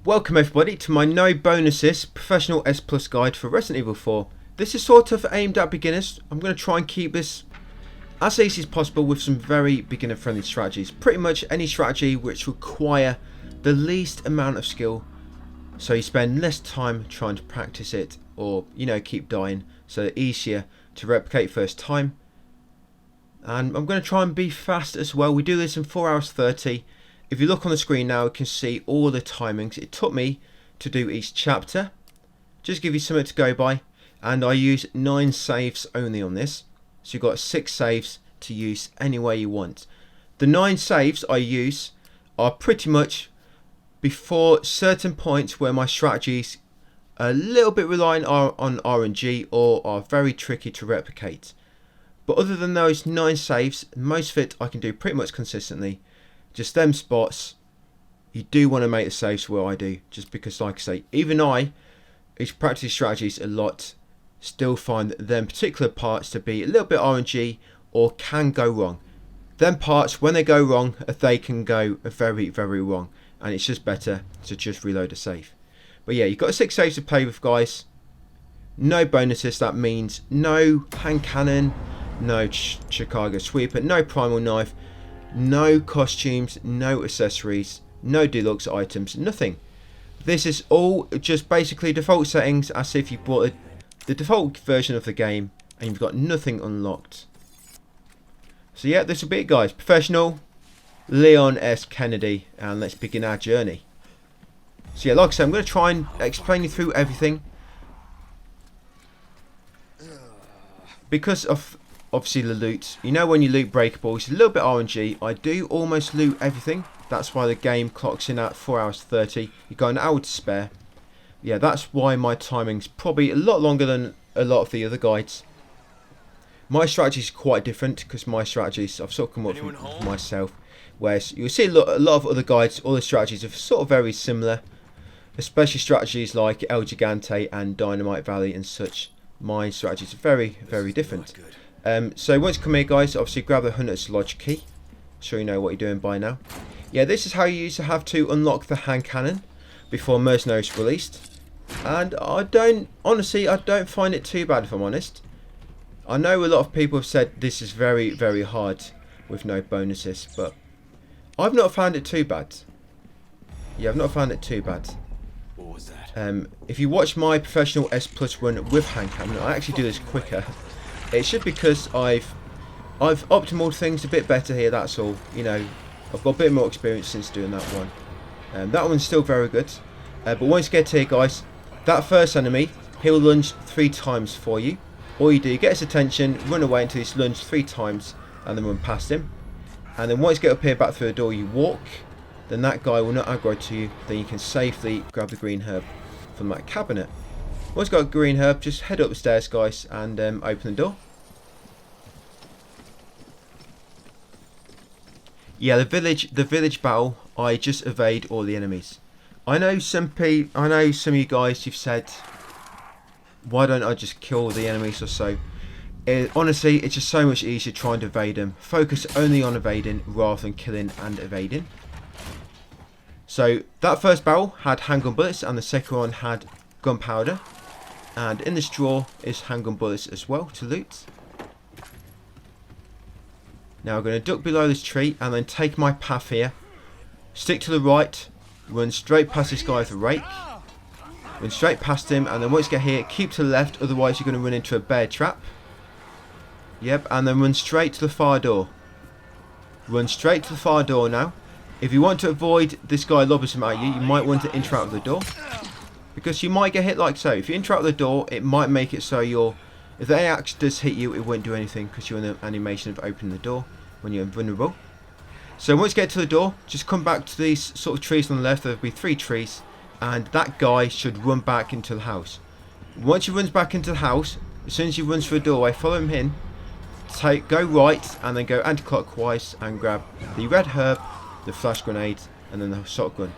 Welcome everybody to my no bonuses professional S Plus guide for Resident Evil 4. This is sort of aimed at beginners. I'm going to try and keep this as easy as possible with some very beginner friendly strategies. Pretty much any strategy which require the least amount of skill, so you spend less time trying to practice it or, you know, keep dying, so they're easier to replicate first time. And I'm going to try and be fast as well. We do this in 4 hours 30. If you look on the screen now, you can see all the timings it took me to do each chapter. Just give you something to go by. And I use 9 saves only on this. So you've got 6 saves to use any way you want. The 9 saves I use are pretty much before certain points where my strategies are a little bit reliant on RNG or are very tricky to replicate. But other than those 9 saves, most of it I can do pretty much consistently. Just them spots, you do want to make the saves where I do, just because, like I say, even I, who's practice strategies a lot, still find them particular parts to be a little bit RNG or can go wrong. Them parts, when they go wrong, they can go very, very wrong, and it's just better to just reload a save. But yeah, you've got 6 saves to play with, guys. No bonuses, that means no Handcannon, no Chicago Sweeper, no Primal Knife, no costumes, no accessories, no deluxe items, nothing. This is all just basically default settings, as if you bought the default version of the game and you've got nothing unlocked. So yeah, this will be it, guys. Professional, Leon S. Kennedy, and let's begin our journey. So yeah, like I said, I'm going to try and explain you through everything. Because of obviously the loot, you know, when you loot breakables, a little bit RNG. I do almost loot everything. That's why the game clocks in at 4 hours 30. You've got an hour to spare. Yeah, that's why my timing's probably a lot longer than a lot of the other guides. My strategy is quite different, because my strategies I've sort of come up with myself. Whereas you'll see a lot of other guides, all the strategies are sort of very similar. Especially strategies like El Gigante and Dynamite Valley and such. My strategies are very, very different. So once you come here, guys, obviously grab the Hunter's Lodge key. Sure you know what you're doing by now. Yeah, this is how you used to have to unlock the Handcannon before Mercenaries released. And I don't find it too bad, if I'm honest. I know a lot of people have said this is very, very hard with no bonuses, but I've not found it too bad. Yeah, I've not found it too bad. What was that? If you watch my professional S Plus run with Handcannon, I actually do this quicker. It's just because I've optimal things a bit better here, that's all. You know, I've got a bit more experience since doing that one. That one's still very good. But once you get here, guys, that first enemy, he'll lunge 3 times for you. All you do, get his attention, run away until he's lunged 3 times, and then run past him. And then once you get up here back through the door, you walk. Then that guy will not aggro to you. Then you can safely grab the green herb from that cabinet. Once you've got a green herb, just head up the stairs, guys, and open the door. Yeah, the village battle, I just evade all the enemies. I know some of you guys, you've said, why don't I just kill the enemies or so? Honestly, it's just so much easier trying to evade them. Focus only on evading rather than killing and evading. So that first barrel had handgun bullets, and the second one had gunpowder. And in this drawer is handgun bullets as well to loot. Now I'm going to duck below this tree and then take my path here. Stick to the right, run straight past this guy with a rake. Run straight past him, and then once you get here, keep to the left, otherwise you're going to run into a bear trap. Yep, and then run straight to the far door. Run straight to the far door now. If you want to avoid this guy lobbing some at you, you might want to interact with the door. Because you might get hit like so. If you interact with the door, it might make it so if the AX does hit you, it won't do anything because you're in the animation of opening the door when you're invulnerable. So once you get to the door, just come back to these sort of trees on the left. There'll be 3 trees, and that guy should run back into the house. Once he runs back into the house, as soon as he runs through the doorway, follow him in. Go right and then go anti-clockwise and grab the red herb, the flash grenade, and then the shotgun.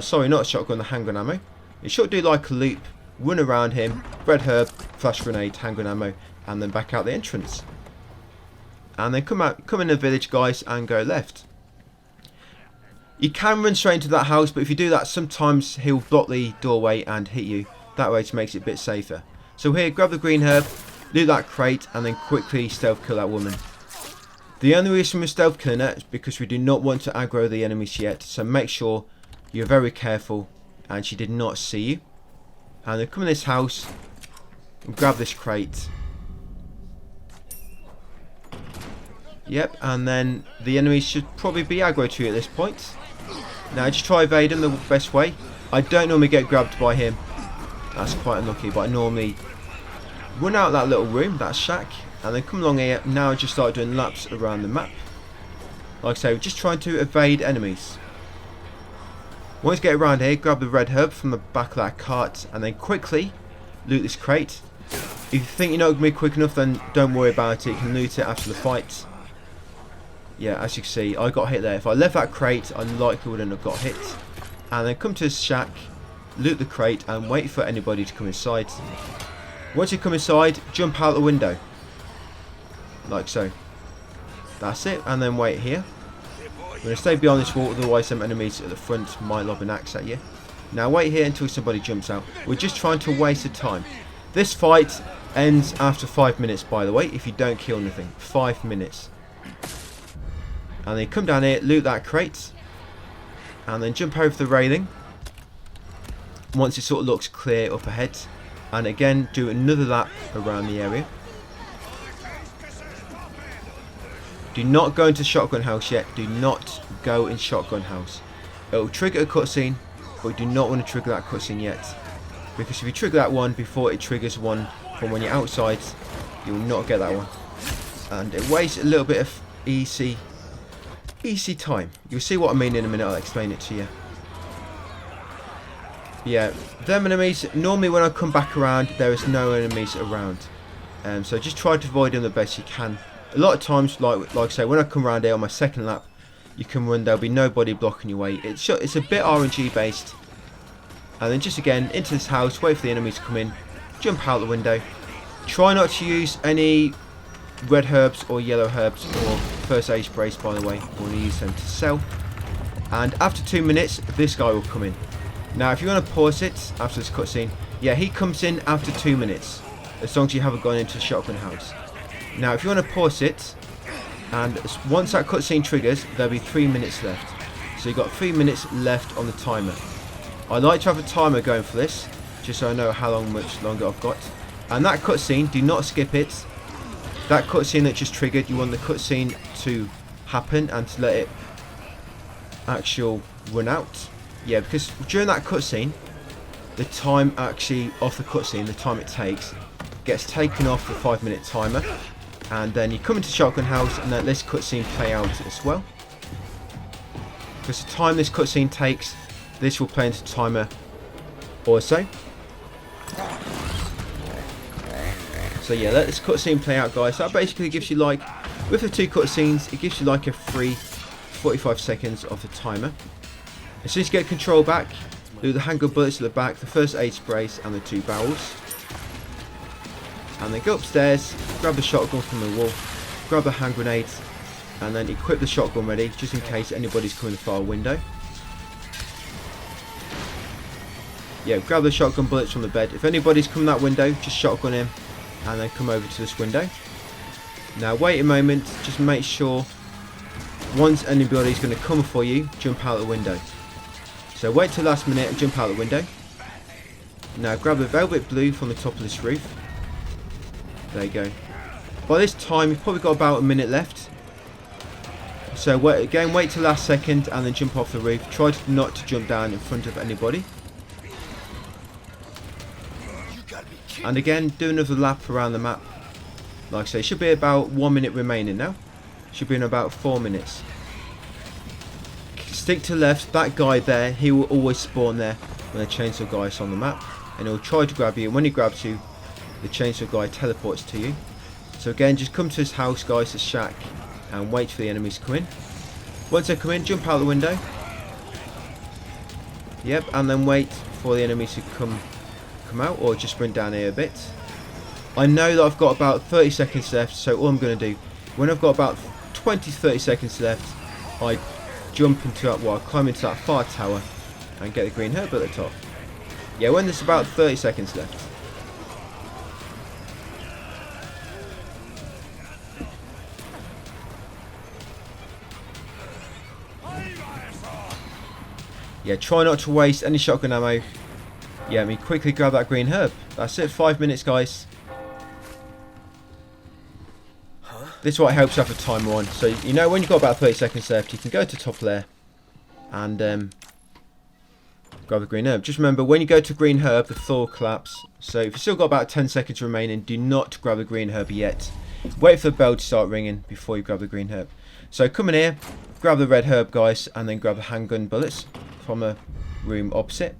Sorry, not a shotgun, the handgun ammo. It should do like a loop, run around him, red herb, flash grenade, handgun ammo, and then back out the entrance. And then come in the village, guys, and go left. You can run straight into that house, but if you do that, sometimes he'll block the doorway and hit you. That way it makes it a bit safer. So here, grab the green herb, loot that crate, and then quickly stealth kill that woman. The only reason we're stealth killing her is because we do not want to aggro the enemies yet, so make sure you're very careful and she did not see you. And then come in this house and grab this crate. Yep, and then the enemies should probably be aggro to you at this point. Now just try evade him the best way. I don't normally get grabbed by him. That's quite unlucky, but I normally run out that little room, that shack, and then come along here. Now just start doing laps around the map. Like I say, we're just trying to evade enemies. Once you get around here, grab the red herb from the back of that cart, and then quickly loot this crate. If you think you're not going to be quick enough, then don't worry about it. You can loot it after the fight. Yeah, as you can see, I got hit there. If I left that crate, I likely wouldn't have got hit. And then come to this shack, loot the crate, and wait for anybody to come inside. Once you come inside, jump out the window. Like so. That's it, and then wait here. I'm going to stay behind this wall, otherwise some enemies at the front might lob an axe at you. Now wait here until somebody jumps out. We're just trying to waste the time. This fight ends after 5 minutes, by the way, if you don't kill anything. 5 minutes. And then come down here, loot that crate, and then jump over the railing once it sort of looks clear up ahead, and again do another lap around the area. Do not go into shotgun house yet. Do not go in shotgun house. It will trigger a cutscene, but we do not want to trigger that cutscene yet, because if you trigger that one before it triggers one from when you're outside, you will not get that one, and it wastes a little bit of easy time. You'll see what I mean in a minute. I'll explain it to you. Yeah, them enemies, normally when I come back around, there is no enemies around, so just try to avoid them the best you can. A lot of times, like I say, when I come around here on my second lap, you can run, there'll be nobody blocking your way. It's a bit RNG based. And then just again into this house, wait for the enemies to come in, jump out the window. Try not to use any red herbs or yellow herbs or first aid sprays, by the way. We're going to use them to sell. And after 2 minutes, this guy will come in. Now if you want to pause it after this cutscene, yeah, he comes in after 2 minutes, as long as you haven't gone into the shotgun house. Now if you want to pause it, and once that cutscene triggers, there'll be 3 minutes left. So you've got 3 minutes left on the timer. I like to have a timer going for this, just so I know how much longer I've got. And that cutscene, do not skip it. That cutscene that just triggered, you want the cutscene to happen and to let it actually run out. Yeah, because during that cutscene, the time actually off the cutscene, the time it takes, gets taken off the 5 minute timer. And then you come into shotgun house and let this cutscene play out as well. Because the time this cutscene takes, this will play into the timer also. So yeah, let this cutscene play out, guys. That basically gives you, like, with the 2 cutscenes, it gives you like a free 45 seconds of the timer. As soon as you get control back, do the handgun bullets at the back, the first aid sprays, and the 2 barrels. And then go upstairs, grab the shotgun from the wall, grab the hand grenades, and then equip the shotgun ready, just in case anybody's coming through our window. Yeah, grab the shotgun bullets from the bed. If anybody's coming that window, just shotgun him, and then come over to this window. Now wait a moment, just make sure once anybody's going to come for you, jump out the window. So wait till last minute and jump out the window. Now grab the velvet blue from the top of this roof. There you go. By this time you've probably got about a minute left. So wait till last second and then jump off the roof. Try not to jump down in front of anybody. And again, do another lap around the map. Like I say, should be about 1 minute remaining now. Should be in about 4 minutes. Stick to left, that guy there, he will always spawn there when the chainsaw guy is on the map. And he'll try to grab you, and when he grabs you, the chainsaw guy teleports to you. So again, just come to this house, guys, this shack, and wait for the enemies to come in. Once they come in, jump out the window. Yep, and then wait for the enemies to come out, or just sprint down here a bit. I know that I've got about 30 seconds left, so all I'm going to do, when I've got about 20-30 seconds left, I jump into that wall, climb into that far tower, and get the green herb at the top. Yeah, when there's about 30 seconds left. Yeah, try not to waste any shotgun ammo. Yeah, I mean, quickly grab that green herb. That's it, 5 minutes, guys. This is what helps you have a timer on. So, you know, when you've got about 30 seconds left, you can go to top layer and grab the green herb. Just remember, when you go to green herb, the floor will collapse. So, if you've still got about 10 seconds remaining, do not grab the green herb yet. Wait for the bell to start ringing before you grab the green herb. So, come in here, grab the red herb, guys, and then grab the handgun bullets from a room opposite.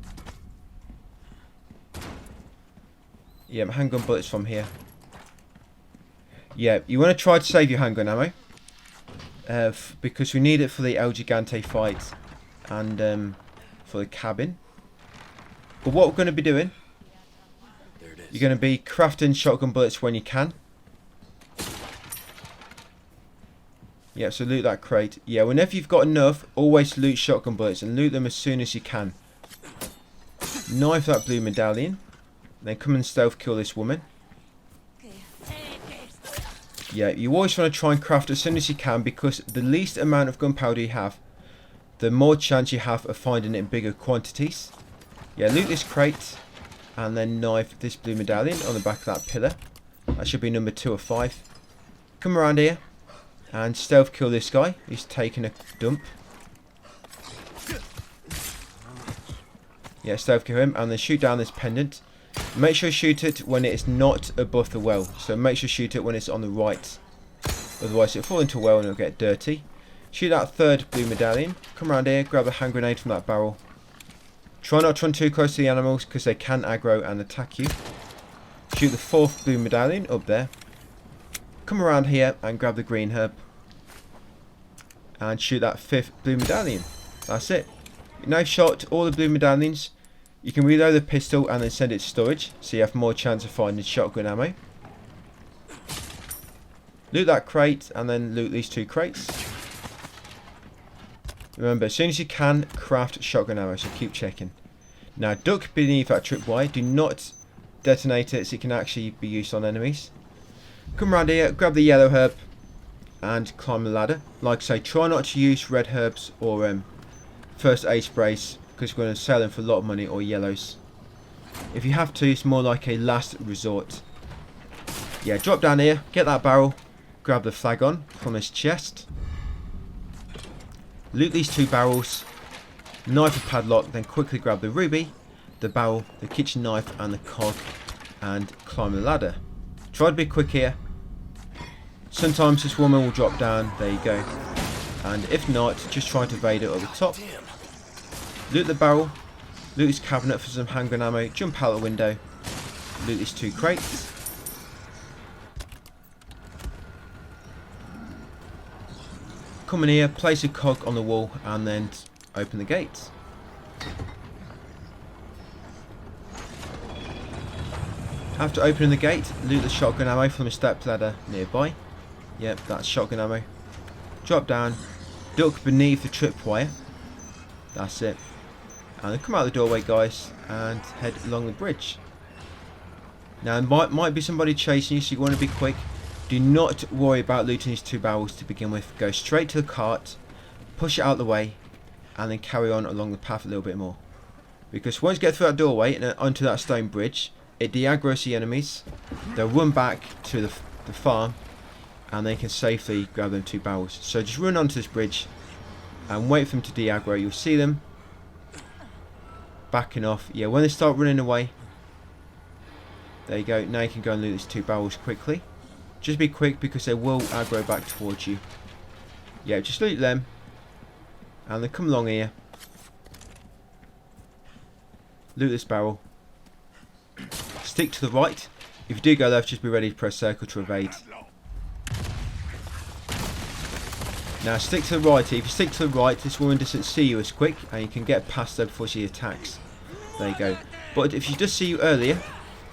Yeah, handgun bullets from here. Yeah, you want to try to save your handgun ammo. Because we need it for the El Gigante fight and for the cabin. But what we're going to be doing, you're going to be crafting shotgun bullets when you can. Yeah, so loot that crate. Yeah, whenever you've got enough, always loot shotgun bullets and loot them as soon as you can. Knife that blue medallion. Then come and stealth kill this woman. Yeah, you always want to try and craft as soon as you can, because the least amount of gunpowder you have, the more chance you have of finding it in bigger quantities. Yeah, loot this crate and then knife this blue medallion on the back of that pillar. That should be number 2 of 5. Come around here and stealth kill this guy. He's taking a dump. Yeah, stealth kill him and then shoot down this pendant. Make sure you shoot it when it is not above the well. So make sure you shoot it when it's on the right. Otherwise it'll fall into a well and it'll get dirty. Shoot that third blue medallion. Come around here, grab a hand grenade from that barrel. Try not to run too close to the animals because they can aggro and attack you. Shoot the 4th blue medallion up there. Come around here and grab the green herb. And shoot that 5th blue medallion. That's it. You've now shot all the blue medallions. You can reload the pistol and then send it to storage, so you have more chance of finding shotgun ammo. Loot that crate and then loot these 2 crates. Remember, as soon as you can, craft shotgun ammo, so keep checking. Now, duck beneath that tripwire. Do not detonate it so it can actually be used on enemies. Come around here, grab the yellow herb and climb the ladder. Like I say, try not to use red herbs or first aid sprays, because we're going to sell them for a lot of money, or yellows. If you have to, it's more like a last resort. Yeah, drop down here, get that barrel, grab the flagon from this chest. Loot these 2 barrels, knife a padlock, then quickly grab the ruby, the barrel, the kitchen knife and the cog, and climb the ladder. Try to be quick here. Sometimes this woman will drop down, there you go. And if not, just try to evade it at the top. Loot the barrel, loot this cabinet for some handgun ammo, jump out the window, loot these 2 crates. Come in here, place a cog on the wall and then open the gates. After opening the gate, loot the shotgun ammo from a step ladder nearby. Yep, that's shotgun ammo. Drop down, duck beneath the tripwire. That's it. And then come out the doorway, guys, and head along the bridge. Now, might be somebody chasing you, so you want to be quick. Do not worry about looting these 2 barrels to begin with. Go straight to the cart, push it out the way, and then carry on along the path a little bit more. Because once you get through that doorway and onto that stone bridge, it de-aggroes the enemies. They'll run back to the farm, and they can safely grab them 2 barrels. So just run onto this bridge and wait for them to de-aggro. You'll see them backing off. Yeah, when they start running away, there you go. Now you can go and loot these 2 barrels quickly. Just be quick because they will aggro back towards you. Yeah, just loot them and then come along here, loot this barrel, stick to the right. If you do go left, just be ready to press circle to evade. Now stick to the right. If you stick to the right, this woman doesn't see you as quick and you can get past her before she attacks. There you go. But if she does see you earlier,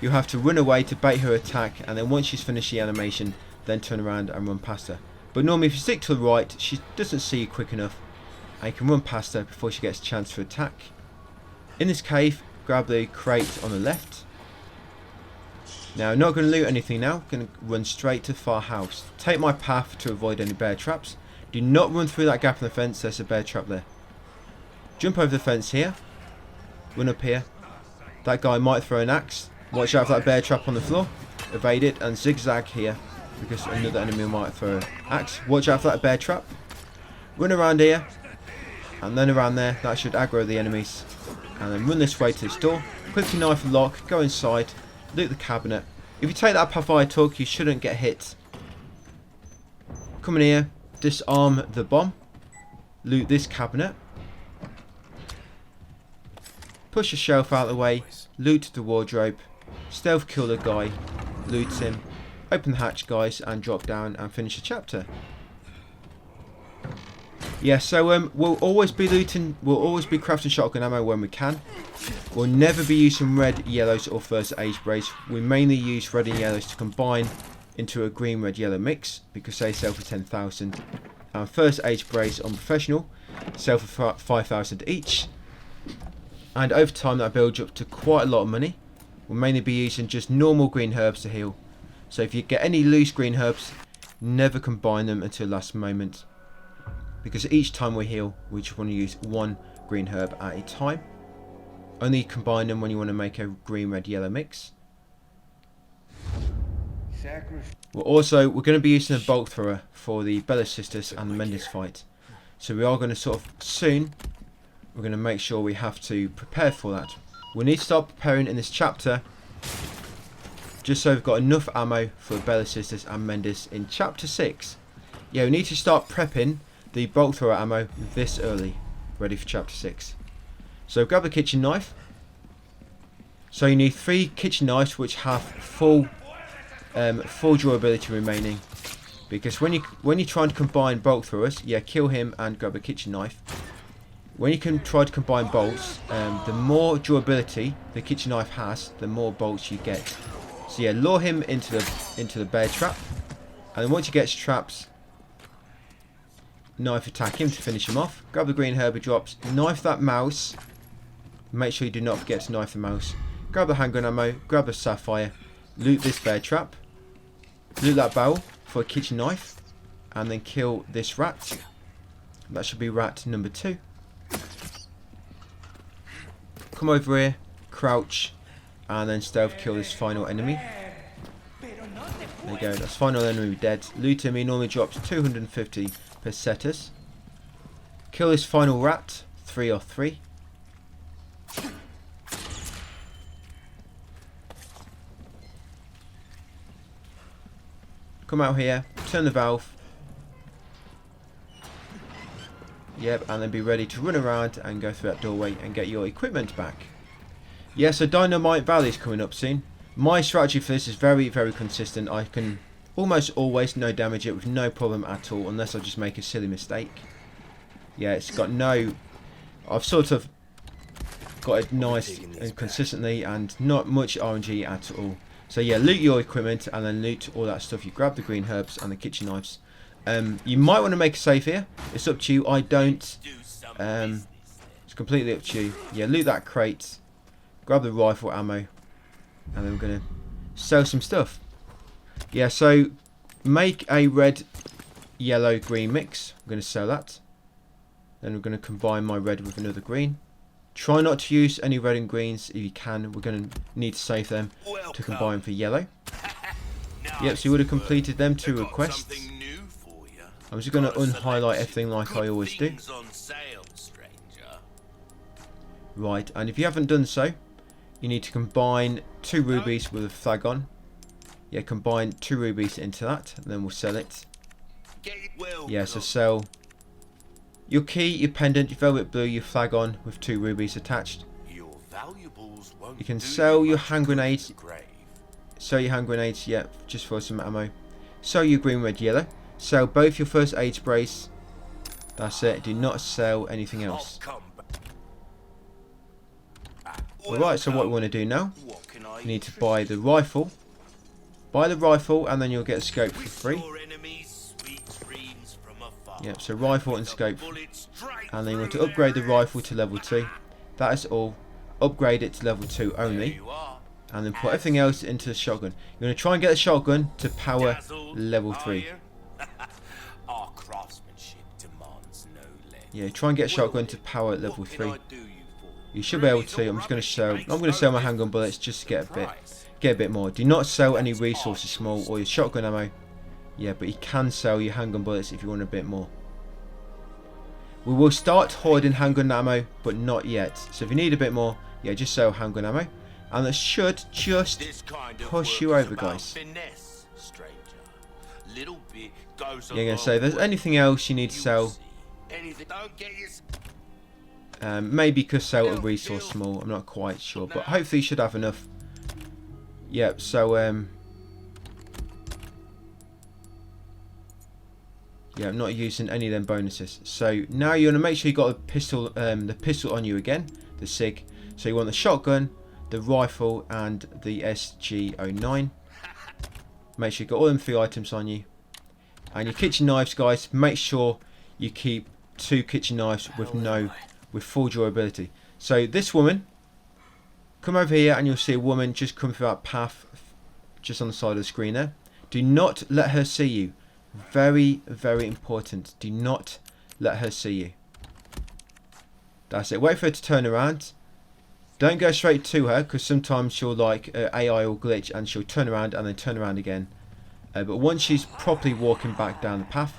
you have to run away to bait her attack, and then once she's finished the animation, then turn around and run past her. But normally if you stick to the right, she doesn't see you quick enough and you can run past her before she gets a chance to attack. In this cave, grab the crate on the left. Now, I'm not going to loot anything now. I'm going to run straight to the far house. Take my path to avoid any bear traps. Do not run through that gap in the fence. There's a bear trap there. Jump over the fence here. Run up here. That guy might throw an axe. Watch out for that bear trap on the floor. Evade it and zigzag here, because another enemy might throw an axe. Watch out for that bear trap. Run around here. And then around there. That should aggro the enemies. And then run this way to this door. Quickly knife the lock. Go inside. Loot the cabinet. If you take that path I took, you shouldn't get hit. Come in here. Disarm the bomb. Loot this cabinet. Push a shelf out of the way. Loot the wardrobe. Stealth kill the guy. Loot him. Open the hatch, guys, and drop down and finish the chapter. Yeah, so we'll always be looting. We'll always be crafting shotgun ammo when we can. We'll never be using red, yellows, or first aid sprays. We mainly use red and yellows to combine into a green, red, yellow mix because they sell for 10,000. And first aid sprays on professional sell for 5,000 each. And over time that builds up to quite a lot of money. We'll mainly be using just normal green herbs to heal. So if you get any loose green herbs, never combine them until last moment. Because each time we heal, we just want to use one green herb at a time. Only combine them when you want to make a green, red, yellow mix. We're going to be using a bolt thrower for the Bella Sisters and the Mendes fight. So we are going to sort of soon, we're going to make sure we have to prepare for that. We need to start preparing in this chapter, just so we've got enough ammo for Bella Sisters and Mendes in chapter 6. Yeah, we need to start prepping the bolt thrower ammo this early, ready for chapter 6. So grab the kitchen knife. So you need 3 kitchen knives which have full durability remaining. Because when you try to combine bolt throwers, yeah, kill him and grab a kitchen knife. When you can try to combine bolts, the more durability the kitchen knife has, the more bolts you get. So yeah, lure him into the bear trap, and then once he gets traps, knife attack him to finish him off. Grab the green herb he drops, knife that mouse. Make sure you do not forget to knife the mouse. Grab the handgun ammo, grab the sapphire, loot this bear trap, loot that barrel for a kitchen knife, and then kill this rat. That should be rat number 2. Come over here, crouch, and then stealth kill this final enemy. There you go, that's final enemy dead. Loot him, he normally drops 250 pesetas. Kill this final rat, 3 or 3. Come out here, turn the valve. Yep, and then be ready to run around and go through that doorway and get your equipment back. Yeah, so Dynamite Valley is coming up soon. My strategy for this is very, very consistent. I can almost always no damage it with no problem at all, unless I just make a silly mistake. Yeah, it's got no... I've sort of got it nice and consistently and not much RNG at all. So yeah, loot your equipment and then loot all that stuff. You grab the green herbs and the kitchen knives. You might want to make a save here. It's up to you. I don't. It's completely up to you. Yeah, loot that crate. Grab the rifle ammo. And then we're going to sell some stuff. Yeah, so make a red, yellow, green mix. I'm going to sell that. Then we're going to combine my red with another green. Try not to use any red and greens if you can. We're going to need to save them to combine for yellow. Yep, so you would have completed them 2 requests. I'm just going to unhighlight everything like I always do. Right, and if you haven't done so, you need to combine 2 rubies with a flag on. Yeah, combine 2 rubies into that, and then we'll sell it. Yeah, so sell your key, your pendant, your velvet blue, your flag on with 2 rubies attached. You can sell your hand grenades. Sell your hand grenades, yeah, just for some ammo. Sell your green, red, yellow. Sell both your first aid sprays. That's it. Do not sell anything else. Alright, so what we want to do now, you need to buy the rifle. Buy the rifle and then you'll get a scope for free. Yep, so rifle and scope And then you want to upgrade the rifle to level 2. That is all. Upgrade it to level 2 only. And then put everything else into the shotgun. You're going to try and get the shotgun to power level 3. Yeah, try and get a shotgun to power level 3. You should be able to. I'm just going to sell. I'm going to sell my handgun bullets just to get a bit more. Do not sell any resources small or your shotgun ammo. Yeah, but you can sell your handgun bullets if you want a bit more. We will start hoarding handgun ammo, but not yet. So if you need a bit more, yeah, just sell handgun ammo. And that should just push you over, guys. Yeah, I'm going to say, if there's anything else you need to sell, maybe you could sell a resource small. I'm not quite sure, but hopefully you should have enough. Yep, so, yeah, I'm not using any of them bonuses. So now you want to make sure you got the pistol on you again, the SIG. So you want the shotgun, the rifle, and the SG09. Make sure you got all them 3 items on you. And your kitchen knives, guys, make sure you keep 2 kitchen knives with full durability. So this woman, come over here and you'll see a woman just come through that path just on the side of the screen there. Do not let her see you. Very, very important. Do not let her see you. That's it. Wait for her to turn around. Don't go straight to her, because sometimes she'll like AI will glitch and she'll turn around and then turn around again. But once she's properly walking back down the path,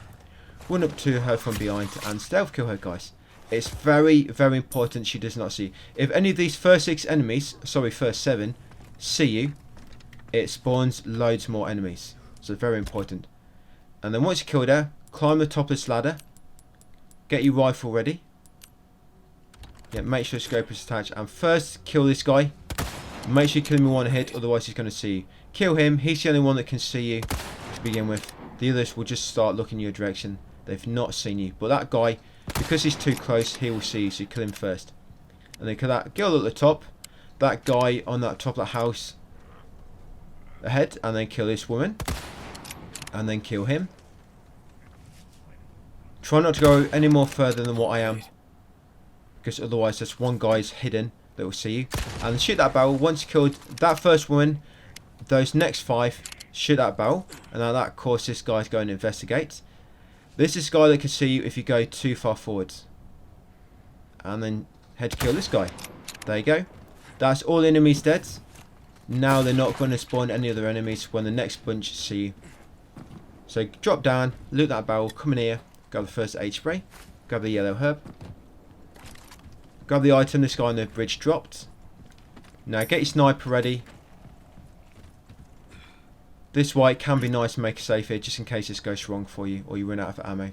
run up to her from behind and stealth kill her, guys. It's very, very important she does not see you. If any of these first 6 enemies, sorry, first 7, see you, it spawns loads more enemies. So very important. And then once you killed her, climb the top of this ladder. Get your rifle ready. Yeah, make sure the scope is attached. And first, kill this guy. Make sure you kill him in 1 hit, otherwise he's going to see you. Kill him. He's the only one that can see you to begin with. The others will just start looking your direction. They've not seen you. But that guy, because he's too close, he will see you. So you kill him first. And then kill that girl at the top. That guy on that top of the house ahead. And then kill this woman. And then kill him. Try not to go any more further than what I am, because otherwise there's one guy's hidden that will see you. And shoot that barrel. Once you killed that first woman, those next 5, shoot that barrel. And now that, of course, this guy's going to investigate. This is the guy that can see you if you go too far forwards. And then head to kill this guy. There you go. That's all enemies dead. Now they're not going to spawn any other enemies when the next bunch see you. So drop down, loot that barrel, come in here, grab the first aid spray, grab the yellow herb, grab the item this guy on the bridge dropped. Now get your sniper ready. This way it can be nice to make a safe here just in case this goes wrong for you or you run out of ammo.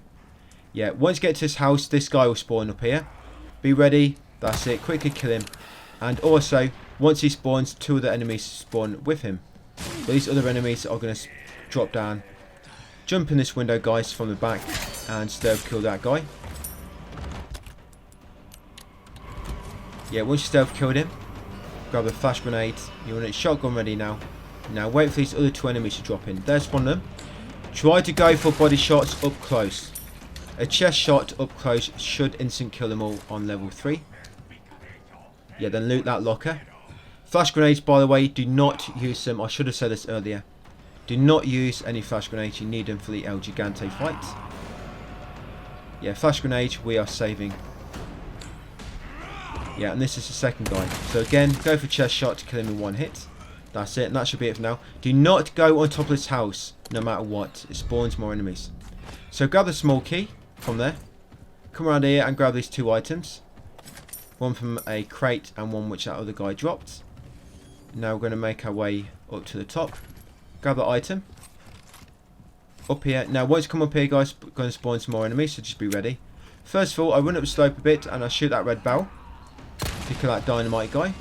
Yeah, once you get to this house, this guy will spawn up here. Be ready, that's it, quickly kill him. And also, once he spawns, 2 other enemies spawn with him. But these other enemies are going to drop down. Jump in this window, guys, from the back and stealth kill that guy. Yeah, once you stealth killed him, grab a flash grenade. You want it shotgun ready now. Now wait for these other 2 enemies to drop in. There's one of them. Try to go for body shots up close. A chest shot up close should instant kill them all on level 3. Yeah, then loot that locker. Flash grenades, by the way, do not use them. I should have said this earlier. Do not use any flash grenades. You need them for the El Gigante fight. Yeah, flash grenades we are saving. Yeah, and this is the second guy. So again, go for chest shot to kill him in 1 hit. That's it, and that should be it for now. Do not go on top of this house, no matter what. It spawns more enemies. So grab the small key from there. Come around here and grab these 2 items. One from a crate and one which that other guy dropped. Now we're going to make our way up to the top. Grab that item. Up here. Now once you come up here, guys, going to spawn some more enemies, so just be ready. First of all, I run up the slope a bit and I shoot that red barrel to kill that dynamite guy.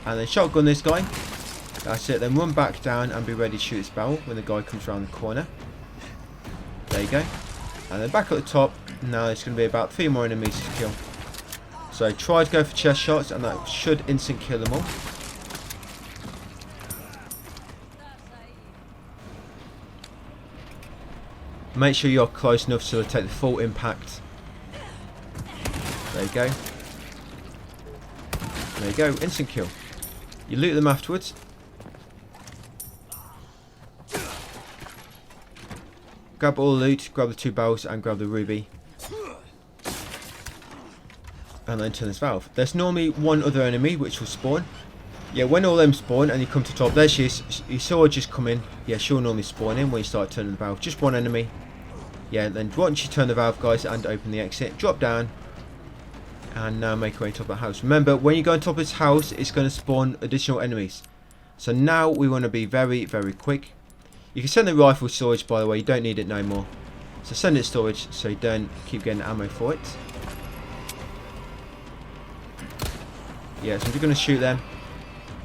And then shotgun this guy. That's it. Then run back down and be ready to shoot this barrel when the guy comes around the corner. There you go. And then back at the top. Now it's going to be about 3 more enemies to kill. So try to go for chest shots and that should instant kill them all. Make sure you're close enough so it'll take the full impact. There you go. There you go, instant kill. You loot them afterwards. Grab all the loot, grab the 2 barrels and grab the ruby. And then turn this valve. There's normally one other enemy which will spawn. Yeah, when all them spawn and you come to top, there she is. You saw her just come in. Yeah, she'll normally spawn in when you start turning the valve. Just one enemy. Yeah, then once you turn the valve, guys, and open the exit, drop down. And now make your way to top of the house. Remember, when you go on top of this house, it's going to spawn additional enemies. So now we want to be very, very quick. You can send the rifle storage, by the way. You don't need it no more. So send it storage so you don't keep getting ammo for it. Yeah, so we're going to shoot them.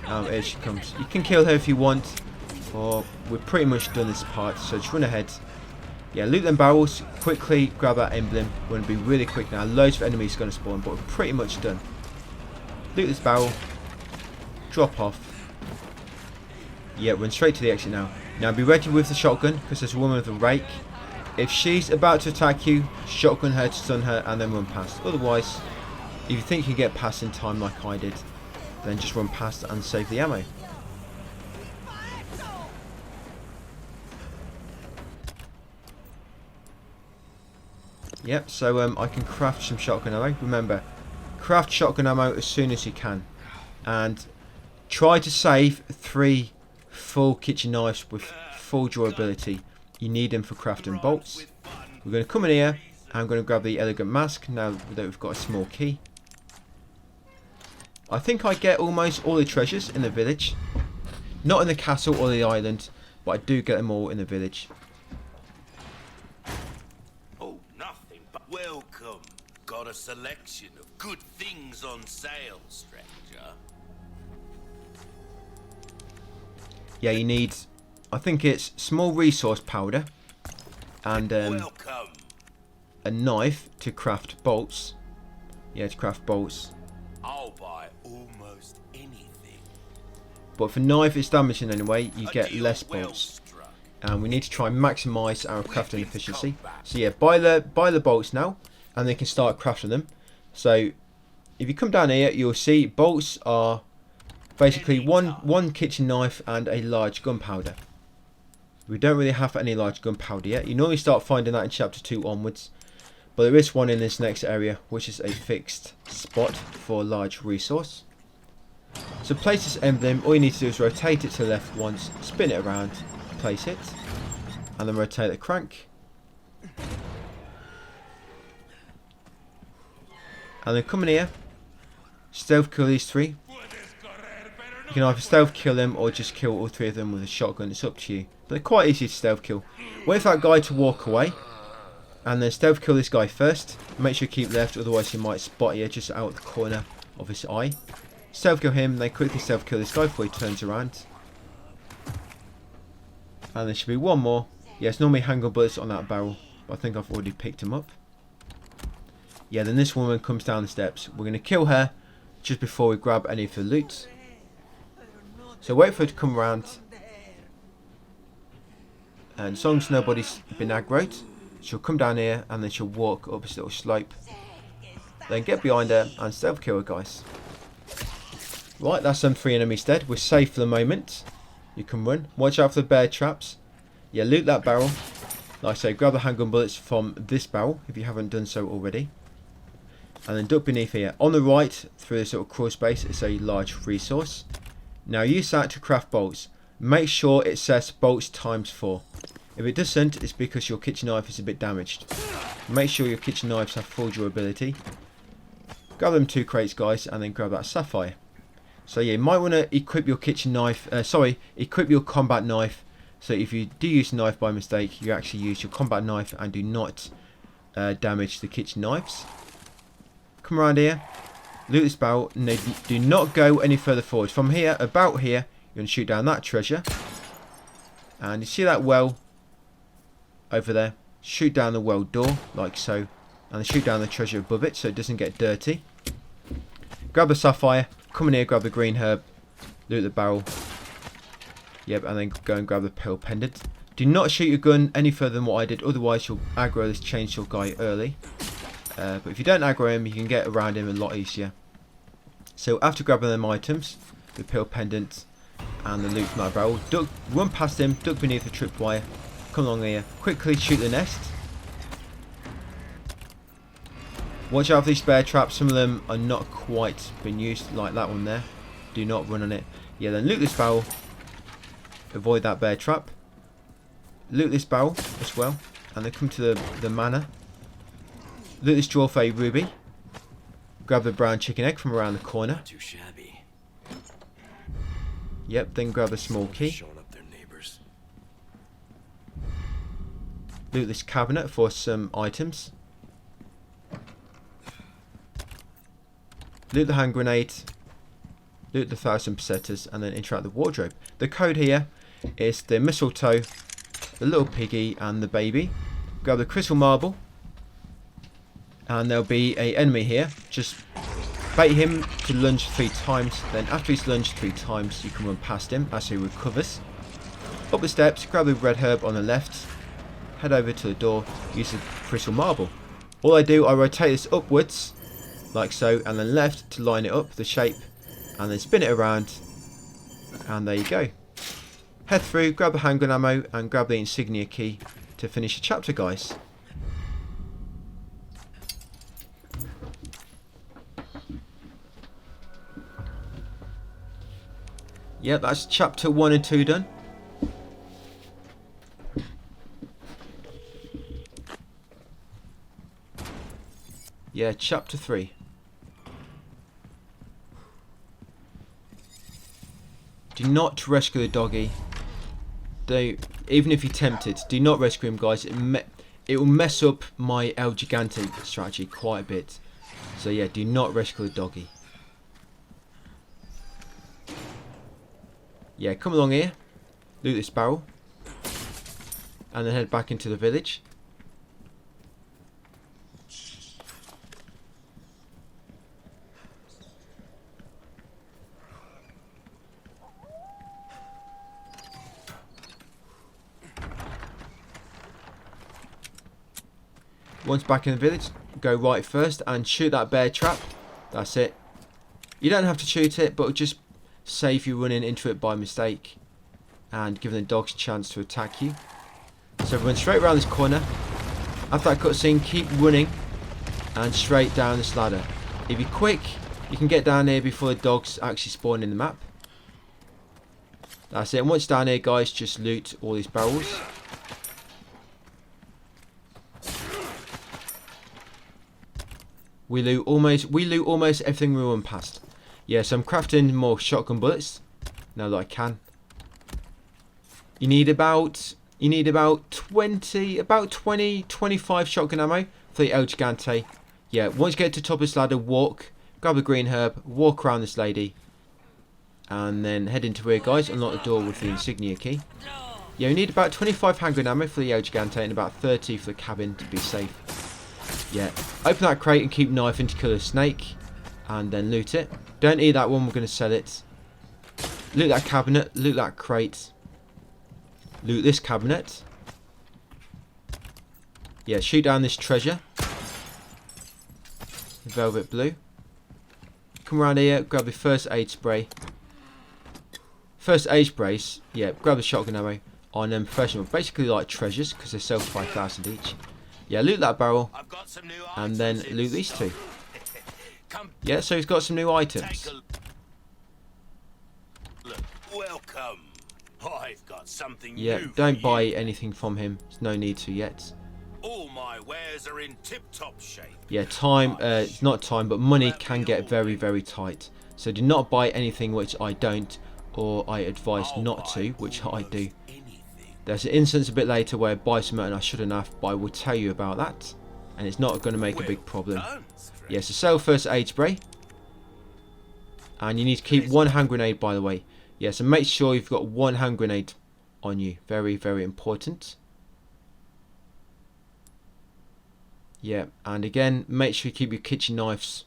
Here she comes. You can kill her if you want. Or we're pretty much done this part. So just run ahead. Yeah, loot them barrels. Quickly grab that emblem. We're going to be really quick now. Loads of enemies are going to spawn. But we're pretty much done. Loot this barrel. Drop off. Yeah, run straight to the exit now. Now be ready with the shotgun. Because there's a woman with a rake. If she's about to attack you, shotgun her to stun her. And then run past. Otherwise, if you think you can get past in time like I did, then just run past and save the ammo. Yep, so I can craft some shotgun ammo. Remember, craft shotgun ammo as soon as you can. And try to save 3 full kitchen knives with full durability. You need them for crafting bolts. We're going to come in here. I'm going to grab the elegant mask now that we've got a small key. I think I get almost all the treasures in the village. Not in the castle or the island, but I do get them all in the village. Oh, nothing but welcome. Got a selection of good things on sale, stranger. Yeah, you need, I think it's small resource powder and a knife to craft bolts. Yeah, to craft bolts. I'll buy almost anything. But for knife it's damaging anyway, you get less bolts. And we need to try and maximise our crafting efficiency. So yeah, buy the bolts now, and they can start crafting them. So if you come down here, you'll see bolts are basically one kitchen knife and a large gunpowder. We don't really have any large gunpowder yet. You normally start finding that in chapter 2 onwards. But there is one in this next area, which is a fixed spot for a large resource. So place this emblem. All you need to do is rotate it to the left once, spin it around, place it, and then rotate the crank. And then come in here, stealth kill these 3. You can either stealth kill them or just kill all 3 of them with a shotgun. It's up to you. But they're quite easy to stealth kill. Wait for that guy to walk away. And then stealth kill this guy first. Make sure you keep left, otherwise he might spot you just out the corner of his eye. Stealth kill him, then quickly stealth kill this guy before he turns around. And there should be one more. Yes, normally handgun bullets on that barrel, but I think I've already picked him up. Yeah, then this woman comes down the steps. We're going to kill her just before we grab any of the loot. So wait for her to come around. And as long as nobody's been aggroed, she'll come down here and then she'll walk up this little slope. Then get behind her and stealth kill her, guys. Right, that's them 3 enemies dead. We're safe for the moment. You can run. Watch out for the bear traps. Yeah, loot that barrel. Like I say, grab the handgun bullets from this barrel if you haven't done so already. And then duck beneath here. On the right, through this little crawl space, is a large resource. Now use that to craft bolts. Make sure it says bolts ×4. If it doesn't, it's because your kitchen knife is a bit damaged. Make sure your kitchen knives have full durability. Grab them 2 crates, guys, and then grab that sapphire. So yeah, you might want to equip your kitchen knife, equip your combat knife. So if you do use a knife by mistake, you actually use your combat knife and do not damage the kitchen knives. Come around here, loot this barrel, and do not go any further forward. From here, about here, you're going to shoot down that treasure. And you see that well over there? Shoot down the well door, like so. And then shoot down the treasure above it so it doesn't get dirty. Grab the sapphire, come in here, grab the green herb, loot the barrel. Yep, and then go and grab the pearl pendant. Do not shoot your gun any further than what I did, otherwise you'll aggro this chainsaw guy early. But if you don't aggro him, you can get around him a lot easier. So after grabbing them items, the pill pendant and the loot from that barrel, run past him, duck beneath the tripwire, come along here, quickly shoot the nest. Watch out for these bear traps, some of them are not quite been used, like that one there. Do not run on it. Yeah, then loot this barrel, avoid that bear trap. Loot this barrel as well, and then come to the manor. Loot this drawer for a ruby. Grab the brown chicken egg from around the corner. Not too shabby. Yep, then grab a small key. Showing up their neighbors. Loot this cabinet for some items. Loot the hand grenade. Loot the 1,000 pesetas and then interact with the wardrobe. The code here is the mistletoe, the little piggy and the baby. Grab the crystal marble. And there'll be an enemy here. Just bait him to lunge 3 times. Then after he's lunged 3 times, you can run past him as he recovers. Up the steps, grab the red herb on the left. Head over to the door, use the crystal marble. All I do, I rotate this upwards, like so, and then left to line it up, the shape, and then spin it around. And there you go. Head through, grab the handgun ammo, and grab the insignia key to finish the chapter, guys. Yeah, that's chapter 1 and 2 done. Yeah, chapter 3. Do not rescue the doggy. Even if you're tempted, do not rescue him, guys. It will mess up my El Gigante strategy quite a bit. So yeah, do not rescue the doggy. Yeah, come along here, loot this barrel, and then head back into the village. Once back in the village, go right first and shoot that bear trap. That's it. You don't have to shoot it, but just save you running into it by mistake and giving the dogs a chance to attack you. So run straight around this corner. After that cutscene, keep running and straight down this ladder. If you're quick, you can get down here before the dogs actually spawn in the map. That's it. And once down here, guys, just loot all these barrels. We loot almost everything we run past. Yeah, so I'm crafting more shotgun bullets now that I can. You need about 20, 25 shotgun ammo for the El Gigante. Yeah, once you get to the top of this ladder, walk, grab the green herb, walk around this lady, and then head into here, guys. Unlock the door with the insignia key. Yeah, you need about 25 handgun ammo for the El Gigante and about 30 for the cabin to be safe. Yeah, open that crate and keep knifing to kill a snake, and then loot it. Don't eat that one, we're going to sell it. Loot that cabinet, loot that crate. Loot this cabinet. Yeah, shoot down this treasure. Velvet blue. Come around here, grab the first aid spray. First aid sprays, yeah, grab the shotgun ammo on them professional. Basically like treasures, because they sell for 5,000 each. Yeah, loot that barrel, and then loot these two. Yeah, so he's got some new items. Welcome. I've got something Yeah, new don't for buy you. anything from him. There's no need to yet. All my wares are in tip-top shape. Yeah, time, it's not time, but money can get very, very tight. So do not buy anything which I don't, or I advise not to, which I do. There's an instance a bit later where I buy something and I shouldn't have, but I will tell you about that. And it's not going to make a big problem. Yeah, so sell first aid spray. And you need to keep one hand grenade, by the way. Yeah, so make sure you've got one hand grenade on you. Very, very important. Yeah, and again, make sure you keep your kitchen knives.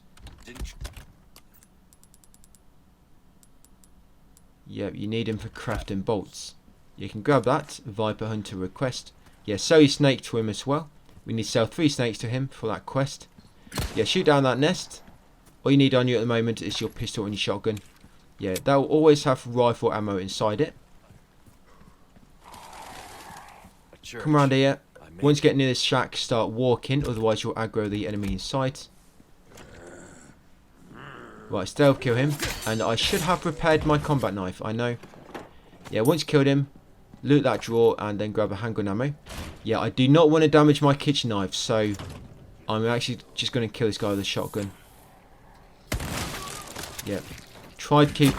Yeah, you need them for crafting bolts. You can grab that, Viper Hunter request. Yeah, sell your snake to him as well. We need to sell 3 snakes to him for that quest. Yeah, shoot down that nest. All you need on you at the moment is your pistol and your shotgun. Yeah, that will always have rifle ammo inside it. Come around here. Once you get near this shack, start walking, otherwise you'll aggro the enemy inside. Right, stealth kill him. And I should have repaired my combat knife, I know. Yeah, once you killed him, loot that drawer and then grab a handgun ammo. Yeah, I do not want to damage my kitchen knife, so I'm actually just going to kill this guy with a shotgun. Yeah, try to keep,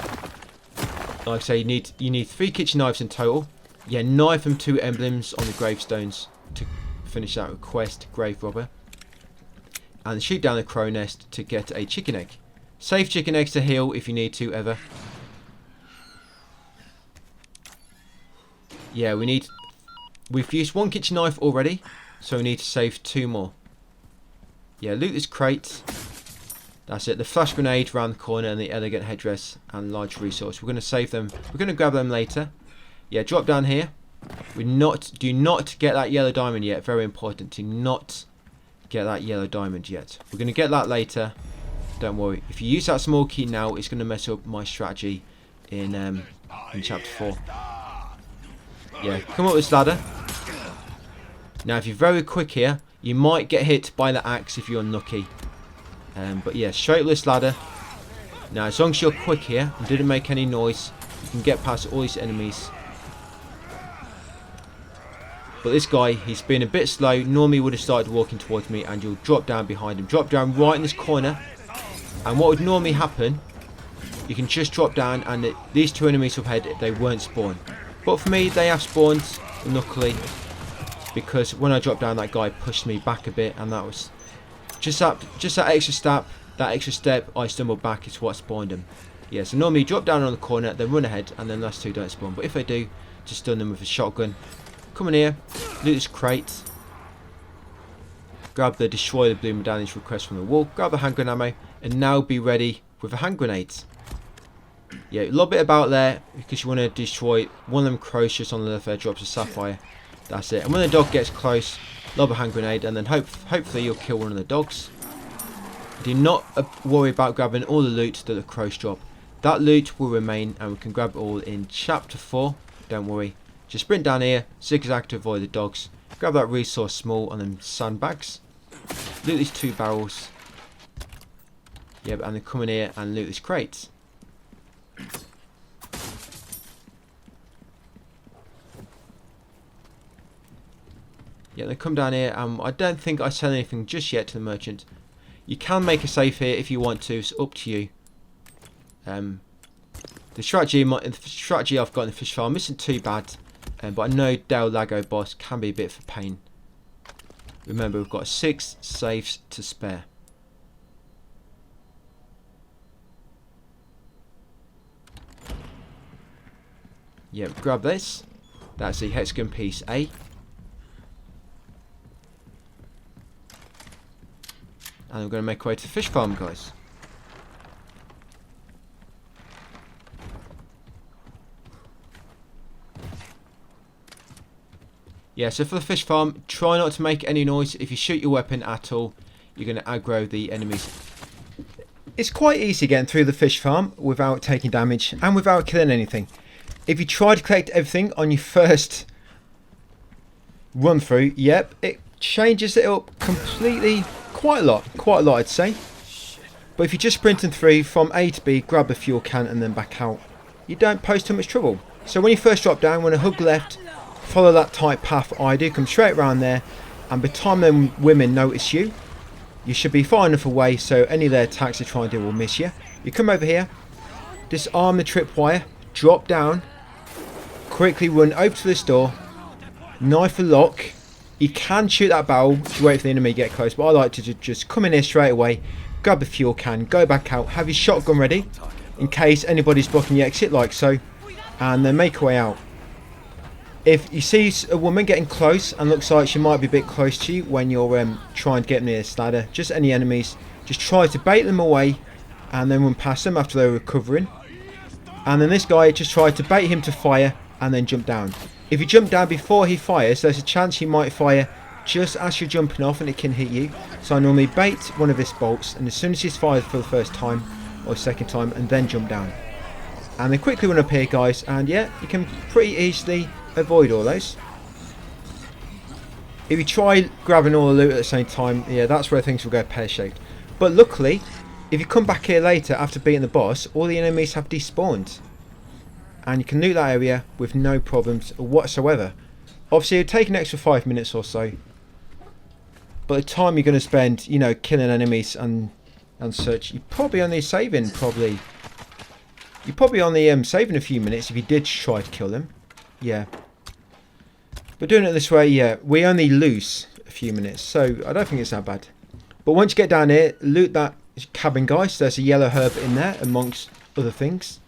like I say, you need 3 kitchen knives in total. Yeah, knife and 2 emblems on the gravestones to finish that quest, grave robber. And shoot down the crow nest to get a chicken egg. Save chicken eggs to heal if you need to ever. Yeah, we've used 1 kitchen knife already, so we need to save 2 more. Yeah, loot this crate. That's it. The flash grenade around the corner and the elegant headdress and large resource. We're going to save them. We're going to grab them later. Yeah, drop down here. Do not get that yellow diamond yet. Very important. Do not get that yellow diamond yet. We're going to get that later. Don't worry. If you use that small key now, it's going to mess up my strategy in chapter 4. Yeah, come up this ladder. Now, if you're very quick here, you might get hit by the axe if you're unlucky. But yeah, straight up this ladder. Now, as long as you're quick here and didn't make any noise, you can get past all these enemies. But this guy, he's been a bit slow. Normally, he would have started walking towards me, and you'll drop down behind him. Drop down right in this corner. And what would normally happen, you can just drop down, and these 2 enemies up ahead, they won't spawn. But for me, they have spawned, luckily, because when I dropped down, that guy pushed me back a bit, and that was just that extra step. I stumbled back is what spawned him. Yeah, so normally drop down on the corner, then run ahead, and then last 2 don't spawn. But if they do, just stun them with a shotgun. Come in here, loot this crate, grab the destroy the blue medallions request from the wall, grab the handgun ammo, and now be ready with a hand grenade. Yeah, a little bit about there, because you want to destroy one of them crows just on the left there, drops a sapphire. That's it. And when the dog gets close, lob a hand grenade, and then hopefully you'll kill one of the dogs. Do not worry about grabbing all the loot that the crows drop. That loot will remain, and we can grab it all in chapter 4. Don't worry. Just sprint down here, zigzag to avoid the dogs. Grab that resource small and then sandbags. Loot these 2 barrels. Yep, and then come in here and loot this crate. Yeah, then come down here. I don't think I sell anything just yet to the merchant. You can make a save here if you want to. It's up to you. The strategy I've got in the fish farm isn't too bad, but I know Del Lago boss can be a bit of a pain. Remember, we've got 6 saves to spare. Yep, grab this. That's the hexagon piece A. And we're going to make our way to the fish farm, guys. Yeah, so for the fish farm, try not to make any noise. If you shoot your weapon at all, you're going to aggro the enemies. It's quite easy getting through the fish farm without taking damage and without killing anything. If you try to collect everything on your first run through, yep, it changes it up completely. Quite a lot I'd say. But if you're just sprinting through from A to B, grab a fuel can and then back out, you don't pose too much trouble. So when you first drop down, when a hug left, follow that tight path I do, come straight around there, and by the time them women notice you, you should be far enough away so any of their attacks they try and do will miss you. You come over here, disarm the tripwire, drop down, quickly run over to this door, knife the lock. You can shoot that barrel to wait for the enemy to get close, but I like to just come in here straight away, grab the fuel can, go back out, have your shotgun ready in case anybody's blocking the exit like so, and then make your way out. If you see a woman getting close and looks like she might be a bit close to you when you're trying to get near this ladder, just any enemies, just try to bait them away and then run past them after they're recovering. And then this guy, just try to bait him to fire and then jump down. If you jump down before he fires, there's a chance he might fire just as you're jumping off and it can hit you. So I normally bait one of his bolts, and as soon as he's fired for the first time or second time, and then jump down. And they quickly run up here, guys, and yeah, you can pretty easily avoid all those. If you try grabbing all the loot at the same time, yeah, that's where things will go pear-shaped. But luckily, if you come back here later after beating the boss, all the enemies have despawned. And you can loot that area with no problems whatsoever. Obviously, it'll take an extra 5 minutes or so. But the time you're going to spend, you know, killing enemies and such, you're probably only saving, You're probably only saving a few minutes if you did try to kill them. Yeah. But doing it this way, yeah, we only lose a few minutes. So I don't think it's that bad. But once you get down here, loot that cabin, guys. There's a yellow herb in there, amongst other things.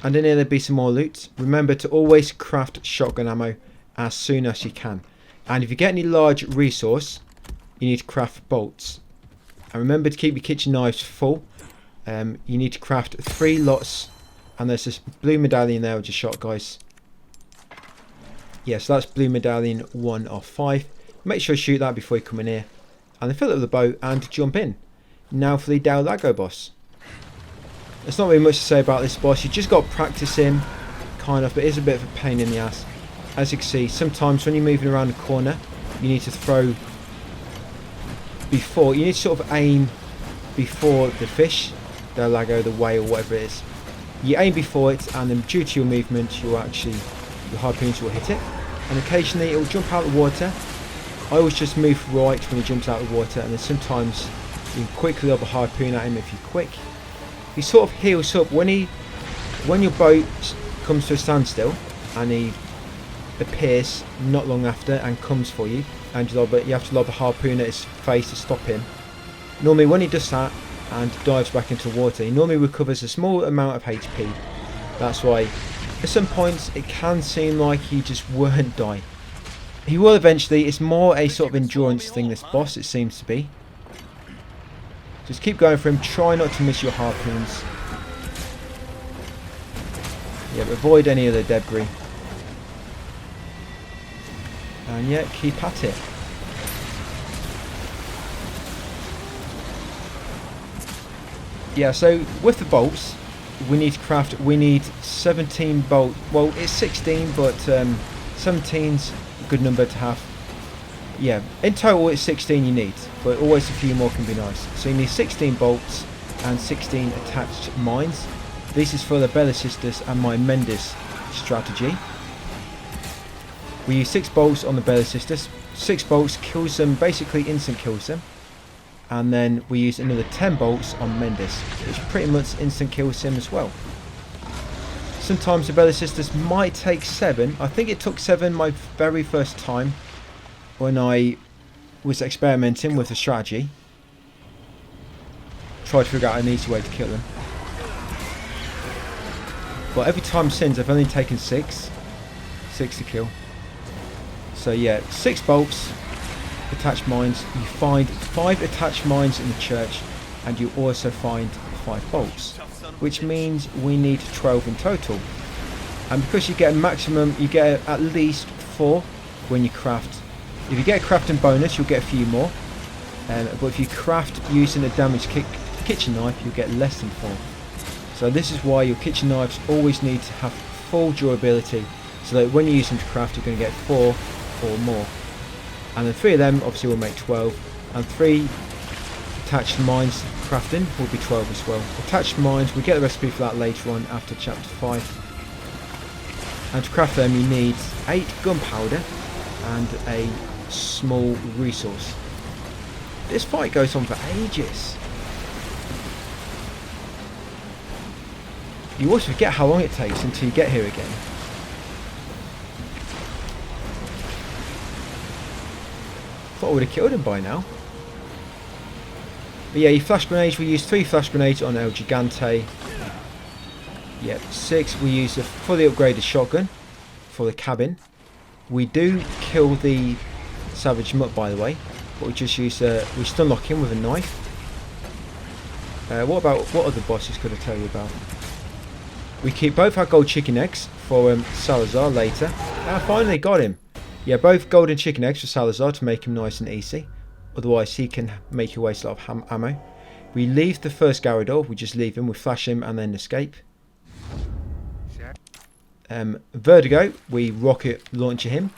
And in here there'll be some more loot. Remember to always craft shotgun ammo as soon as you can. And if you get any large resource, you need to craft bolts. And remember to keep your kitchen knives full. You need to craft 3 lots. And there's this blue medallion there, which is shot, guys. Yeah, so that's blue medallion 1 of 5. Make sure you shoot that before you come in here. And then fill it with the bow and jump in. Now for the Del Lago boss. There's not really much to say about this boss. You just got to practice him, kind of, but it is a bit of a pain in the ass. As you can see, sometimes when you're moving around the corner, you need to throw before. You need to sort of aim before the fish, Del Lago, the whale, whatever it is. You aim before it, and then due to your movement, your harpoons will hit it. And occasionally it will jump out of the water. I always just move right when he jumps out of the water, and then sometimes you can quickly lob a harpoon at him if you're quick. He sort of heals up when your boat comes to a standstill, and he appears not long after and comes for you, and you have to lob a harpoon at his face to stop him. Normally when he does that and dives back into the water, he normally recovers a small amount of HP. That's why at some points it can seem like he just won't die. He will eventually. It's more a sort of endurance thing, this boss, it seems to be. Just keep going for him. Try not to miss your harpoons. Yeah, avoid any of the debris. And yeah, keep at it. Yeah, so with the bolts, we need 17 bolts. Well, it's 16, but 17's a good number to have. Yeah, in total it's 16 you need, but always a few more can be nice. So you need 16 bolts and 16 attached mines. This is for the Bella Sisters and my Mendes strategy. We use 6 bolts on the Bella Sisters. 6 bolts kills them, basically instant kills them. And then we use another 10 bolts on Mendes, which pretty much instant kills him as well. Sometimes the Bella Sisters might take 7. I think it took 7 my very first time when I was experimenting with the strategy. Tried to figure out an easy way to kill them. But every time since I've only taken 6 to kill. So yeah, 6 bolts, attached mines. You find 5 attached mines in the church, and you also find 5 bolts, which means we need 12 in total. And because you get a maximum, you get at least 4 when you craft. If you get a crafting bonus, you'll get a few more. But if you craft using a damaged kitchen knife, you'll get less than 4. So this is why your kitchen knives always need to have full durability, so that when you use them to craft, you're going to get 4 or more. And then 3 of them obviously will make 12, and 3 attached mines crafting will be 12 as well. Attached mines, we get the recipe for that later on after chapter 5. And to craft them you need 8 gunpowder and a small resource. This fight goes on for ages. You always forget how long it takes until you get here again. Thought I would have killed him by now. But yeah, your flash grenades, we use 3 flash grenades on El Gigante. Yep, 6 we use a fully upgraded shotgun for the cabin. We do kill the Savage Mutt, by the way, but we just use we stun lock him with a knife. What other bosses could I tell you about? We keep both our gold chicken eggs for Salazar later. I finally got him. Yeah, both golden chicken eggs for Salazar to make him nice and easy. Otherwise he can make you waste a lot of ammo. We leave the first Garrador, we just leave him, we flash him and then escape. Vertigo, we rocket launcher him.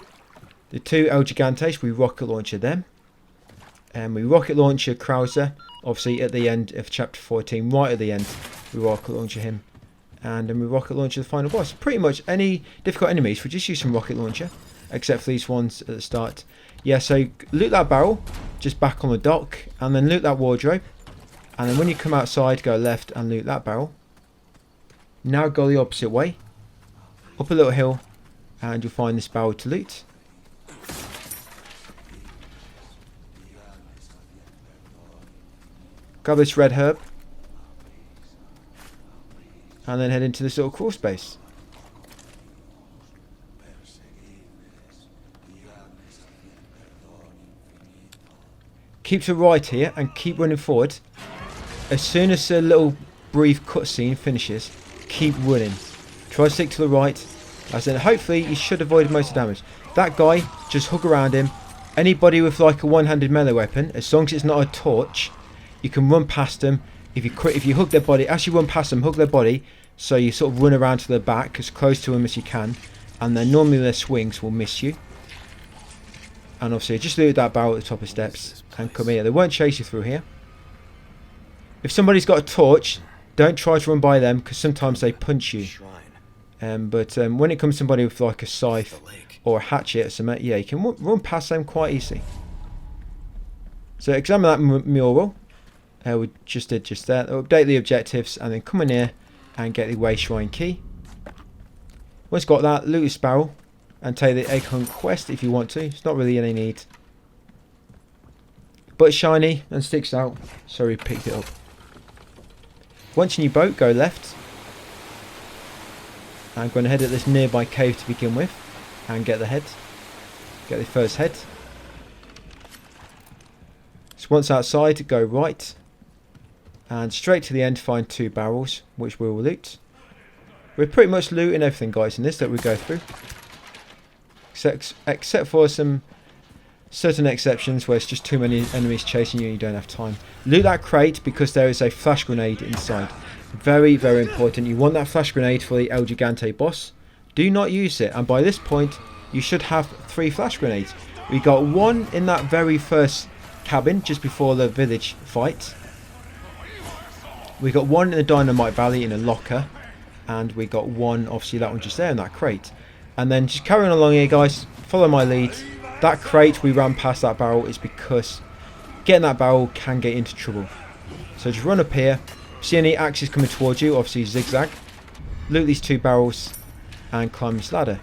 The two El Gigantes, we rocket launcher them. And we rocket launcher Krauser, obviously at the end of chapter 14, right at the end, we rocket launcher him. And then we rocket launcher the final boss. Pretty much any difficult enemies, we just use some rocket launcher, except for these ones at the start. Yeah, so loot that barrel, just back on the dock, and then loot that wardrobe. And then when you come outside, go left and loot that barrel. Now go the opposite way, up a little hill, and you'll find this barrel to loot. Grab this red herb, and then head into this little crawl space. Keep to the right here and keep running forward. As soon as the little brief cutscene finishes, keep running. Try to stick to the right, as in hopefully you should avoid most of the damage. That guy, just hug around him. Anybody with like a one-handed melee weapon, as long as it's not a torch, you can run past them. If you hug their body, as you run past them, hug their body, so you sort of run around to their back as close to them as you can, and then normally their swings will miss you. And obviously just loot that barrel at the top of steps and come here. They won't chase you through here. If somebody's got a torch, don't try to run by them because sometimes they punch you. But when it comes to somebody with like a scythe or a hatchet or something, yeah, you can run past them quite easily. So examine that mural. We just did just that. Update the objectives and then come in here and get the Way Shrine key. Once got that, loot this barrel and take the egg hunt quest if you want to. It's not really any need. But it's shiny and sticks out, so we picked it up. Once in your boat, go left. I'm going to head at this nearby cave to begin with and get the head. Get the first head. So once outside, go right. And straight to the end, find two barrels, which we will loot. We're pretty much looting everything, guys, in this that we go through. Except for some certain exceptions where it's just too many enemies chasing you and you don't have time. Loot that crate because there is a flash grenade inside. Very, very important. You want that flash grenade for the El Gigante boss. Do not use it. And by this point, you should have 3 flash grenades. We got one in that very first cabin just before the village fight. We got one in the Dynamite Valley in a locker. And we got one, obviously that one just there in that crate. And then just carrying along here, guys. Follow my lead. That crate we ran past that barrel is because getting that barrel can get into trouble. So just run up here. See any axes coming towards you, obviously zigzag. Loot these 2 barrels and climb this ladder.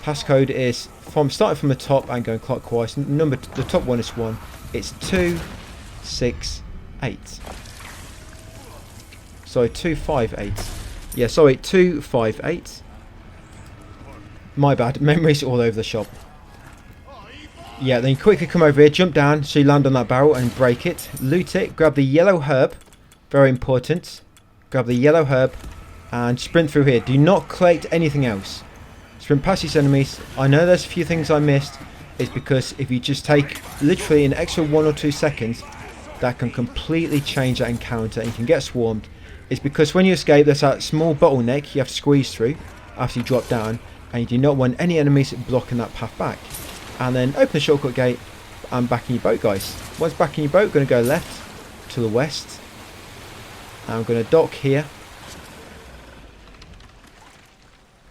Passcode is from starting from the top and going clockwise. The top one is 1. It's 268. Sorry, 258. Yeah, sorry, 258. My bad. Memories all over the shop. Yeah, then you quickly come over here, jump down, so you land on that barrel and break it. Loot it, grab the yellow herb. Very important. Grab the yellow herb and sprint through here. Do not collect anything else. Sprint past these enemies. I know there's a few things I missed. It's because if you just take literally an extra 1 or 2 seconds, that can completely change that encounter and you can get swarmed. It's because when you escape, there's that small bottleneck you have to squeeze through after you drop down, and you do not want any enemies blocking that path back. And then open the shortcut gate and back in your boat, guys. Once back in your boat, going to go left to the west. And I'm going to dock here.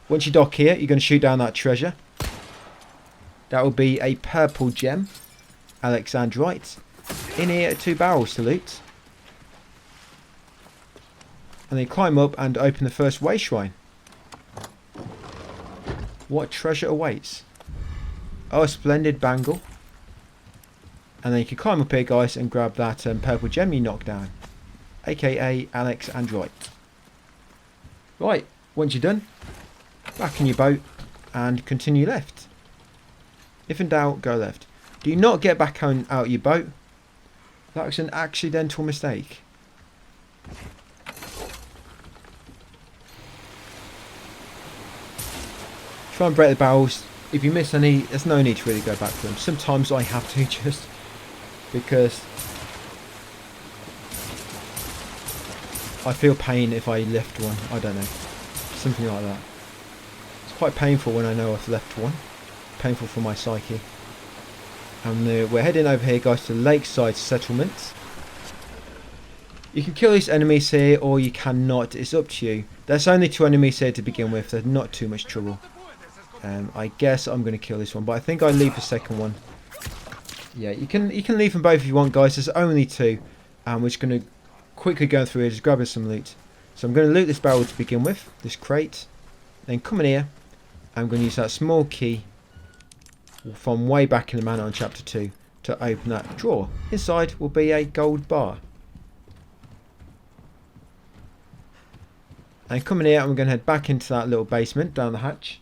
Once you dock here, you're going to shoot down that treasure. That will be a purple gem, Alexandrite. In here, 2 barrels to loot. And then climb up and open the first way shrine. What treasure awaits? Oh, a splendid bangle. And then you can climb up here, guys, and grab that purple gem you knocked down, aka Alexandrite. Right, once you're done, back in your boat and continue left. If in doubt, go left. Do not get back out of your boat. That was an accidental mistake. Try and break the barrels. If you miss any, there's no need to really go back for them. Sometimes I have to just because I feel pain if I left one. I don't know. Something like that. It's quite painful when I know I've left one. Painful for my psyche. And we're heading over here, guys, to Lakeside Settlement. You can kill these enemies here or you cannot. It's up to you. There's only 2 enemies here to begin with. They're not too much trouble. I guess I'm going to kill this one, but I think I leave the second one. Yeah, you can leave them both if you want, guys. There's only 2. And we're just going to quickly go through here, just grabbing some loot. So I'm going to loot this barrel to begin with, this crate. Then come in here. I'm going to use that small key from way back in the manor on chapter 2 to open that drawer. Inside will be a gold bar. And coming here, I'm going to head back into that little basement down the hatch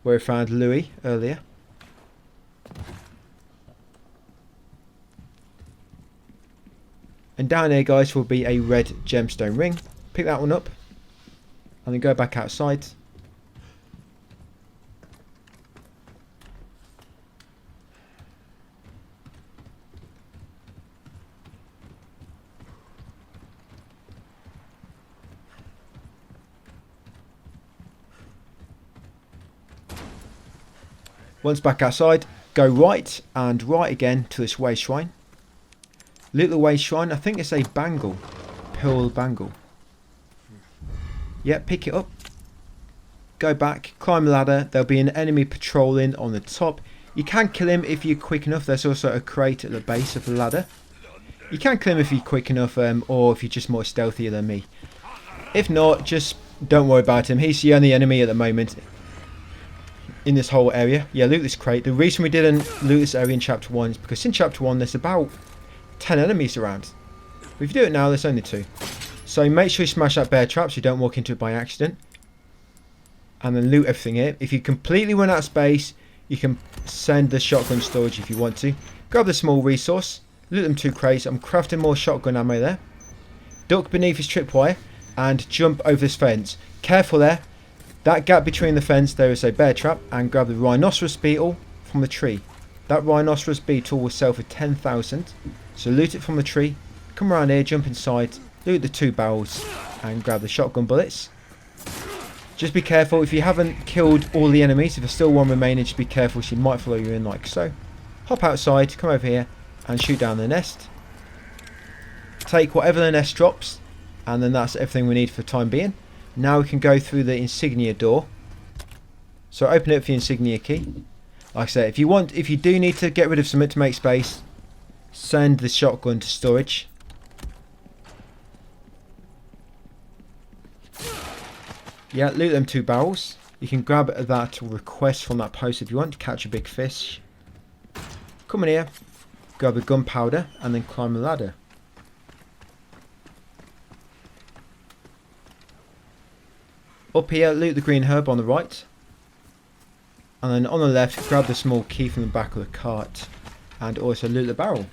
where we found Louis earlier. And down here, guys, will be a red gemstone ring. Pick that one up and then go back outside. Once back outside, go right and right again to this way shrine. Loot the way shrine. I think it's a bangle. Pearl bangle. Yep, pick it up. Go back, climb the ladder. There'll be an enemy patrolling on the top. You can kill him if you're quick enough. There's also a crate at the base of the ladder. You can kill him if you're quick enough or if you're just more stealthier than me. If not, just don't worry about him. He's the only enemy at the moment in this whole area. Yeah, loot this crate. The reason we didn't loot this area in chapter 1 is because in chapter 1 there's about 10 enemies around. But if you do it now, there's only 2. So make sure you smash that bear trap so you don't walk into it by accident. And then loot everything here. If you completely run out of space, you can send the shotgun storage if you want to. Grab the small resource. Loot them 2 crates. I'm crafting more shotgun ammo there. Duck beneath this tripwire and jump over this fence. Careful there. That gap between the fence, there is a bear trap, and grab the rhinoceros beetle from the tree. That rhinoceros beetle will sell for 10,000. So loot it from the tree, come around here, jump inside, loot the 2 barrels, and grab the shotgun bullets. Just be careful, if you haven't killed all the enemies, if there's still one remaining, just be careful, she might follow you in like so. Hop outside, come over here, and shoot down the nest. Take whatever the nest drops, and then that's everything we need for the time being. Now we can go through the insignia door. So open it with the insignia key. Like I said, if you do need to get rid of something to make space, send the shotgun to storage. Yeah, loot them 2 barrels. You can grab that request from that post if you want to catch a big fish. Come in here, grab the gunpowder, and then climb the ladder. Up here, loot the green herb on the right. And then on the left, grab the small key from the back of the cart. And also loot the barrel.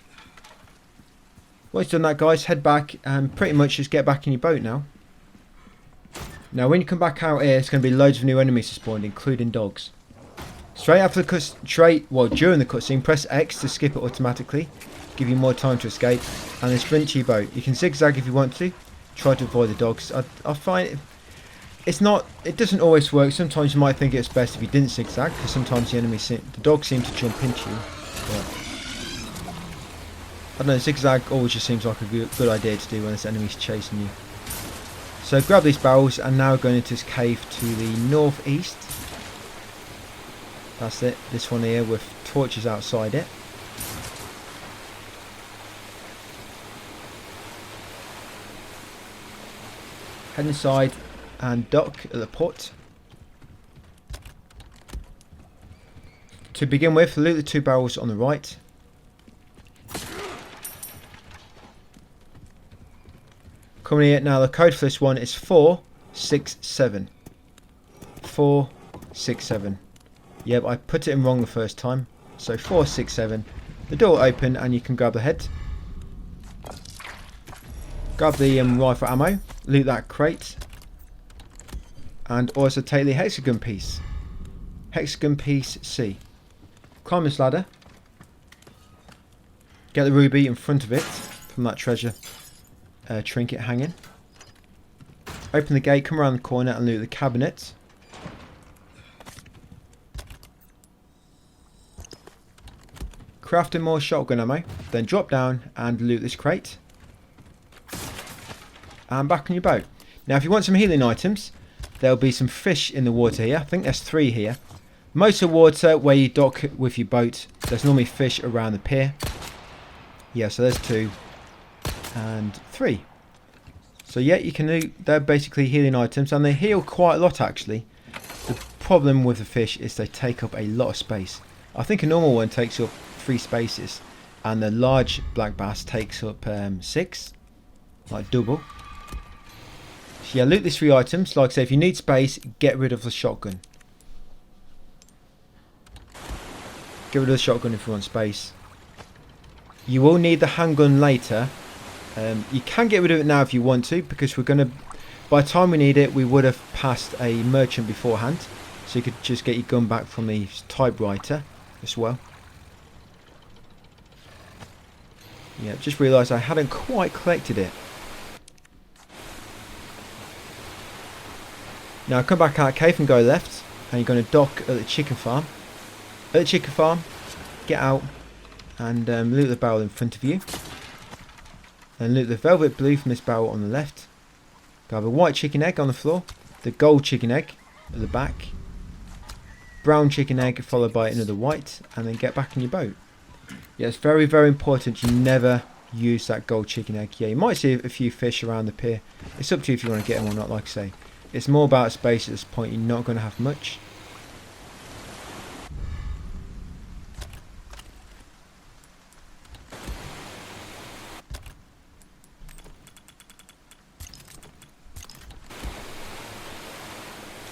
Once you've done that, guys, head back and pretty much just get back in your boat now. Now when you come back out here, it's going to be loads of new enemies spawned, including dogs. Straight after the during the cutscene, press X to skip it automatically. Give you more time to escape. And then sprint to your boat. You can zigzag if you want to. Try to avoid the dogs. I find it doesn't always work. Sometimes you might think it's best if you didn't zigzag, because sometimes the dogs seem to jump into you. But I don't know, zigzag always just seems like a good idea to do when this enemy's chasing you. So grab these barrels and now going into this cave to the northeast. That's it, this one here with torches outside it. Head inside and dock at the port. To begin with, loot the 2 barrels on the right. Coming here now, the code for this one is 467. 467. Yep, I put it in wrong the first time. So 467. The door will open and you can grab the head. Grab the rifle ammo. Loot that crate. And also take the hexagon piece. Hexagon piece C. Climb this ladder. Get the ruby in front of it from that treasure trinket hanging. Open the gate, come around the corner and loot the cabinet. Crafting more shotgun ammo. Then drop down and loot this crate. And back on your boat. Now if you want some healing items, there'll be some fish in the water here. I think there's 3 here. Most of the water where you dock with your boat, there's normally fish around the pier. Yeah, so there's 2 and 3. So yeah, you can loot. They're basically healing items and they heal quite a lot actually. The problem with the fish is they take up a lot of space. I think a normal one takes up 3 spaces and the large black bass takes up 6, like double. So yeah, loot these 3 items. Like I say, if you need space, get rid of the shotgun. Get rid of the shotgun if you want space. You will need the handgun later. You can get rid of it now if you want to, because we're going to, by the time we need it, we would have passed a merchant beforehand. So you could just get your gun back from the typewriter as well. Yeah, just realised I hadn't quite collected it. Now come back out cave and go left, and you're going to dock at the chicken farm. At the chicken farm, get out and loot the barrel in front of you. And loot the velvet blue from this barrel on the left. Grab a white chicken egg on the floor, the gold chicken egg at the back, brown chicken egg followed by another white, and then get back in your boat. Yeah, it's very, very important you never use that gold chicken egg. Yeah, you might see a few fish around the pier. It's up to you if you want to get them or not, like I say. It's more about space at this point. You're not going to have much.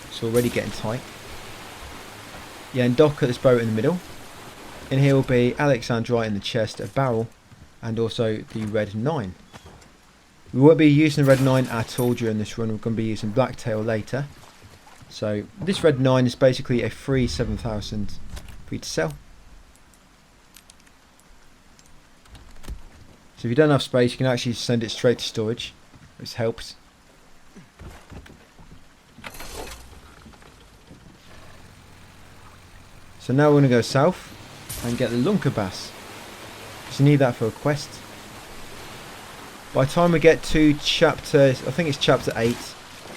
It's already getting tight. Yeah, and dock at this boat in the middle. In here will be Alexandrite in the chest, a barrel, and also the red 9. We won't be using the red 9 at all during this run. We're going to be using Blacktail later. So this red 9 is basically a free 7,000 for you to sell. So if you don't have space, you can actually send it straight to storage, which helps. So now we're going to go south and get the Lunker Bass, because you need that for a quest. By the time we get to chapter, I think it's chapter 8,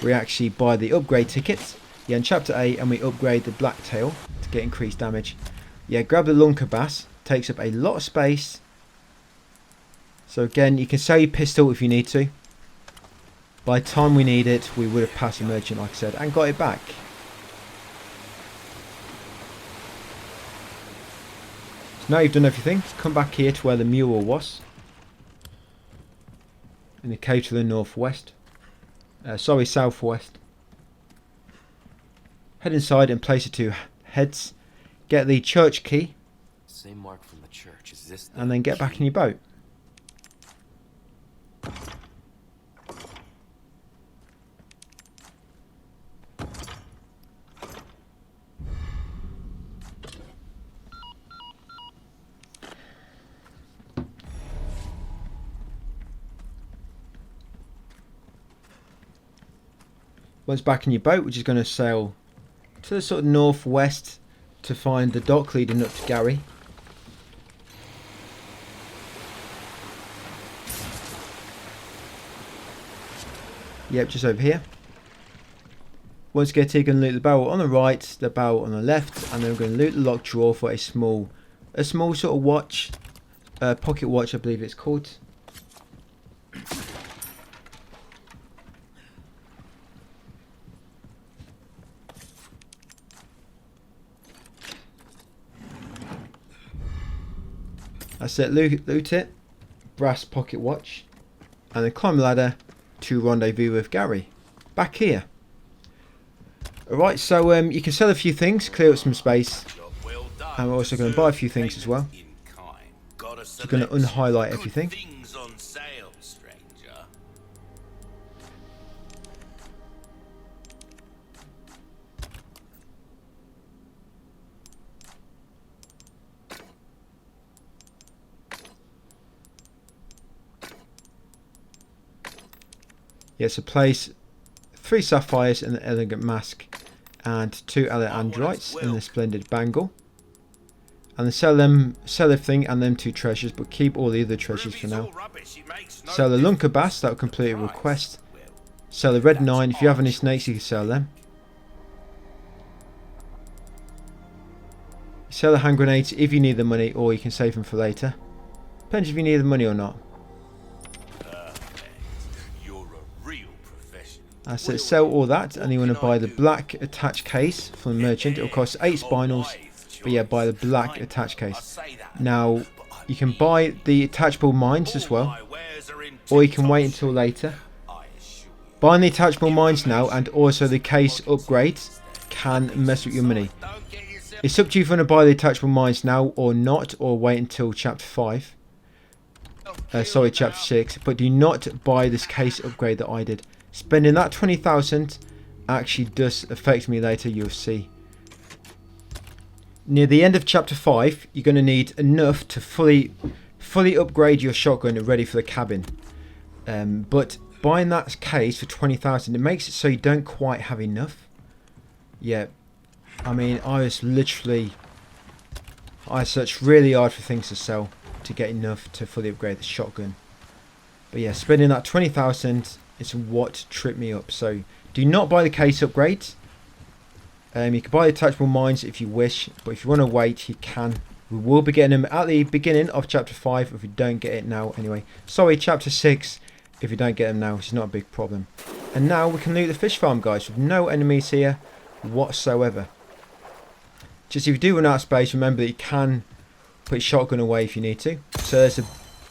we actually buy the upgrade ticket. Yeah, in chapter 8, and we upgrade the Blacktail to get increased damage. Yeah, grab the Lunker Bass, takes up a lot of space. So again, you can sell your pistol if you need to. By the time we need it, we would have passed the merchant, like I said, and got it back. So now you've done everything, come back here to where the mule was. In the cave to the northwest. Sorry, southwest. Head inside and place the 2 heads. Get the church key. Same mark from the church. Is this and then get back in your boat. Once back in your boat, we're just going to sail to the sort of northwest to find the dock leading up to Gary. Yep, just over here. Once you get here, you're going to loot the barrel on the right, the barrel on the left, and then we're going to loot the locked drawer for a small sort of watch, pocket watch, I believe it's called. That's it, loot it, brass pocket watch, and then climb the ladder to rendezvous with Gary. Back here. Alright, so you can sell a few things, clear up some space, and we're also going to buy a few things as well. So we're going to unhighlight everything. Yeah, so place 3 sapphires in an elegant mask and 2 andrites in the splendid bangle. And then sell everything and them 2 treasures, but keep all the other treasures for now. Sell the Lunker Bass, that will complete a request. Sell the red 9, if you have any snakes you can sell them. Sell the hand grenades if you need the money, or you can save them for later. Depends if you need the money or not. I said sell all that, and you want to buy the black attached case from the merchant. It'll cost 8 spinels, but yeah, buy the black attached case. Now, you can buy the attachable mines as well, or you can wait until later. Buying the attachable mines now and also the case upgrades can mess with your money. It's up to you if you want to buy the attachable mines now or not, or wait until chapter 5. Sorry, chapter 6. But do not buy this case upgrade that I did. Spending that 20,000 actually does affect me later, you'll see. Near the end of chapter 5, you're going to need enough to fully upgrade your shotgun ready for the cabin. But buying that case for 20,000, it makes it so you don't quite have enough. Yeah, I mean, I searched really hard for things to sell to get enough to fully upgrade the shotgun. But yeah, spending that 20,000 is what tripped me up. So do not buy the case upgrades. You can buy the attachable mines if you wish, but if you want to wait, you can. We will be getting them at the beginning of chapter 5 if you don't get it now anyway. Sorry, chapter 6 if you don't get them now. It's not a big problem. And now we can loot the fish farm, guys, with no enemies here whatsoever. Just if you do run out of space, remember that you can put your shotgun away if you need to. So there's a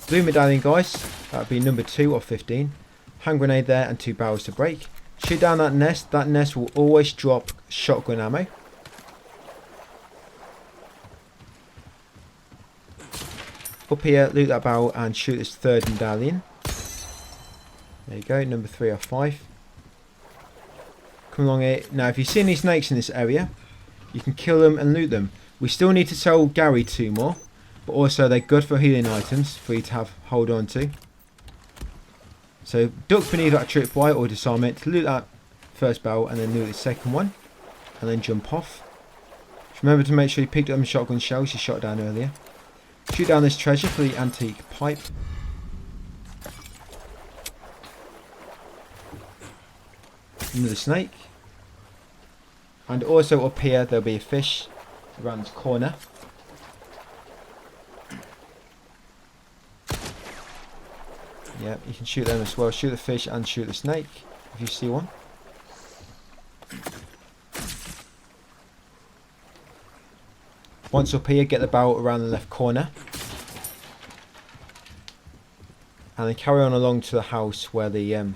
blue medallion, guys. That would be number 2 of 15. Hand grenade there and 2 barrels to break. Shoot down that nest. That nest will always drop shotgun ammo. Up here, loot that barrel and shoot this 3rd medallion. There you go, number 3 of 5. Come along here. Now, if you see any snakes in this area, you can kill them and loot them. We still need to sell Gary 2 more, but also they're good for healing items for you to hold on to. So duck beneath that tripwire or disarm it, loot that first barrel and then loot the second one, and then jump off. Just remember to make sure you picked up the shotgun shells you shot down earlier. Shoot down this treasure for the antique pipe. Another snake. And also up here there'll be a fish around this corner. Yeah, you can shoot them as well. Shoot the fish and shoot the snake if you see one. Once up here, get the barrel around the left corner. And then carry on along to the house where the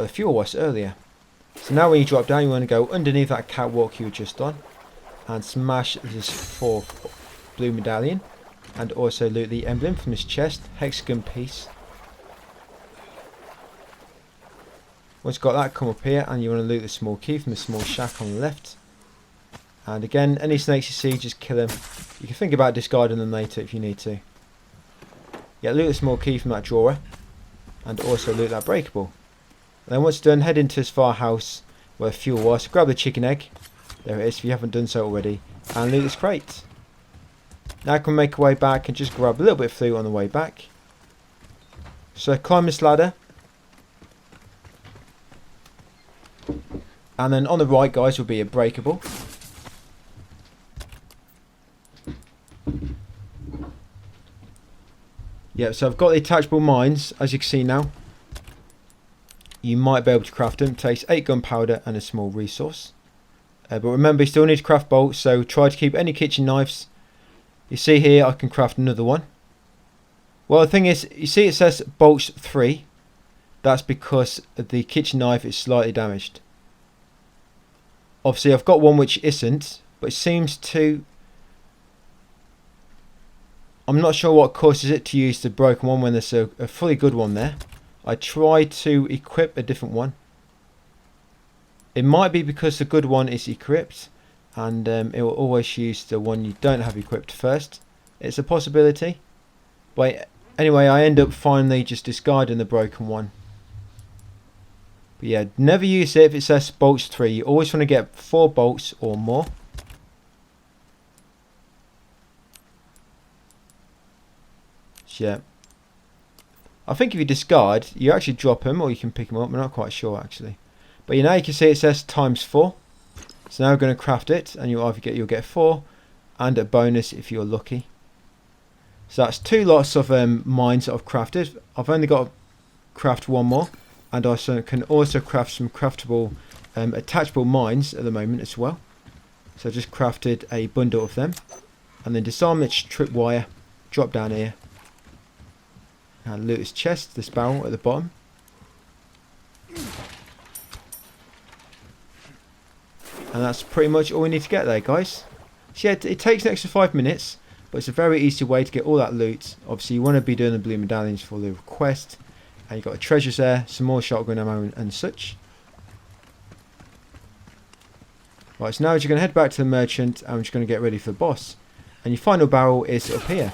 fuel was earlier. So now when you drop down, you want to go underneath that catwalk you were just on. And smash this 4th blue medallion. And also loot the emblem from this chest. Hexagon piece. Once you've got that, come up here and you want to loot the small key from the small shack on the left. And again, any snakes you see, just kill them. You can think about discarding them later if you need to. Yeah, loot the small key from that drawer. And also loot that breakable. And then once done, head into this far house where fuel was. Grab the chicken egg. There it is if you haven't done so already. And loot this crate. Now I can make our way back and just grab a little bit of food on the way back. So climb this ladder. And then on the right, guys, will be a breakable. Yeah, so I've got the attachable mines, as you can see now. You might be able to craft them. It takes 8 gunpowder and a small resource. But remember, you still need to craft bolts, so try to keep any kitchen knives. You see here, I can craft another one. Well, the thing is, you see it says bolts 3. That's because the kitchen knife is slightly damaged. Obviously, I've got one which isn't, but it seems to... I'm not sure what causes it to use the broken one when there's a fully good one there. I tried to equip a different one. It might be because the good one is equipped, and it will always use the one you don't have equipped first. It's a possibility. But anyway, I end up finally just discarding the broken one. But yeah, never use it if it says bolts 3. You always want to get 4 bolts or more. So yeah, I think if you discard, you actually drop them, or you can pick them up. I'm not quite sure actually. But you can see it says ×4. So now we're going to craft it, and you'll get 4 and a bonus if you're lucky. So that's 2 lots of mines that I've crafted. I've only got to craft 1 more, and I can also craft some craftable attachable mines at the moment as well. So I just crafted a bundle of them, and then disarm its tripwire, drop down here, and loot his chest, this barrel at the bottom. And that's pretty much all we need to get there, guys. So yeah, it takes an extra 5 minutes, but it's a very easy way to get all that loot. Obviously you want to be doing the blue medallions for the quest, and you've got the treasures there, some more shotgun ammo and such. Right, so now you're going to head back to the merchant, and we're just going to get ready for the boss. And your final barrel is up here.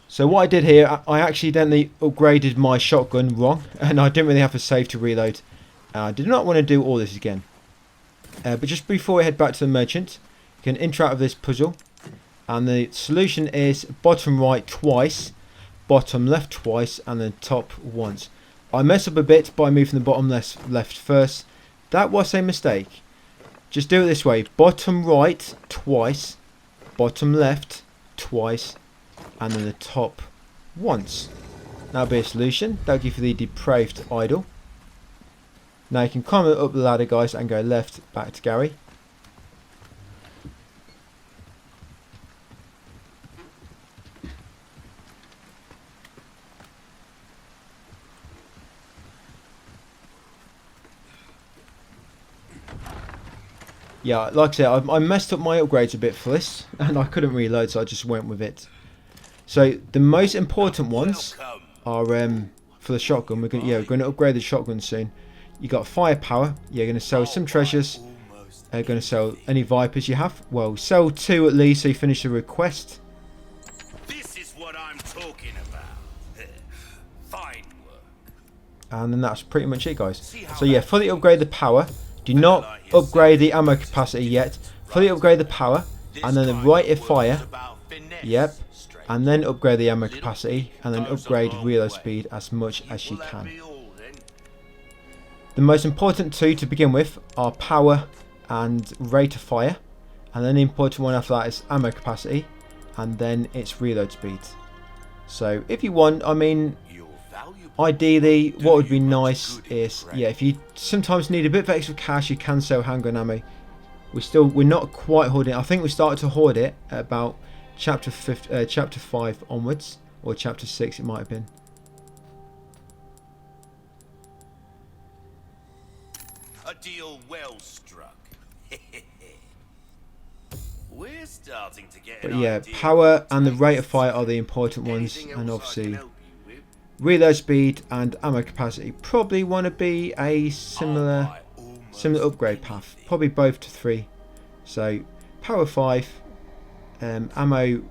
So what I did here, I accidentally upgraded my shotgun wrong, and I didn't really have a save to reload. I did not want to do all this again. But just before we head back to the merchant, you can interact with this puzzle. And the solution is bottom right twice, bottom left twice, and then top once. I messed up a bit by moving the bottom left first. That was a mistake. Just do it this way. Bottom right twice, bottom left twice, and then the top once. That'll be a solution. That'll give you the depraved idol. Now you can climb up the ladder, guys, and go left back to Gary. Yeah, like I said, I messed up my upgrades a bit for this, and I couldn't reload, so I just went with it. So the most important ones are for the shotgun. We're going to upgrade the shotgun soon. You got firepower. You're going to sell some treasures. You're going to sell any vipers you have. Well, sell 2 at least, so you finish the request. This is what I'm talking about. Fine work. And then that's pretty much it, guys. So yeah, fully upgrade the power. Do not upgrade the ammo capacity yet. Fully upgrade the power, and then the rate of fire. Yep. And then upgrade the ammo capacity, and then upgrade reload speed as much as you can. The most important 2 to begin with are power and rate of fire, and then the important one after that is ammo capacity, and then it's reload speed. So if you want, I mean, ideally what would be nice is, yeah, if you sometimes need a bit of extra cash, you can sell handgun ammo. We're not quite hoarding it. I think we started to hoard it at about chapter 5 onwards, or chapter 6 it might have been. A deal well struck. We're starting to get. But yeah, power and the rate of fire are the important ones, and obviously reload speed and ammo capacity probably want to be a similar upgrade path, probably both to 3. So power 5, ammo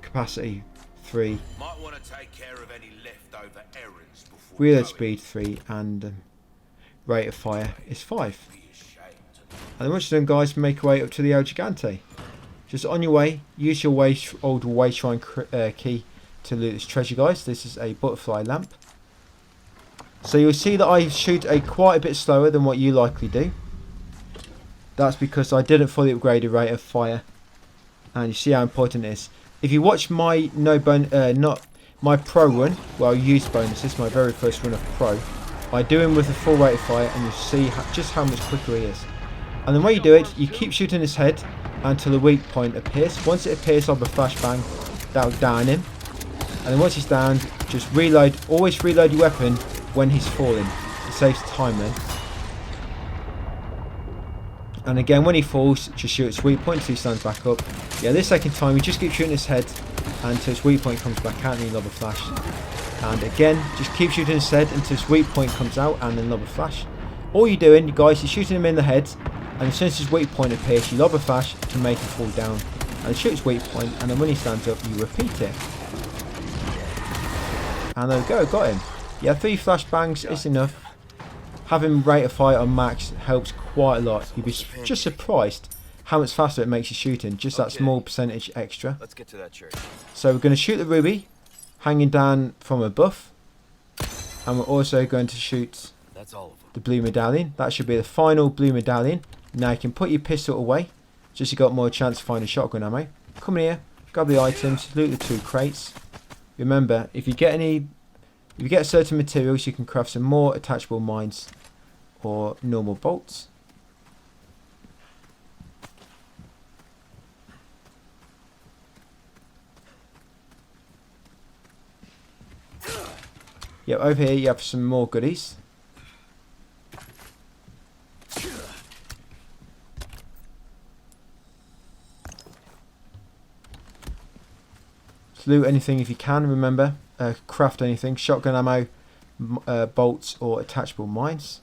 capacity 3, Might want to take care of any leftover errands before reload speed 3, and rate of fire is 5. And then once you're done, guys, make your way up to the El Gigante. Just on your way, use your old way shrine key to loot this treasure, guys. This is a butterfly lamp. So you'll see that I shoot quite a bit slower than what you likely do. That's because I didn't fully upgrade the rate of fire, and you see how important it is. If you watch my my pro run, well, I use bonuses, my very first run of pro, I do him with a full rate of fire, and you'll see just how much quicker he is. And the way you do it, you keep shooting his head until the weak point appears. Once it appears, I'll be flashbang, that'll down him. And then once he's downed, just reload. Always reload your weapon when he's falling. It saves time then. And again, when he falls, just shoot its weak point until he stands back up. Yeah, this second time, you just keep shooting his head until his weak point comes back out, and then lob a flash. And again, just keep shooting his head until his weak point comes out, and then lob a flash. All you're doing, guys, you're shooting him in the head, and as soon as his weak point appears, you lob a flash to make him fall down, and shoot his weak point, and then when he stands up, you repeat it. And there we go, got him. Yeah, 3 flashbangs is enough. Having rate of fire on max helps quite a lot. You'd be just surprised how much faster it makes you shooting. Just that small percentage extra. Let's get to that church. So we're going to shoot the ruby hanging down from above. And we're also going to shoot That's all of them. the blue medallion. That should be the final blue medallion. Now you can put your pistol away. Just so you got more chance to find a shotgun ammo. Come in here, grab the items, loot the 2 crates. Remember, if you get certain materials, you can craft some more attachable mines or normal bolts. Yep, over here you have some more goodies. Loot anything if you can, remember. Craft anything, shotgun ammo, bolts or attachable mines.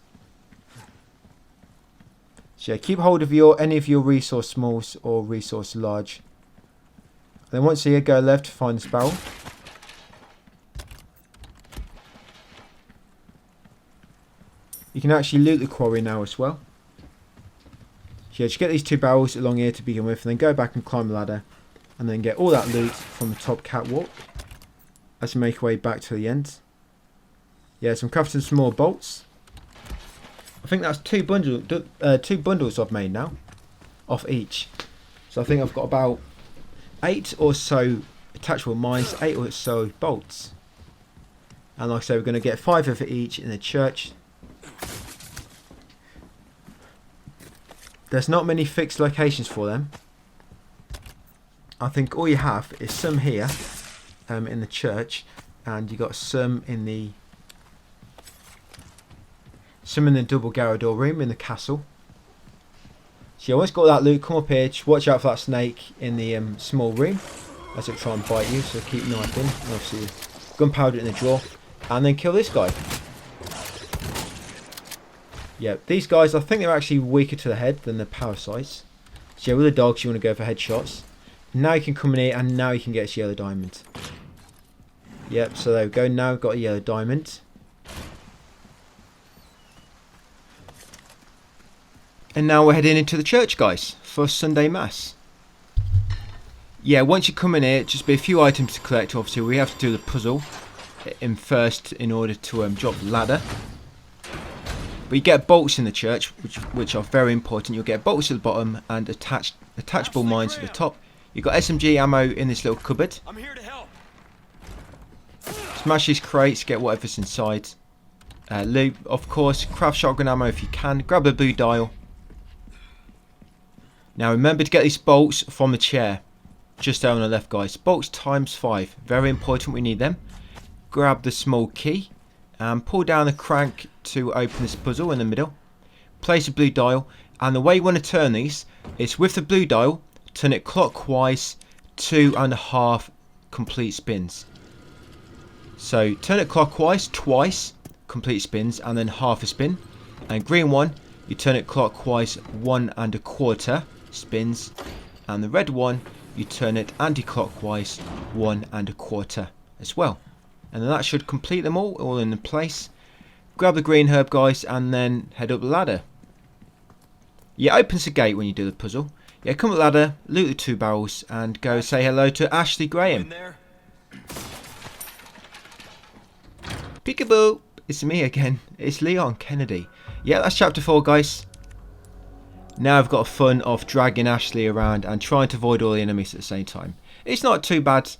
So yeah, keep hold of any of your resource smalls or resource large. And then once here, go left to find this barrel. You can actually loot the quarry now as well. So yeah, just get these 2 barrels along here to begin with, and then go back and climb the ladder. And then get all that loot from the top catwalk as you make your way back to the end. Yeah, so I'm crafting some more bolts. I think that's 2 bundles I've made now, off each. So I think I've got about 8 or so attachable mines, 8 or so bolts. And like I say, we're going to get 5 of each in the church. There's not many fixed locations for them. I think all you have is some here in the church, and you got some in the double garage door room in the castle. So yeah, once you got that loot, come up here, just watch out for that snake in the small room as it try and bite you, so keep knifing. And obviously gunpowder in the drawer, and then kill this guy. Yeah, these guys, I think they're actually weaker to the head than the parasites. So yeah, with the dogs you want to go for headshots. Now you can come in here, and now you can get a yellow diamond. Yep, so there we go. Now we've got a yellow diamond. And now we're heading into the church, guys, for Sunday Mass. Yeah, once you come in here, just be a few items to collect. Obviously, we have to do the puzzle in first in order to drop the ladder. But you get bolts in the church, which are very important. You'll get bolts at the bottom and attachable mines at the top. You've got SMG ammo in this little cupboard. I'm here to help. Smash these crates, get whatever's inside. Loot, of course, craft shotgun ammo if you can. Grab the blue dial. Now remember to get these bolts from the chair. Just there on the left, guys. Bolts times 5. Very important, we need them. Grab the small key. And pull down the crank to open this puzzle in the middle. Place the blue dial. And the way you want to turn these is with the blue dial. Turn it clockwise 2.5 complete spins. So turn it clockwise twice, complete spins, and then half a spin. And green one, you turn it clockwise 1.25 spins, and the red one, you turn it anti-clockwise 1.25 as well. And then that should complete them all in place. Grab the green herb, guys, and then head up the ladder. Yeah, opens the gate when you do the puzzle. Yeah, come up the ladder, loot the 2 barrels, and go say hello to Ashley Graham. Peekaboo! It's me again. It's Leon Kennedy. Yeah, that's chapter 4, guys. Now I've got fun of dragging Ashley around and trying to avoid all the enemies at the same time. It's not too bad.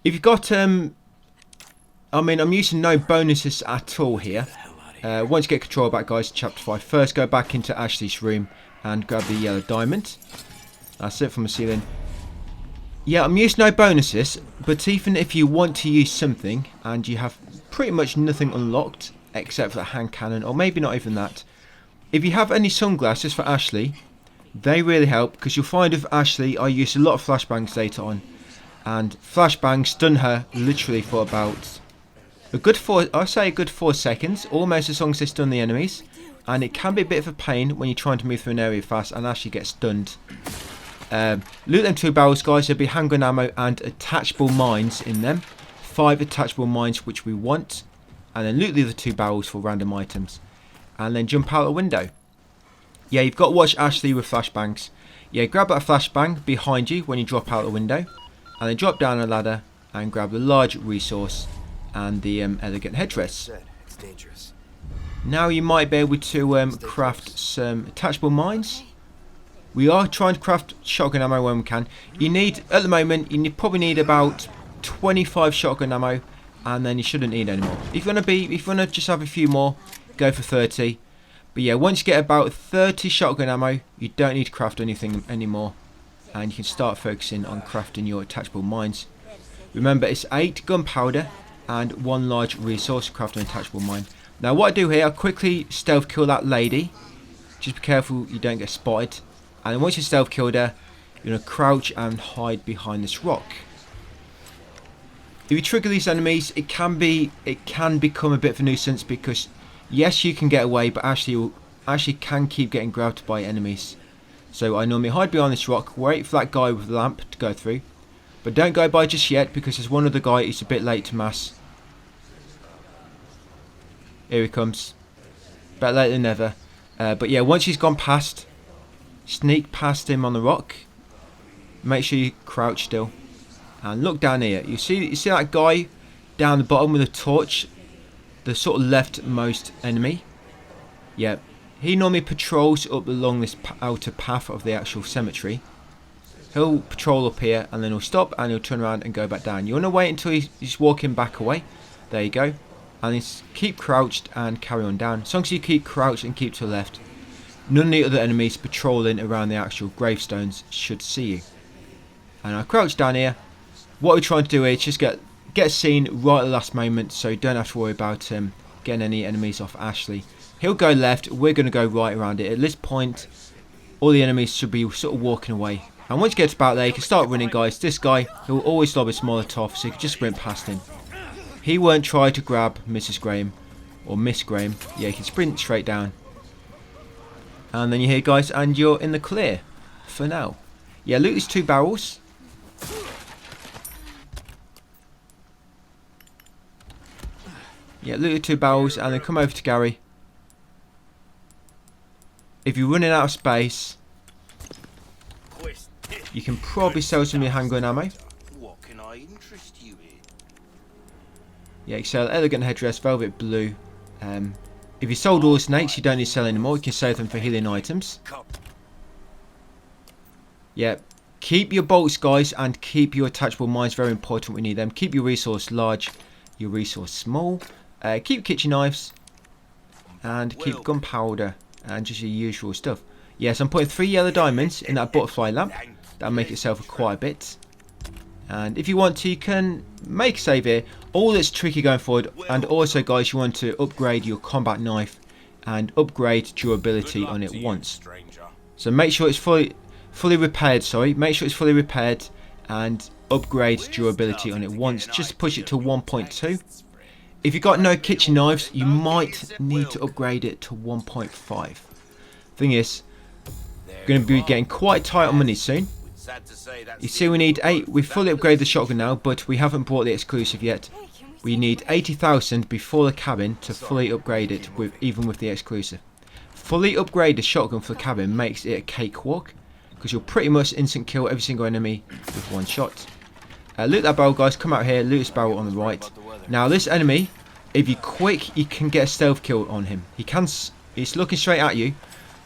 If you've got, I mean, I'm using no bonuses at all here. Once you get control back, guys, chapter 5. First, go back into Ashley's room and grab the yellow diamond. That's it from the ceiling. Yeah, I'm using no bonuses, but even if you want to use something and you have pretty much nothing unlocked except for the Handcannon, or maybe not even that, if you have any sunglasses for Ashley, they really help, because you'll find with Ashley I use a lot of flashbangs later on, and flashbangs stun her literally for about a good 4 seconds, almost as long as they stun the enemies. And it can be a bit of a pain when you're trying to move through an area fast and actually get stunned. Loot them 2 barrels, guys. There'll be handgun ammo and attachable mines in them. 5 attachable mines which we want, and then loot the other 2 barrels for random items, and then jump out the window. Yeah, you've got to watch Ashley with flashbangs. Yeah, grab that flashbang behind you when you drop out the window, and then drop down a ladder and grab the large resource and the elegant headdress. It's dangerous. Now you might be able to craft some attachable mines. We are trying to craft shotgun ammo when we can. You need, at the moment, probably need about 25 shotgun ammo, and then you shouldn't need any more. If you want to just have a few more, go for 30. But yeah, once you get about 30 shotgun ammo, you don't need to craft anything anymore, and you can start focusing on crafting your attachable mines. Remember, it's 8 gunpowder and 1 large resource to craft an attachable mine. Now what I do here, I quickly stealth kill that lady. Just be careful you don't get spotted. And then once you stealth killed her, you're going to crouch and hide behind this rock. If you trigger these enemies, it can become a bit of a nuisance, because yes, you can get away, but actually can keep getting grabbed by enemies. So I normally hide behind this rock, wait for that guy with the lamp to go through. But don't go by just yet, because there's one other guy who's a bit late to mass. Here he comes. Better late than never. But yeah, once he's gone past, sneak past him on the rock. Make sure you crouch still. And look down here. You see that guy down the bottom with a torch? The sort of leftmost enemy? Yeah. He normally patrols up along this outer path of the actual cemetery. He'll patrol up here, and then he'll stop and he'll turn around and go back down. You want to wait until he's walking back away. There you go. And just keep crouched and carry on down. As long as you keep crouched and keep to the left, none of the other enemies patrolling around the actual gravestones should see you. And I crouch down here. What we're trying to do here is just get seen right at the last moment, so you don't have to worry about getting any enemies off Ashley. He'll go left, we're going to go right around it. At this point, all the enemies should be sort of walking away. And once you get about there, you can start running, guys. This guy, he'll always lob his Molotov, so you can just sprint past him. He won't try to grab Mrs. Graham, or Miss Graham. Yeah, you can sprint straight down. And then you're here, guys, and you're in the clear for now. Yeah, loot these 2 barrels. Yeah, loot the 2 barrels, and then come over to Gary. If you're running out of space, you can probably sell some of your handgun ammo. What can I interest you in? Yeah, you can sell elegant headdress, velvet blue. If you sold all the snakes, you don't need to sell anymore. You can save them for healing items. Yeah, keep your bolts, guys, and keep your attachable mines. Very important, we need them. Keep your resource large, your resource small. Keep kitchen knives, and keep gunpowder, and just your usual stuff. Yes, I'm putting 3 yellow diamonds in that butterfly lamp. That'll make itself quite a bit. And if you want to, you can make a save here. All that's tricky going forward. And also, guys, you want to upgrade your combat knife and upgrade durability on it once. So make sure it's fully repaired. Sorry, make sure it's fully repaired and upgrade durability on it once. Just push it to 1.2. If you've got no kitchen knives, you might need to upgrade it to 1.5. Thing is, we're going to be getting quite tight on money soon. You see, we need 8. We've fully upgraded the shotgun now, but we haven't bought the exclusive yet. We need 80,000 before the cabin to fully upgrade it, even with the exclusive. Fully upgrade the shotgun for the cabin makes it a cakewalk, because you'll pretty much instant kill every single enemy with 1 shot. Loot that barrel, guys. Come out here, loot this barrel on the right. Now this enemy, if you're quick, you can get a stealth kill on him. He's looking straight at you,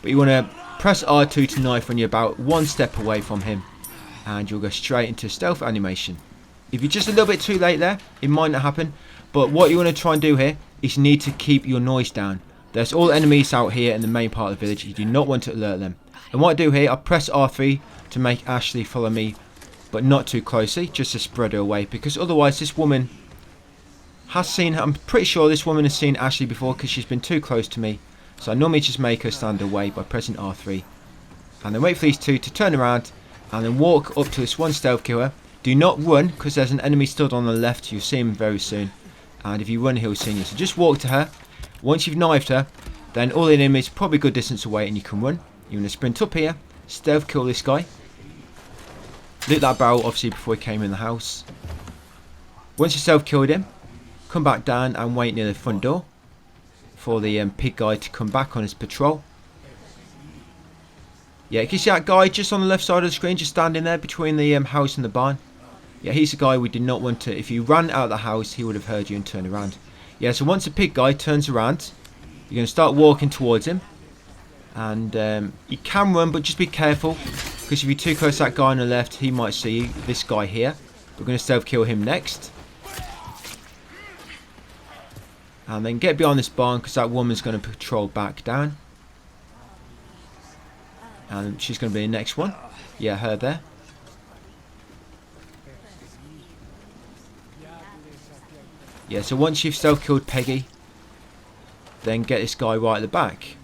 but you want to press R2 to knife when you're about 1 step away from him, and you'll go straight into stealth animation. If you're just a little bit too late there, it might not happen, but what you want to try and do here is you need to keep your noise down. There's all enemies out here in the main part of the village. You do not want to alert them. And what I do here, I press R3 to make Ashley follow me, but not too closely, just to spread her away, because otherwise this woman has seen her. I'm pretty sure this woman has seen Ashley before, because she's been too close to me. So I normally just make her stand away by pressing R3. And then wait for these 2 to turn around, and then walk up to this one stealth killer. Do not run, because there's an enemy stood on the left. You'll see him very soon. And if you run, he'll see you. So just walk to her. Once you've knifed her, then all the enemies are probably a good distance away, and you can run. You're going to sprint up here, stealth kill this guy. Loot that barrel, obviously, before he came in the house. Once you self-killed him, come back down and wait near the front door for the pig guy to come back on his patrol. Yeah, you can see that guy just on the left side of the screen, just standing there between the house and the barn. Yeah, he's the guy we did not want to. If you ran out of the house, he would have heard you and turned around. Yeah, so once the pig guy turns around, you're going to start walking towards him. And you can run, but just be careful. Because if you're too close to that guy on the left, he might see you. This guy here. We're going to self-kill him next. And then get behind this barn, because that woman's going to patrol back down. And she's going to be the next one. Yeah, her there. Yeah, so once you've self-killed Peggy, then get this guy right at the back.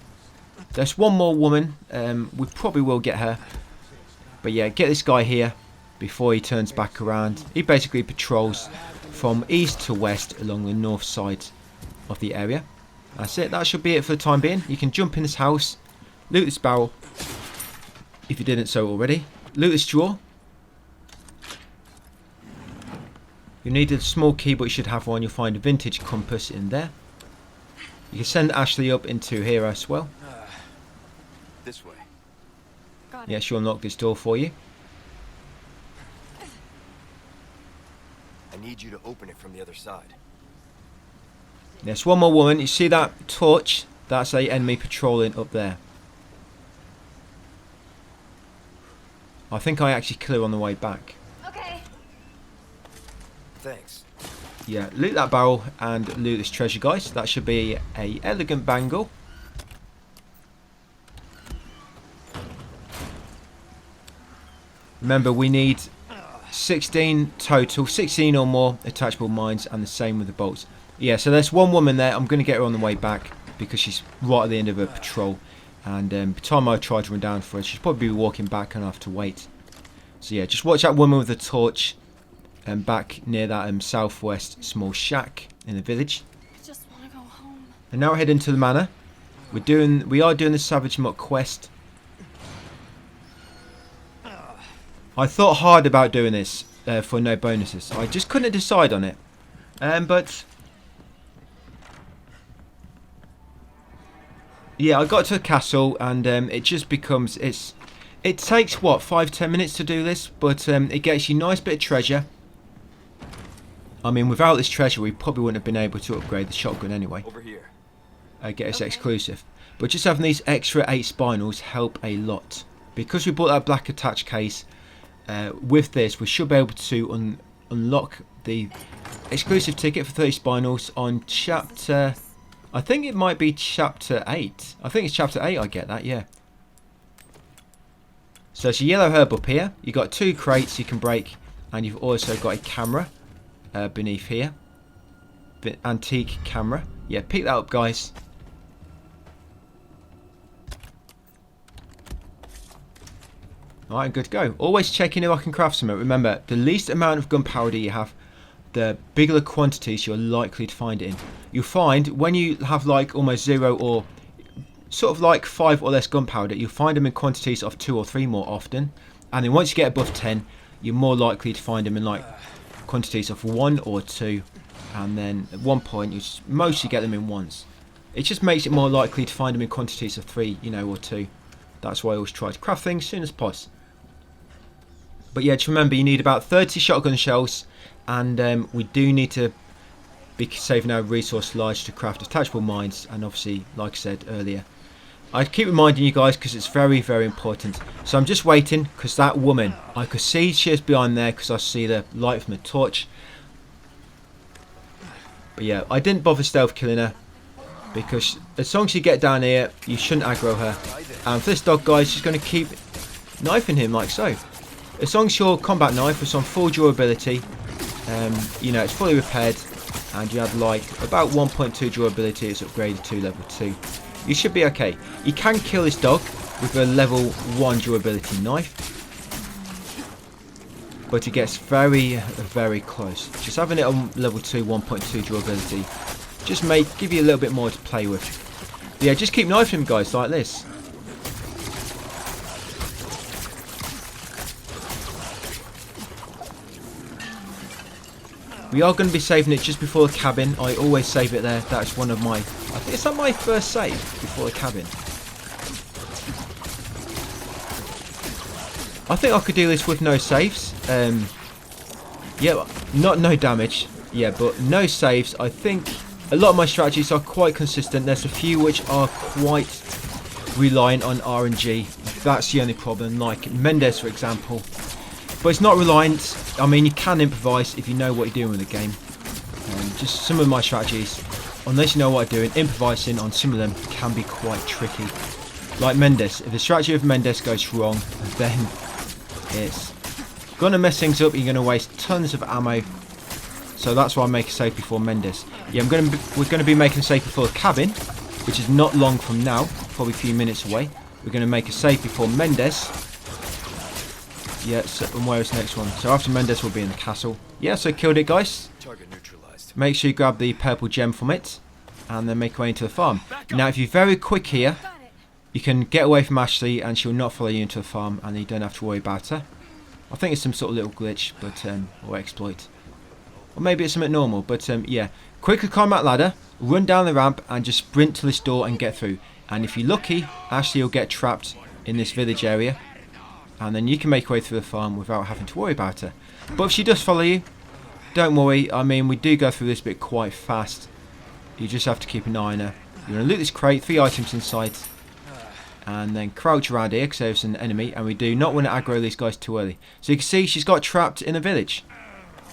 There's one more woman. We probably will get her. But yeah, get this guy here before he turns back around. He basically patrols from east to west along the north side of the area. That's it. That should be it for the time being. You can jump in this house, loot this barrel, if you didn't so already. Loot this drawer. You need a small key, but you should have one. You'll find a vintage compass in there. You can send Ashley up into here as well. This way. Yeah, she'll unlock this door for you. I need you to open it from the other side. There's one more woman. You see that torch? That's a enemy patrolling up there. I think I actually kill her on the way back. Okay. Thanks. Yeah, loot that barrel and loot this treasure, guys. That should be a elegant bangle. Remember, we need 16 total, 16 or more attachable mines, and the same with the bolts. Yeah, so there's one woman there. I'm going to get her on the way back because she's right at the end of her patrol. And by the time I try to run down for her, she'll probably be walking back and I'll have to wait. So yeah, just watch that woman with the torch and back near that southwest small shack in the village. I just want to go home. And now we're heading to the manor. We are doing the Savage Muck quest. I thought hard about doing this for no bonuses. I just couldn't decide on it. But yeah, I got to the castle and it just becomes it takes what 5-10 minutes to do this, but it gets you a nice bit of treasure. I mean, without this treasure, we probably wouldn't have been able to upgrade the shotgun anyway. Over here. Get us exclusive. But just having these extra 8 spinels help a lot. Because we bought that black attach case, with this we should be able to unlock the exclusive ticket for 30 spinels on chapter... I think it might be chapter 8. I think it's chapter 8 I get that, yeah. So it's a yellow herb up here. You've got 2 crates you can break. And you've also got a camera beneath here. The antique camera. Yeah, pick that up, guys. Alright, good to go. Always checking if I can craft something. Remember, the least amount of gunpowder you have, the bigger the quantities you're likely to find it in. You'll find when you have like almost 0 or sort of like 5 or less gunpowder, you'll find them in quantities of 2 or 3 more often. And then once you get above 10, you're more likely to find them in like quantities of 1 or 2. And then at one point, you mostly get them in once. It just makes it more likely to find them in quantities of 3, you know, or 2. That's why I always try to craft things as soon as possible. But yeah, just remember you need about 30 shotgun shells, and we do need to be saving our resource large to craft attachable mines. And obviously, like I said earlier, I keep reminding you guys because it's very, very important. So I'm just waiting because that woman, I could see she is behind there because I see the light from the torch. But yeah, I didn't bother stealth killing her because as long as you get down here, you shouldn't aggro her. And for this dog, guys, she's going to keep knifing him like so. As long as your combat knife is on full durability, you know, it's fully repaired, and you have like about 1.2 durability, it's upgraded to level 2. You should be okay. You can kill this dog with a level 1 durability knife, but it gets very, very close. Just having it on level 2, 1.2 durability, just give you a little bit more to play with. But yeah, just keep knifing him, guys, like this. We are going to be saving it just before the cabin. I always save it there. That's one of my... I think it's my first save before the cabin. I think I could do this with no saves. Yeah, not no damage. Yeah, but no saves. I think a lot of my strategies are quite consistent. There's a few which are quite reliant on RNG. That's the only problem. Like Mendes, for example. But it's not reliant. I mean, you can improvise if you know what you're doing with the game. Just some of my strategies, unless you know what you're doing, improvising on some of them can be quite tricky. Like Mendes. If the strategy of Mendes goes wrong, then it's going to mess things up. You're going to waste tons of ammo. So that's why I make a save before Mendes. Yeah, we're going to be making a save before the cabin, which is not long from now, probably a few minutes away. We're going to make a save before Mendes. Yeah, so, and where is the next one? So after Mendes will be in the castle. Yeah, so killed it, guys. Target neutralized. Make sure you grab the purple gem from it, and then make your way into the farm. Now, if you're very quick here, you can get away from Ashley, and she'll not follow you into the farm, and you don't have to worry about her. I think it's some sort of little glitch, but or exploit, or maybe it's something normal. But yeah, quickly climb that ladder, run down the ramp, and just sprint to this door and get through. And if you're lucky, Ashley will get trapped in this village area. And then you can make your way through the farm without having to worry about her. But if she does follow you, don't worry. I mean, we do go through this bit quite fast. You just have to keep an eye on her. You're going to loot this crate, 3 items inside. And then crouch around here because there's an enemy. And we do not want to aggro these guys too early. So you can see she's got trapped in a village.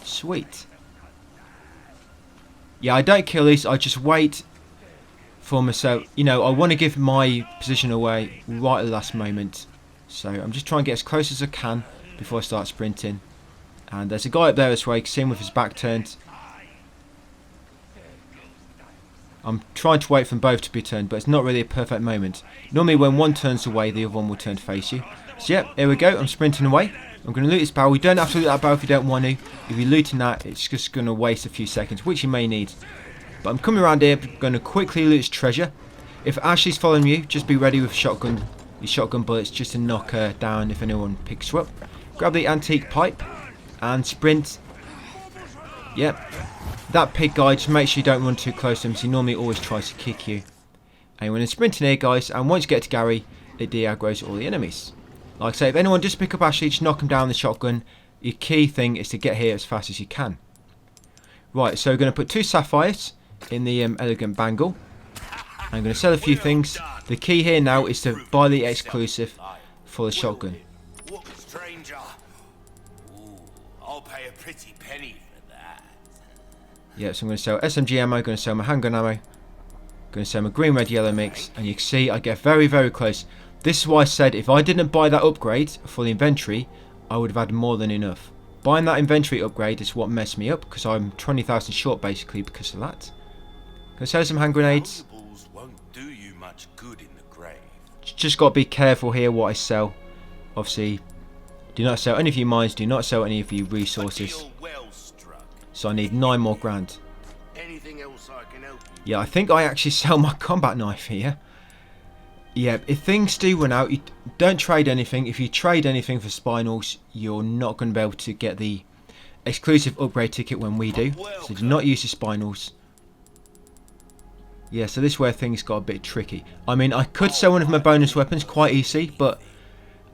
Sweet. Yeah, I don't kill these. I just wait for myself. You know, I want to give my position away right at the last moment. So I'm just trying to get as close as I can before I start sprinting. And there's a guy up there this way, you can see him with his back turned. I'm trying to wait for them both to be turned, but it's not really a perfect moment. Normally when one turns away, the other one will turn to face you. So yeah, here we go, I'm sprinting away. I'm going to loot this barrel. You don't have to loot that barrel if you don't want to. If you're looting that, it's just going to waste a few seconds, which you may need. But I'm coming around here, going to quickly loot this treasure. If Ashley's following you, just be ready with shotgun bullets just to knock her down if anyone picks her up. Grab the antique pipe and sprint. Yep. That pig guy, just make sure you don't run too close to him, because he normally always tries to kick you. And when you're sprinting here, guys, and once you get to Gary, it de-aggroes all the enemies. Like I say, if anyone just pick up Ashley, just knock him down with the shotgun. Your key thing is to get here as fast as you can. Right, so we're going to put 2 sapphires in the elegant bangle. I'm going to sell a few things. The key here now is to buy the exclusive for the shotgun. What, stranger? Ooh, I'll pay a pretty penny for that. Yeah, so I'm going to sell SMG ammo, going to sell my handgun ammo, going to sell my green, red, yellow mix, and you can see I get very, very close. This is why I said if I didn't buy that upgrade for the inventory, I would have had more than enough. Buying that inventory upgrade is what messed me up, because I'm 20,000 short basically because of that. Going to sell some hand grenades. Won't do you much good in the grave. Just got to be careful here what I sell. Obviously, do not sell any of your mines, do not sell any of your resources. Well struck. So I need 9 more grand. Anything else I can help you? Yeah, I think I actually sell my combat knife here. Yeah, if things do run out, you don't trade anything. If you trade anything for spinals, you're not going to be able to get the exclusive upgrade ticket when we do. So do not use your spinals. Yeah, so this is where things got a bit tricky. I mean, I could sell one of my bonus weapons quite easy, but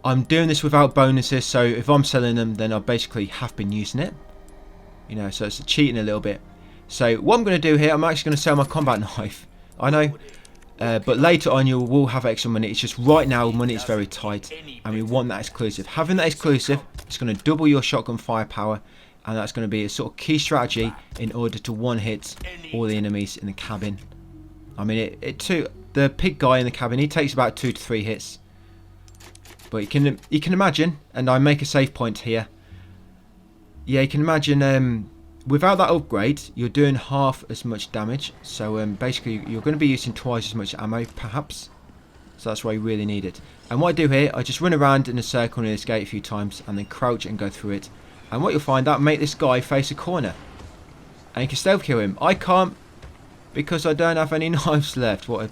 I'm doing this without bonuses, so if I'm selling them, then I basically have been using it. You know, so it's cheating a little bit. So what I'm going to do here, I'm actually going to sell my combat knife. I know, but later on you will have extra money. It's just right now money is very tight, and we want that exclusive. Having that exclusive, it's going to double your shotgun firepower, and that's going to be a sort of key strategy in order to one-hit all the enemies in the cabin. I mean, the pig guy in the cabin, he takes about 2 to 3 hits. But you can imagine, and I make a save point here. Yeah, you can imagine without that upgrade, you're doing half as much damage. So basically, you're going to be using twice as much ammo, perhaps. So that's why you really need it. And what I do here, I just run around in a circle near this gate a few times, and then crouch and go through it. And what you'll find, that make this guy face a corner. And you can stealth kill him. I can't, because I don't have any knives left. What a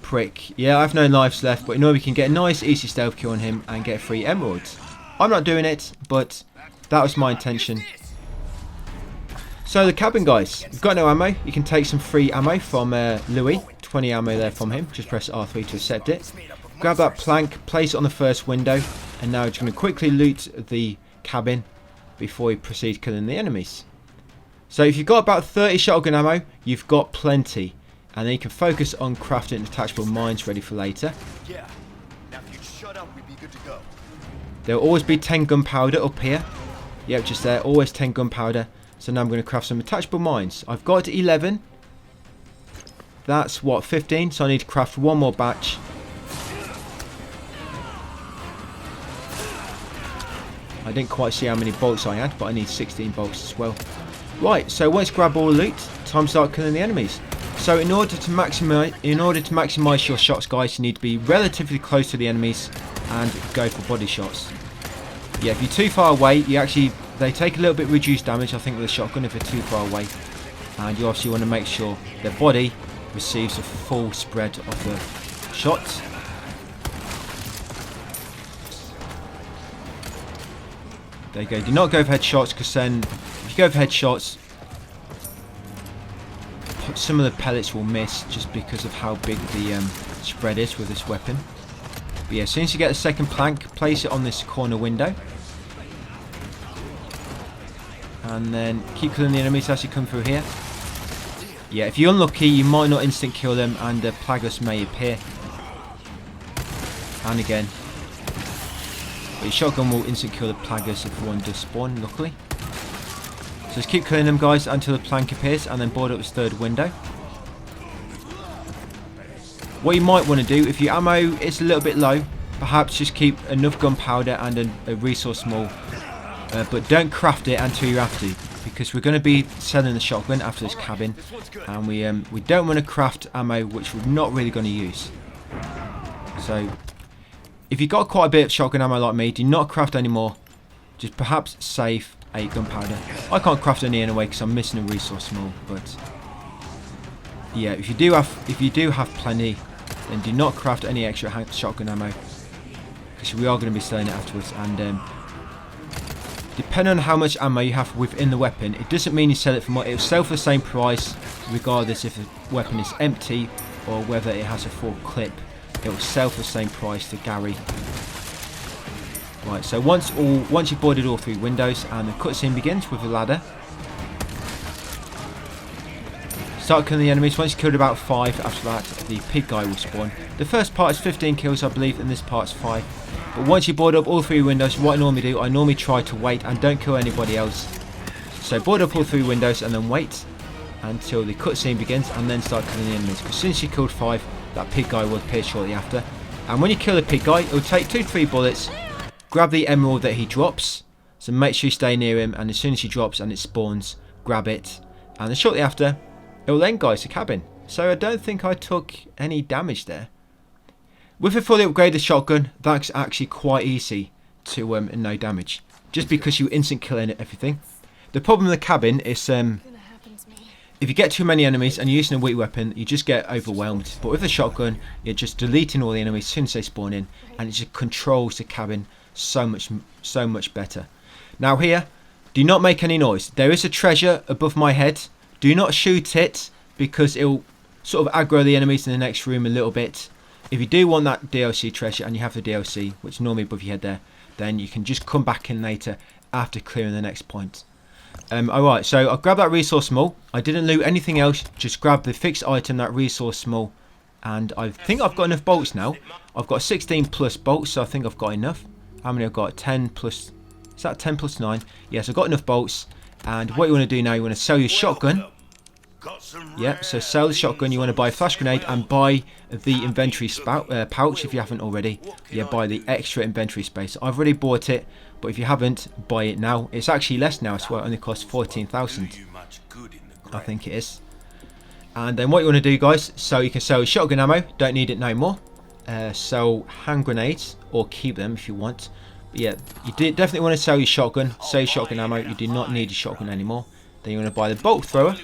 prick. Yeah, I have no knives left, but you know we can get a nice easy stealth kill on him and get 3 emeralds. I'm not doing it, but that was my intention. So the cabin, guys, you've got no ammo. You can take some free ammo from Louis. 20 ammo there from him. Just press R3 to accept it. Grab that plank, place it on the first window, and now we're going to quickly loot the cabin before we proceed killing the enemies. So if you've got about 30 shotgun ammo, you've got plenty. And then you can focus on crafting detachable mines ready for later. Yeah. Now if you'd shut up, we'd be good to go. There'll always be 10 gunpowder up here. Yep, just there. Always 10 gunpowder. So now I'm going to craft some detachable mines. I've got 11. That's what, 15? So I need to craft one more batch. I didn't quite see how many bolts I had, but I need 16 bolts as well. Right, so once you grab all the loot, time to start killing the enemies. So in order to maximize your shots, guys, you need to be relatively close to the enemies and go for body shots. Yeah, if you're too far away, they take a little bit reduced damage, I think, with a shotgun if they're too far away. And you obviously want to make sure their body receives a full spread of the shots. There you go. Do not go for headshots, because then if you go for headshots, some of the pellets will miss just because of how big the spread is with this weapon. But yeah, as soon as you get a second plank, place it on this corner window. And then keep killing the enemies as you come through here. Yeah, if you're unlucky, you might not instant kill them and Plagas may appear. And again. But your shotgun will instant kill the Plagas if one does spawn, luckily. So just keep killing them, guys, until the plank appears and then board up this third window. What you might want to do, if your ammo is a little bit low, perhaps just keep enough gunpowder and a resource small. But don't craft it until you have to, because we're going to be selling the shotgun after this cabin, and we don't want to craft ammo which we're not really going to use. So if you've got quite a bit of shotgun ammo like me, do not craft anymore. Just perhaps save a gunpowder. I can't craft any anyway because I'm missing a resource small. But yeah, if you do have plenty, then do not craft any extra shotgun ammo, because we are going to be selling it afterwards. And depending on how much ammo you have within the weapon, it doesn't mean you sell it for more. It will sell for the same price regardless if the weapon is empty or whether it has a full clip. It will sell for the same price to Gary. Right, so once you've boarded all 3 windows and the cutscene begins with a ladder, start killing the enemies. Once you've killed about 5, after that the pig guy will spawn. The first part is 15 kills, I believe, and this part's 5. But once you board up all 3 windows, what I normally do, I normally try to wait and don't kill anybody else. So board up all 3 windows and then wait until the cutscene begins and then start killing the enemies. Because since you killed 5, that pig guy will appear shortly after. And when you kill the pig guy, it will take 2-3 bullets. Grab the emerald that he drops. So make sure you stay near him, and as soon as he drops and it spawns, grab it. And then shortly after, it will end, guys, the cabin. So I don't think I took any damage there. With a fully upgraded shotgun, that's actually quite easy to no damage, just because you instant kill everything. The problem with the cabin is if you get too many enemies and you're using a weak weapon, you just get overwhelmed. But with a shotgun, you're just deleting all the enemies as soon as they spawn in, and it just controls the cabin so much better. Now here, do not make any noise. There is a treasure above my head. Do not shoot it, because it will sort of aggro the enemies in the next room a little bit. If you do want that DLC treasure and you have the DLC, which is normally above your head there, then you can just come back in later after clearing the next point. Alright, so I'll grab that resource small. I didn't loot anything else, just grab the fixed item, that resource small. And I think I've got enough bolts now. I've got 16 plus bolts, so I think I've got enough. How many I've got? 10 plus... Is that 10 plus 9? Yes, I've got enough bolts. And what you want to do now, you want to sell your shotgun. Yep, so sell the shotgun. You want to buy a flash grenade and buy the inventory pouch if you haven't already. Yeah, buy the extra inventory space. I've already bought it, but if you haven't, buy it now. It's actually less now, I swear. It only costs 14,000. I think it is. And then what you want to do, guys, so you can sell shotgun ammo. Don't need it no more. Sell hand grenades, or keep them if you want. But yeah, you definitely want to sell your shotgun. Sell your shotgun ammo. You do not need a shotgun anymore. Then you want to buy the bolt thrower.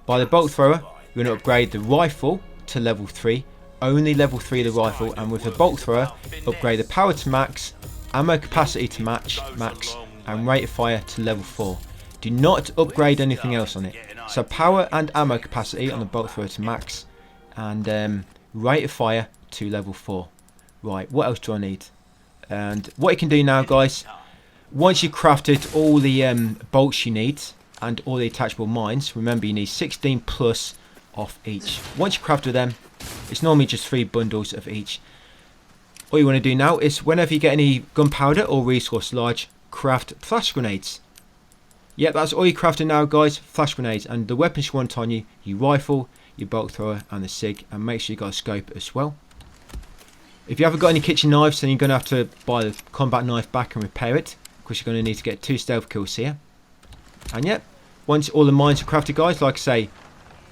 By the bolt thrower, you're going to upgrade the rifle to level 3. Only level 3 the rifle, and with the bolt thrower, upgrade the power to max, ammo capacity to max, and rate of fire to level 4. Do not upgrade anything else on it. So power and ammo capacity on the bolt thrower to max. And rate of fire to level 4. Right, what else do I need? And what you can do now, guys, once you've crafted all the bolts you need and all the attachable mines, remember you need 16 plus of each. Once you crafted them, it's normally just 3 bundles of each. All you want to do now is whenever you get any gunpowder or resource large, craft flash grenades. Yep, that's all you're crafting now, guys, flash grenades. And the weapons you want on you, your rifle, your bolt thrower and the SIG, and make sure you got a scope as well. If you haven't got any kitchen knives, then you're going to have to buy the combat knife back and repair it, because you're going to need to get 2 stealth kills here. And yep, once all the mines are crafted, guys, like I say,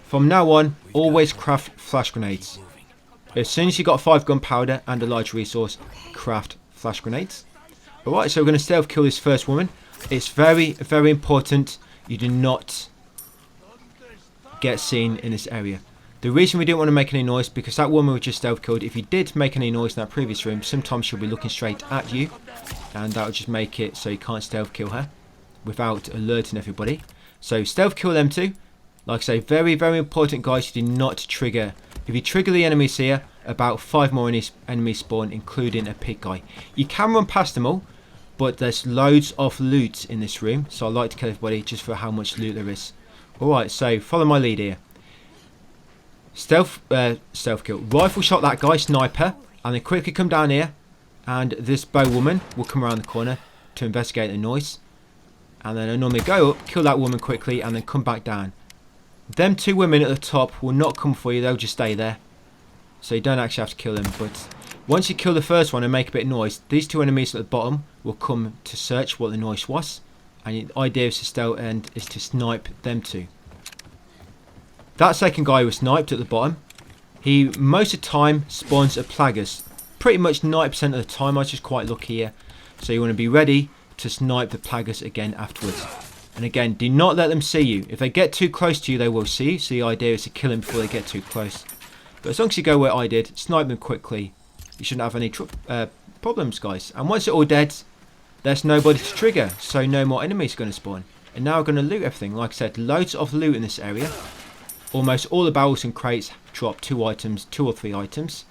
from now on, always craft flash grenades. As soon as you got 5 gunpowder and a large resource, craft flash grenades. Alright, so we're going to stealth kill this first woman. It's very, very important you do not get seen in this area. The reason we didn't want to make any noise, because that woman was just stealth killed. If you did make any noise in that previous room, sometimes she'll be looking straight at you, and that will just make it so you can't stealth kill her without alerting everybody. So stealth kill them too. Like I say, very, very important, guys. You do not trigger. If you trigger the enemies here, about 5 more enemies spawn, including a pig guy. You can run past them all, but there's loads of loot in this room, so I like to kill everybody just for how much loot there is. Alright, so follow my lead here. Stealth kill. Rifle shot that guy, sniper, and then quickly come down here, and this bow woman will come around the corner to investigate the noise. And then I normally go up, kill that woman quickly, and then come back down. Them 2 women at the top will not come for you, they'll just stay there. So you don't actually have to kill them, but once you kill the first one and make a bit of noise, these 2 enemies at the bottom will come to search what the noise was. And the idea is to stealth and is to snipe them 2. That second guy was sniped at the bottom. He most of the time spawns a plagas. Pretty much 90% of the time. I was just quite lucky here. So you want to be ready to snipe the plagas again afterwards. And again, do not let them see you. If they get too close to you, they will see you. So the idea is to kill them before they get too close. But as long as you go where I did, snipe them quickly, you shouldn't have any problems, guys. And once they're all dead, there's nobody to trigger. So no more enemies are going to spawn. And now we're going to loot everything. Like I said, loads of loot in this area. Almost all the barrels and crates drop 2 items, 2 or 3 items.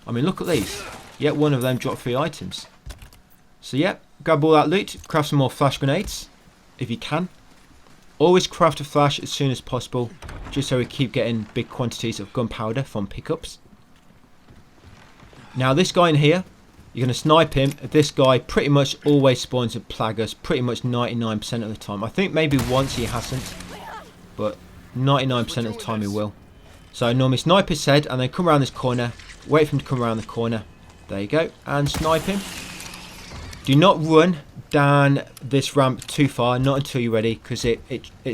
I mean, look at these. Yet one of them dropped 3 items. So yeah, grab all that loot, craft some more flash grenades, if you can. Always craft a flash as soon as possible, just so we keep getting big quantities of gunpowder from pickups. Now this guy in here, you're going to snipe him. This guy pretty much always spawns at plagas, pretty much 99% of the time. I think maybe once he hasn't, but 99% of the time he will. So normally snipe his head and then come around this corner, wait for him to come around the corner. There you go, and snipe him. Do not run down this ramp too far, not until you're ready, because it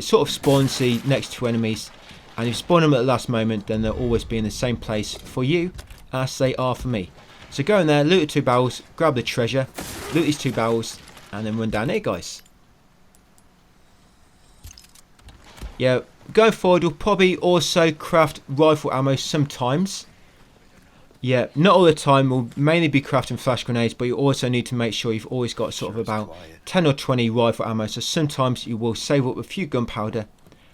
sort of spawns the next 2 enemies. And if you spawn them at the last moment, then they'll always be in the same place for you as they are for me. So go in there, loot the 2 barrels, grab the treasure, loot these 2 barrels, and then run down here, guys. Yeah, going forward, you'll probably also craft rifle ammo sometimes. Yeah, not all the time. We'll mainly be crafting flash grenades, but you also need to make sure you've always got sort of about 10 or 20 rifle ammo. So sometimes you will save up a few gunpowder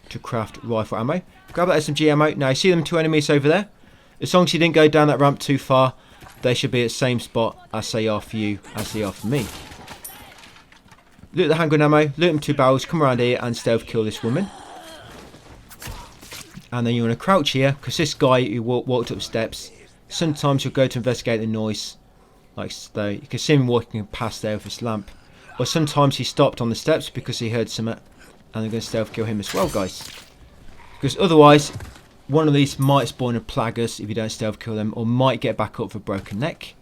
to craft rifle ammo. Grab that SMG ammo. Now you see them 2 enemies over there. As long as you didn't go down that ramp too far, they should be at the same spot as they are for you, as they are for me. Loot the handgun ammo, loot them 2 barrels, come around here and stealth kill this woman. And then you want to crouch here, because this guy who walked up the steps, sometimes you'll go to investigate the noise, like so. You can see him walking past there with his lamp. Or sometimes he stopped on the steps because he heard something, and they're going to stealth kill him as well, guys. Because otherwise, one of these might spawn a plagas if you don't stealth kill them, or might get back up for broken neck.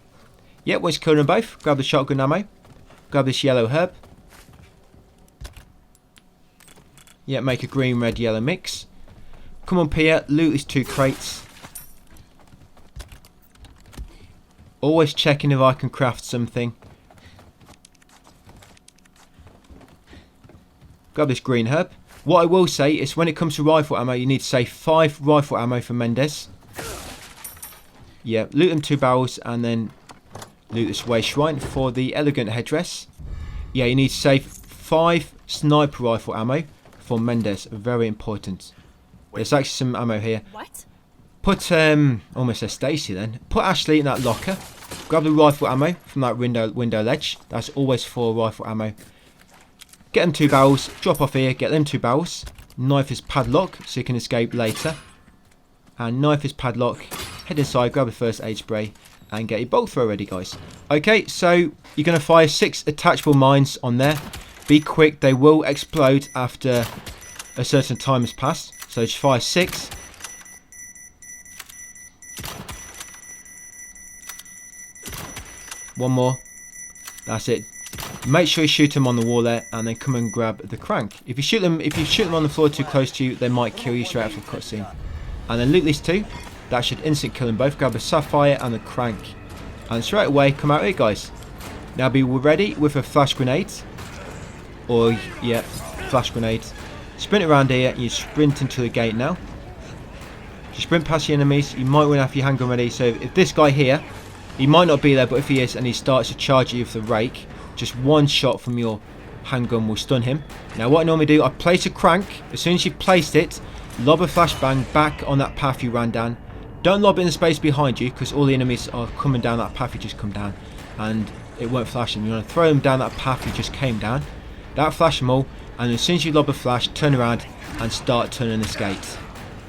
Yep, once you kill them both, grab the shotgun ammo, grab this yellow herb. Yep, make a green, red, yellow mix. Come up here, loot these 2 crates. Always checking if I can craft something. Grab this green herb. What I will say is when it comes to rifle ammo, you need to save 5 rifle ammo for Mendez. Yeah, loot them 2 barrels and then loot this way shrine for the elegant headdress. Yeah, you need to save 5 sniper rifle ammo for Mendes. Very important. There's actually some ammo here. What? Put, almost a Stacy then. Put Ashley in that locker. Grab the rifle ammo from that window ledge. That's always for rifle ammo. Get them 2 barrels. Drop off here. Get them 2 barrels. Knife is padlock so you can escape later. And knife is padlock. Head inside, grab a first aid spray, and get your bolt throw ready, guys. Okay, so you're going to fire 6 attachable mines on there. Be quick, they will explode after a certain time has passed. So just fire 6. One more. That's it. Make sure you shoot them on the wall there, and then come and grab the crank. If you shoot them on the floor too close to you, they might kill you straight after the cutscene. And then loot these 2. That should instant kill them both. Grab the sapphire and the crank, and straight away come out here, guys. Now be ready with a flash grenade, or yeah, flash grenade. Sprint around here. You sprint into the gate now. You sprint past the enemies. You might want to have your handgun ready. So if this guy here, he might not be there, but if he is and he starts to charge you with the rake, just one shot from your handgun will stun him. Now what I normally do, I place a crank. As soon as you've placed it, lob a flashbang back on that path you ran down. Don't lob it in the space behind you, because all the enemies are coming down that path you just come down, and it won't flash them. You want to throw them down that path you just came down. That'll flash them all, and as soon as you lob a flash, turn around and start turning this gate.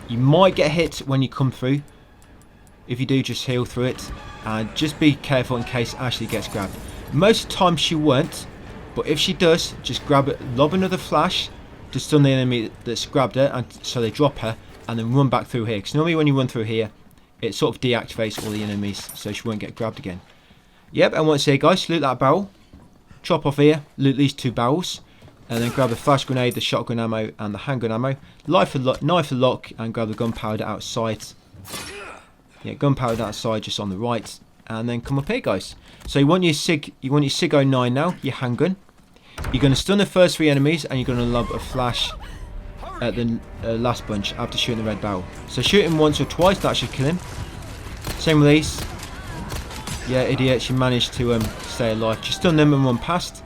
You might get hit when you come through. If you do, just heal through it, and just be careful in case Ashley gets grabbed. Most of the time she won't, but if she does, just grab it, lob another flash to stun the enemy that's grabbed her, and so they drop her, and then run back through here, because normally when you run through here, it sort of deactivates all the enemies, so she won't get grabbed again. Yep, and once here, guys, loot that barrel. Chop off here, loot these 2 barrels, and then grab the flash grenade, the shotgun ammo, and the handgun ammo. Knife the lock, and grab the gunpowder outside. Yeah, gunpowder outside, just on the right, and then come up here, guys. So you want your Sig 09 now, your handgun. You're going to stun the first 3 enemies, and you're going to lob a flash at the last bunch after shooting the red barrel. So shoot him once or twice, that should kill him. Same with these. Yeah, idiots, you managed to stay alive. Just stun them and run past.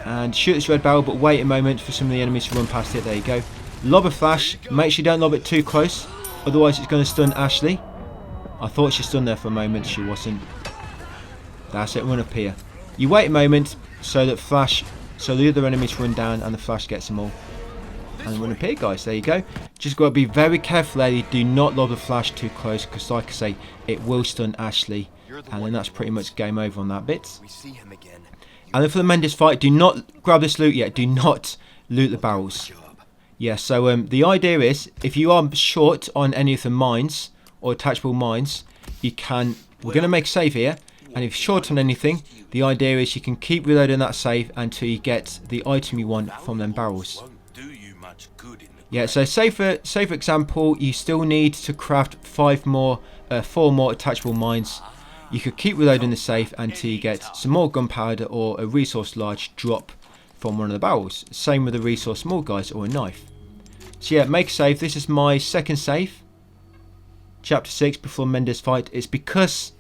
And shoot this red barrel, but wait a moment for some of the enemies to run past it. There you go. Lob a flash. Make sure you don't lob it too close, otherwise it's going to stun Ashley. I thought she stunned there for a moment, she wasn't. That's it, run up here. You wait a moment so that the other enemies run down and the flash gets them all. And run up here, guys. There you go. Just got to be very careful there. You do not lob the flash too close, because like I say, it will stun Ashley. And then that's pretty much game over on that bit. We see him again. And then for the Mendes fight, do not grab this loot yet. Do not loot the barrels. Yeah, so the idea is, if you are short on any of the mines or attachable mines, you can. We're going to make a save here. And if you're short on anything, the idea is you can keep reloading that save until you get the item you want from them barrels. Yeah, so say for example, you still need to craft 4 more attachable mines. You could keep reloading the safe until you get some more gunpowder or a resource large drop from one of the barrels. Same with a resource small, guys, or a knife. So yeah, make a save. This is my second save. Chapter 6 before Mendes fight. It's because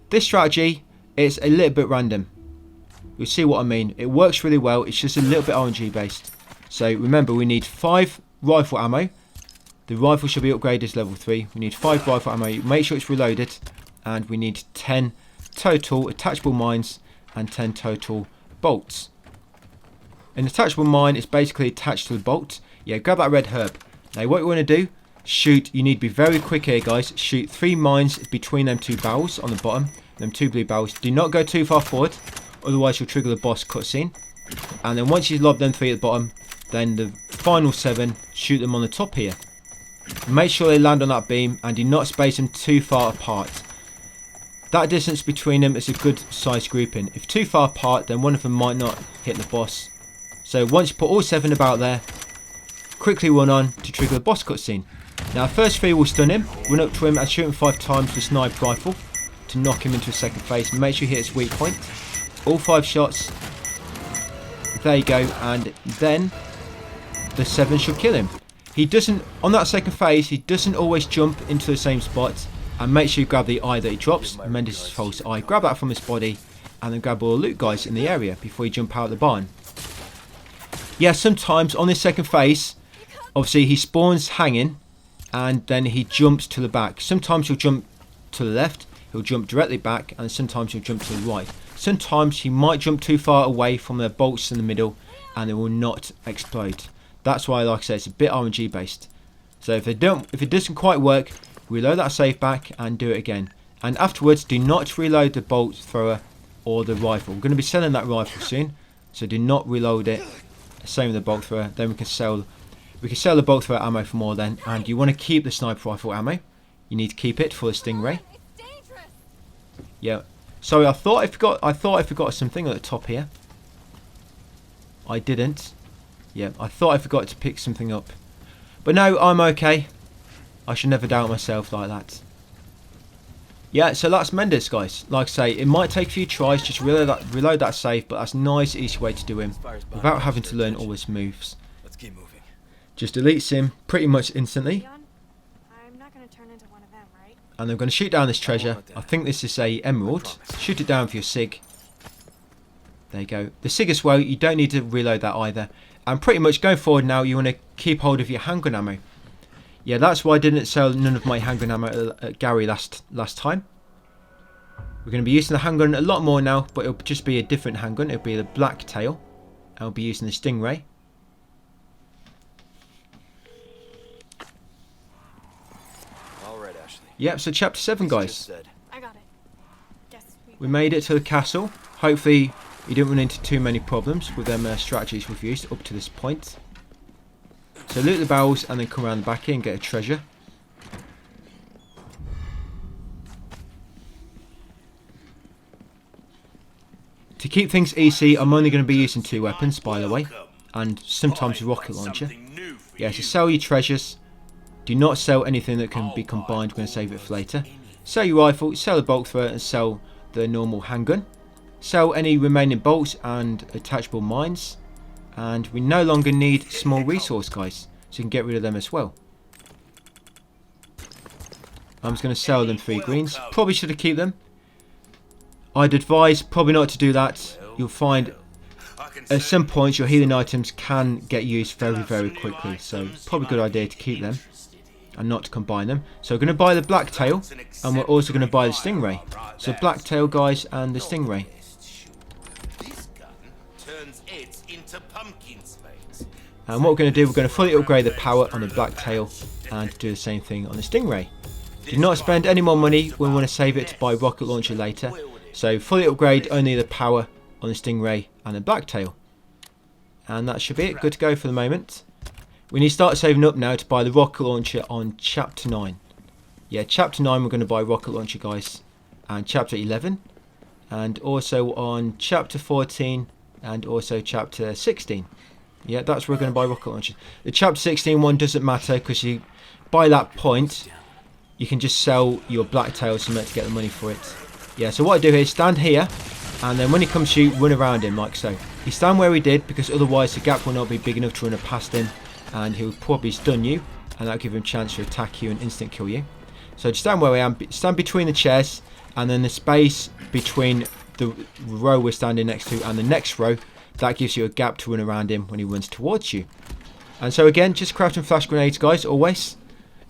this strategy is a little bit random. You'll see what I mean. It works really well. It's just a little bit RNG based. So remember, we need 5 rifle ammo. The rifle should be upgraded to level 3. We need 5 rifle ammo. Make sure it's reloaded. And we need 10 total attachable mines and 10 total bolts. An attachable mine is basically attached to the bolt. Yeah, grab that red herb. Now what you want to do, shoot. You need to be very quick here, guys. Shoot 3 mines between them 2 barrels on the bottom. Them 2 blue barrels. Do not go too far forward, otherwise you'll trigger the boss cutscene. And then once you lob them 3 at the bottom, then the final 7, shoot them on the top here. Make sure they land on that beam and do not space them too far apart. That distance between them is a good size grouping. If too far apart, then one of them might not hit the boss. So once you put all 7 about there, quickly run on to trigger the boss cutscene. Now first 3 will stun him, run up to him and shoot him 5 times with a sniper rifle to knock him into a second phase. Make sure you hit his weak point. All 5 shots. There you go, and then the 7 should kill him. He doesn't, on that second phase, he doesn't always jump into the same spot. And make sure you grab the eye that he drops, Mendes' false eye. Grab that from his body, and then grab all the loot, guys, in the area before you jump out of the barn. Yeah, sometimes on this second phase, obviously he spawns hanging and then he jumps to the back. Sometimes he'll jump to the left, he'll jump directly back, and sometimes he'll jump to the right. Sometimes he might jump too far away from the bolts in the middle and it will not explode. That's why, like I said, it's a bit RNG based. So if it doesn't quite work, reload that save back and do it again. And afterwards, do not reload the bolt thrower or the rifle. We're going to be selling that rifle soon, so do not reload it. Same with the bolt thrower. Then we can sell the bolt thrower ammo for more then. And you want to keep the sniper rifle ammo. You need to keep it for the Stingray. Yeah. Sorry, I thought I forgot something at the top here. I didn't. Yeah, I thought I forgot to pick something up. But no, I'm okay. I should never doubt myself like that. Yeah, so that's Mendes, guys. Like I say, it might take a few tries, just reload that save, but that's a nice, easy way to do him without having to learn all his moves. Let's keep moving. Just deletes him pretty much instantly. I'm not gonna turn into one of them, right? And I'm going to shoot down this treasure. I think this is a emerald. Shoot it down for your SIG. There you go. The SIG as well, you don't need to reload that either. And pretty much going forward now, you want to keep hold of your handgun ammo. Yeah, that's why I didn't sell none of my handgun ammo at Gary last time. We're going to be using the handgun a lot more now, but it'll just be a different handgun. It'll be the Blacktail. I'll be using the Stingray. All right, Ashley. Yep, so chapter 7, guys. I got it. Guess We made it to the castle. Hopefully you didn't run into too many problems with them strategies we've used up to this point. So loot the barrels and then come around the back here and get a treasure. To keep things easy, I'm only going to be using 2 weapons, by the way, and sometimes a rocket launcher. Yeah, so sell your treasures. Do not sell anything that can be combined. We're going to save it for later. Sell your rifle, sell the bolt thrower, and sell the normal handgun. Sell any remaining bolts and attachable mines. And we no longer need small resource, guys, so you can get rid of them as well. I'm just going to sell them 3 greens. Probably should have kept them. I'd advise probably not to do that. You'll find at some points your healing items can get used very, very quickly, so probably a good idea to keep them and not to combine them. So we're going to buy the Blacktail, and we're also going to buy the Stingray. So Blacktail, guys, and the Stingray. And what we're going to do, we're going to fully upgrade the power on the Blacktail and do the same thing on the Stingray. Do not spend any more money. We want to save it to buy rocket launcher later. So fully upgrade only the power on the Stingray and the Blacktail. And that should be it. Good to go for the moment. We need to start saving up now to buy the rocket launcher on chapter 9. Yeah, chapter 9 we're going to buy rocket launcher, guys. And chapter 11. And also on chapter 14 and also chapter 16. Yeah, that's where we're going to buy rocket launcher. The chapter 16 one doesn't matter because you, by that point, you can just sell your Blacktail somewhere to get the money for it. Yeah, so what I do here is stand here, and then when he comes to you, run around him like so. You stand where he did, because otherwise the gap will not be big enough to run past him, and he'll probably stun you, and that'll give him a chance to attack you and instant kill you. So just stand where I am, stand between the chairs, and then the space between the row we're standing next to and the next row, that gives you a gap to run around him when he runs towards you. And so again, just crafting flash grenades, guys, always.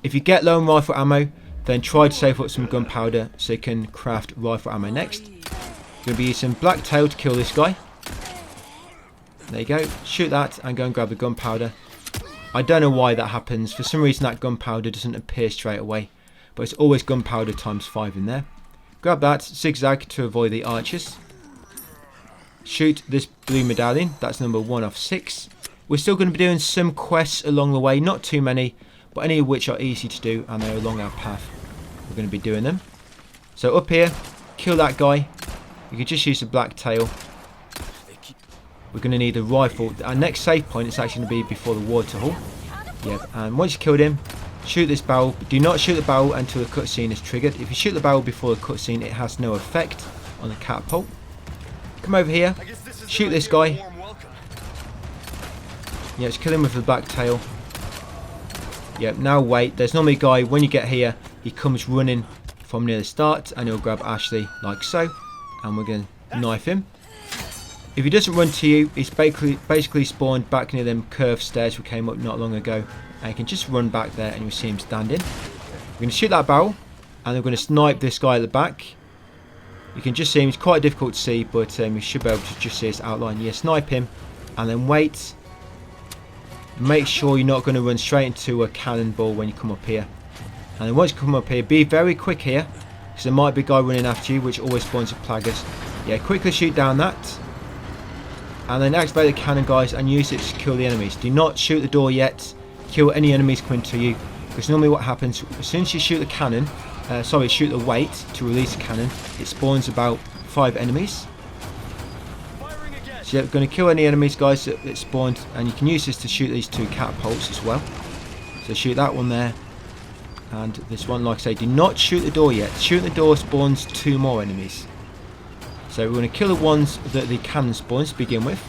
If you get low on rifle ammo, then try to save up some gunpowder so you can craft rifle ammo next. You're going to be using Blacktail to kill this guy. There you go. Shoot that and go and grab the gunpowder. I don't know why that happens. For some reason that gunpowder doesn't appear straight away. But it's always gunpowder times 5 in there. Grab that. Zigzag to avoid the archers. Shoot this blue medallion. That's number 1 of 6. We're still going to be doing some quests along the way. Not too many. But any of which are easy to do and they're along our path. We're going to be doing them. So up here. Kill that guy. You can just use the Blacktail. We're going to need a rifle. Our next save point is actually going to be before the waterhole. Yep, and once you killed him, shoot this barrel. Do not shoot the barrel until the cutscene is triggered. If you shoot the barrel before the cutscene, it has no effect on the catapult. Come over here. Shoot this guy. Yeah, just kill him with the Blacktail. Yep, now wait. There's normally a guy, when you get here, he comes running from near the start, and he'll grab Ashley like so. And we're going to knife him. If he doesn't run to you, he's basically spawned back near them curved stairs we came up not long ago. And you can just run back there and you'll see him standing. We're going to shoot that barrel. And we're going to snipe this guy at the back. You can just see him. He's quite difficult to see, but you should be able to just see his outline. Yeah, snipe him. And then wait. Make sure you're not going to run straight into a cannonball when you come up here. And then once you come up here, be very quick here. Because there might be a guy running after you, which always spawns at plaggers. Yeah, quickly shoot down that. And then activate the cannon, guys, and use it to kill the enemies. Do not shoot the door yet. Kill any enemies coming to you. Because normally what happens, as soon as you shoot the cannon, shoot the weight to release the cannon, it spawns about 5 enemies. So you're going to kill any enemies, guys, that spawned. And you can use this to shoot these 2 catapults as well. So shoot that one there. And this one, like I say, do not shoot the door yet. Shooting the door spawns 2 more enemies. So we're going to kill the ones that the cannon spawns to begin with.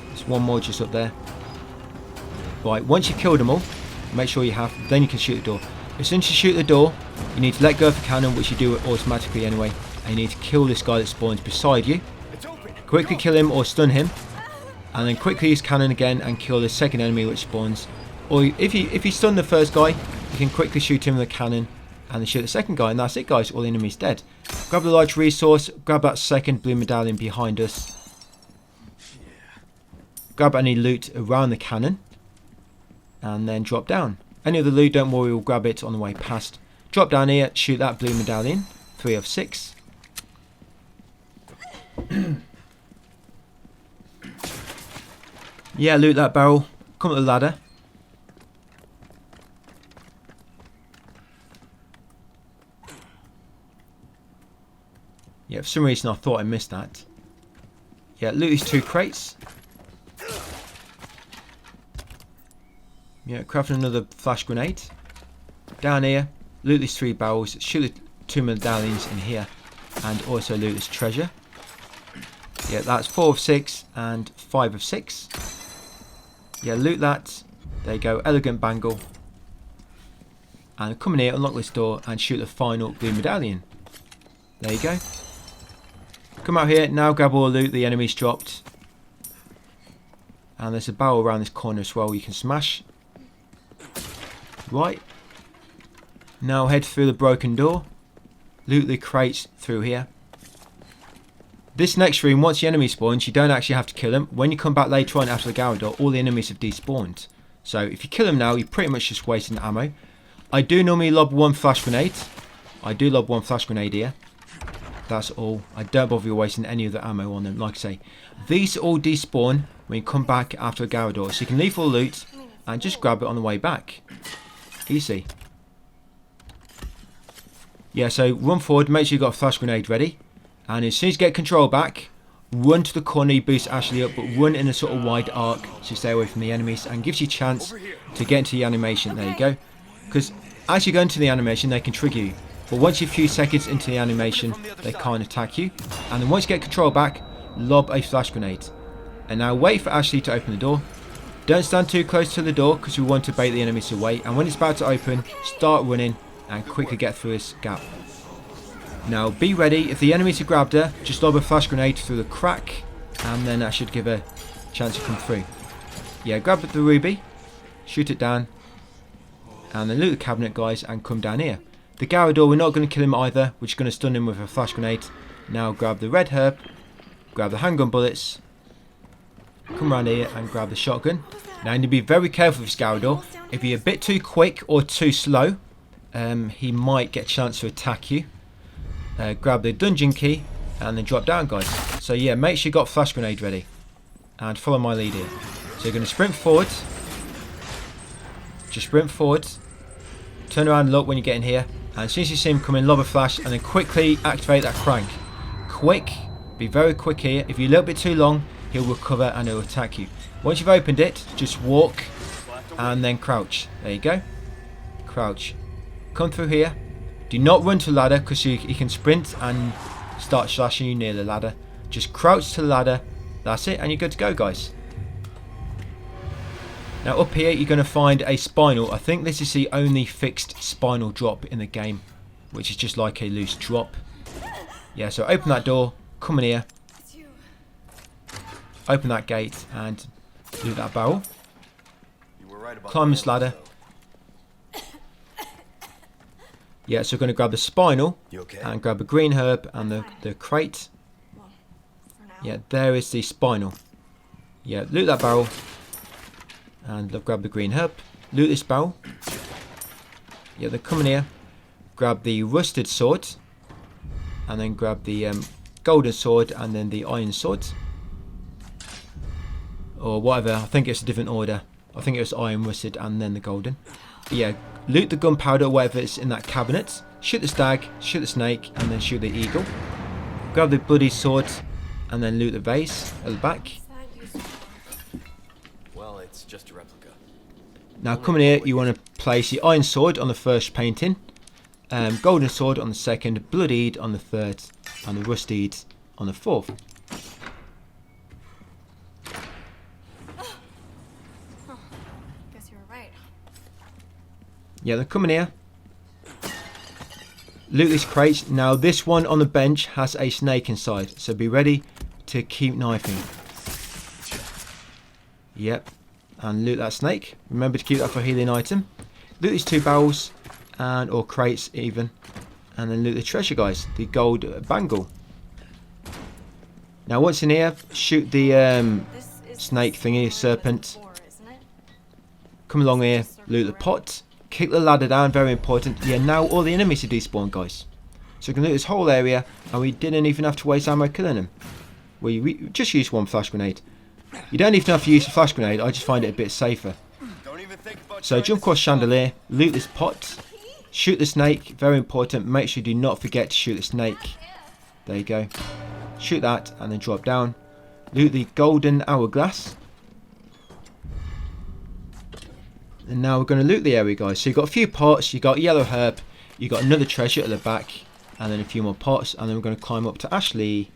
There's one more just up there. Right, once you've killed them all, make sure you have, then you can shoot the door. As soon as you shoot the door, you need to let go of the cannon, which you do automatically anyway. And you need to kill this guy that spawns beside you. Quickly kill him or stun him. And then quickly use cannon again and kill the second enemy which spawns. Or if you stun the first guy, you can quickly shoot him with a cannon. And then shoot the second guy, and that's it, guys. All the enemies dead. Grab the large resource. Grab that second blue medallion behind us. Grab any loot around the cannon. And then drop down. Any other loot, don't worry, we'll grab it on the way past. Drop down here, shoot that blue medallion. 3 of 6. Yeah, loot that barrel. Come up the ladder. Yeah, for some reason I thought I missed that. Yeah, loot these 2 crates. Yeah, craft another flash grenade. Down here, loot these 3 barrels. Shoot the 2 medallions in here. And also loot this treasure. Yeah, that's 4 of 6 and 5 of 6. Yeah, loot that. There you go, elegant bangle. And come in here, unlock this door and shoot the final blue medallion. There you go. Come out here, now grab all the loot the enemies dropped. And there's a barrel around this corner as well you can smash. Right. Now head through the broken door. Loot the crates through here. This next room, once the enemy spawns, you don't actually have to kill them. When you come back later on after the gallery door, all the enemies have despawned. So if you kill them now, you're pretty much just wasting ammo. I do normally lob 1 flash grenade. I do lob 1 flash grenade here. That's all. I don't bother wasting any of the ammo on them. Like I say, these all despawn when you come back after a gallery door. So you can leave all the loot and just grab it on the way back. Easy. Yeah, so run forward, make sure you've got a flash grenade ready. And as soon as you get control back, run to the corner, you boost Ashley up, but run in a sort of wide arc to stay away from the enemies and gives you a chance to get into the animation. There you go. Because as you go into the animation, they can trigger you. But once you're a few seconds into the animation, they can't attack you. And then once you get control back, lob a flash grenade. And now wait for Ashley to open the door. Don't stand too close to the door because we want to bait the enemies away. And when it's about to open, start running and quickly get through this gap. Now be ready, if the enemies have grabbed her, just lob a flash grenade through the crack. And then that should give her a chance to come through. Yeah, grab the ruby, shoot it down. And then loot the cabinet, guys, and come down here. The gallery door, we're not going to kill him either. We're just going to stun him with a flash grenade. Now grab the red herb, grab the handgun bullets, come around here and grab the shotgun. Now you need to be very careful with this gallery door. If you're a bit too quick or too slow, he might get a chance to attack you. Grab the dungeon key and then drop down, guys. So yeah, make sure you got a flash grenade ready. And follow my lead here. So you're going to sprint forward. Just sprint forward. Turn around and look when you get in here. And as soon as you see him come in, lob a flash and then quickly activate that crank. Quick. Be very quick here. If you're a little bit too long, he'll recover and he'll attack you. Once you've opened it, just walk and then crouch. There you go. Crouch. Come through here. Do not run to the ladder because he can sprint and start slashing you near the ladder. Just crouch to the ladder. That's it and you're good to go, guys. Now up here you're going to find a spinal. I think this is the only fixed spinal drop in the game, which is just like a loose drop. Yeah, so open that door, come in here, It's you. open that gate, and loot that barrel. You were right about Climb the this ladder. though. Yeah, so we're going to grab the spinal You okay? and grab a green herb and the crate. Well, for now. Yeah, there is the spinal. Yeah, loot that barrel and grab the green herb. Loot this barrel. Yeah, then come in here, grab the rusted sword, and then grab the golden sword and then the iron sword. Or whatever, I think it's a different order. I think it was iron, rusted, and then the golden. But yeah, loot the gunpowder, whatever is in that cabinet. Shoot the stag, shoot the snake, and then shoot the eagle. Grab the bloody sword, and then loot the vase at the back. What's that used for? Well, it's just a replica. Now coming here, you want to place the iron sword on the first painting, golden sword on the second, bloodied on the third, and the rusted on the fourth. Guess you were right. Yeah, then come in here. Loot this crate. Now this one on the bench has a snake inside, so be ready to keep knifing. Yep, and loot that snake. Remember to keep that for a healing item. Loot these two barrels, and or crates even, and then loot the treasure, guys. The gold bangle. Now once in here, shoot the This is snake the thingy, same serpent. one as before, isn't it? Come along here, loot the pot, kick the ladder down, very important. Yeah, now all the enemies are despawned, guys. So we can loot this whole area, and we didn't even have to waste ammo killing them. We just used one flash grenade. You don't even have to use a flash grenade, I just find it a bit safer. Don't even think about So trying jump to across switch off. chandelier, loot this pot, shoot the snake, very important. Make sure you do not forget to shoot the snake. There you go. Shoot that, and then drop down. Loot the golden hourglass. And now we're going to loot the area, guys. So you've got a few pots, you've got yellow herb, you've got another treasure at the back, and then a few more pots, and then we're going to climb up to Ashley.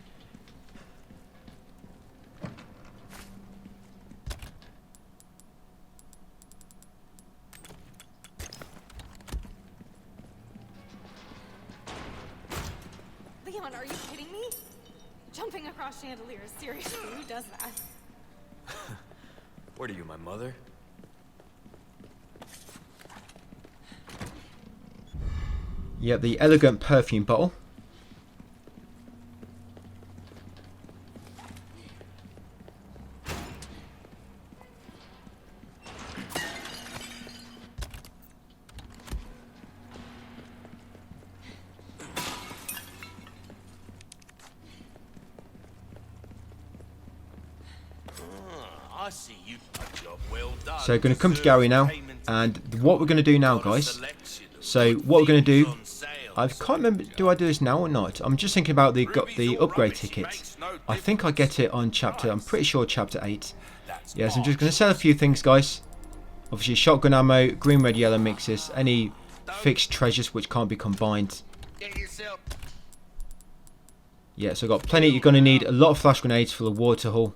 Leon, are you kidding me? Jumping across chandeliers, seriously, who does that? What are you, my mother? Yep, the elegant perfume bottle. I see you. A job well done. So going to come to Gary now, and what we're going to do now, guys. So what we're going to do, I can't remember, do I do this now or not? I'm just thinking about the upgrade ticket. I think I get it on chapter, I'm pretty sure chapter 8. Yes, I'm just going to sell a few things, guys. Obviously shotgun ammo, green, red, yellow mixes, any fixed treasures which can't be combined. Yeah, so I've got plenty. You're going to need a lot of flash grenades for the water hull.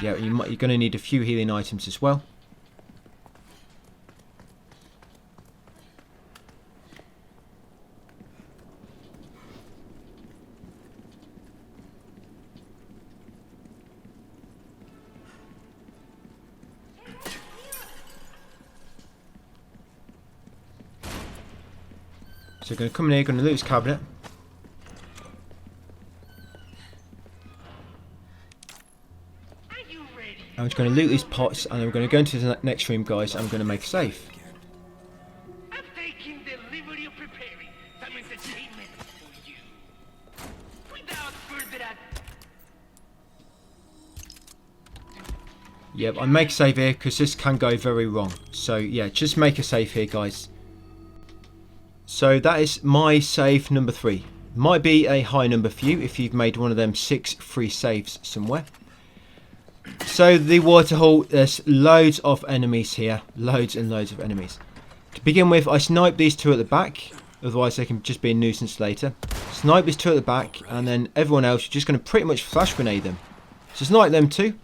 Yeah, you're going to need a few healing items as well. So we're going to come in here, going to loot this cabinet. I'm just going to loot these pots, and then we're going to go into the next room, guys. I'm going to make a save. I'm taking delivery of preparing some entertainment for you. Without further ado. Yep, I make a save here because this can go very wrong. So yeah, just make a save here, guys. So that is my save number 3. Might be a high number for you if you've made one of them 6 free saves somewhere. So the water hull, there's loads of enemies here. Loads and loads of enemies. To begin with, I snipe these 2 at the back. Otherwise they can just be a nuisance later. Snipe these 2 at the back, and then everyone else, you're just going to pretty much flash grenade them. So snipe them 2.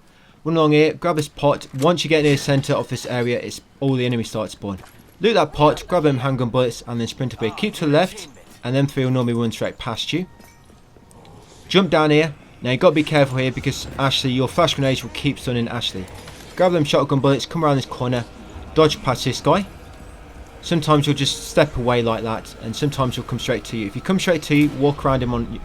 Run along here, grab this pot. Once you get near the centre of this area, it's all the enemies start to spawn. Loot that pot, grab them handgun bullets, and then sprint up here. Keep to the left, and them 3 will normally run straight past you. Jump down here. Now you've got to be careful here because Ashley, your flash grenades will keep stunning Ashley. Grab them shotgun bullets, come around this corner, dodge past this guy. Sometimes you'll just step away like that, and sometimes he'll come straight to you. If he comes straight to you, walk around him on,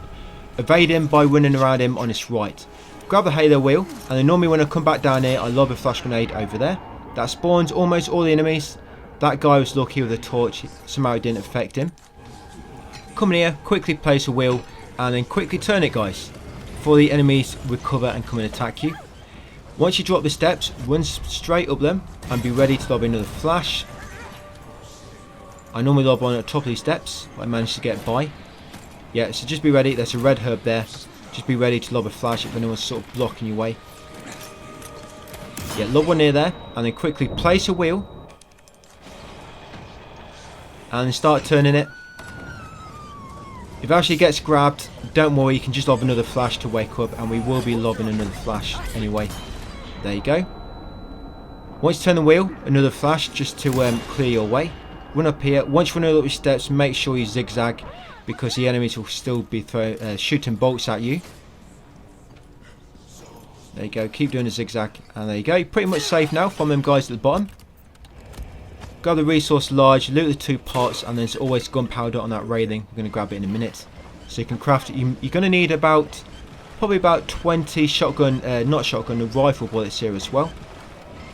evade him by running around him on his right. Grab the halo wheel, and then normally when I come back down here, I lob a flash grenade over there. That spawns almost all the enemies. That guy was lucky with a torch, somehow it didn't affect him. Come in here, quickly place a wheel, and then quickly turn it, guys, before the enemies recover and come and attack you. Once you drop the steps, run straight up them, and be ready to lob another flash. I normally lob on at the top of these steps, but I managed to get by. Yeah, so just be ready. There's a red herb there. Just be ready to lob a flash if anyone's sort of blocking your way. Yeah, lob one near there, and then quickly place a wheel. And then start turning it. If Ashley gets grabbed, don't worry, you can just lob another flash to wake up, and we will be lobbing another flash anyway. There you go. Once you turn the wheel, another flash just to clear your way. Run up here. Once you run up your steps, make sure you zigzag because the enemies will still be shooting bolts at you. There you go. Keep doing the zigzag, and there you go. You're pretty much safe now from them guys at the bottom. Grab the resource large, loot the 2 pots, and there's always gunpowder on that railing. We're going to grab it in a minute. So you can craft it. You're going to need probably about 20 shotgun, rifle bullets here as well.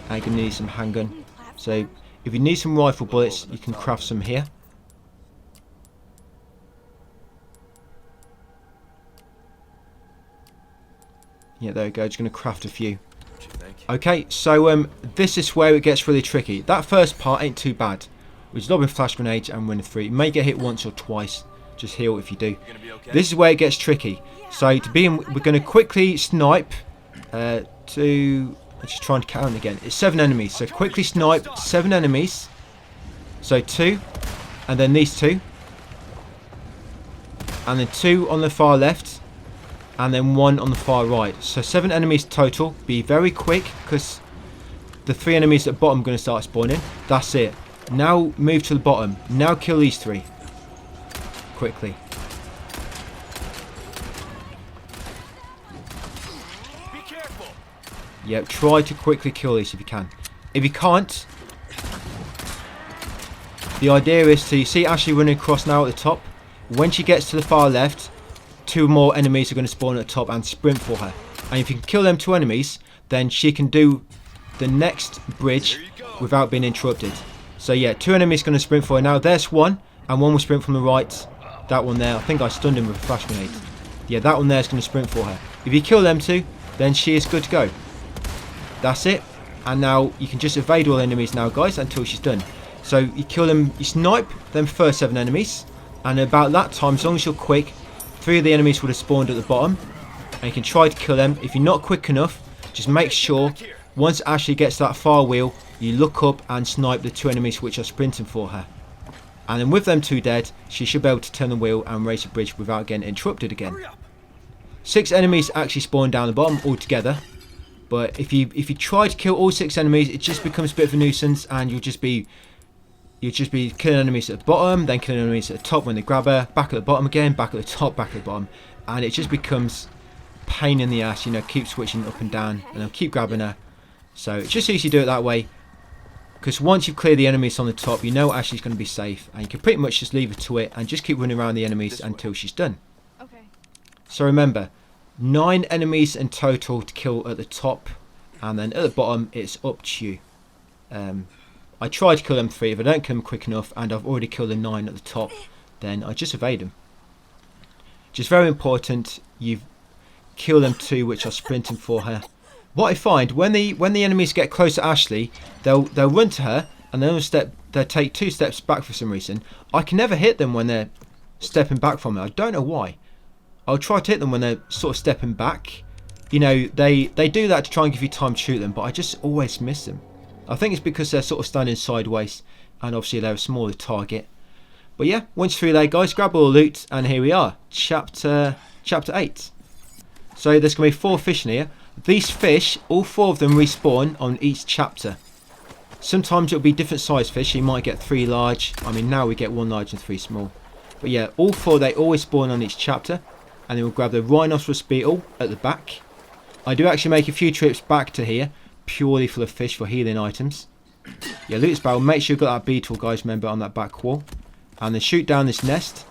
And you're going to need some handgun. So if you need some rifle bullets, you can craft some here. Yeah, there we go. Just going to craft a few. Okay, so this is where it gets really tricky. That first part ain't too bad. We're just lobbing flash grenades and running through. You may get hit once or twice. Just heal if you do. This is where it gets tricky. So to be in, we're going to quickly snipe to... I'm just trying to count again. It's 7 enemies. So quickly snipe 7 enemies. So 2. And then these 2. And then 2 on the far left. And then 1 on the far right. So 7 enemies total. Be very quick because the 3 enemies at the bottom are going to start spawning. That's it. Now move to the bottom. Now kill these 3. Quickly. Yep, try to quickly kill these if you can. If you can't, the idea is to, you see Ashley running across now at the top. When she gets to the far left, 2 more enemies are going to spawn at the top and sprint for her. And if you can kill them 2 enemies, then she can do the next bridge without being interrupted. So yeah, 2 enemies going to sprint for her. Now there's 1, and 1 will sprint from the right. That one there, I think I stunned him with a flash grenade. Yeah, that one there is going to sprint for her. If you kill them 2, then she is good to go. That's it. And now you can just evade all enemies now, guys, until she's done. So you kill them, you snipe them first 7 enemies, and about that time, as long as you're quick, 3 of the enemies would have spawned at the bottom, and you can try to kill them. If you're not quick enough, just make sure once Ashley gets that far wheel, you look up and snipe the 2 enemies which are sprinting for her. And then with them 2 dead, she should be able to turn the wheel and race the bridge without getting interrupted again. 6 enemies actually spawn down the bottom altogether. But if you try to kill all 6 enemies, it just becomes a bit of a nuisance, and you'll just be killing enemies at the bottom, then killing enemies at the top when they grab her, back at the bottom again, back at the top, back at the bottom, and it just becomes pain in the ass. You know, keep switching up and down, and they'll keep grabbing her. So it's just easy to do it that way, because once you've cleared the enemies on the top, you know Ashley's going to be safe, and you can pretty much just leave her to it and just keep running around the enemies until she's done. Okay. So remember, 9 enemies in total to kill at the top, and then at the bottom it's up to you. I try to kill them 3. If I don't kill them quick enough and I've already killed the 9 at the top, then I just evade them. Just very important, you kill them 2 which are sprinting for her. What I find, when the enemies get close to Ashley, they'll run to her, and then they'll take 2 steps back for some reason. I can never hit them when they're stepping back from her. I don't know why. I'll try to hit them when they're sort of stepping back. You know, they do that to try and give you time to shoot them, but I just always miss them. I think it's because they're sort of standing sideways, and obviously they're a smaller target. But yeah, once through there, guys, grab all the loot, and here we are, chapter 8. So there's going to be 4 fish in here. These fish, all 4 of them respawn on each chapter. Sometimes it'll be different size fish. You might get 3 large. I mean, now we get 1 large and 3 small. But yeah, all 4, they always spawn on each chapter. and then we'll grab the rhinoceros beetle at the back. I do actually make a few trips back to here, purely full of fish for healing items. Yeah, loot this barrel. Make sure you've got that beetle, guys, remember, on that back wall. And then shoot down this nest.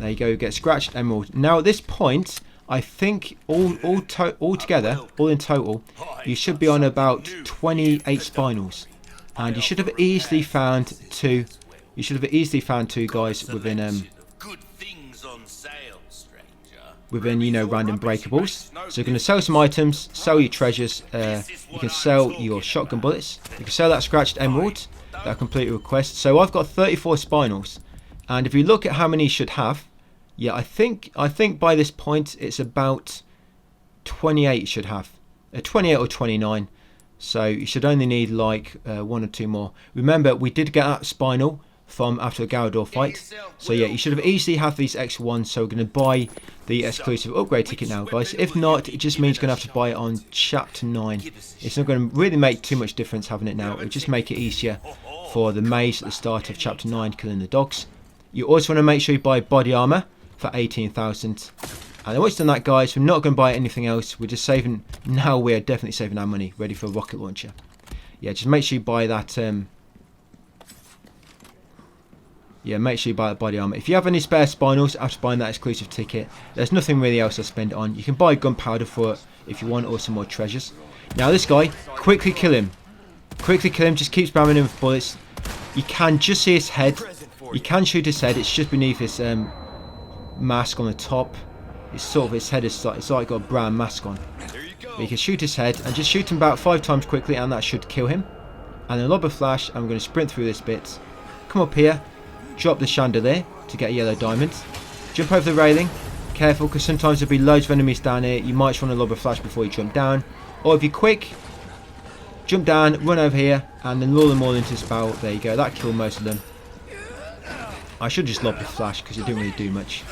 There you go, get scratched emerald. Now at this point, I think all together, all in total, you should be on about 28 spinels. And you should have easily found two. You should have easily found two, guys, within you know, random breakables. So you're going to sell some items, sell your treasures, you can sell your shotgun bullets, you can sell that scratched emerald, that complete request. So I've got 34 spinels, and if you look at how many you should have, yeah, I think by this point it's about 28 you should have, 28 or 29. So you should only need like 1 or 2 more. Remember, we did get that spinel from after the Galador fight. So yeah, you should have easily have these extra ones. So we're going to buy the exclusive upgrade ticket now, guys. If not, it just means you're going to have to buy it on Chapter 9. It's not going to really make too much difference having it now. It'll just make it easier for the maze at the start of Chapter 9, killing the dogs. You also want to make sure you buy body armor for 18,000. And then once you've done that, guys, we're not going to buy anything else. We're just saving. Now we're definitely saving our money, ready for a rocket launcher. Yeah, just make sure you buy that. Yeah, make sure you buy that body armor. If you have any spare spinels after buying that exclusive ticket, there's nothing really else to spend it on. You can buy gunpowder for it if you want, or some more treasures. Now this guy, quickly kill him. Quickly kill him. Just keep spamming him with bullets. You can just see his head. You can shoot his head. It's just beneath his mask on the top. It's sort of, his head is like, it's like got a brown mask on. But you can shoot his head and just shoot him about 5 times quickly, and that should kill him. And then lob a flash, and we're going to sprint through this bit. Come up here, drop the chandelier to get a yellow diamond. Jump over the railing. Careful, because sometimes there'll be loads of enemies down here. You might just want to lob a flash before you jump down. Or if you're quick, jump down, run over here, and then lure them all into this barrel. There you go, that killed most of them. I should just lob the flash because it didn't really do much.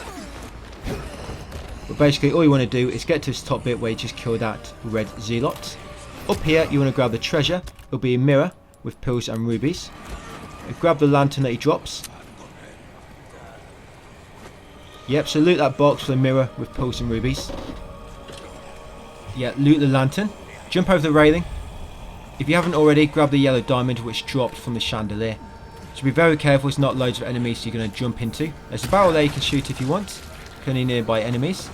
But basically all you want to do is get to this top bit where you just kill that red zealot. Up here you want to grab the treasure. It'll be a mirror with pills and rubies. Grab the lantern that he drops. Yep, so loot that box for the mirror with pills and rubies. Yeah, loot the lantern. Jump over the railing. If you haven't already, grab the yellow diamond which dropped from the chandelier. So be very careful, it's not loads of enemies you're going to jump into. There's a barrel there you can shoot if you want. Any nearby enemies.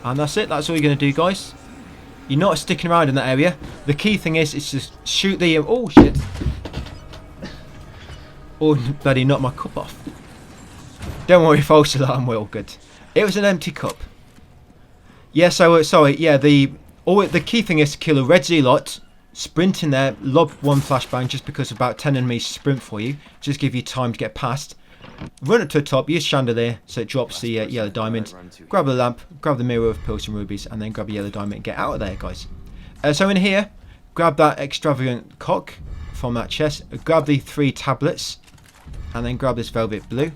And that's it, that's all you're going to do, guys. You're not sticking around in that area. The key thing is just shoot the... oh shit. Oh, bloody knocked my cup off. Don't worry, false alarm, we're all good. It was an empty cup. Yeah, so sorry, yeah, the key thing is to kill a red zealot, sprint in there, lob one flashbang just because about 10 enemies sprint for you, just give you time to get past. Run up to the top, use chandelier so it drops the yellow diamond. Grab the lamp, grab the mirror of pills and rubies, and then grab a yellow diamond and get out of there, guys. So in here, grab that extravagant cock from that chest, grab the 3 tablets, and then grab this velvet blue.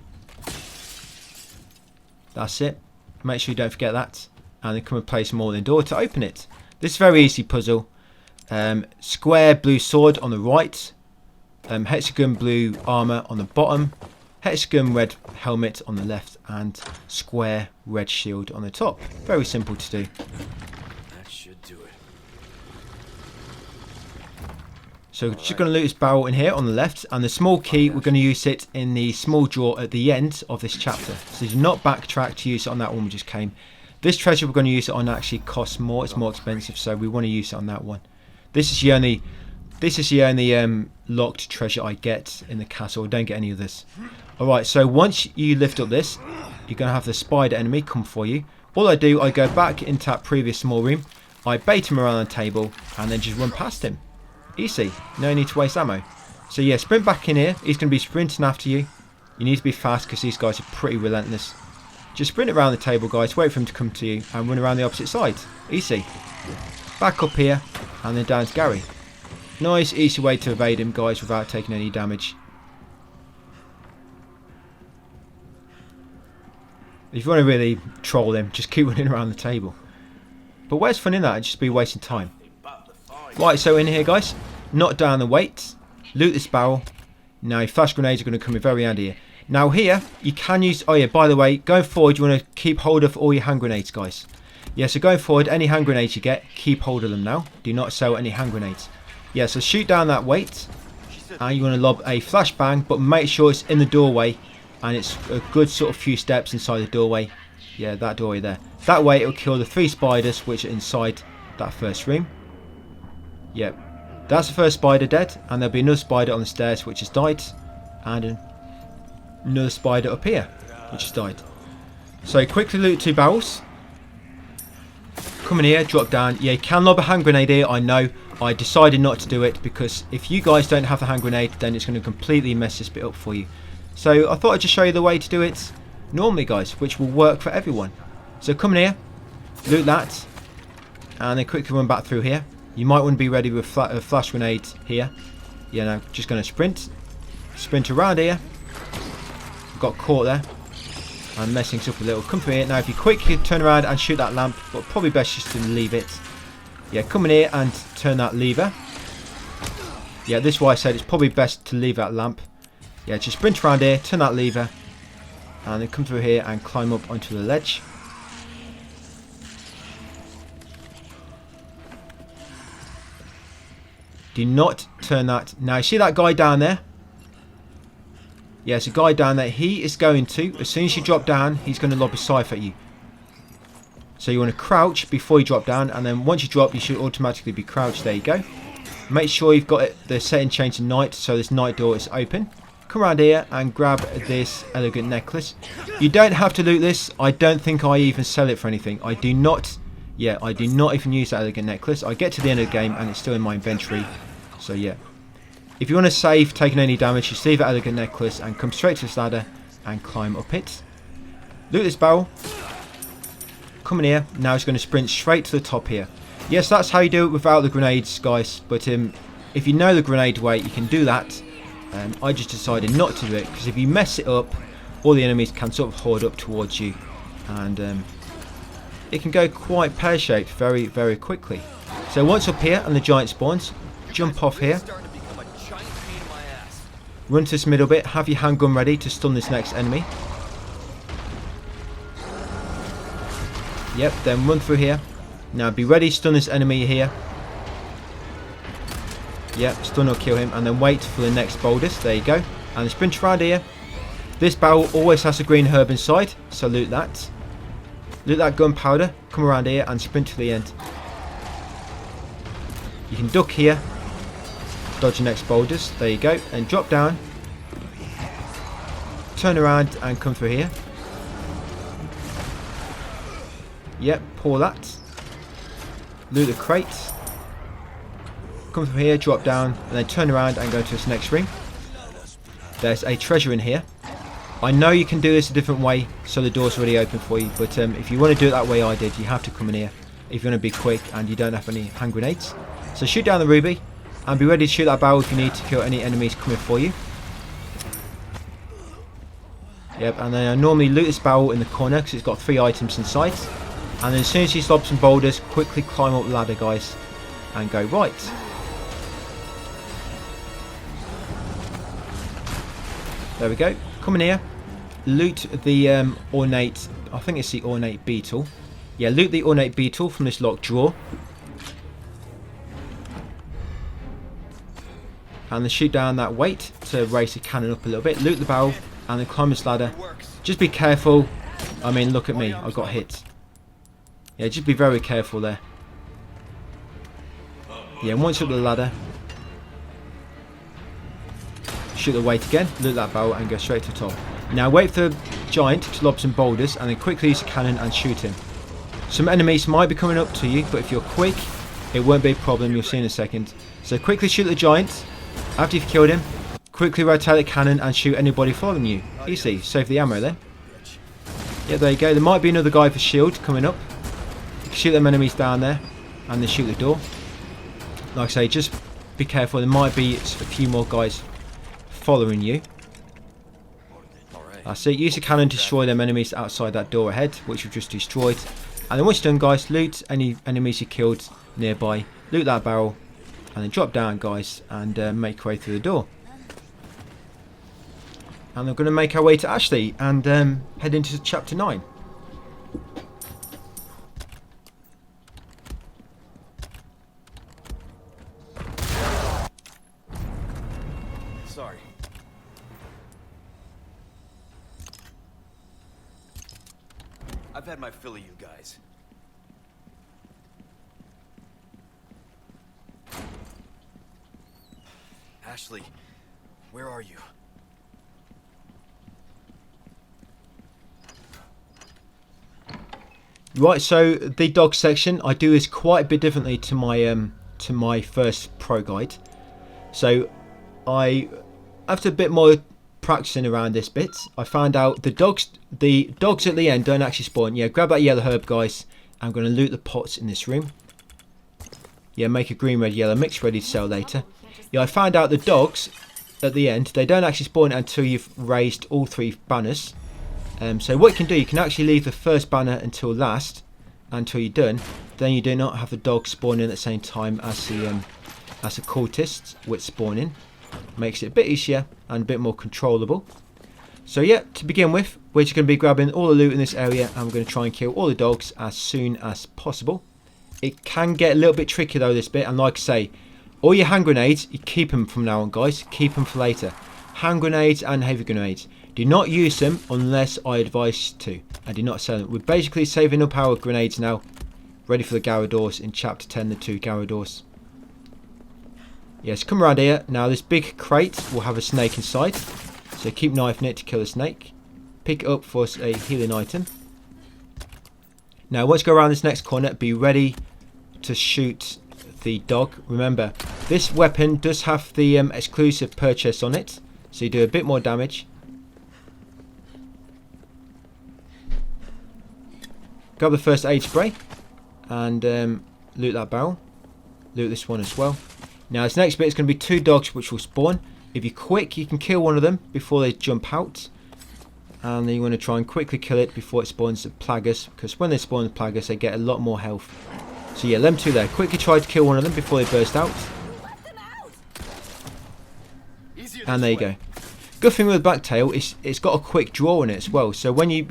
That's it. Make sure you don't forget that. And then come and place them all in the door to open it. This is a very easy puzzle. Square blue sword on the right. Hexagon blue armour on the bottom. Hexagon red helmet on the left, and square red shield on the top. Very simple to do. That should do it. So we're just going to loot this barrel in here on the left, and the small key, we're going to use it in the small drawer at the end of this chapter. So do not backtrack to use it on that one we just came. This treasure we're going to use it on actually costs more, it's more expensive, so we want to use it on that one. This is the only locked treasure I get in the castle. I don't get any of this. Alright, so once you lift up this, you're going to have the spider enemy come for you. All I do, I go back into that previous small room, I bait him around the table, and then just run past him. Easy, no need to waste ammo. So yeah, sprint back in here, he's going to be sprinting after you. You need to be fast because these guys are pretty relentless. Just sprint around the table, guys, wait for him to come to you, and run around the opposite side. Easy. Back up here, and then down to Gary. Nice, easy way to evade him, guys, without taking any damage. If you want to really troll him, just keep running around the table. But where's fun in that? It'd just be wasting time. Right, so in here, guys, knock down the weight, loot this barrel. Now, flash grenades are going to come in very handy here. Now here, you can use... Oh yeah, by the way, going forward, you want to keep hold of all your hand grenades, guys. Yeah, so going forward, any hand grenades you get, keep hold of them now. Do not sell any hand grenades. Yeah, so shoot down that weight. And you want to lob a flashbang, but make sure it's in the doorway. And it's a good sort of few steps inside the doorway. Yeah, that doorway there. That way, it will kill the 3 spiders, which are inside that first room. Yep. That's the first spider dead. And there'll be another spider on the stairs, which has died. And another spider up here, which has died. So quickly loot 2 barrels. Come in here, drop down. Yeah, you can lob a hand grenade here, I know. I decided not to do it because if you guys don't have the hand grenade, then it's going to completely mess this bit up for you. So I thought I'd just show you the way to do it normally, guys, which will work for everyone. So come in here, loot that, and then quickly run back through here. You might want to be ready with a flash grenade here. Yeah, now just going to sprint around here. Got caught there. I'm messing this up a little. Come through here. Now if you quickly turn around and shoot that lamp, but probably best just to leave it. Yeah, come in here and turn that lever. Yeah, this is why I said it's probably best to leave that lamp. Yeah, just sprint around here, turn that lever, and then come through here and climb up onto the ledge. Do not turn that. Now you see that guy down there? Yeah, it's a guy down there. He is going to, as soon as you drop down, he's going to lob a scythe at you. So you want to crouch before you drop down, and then once you drop, you should automatically be crouched. There you go. Make sure you've got the setting changed to night, so this night door is open. Come around here and grab this elegant necklace. You don't have to loot this. I don't think I even sell it for anything. I do not. Yeah, I do not even use that elegant necklace. I get to the end of the game and it's still in my inventory. So yeah. If you want to save taking any damage, you save that elegant necklace and come straight to this ladder and climb up it. Loot this barrel. Come in here. Now it's going to sprint straight to the top here. Yes, that's how you do it without the grenades, guys. But if you know the grenade weight, you can do that. I just decided not to do it because if you mess it up, all the enemies can sort of horde up towards you. And it can go quite pear-shaped very, very quickly. So once up here and the giant spawns, jump off here. Run to this middle bit, have your handgun ready to stun this next enemy. Yep, then run through here. Now be ready to stun this enemy here. Yep, stun or kill him, and then wait for the next boulders. There you go. And sprint around here. This barrel always has a green herb inside, so loot that. Loot that gunpowder, come around here and sprint to the end. You can duck here. Dodge the next boulders, there you go, and drop down, turn around and come through here. Yep, pour that, loot the crate, come through here, drop down, and then turn around and go to this next ring. There's a treasure in here. I know you can do this a different way, so the door's already open for you, but if you want to do it that way I did, you have to come in here if you want to be quick and you don't have any hand grenades. So shoot down the ruby. And be ready to shoot that barrel if you need to kill any enemies coming for you. Yep, and then I normally loot this barrel in the corner because it's got 3 items inside. And then as soon as you lob some boulders, quickly climb up the ladder, guys, and go right. There we go. Come in here. Loot the ornate, I think it's the ornate beetle. Yeah, loot the ornate beetle from this locked drawer. And then shoot down that weight to raise the cannon up a little bit. Loot the barrel and then climb this ladder. Just be careful. I mean, look at me. I got hit. Yeah, just be very careful there. Yeah, and once you're up the ladder, shoot the weight again. Loot that barrel and go straight to the top. Now wait for the giant to lob some boulders and then quickly use the cannon and shoot him. Some enemies might be coming up to you, but if you're quick, it won't be a problem. You'll see in a second. So quickly shoot the giant. After you've killed him, quickly rotate the cannon and shoot anybody following you. Easy, save the ammo there. Yeah, there you go. There might be another guy for shield coming up. You can shoot them enemies down there and then shoot the door. Like I say, just be careful. There might be a few more guys following you. That's it. Use the cannon to destroy them enemies outside that door ahead, which we've just destroyed. And then once you're done, guys, loot any enemies you killed nearby. Loot that barrel. And then drop down, guys, and make your way through the door. And we're going to make our way to Ashley and head into chapter 9. Sorry. I've had my fill of you guys. Ashley, where are you? Right, so the dog section, I do this quite a bit differently to my first pro guide. So after a bit more practicing around this bit, I found out the dogs at the end don't actually spawn. Yeah, grab that yellow herb, guys. I'm going to loot the pots in this room. Yeah, make a green, red, yellow mix ready to sell later. Yeah, I found out the dogs at the end, they don't actually spawn until you've raised all 3 banners. So what you can do, you can actually leave the first banner until last, until you're done. Then you do not have the dogs spawn in at the same time as the cultists which spawn in. Makes it a bit easier and a bit more controllable. So yeah, to begin with, we're just going to be grabbing all the loot in this area, and we're going to try and kill all the dogs as soon as possible. It can get a little bit tricky though, this bit, and like I say, all your hand grenades, you keep them from now on, guys. Keep them for later. Hand grenades and heavy grenades. Do not use them unless I advise to. I do not sell them. We're basically saving up our grenades now, ready for the Garradors in chapter 10, the 2 Garradors. Yes, come around here. Now this big crate will have a snake inside, so keep knifing it to kill the snake. Pick it up for a healing item. Now once you go around this next corner, be ready to shoot the dog. Remember, this weapon does have the exclusive purchase on it, so you do a bit more damage. Grab the first aid spray and loot that barrel. Loot this one as well. Now this next bit is going to be 2 dogs which will spawn. If you're quick, you can kill one of them before they jump out. And then you want to try and quickly kill it before it spawns the plaguers, because when they spawn the plaguers they get a lot more health. So yeah, them 2 there. Quickly try to kill one of them before they burst out. And there you go. Good thing with the Blacktail is it's got a quick draw in it as well. So when you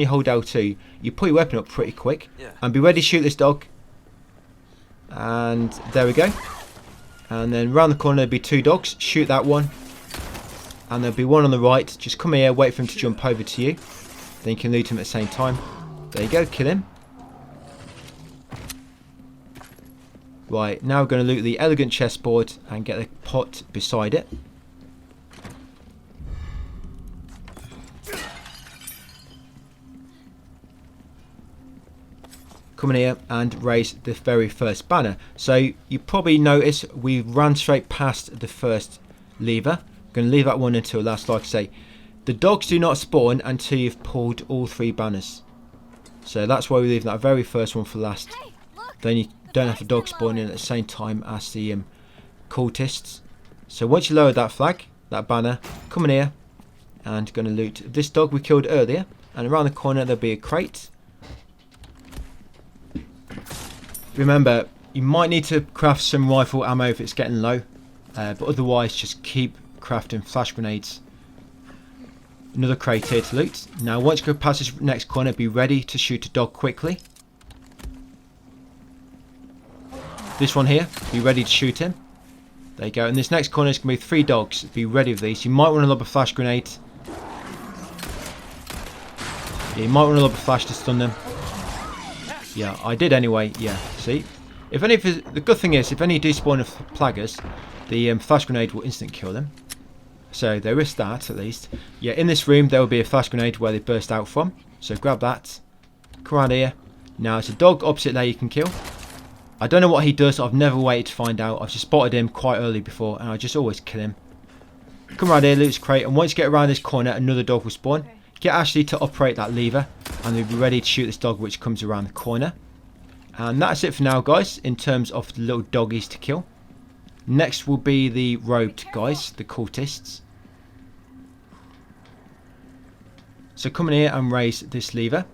hold L2, you put your weapon up pretty quick and be ready to shoot this dog. And there we go. And then round the corner there'll be 2 dogs. Shoot that one. And there'll be one on the right. Just come here, wait for him to jump over to you. Then you can loot him at the same time. There you go, kill him. Right, now we're going to loot the elegant chessboard and get the pot beside it. Come in here and raise the very first banner. So you probably notice we ran straight past the first lever. I'm going to leave that one until last. Like I say, the dogs do not spawn until you've pulled all 3 banners. So that's why we leave that very first one for last. Hey, look, Then you don't have the dogs spawning at the same time as the cultists. So once you lower that flag, that banner, come in here and going to loot this dog we killed earlier. And around the corner there'll be a crate. Remember, you might need to craft some rifle ammo if it's getting low, but otherwise just keep crafting flash grenades. Another crate here to loot. Now once you go past this next corner, be ready to shoot a dog quickly. This one here, be ready to shoot him. There you go. And this next corner is going to be 3 dogs. Be ready for these. You might want to lob a flash grenade. Yeah, you might want to lob a flash to stun them. Yeah, I did anyway. Yeah, see? The good thing is, if any do spawn of plaguers, the flash grenade will instant kill them. So there is that, at least. Yeah, in this room there will be a flash grenade where they burst out from. So grab that. Come around here. Now it's a dog opposite there you can kill. I don't know what he does. I've never waited to find out. I've just spotted him quite early before, and I just always kill him. Come around here, loot this crate, and once you get around this corner, another dog will spawn. Get Ashley to operate that lever, and we'll be ready to shoot this dog which comes around the corner. And that's it for now, guys, in terms of the little doggies to kill. Next will be the robed guys, the cultists. So come in here and raise this lever,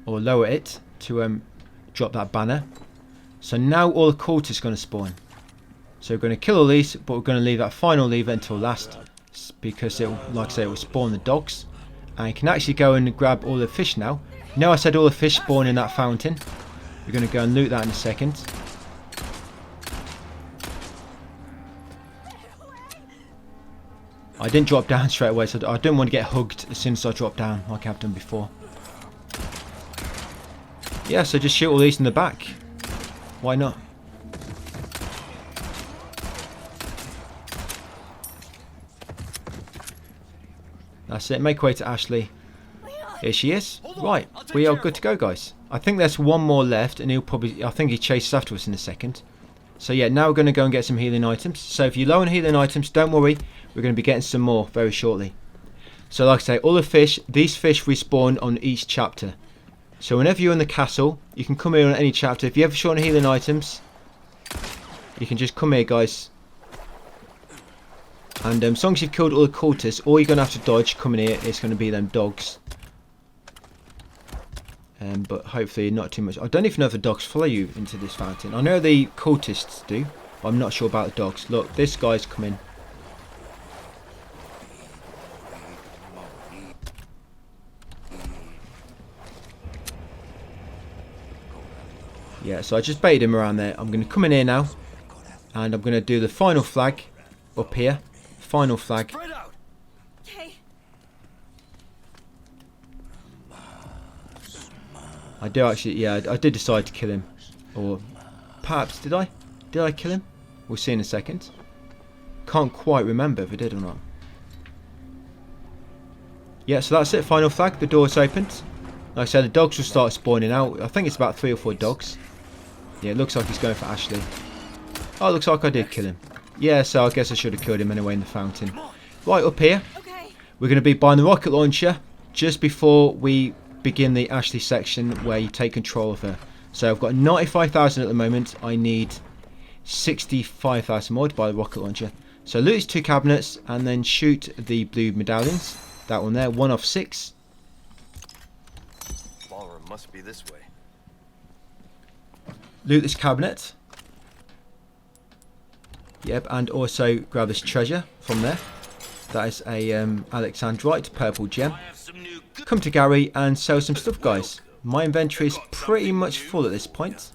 or lower it to drop that banner. So now all the cultists are going to spawn. So we're going to kill all these, but we're going to leave that final lever until last. because it, like I say, it will spawn the dogs. And you can actually go and grab all the fish now. You know I said all the fish spawn in that fountain. We're going to go and loot that in a second. I didn't drop down straight away, so I don't want to get hugged as soon as I drop down like I've done before. Yeah, so just shoot all these in the back. Why not? That's it, make way to Ashley. Here she is. Right, we are good to go, guys. I think there's one more left, and he'll probably, I think he chases after us in a second. So yeah, now we're going to go and get some healing items. So if you're low on healing items, don't worry, we're going to be getting some more very shortly. So like I say, all the fish, these fish respawn on each chapter. So whenever you're in the castle, you can come here on any chapter. If you ever short on healing items, you can just come here, guys. And as long as you've killed all the cultists, all you're going to have to dodge coming here is going to be them dogs. But hopefully not too much. I don't even know if the dogs follow you into this fountain. I know the cultists do, but I'm not sure about the dogs. Look, this guy's coming. Yeah, so I just baited him around there. I'm going to come in here now, and I'm going to do the final flag up here. Final flag. Okay. I do actually, yeah, I did decide to kill him. Or perhaps, did I? Did I kill him? We'll see in a second. Can't quite remember if I did or not. Yeah, so that's it, final flag. The door's opened. Like I said, the dogs will start spawning out. I think it's about 3 or 4 dogs. Yeah, it looks like he's going for Ashley. Oh, it looks like I did kill him. Yeah, so I guess I should have killed him anyway in the fountain. Right, up here, we're going to be buying the rocket launcher just before we begin the Ashley section where you take control of her. So I've got 95,000 at the moment. I need 65,000 more to buy the rocket launcher. So loot these 2 cabinets and then shoot the blue medallions. That one there, 1 of 6. Ballroom must be this way. Loot this cabinet. Yep, and also grab this treasure from there. That is a Alexandrite purple gem. Come to Gary and sell some stuff, guys. My inventory is pretty much full at this point.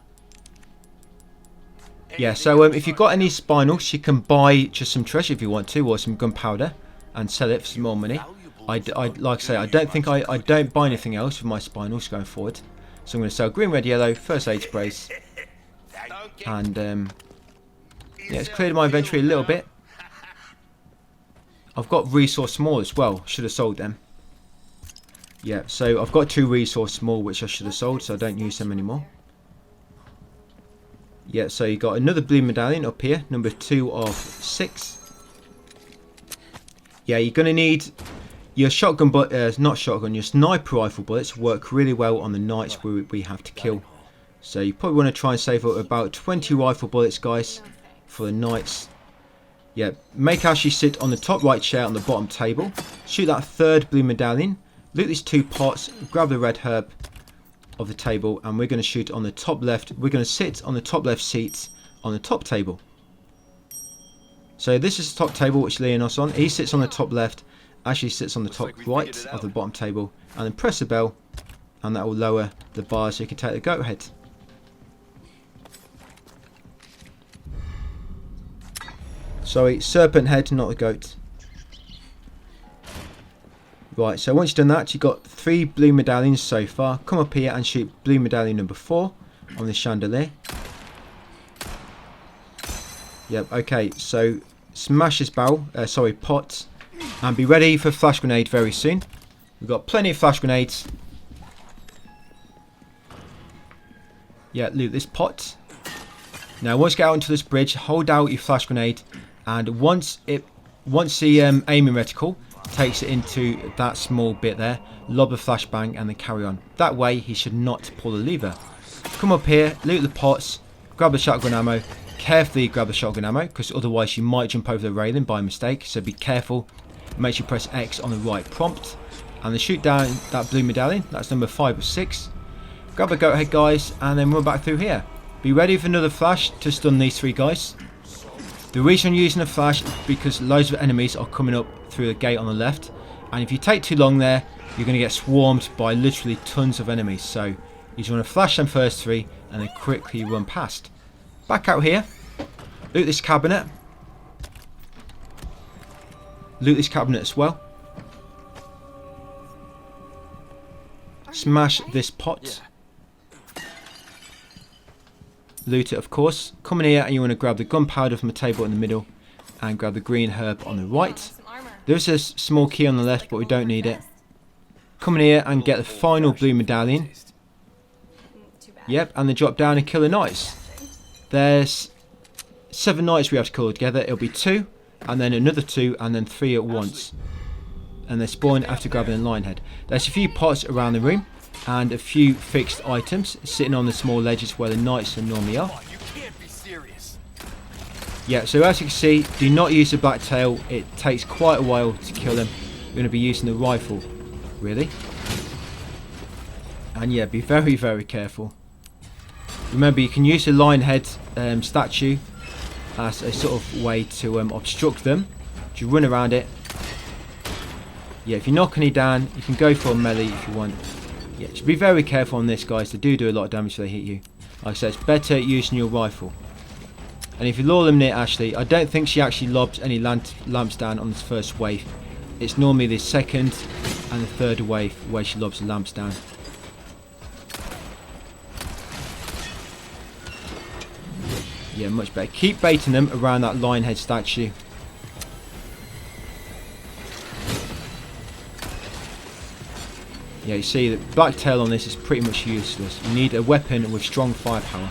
Yeah, so if you've got any spinels, you can buy just some treasure if you want to, or some gunpowder, and sell it for some more money. I like I say, I don't think I don't buy anything else with my spinels going forward. So I'm going to sell green, red, yellow, first aid sprays, and yeah, it's cleared my inventory a little bit. I've got resource small as well. Should have sold them. Yeah, so I've got 2 resource small which I should have sold, so I don't use them anymore. Yeah, so you got another blue medallion up here, number 2 of 6. Yeah, you're going to need your shotgun, but not shotgun, your sniper rifle bullets work really well on the knights we have to kill. So you probably want to try and save up about 20 rifle bullets, guys, for the knights. Yeah, make Ashley sit on the top right chair on the bottom table. Shoot that 3rd blue medallion. Loot these 2 pots. Grab the red herb of the table, and we're going to shoot on the top left. We're going to sit on the top left seat on the top table. So this is the top table which Leonos on. He sits on the top left. Ashley sits on the top right of the bottom table, and then press the bell, and that will lower the bar so you can take the goat head. Sorry, serpent head, not the goat. Right, so once you've done that, you've got 3 blue medallions so far. Come up here and shoot blue medallion number 4 on the chandelier. Yep, okay, so smash this barrel, pot, and be ready for flash grenade very soon. We've got plenty of flash grenades. Yeah, loot this pot. Now once you get out onto this bridge, hold out your flash grenade, and once the aiming reticle takes it into that small bit there, lob a flashbang and then carry on. That way he should not pull the lever. Come up here, loot the pots, grab the shotgun ammo, carefully grab the shotgun ammo because otherwise you might jump over the railing by mistake, so be careful. Make sure you press X on the right prompt and then shoot down that blue medallion. That's number 5 of 6. Grab the goat head, guys, and then run back through here. Be ready for another flash to stun these 3 guys. The reason I'm using a flash is because loads of enemies are coming up through the gate on the left, and if you take too long there, you're going to get swarmed by literally tons of enemies. So you just want to flash them first 3 and then quickly run past. Back out here, loot this cabinet. Loot this cabinet as well. Smash this pot. Loot it, of course. Come in here and you want to grab the gunpowder from the table in the middle and grab the green herb on the right. There's a small key on the left, but we don't need it. Come in here and get the final blue medallion. Yep, and then drop down and kill the knights. There's 7 knights we have to kill together. It'll be 2, and then another 2, and then 3 at once. And they spawn after grabbing the lion head. There's a few pots around the room, and a few fixed items sitting on the small ledges where the knights normally are. Yeah, so as you can see, do not use the blacktail. It takes quite a while to kill them. You're going to be using the rifle, really. And yeah, be very, very careful. Remember, you can use the lion head statue as a sort of way to obstruct them. You run around it. Yeah, if you're knocking it down, you can go for a melee if you want. Yeah, just be very careful on this, guys. They do a lot of damage if they hit you. Like I said, it's better using your rifle. And if you lure them near Ashley, I don't think she actually lobs any lamps down on this first wave. It's normally the second and the third wave where she lobs the lamps down. Yeah, much better. Keep baiting them around that lion head statue. Yeah, you see the blacktail on this is pretty much useless. You need a weapon with strong firepower.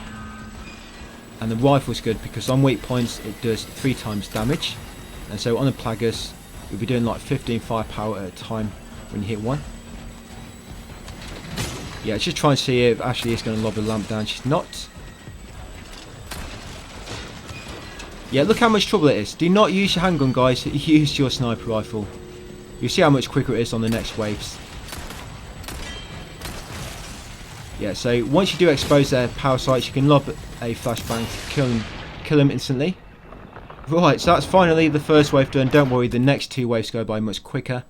And the rifle's good because on weak points it does 3 times damage. And so on the plagas you'll be doing like 15 firepower at a time when you hit one. Yeah, just try and see if Ashley is going to lob the lamp down. She's not. Yeah, look how much trouble it is. Do not use your handgun, guys. Use your sniper rifle. You'll see how much quicker it is on the next waves. Yeah, so once you do expose their power sites, you can lob a flashbang to kill them instantly. Right, so that's finally the first wave done. Don't worry, the next 2 waves go by much quicker.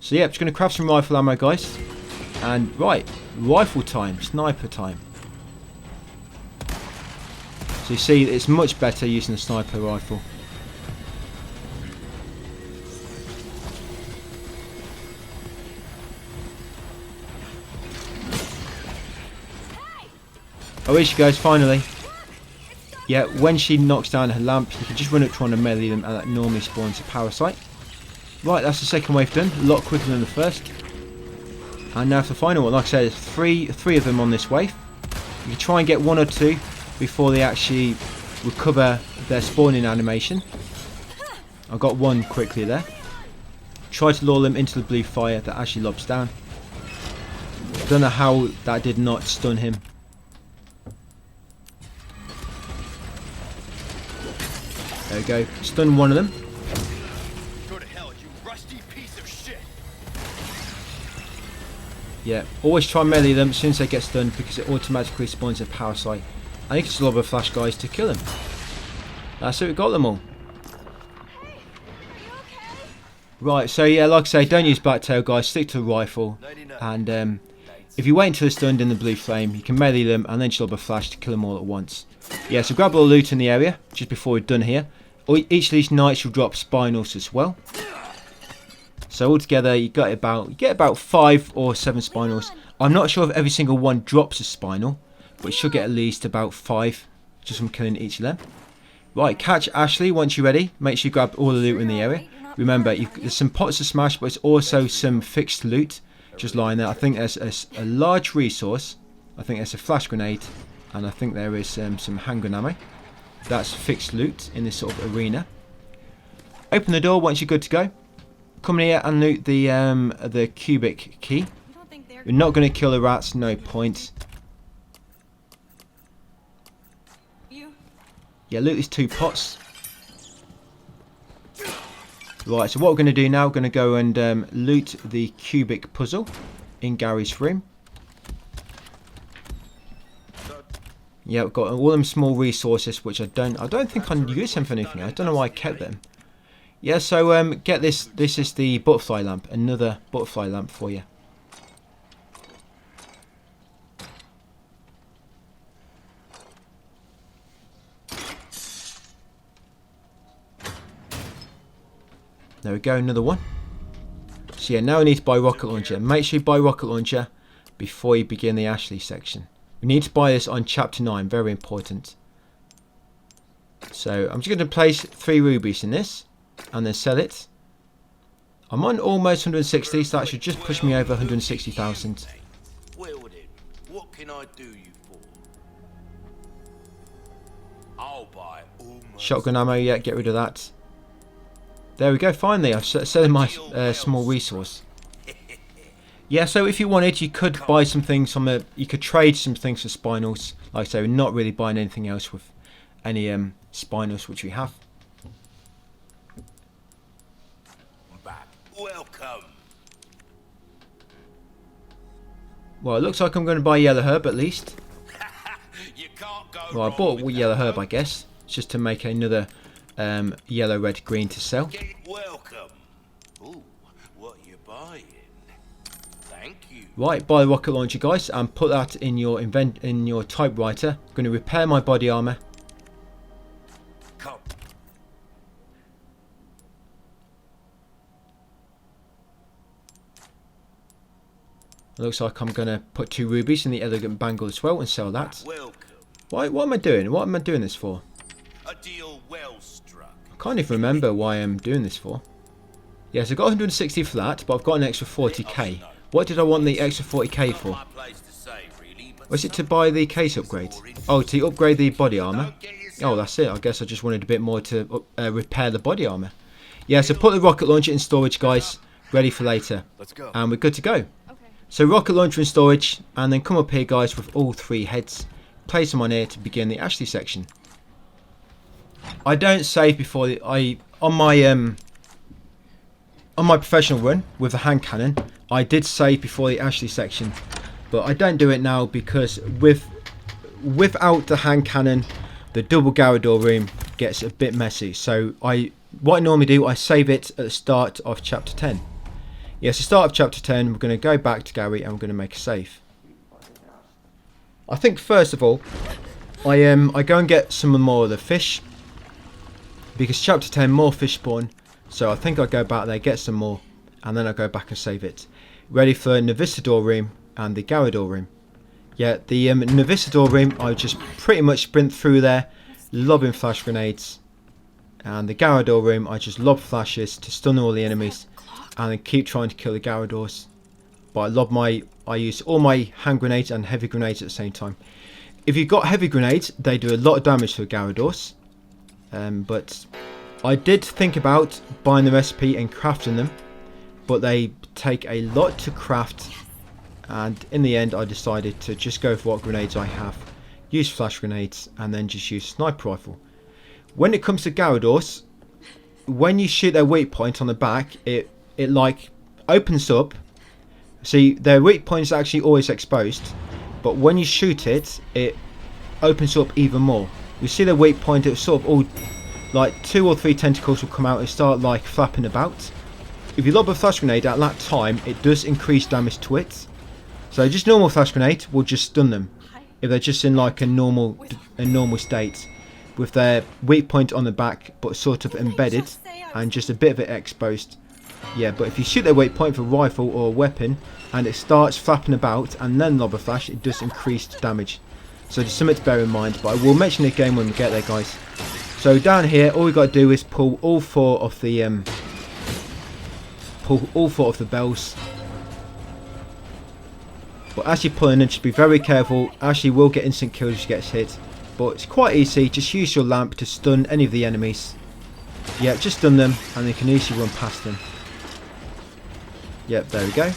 So yeah, just going to craft some rifle ammo, guys. And right, rifle time, sniper time. So you see, it's much better using the sniper rifle. Oh, here she goes, finally. Yeah, when she knocks down her lamp, you can just run up trying to melee them, and that normally spawns a power site. Right, that's the second wave done. A lot quicker than the first. And now for the final one. Like I said, there's three of them on this wave. You can try and get 1 or 2 before they actually recover their spawning animation. I got 1 quickly there. Try to lure them into the blue fire that actually lobs down. Don't know how that did not stun him. There we go. Stun 1 of them. Go to hell, you rusty piece of shit. Yeah, always try and melee them as soon as they get stunned because it automatically spawns a power site. And you can just lob a flash, guys, to kill them. That's it, we got them all. Hey, are you okay? Right, so yeah, like I say, don't use blacktail, guys. Stick to the rifle. And if you wait until they're stunned in the blue flame, you can melee them and then just lob a flash to kill them all at once. Yeah, so grab all the loot in the area just before we're done here. Each of these knights will drop spinels as well. So altogether, you get about 5 or 7 spinels. I'm not sure if every single one drops a spinel, but you should get at least about 5 just from killing each of them. Right, catch Ashley once you're ready. Make sure you grab all the loot in the area. Remember, there's some pots to smash, but it's also some fixed loot just lying there. I think there's a large resource. I think there's a flash grenade, and I think there is some handgun ammo. That's fixed loot in this sort of arena. Open the door once you're good to go. Come in here and loot the cubic key. You're not going to kill the rats, no point. Yeah, loot these 2 pots. Right, so what we're going to do now, we're going to go and loot the cubic puzzle in Gary's room. Yeah, I've got all them small resources, which I don't think I use them for anything. I don't know why I kept them. Yeah, so get this. This is the butterfly lamp. Another butterfly lamp for you. There we go, another one. So yeah, now I need to buy rocket launcher. Make sure you buy rocket launcher before you begin the Ashley section. We need to buy this on chapter 9, very important. So I'm just going to place 3 rubies in this and then sell it. I'm on almost 160, so that should just push me over 160,000. Well then, what can I do you for? I'll buy almost. Shotgun ammo, yeah, get rid of that. There we go, finally, I've sold my small resource. Yeah, so if you wanted, you could buy some things from you could trade some things for spinals. Like I say, we're not really buying anything else with any spinals, which we have. Back. Welcome. Well, it looks like I'm going to buy yellow herb at least. You can't go Well, I wrong bought with yellow that. herb, I guess, just to make another yellow, red, green to sell. Welcome. Ooh, what you buying? Thank you. Right, buy the rocket launcher, guys, and put that in your typewriter. I'm going to repair my body armor. Come. Looks like I'm going to put 2 rubies in the elegant bangle as well and sell that. Welcome. What am I doing? What am I doing this for? A deal well struck. I can't even remember why I'm doing this for. Yes, I got 160 for that, but I've got an extra 40k. What did I want the extra 40k for? My place to say, really, but Was it to buy the case upgrade? Oh, to upgrade the body armor. Oh, that's it. I guess I just wanted a bit more to repair the body armor. Yeah, so put the rocket launcher in storage, guys. Ready for later. Let's go. And we're good to go. Okay. So rocket launcher in storage, and then come up here, guys, with all 3 heads. Place them on here to begin the Ashley section. I don't save before on my professional run with the Handcannon. I did save before the Ashley section, but I don't do it now because without the Handcannon, the double Garrador room gets a bit messy. So what I normally do, I save it at the start of chapter 10. Yes, the start of chapter 10, we're going to go back to Gary and we're going to make a save. I think first of all, I go and get some more of the fish, because chapter 10 more fish spawn. So I think I go back there, get some more, and then I go back and save it. Ready for Novicidor room and the Garrador room. Yeah, the Novicidor room, I just pretty much sprint through there, lobbing flash grenades. And the Garrador room, I just lob flashes to stun all the enemies, and then keep trying to kill the Garradors. But I use all my hand grenades and heavy grenades at the same time. If you've got heavy grenades, they do a lot of damage to the Garradors. But I did think about buying the recipe and crafting them, but they take a lot to craft, and in the end I decided to just go for what grenades I have, use flash grenades, and then just use sniper rifle. When it comes to Garradors, when you shoot their weak point on the back, it like opens up. See, their weak point is actually always exposed, but when you shoot it, it opens up even more. You see the weak point, it's sort of all like 2 or 3 tentacles will come out and start like flapping about. If you lob a flash grenade at that time, it does increase damage to it. So just normal flash grenade will just stun them if they're just in like a normal state, with their weak point on the back but sort of embedded and just a bit of it exposed. Yeah, but if you shoot their weak point with a rifle or a weapon and it starts flapping about and then lob a flash, it does increase damage. So just something to bear in mind, but I will mention the game when we get there, guys. So down here, all we got to do is pull all 4 of the bells. But as you're pulling in, just be very careful. Ashley will get instant kills if she gets hit, but it's quite easy. Just use your lamp to stun any of the enemies. Yeah, just stun them and you can easily run past them. Yep, there we go.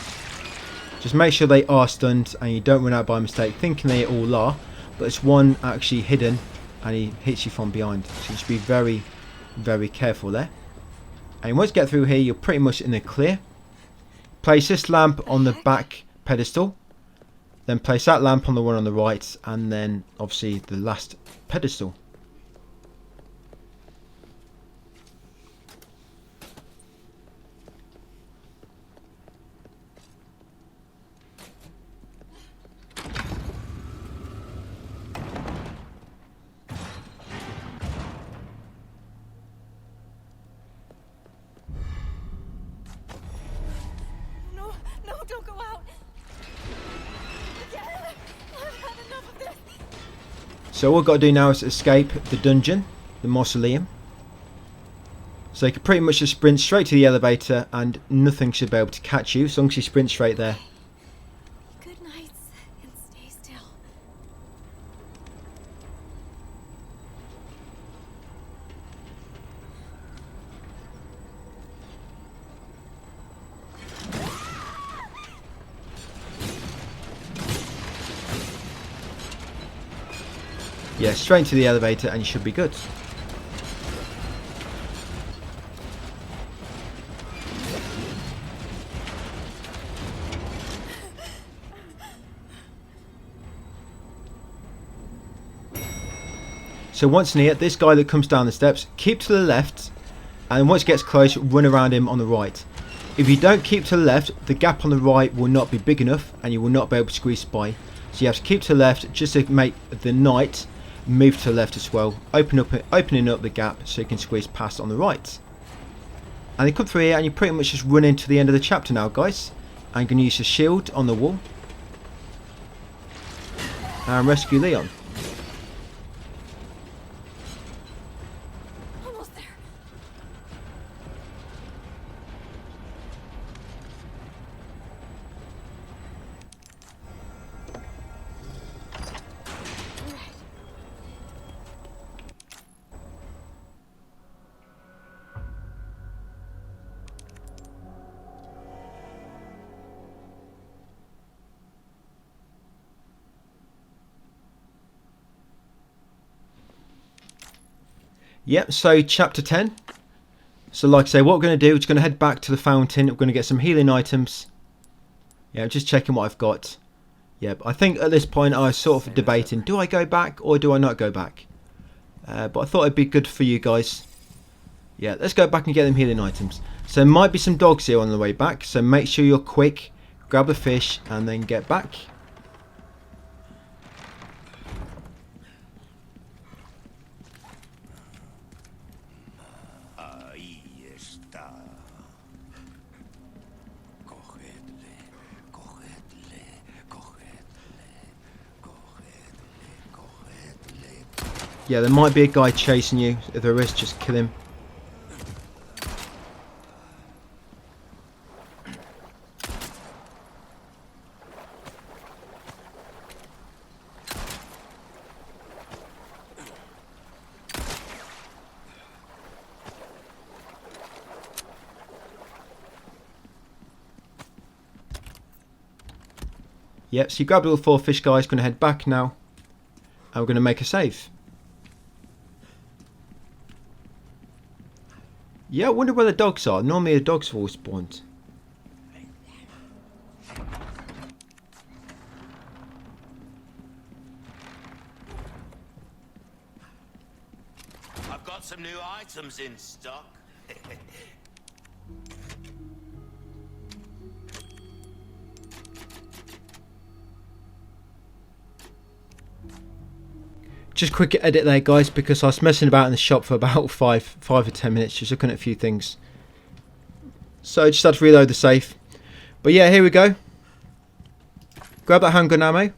Just make sure they are stunned and you don't run out by mistake thinking they all are, but it's one actually hidden and he hits you from behind. So just be very, very careful there. And once you get through here, you're pretty much in the clear. Place this lamp on the back pedestal Then place that lamp on the one on the right, and then obviously the last pedestal. No, no, don't go out. Again. I've had enough of this. So all we've got to do now is escape the dungeon, the mausoleum. So you can pretty much just sprint straight to the elevator and nothing should be able to catch you as long as you sprint straight there. Good nights and stay still. Yeah, straight to the elevator and you should be good. So once near, this guy that comes down the steps, keep to the left, and once it gets close, run around him on the right. If you don't keep to the left, the gap on the right will not be big enough and you will not be able to squeeze by. So you have to keep to the left just to make the knight move to the left as well, opening up the gap so you can squeeze past on the right. And you come through here and you pretty much just run into the end of the chapter now, guys. I'm going to use the shield on the wall and rescue Leon. Almost there. All right. Yep, so chapter 10. So like I say, what we're going to do is going to head back to the fountain. We're going to get some healing items. Yeah, I'm just checking what I've got. Yeah, I think at this point I was sort of debating, do I go back or do I not go back? But I thought it'd be good for you guys. Yeah, let's go back and get them healing items. So there might be some dogs here on the way back, so make sure you're quick. Grab the fish and then get back. Ahí está. Cogedle, cogedle, cogedle, cogedle, cogedle. Yeah, there might be a guy chasing you. If there is, just kill him. Yep, so you grabbed all 4 fish, guys. Going to head back now. And we're going to make a save. Yeah, I wonder where the dogs are. Normally the dogs have all spawned. I've got some new items in stock. Just quick edit there, guys, because I was messing about in the shop for about 5 or 10 minutes, just looking at a few things. So I just had to reload the safe. But yeah, here we go. Grab that handgun ammo.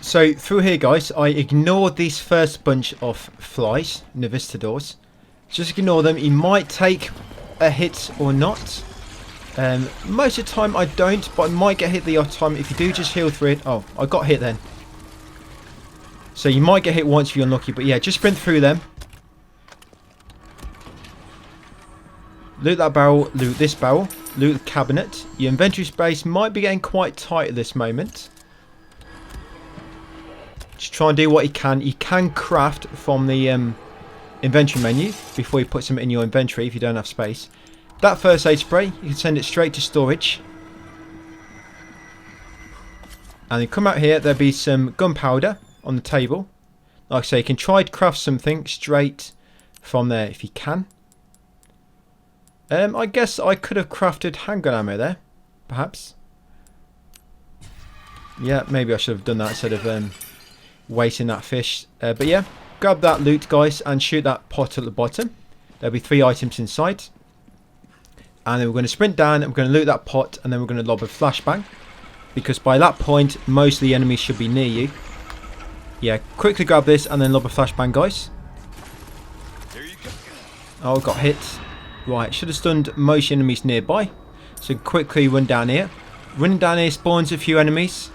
So through here, guys, I ignored these first bunch of flies, Navistadors. Just ignore them. You might take a hit or not. Most of the time I don't, but I might get hit the odd time. If you do, just heal through it. Oh, I got hit then. So you might get hit once if you're unlucky, but yeah, just sprint through them. Loot that barrel, loot this barrel, loot the cabinet. Your inventory space might be getting quite tight at this moment. Just try and do what you can. You can craft from the inventory menu before you put some in your inventory if you don't have space. That first aid spray, you can send it straight to storage. And then come out here, there'll be some gunpowder on the table. Like I say, you can try to craft something straight from there if you can. I guess I could have crafted handgun ammo there, perhaps. Yeah, maybe I should have done that instead of wasting that fish. But yeah, grab that loot, guys, and shoot that pot at the bottom. There'll be 3 items inside. And then we're going to sprint down, and we're going to loot that pot, and then we're going to lob a flashbang. Because by that point, most of the enemies should be near you. Yeah, quickly grab this, and then lob a flashbang, guys. There you go. Oh, got hit. Right, should have stunned most enemies nearby. So quickly run down here. Running down here spawns a few enemies.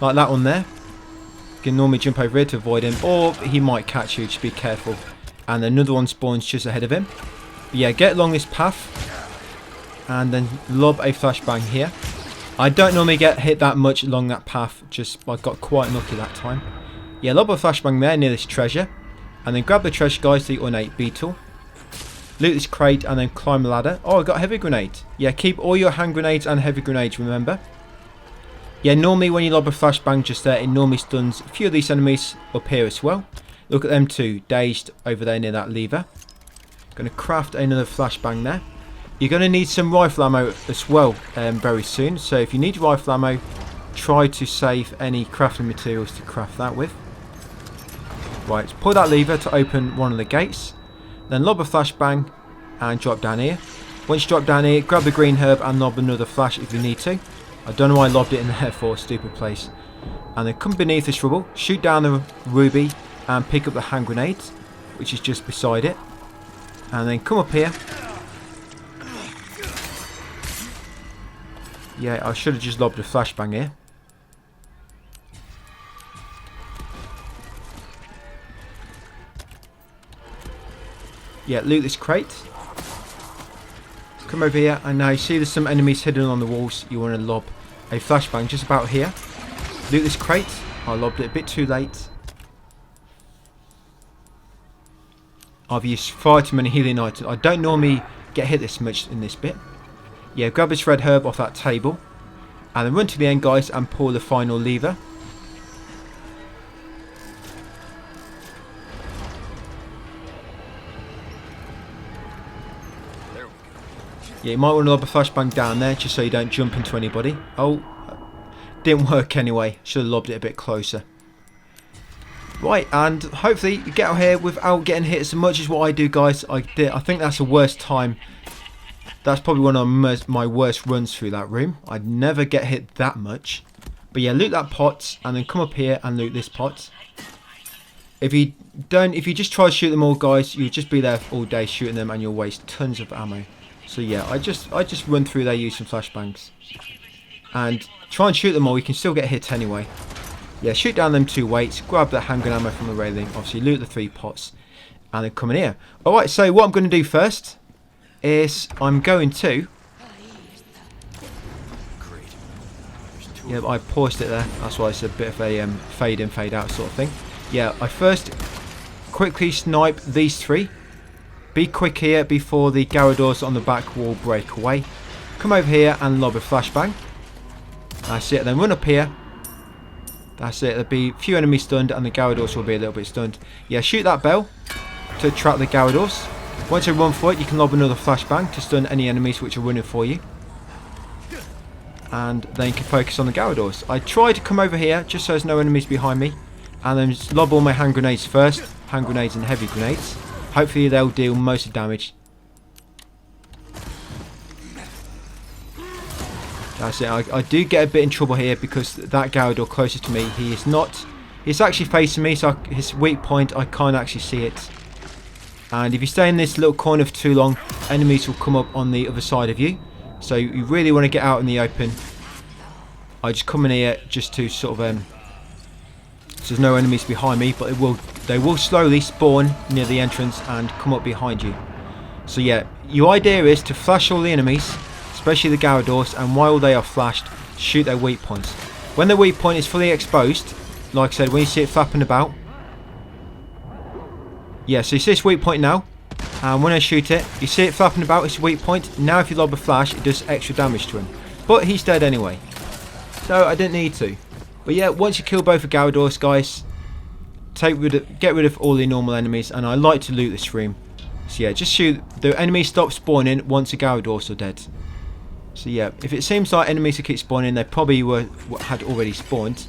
Like that one there. You can normally jump over here to avoid him. Or he might catch you, just be careful. And another one spawns just ahead of him. But yeah, get along this path. And then lob a flashbang here. I don't normally get hit that much along that path. Just I got quite lucky that time. Yeah, lob a flashbang there near this treasure. And then grab the treasure, guys, the ornate beetle. Loot this crate and then climb the ladder. Oh, I got a heavy grenade. Yeah, keep all your hand grenades and heavy grenades, remember. Yeah, normally when you lob a flashbang just there, it normally stuns a few of these enemies up here as well. Look at them two, dazed over there near that lever. Going to craft another flashbang there. You're going to need some rifle ammo as well very soon. So if you need rifle ammo, try to save any crafting materials to craft that with. Right, pull that lever to open one of the gates. Then lob a flashbang and drop down here. Once you drop down here, grab the green herb and lob another flash if you need to. I don't know why I lobbed it in there for a stupid place. And then come beneath this rubble, shoot down the ruby and pick up the hand grenade, which is just beside it. And then come up here. Yeah, I should have just lobbed a flashbang here. Yeah, loot this crate. Come over here, and now you see there's some enemies hidden on the walls. You want to lob a flashbang just about here. Loot this crate. I lobbed it a bit too late. I've used far too many healing items. I don't normally get hit this much in this bit. Yeah, grab this red herb off that table. And then run to the end, guys, and pull the final lever. Yeah, you might want to lob a flashbang down there just so you don't jump into anybody. Oh, didn't work anyway. Should have lobbed it a bit closer. Right, and hopefully you get out here without getting hit as much as what I do, guys. I think that's the worst time. That's probably one of my worst runs through that room. I'd never get hit that much. But yeah, loot that pot and then come up here and loot this pot. If you just try to shoot them all, guys, you'll just be there all day shooting them and you'll waste tons of ammo. So yeah, I just run through there using flashbangs. And try and shoot them all, you can still get hit anyway. Yeah, shoot down them 2 weights, grab the handgun ammo from the railing, obviously loot the 3 pots, and then come in here. Alright, so what I'm going to do first is I'm going to... Yeah, I paused it there, that's why it's a bit of a fade in, fade out sort of thing. Yeah, I first quickly snipe these 3. Be quick here before the Gyarados on the back wall break away. Come over here and lob a flashbang. That's it, then run up here. That's it, there'll be a few enemies stunned and the Gyarados will be a little bit stunned. Yeah, shoot that bell to attract the Gyarados. Once you run for it, you can lob another flashbang to stun any enemies which are running for you. And then you can focus on the Gyarados. I try to come over here just so there's no enemies behind me. And then just lob all my hand grenades first. Hand grenades and heavy grenades. Hopefully they'll deal most of the damage. That's it. I do get a bit in trouble here because that Gyarados closest to me, he's actually facing me, so his weak point, I can't actually see it. And if you stay in this little corner for too long, enemies will come up on the other side of you. So you really want to get out in the open. I just come in here just to sort of so there's no enemies behind me, but they will slowly spawn near the entrance and come up behind you. So yeah, your idea is to flash all the enemies, especially the Gyarados, and while they are flashed, shoot their weak points. When the weak point is fully exposed, like I said, when you see it flapping about, yeah, so you see this weak point now, and when I shoot it, you see it flapping about, it's a weak point. Now if you lob a flash, it does extra damage to him. But he's dead anyway, so I didn't need to. But yeah, once you kill both the Gyarados, guys, get rid of all the normal enemies, and I like to loot this room. So yeah, just shoot. The enemies stop spawning once the Gyarados are dead. So yeah, if it seems like enemies keep spawning, they probably had already spawned.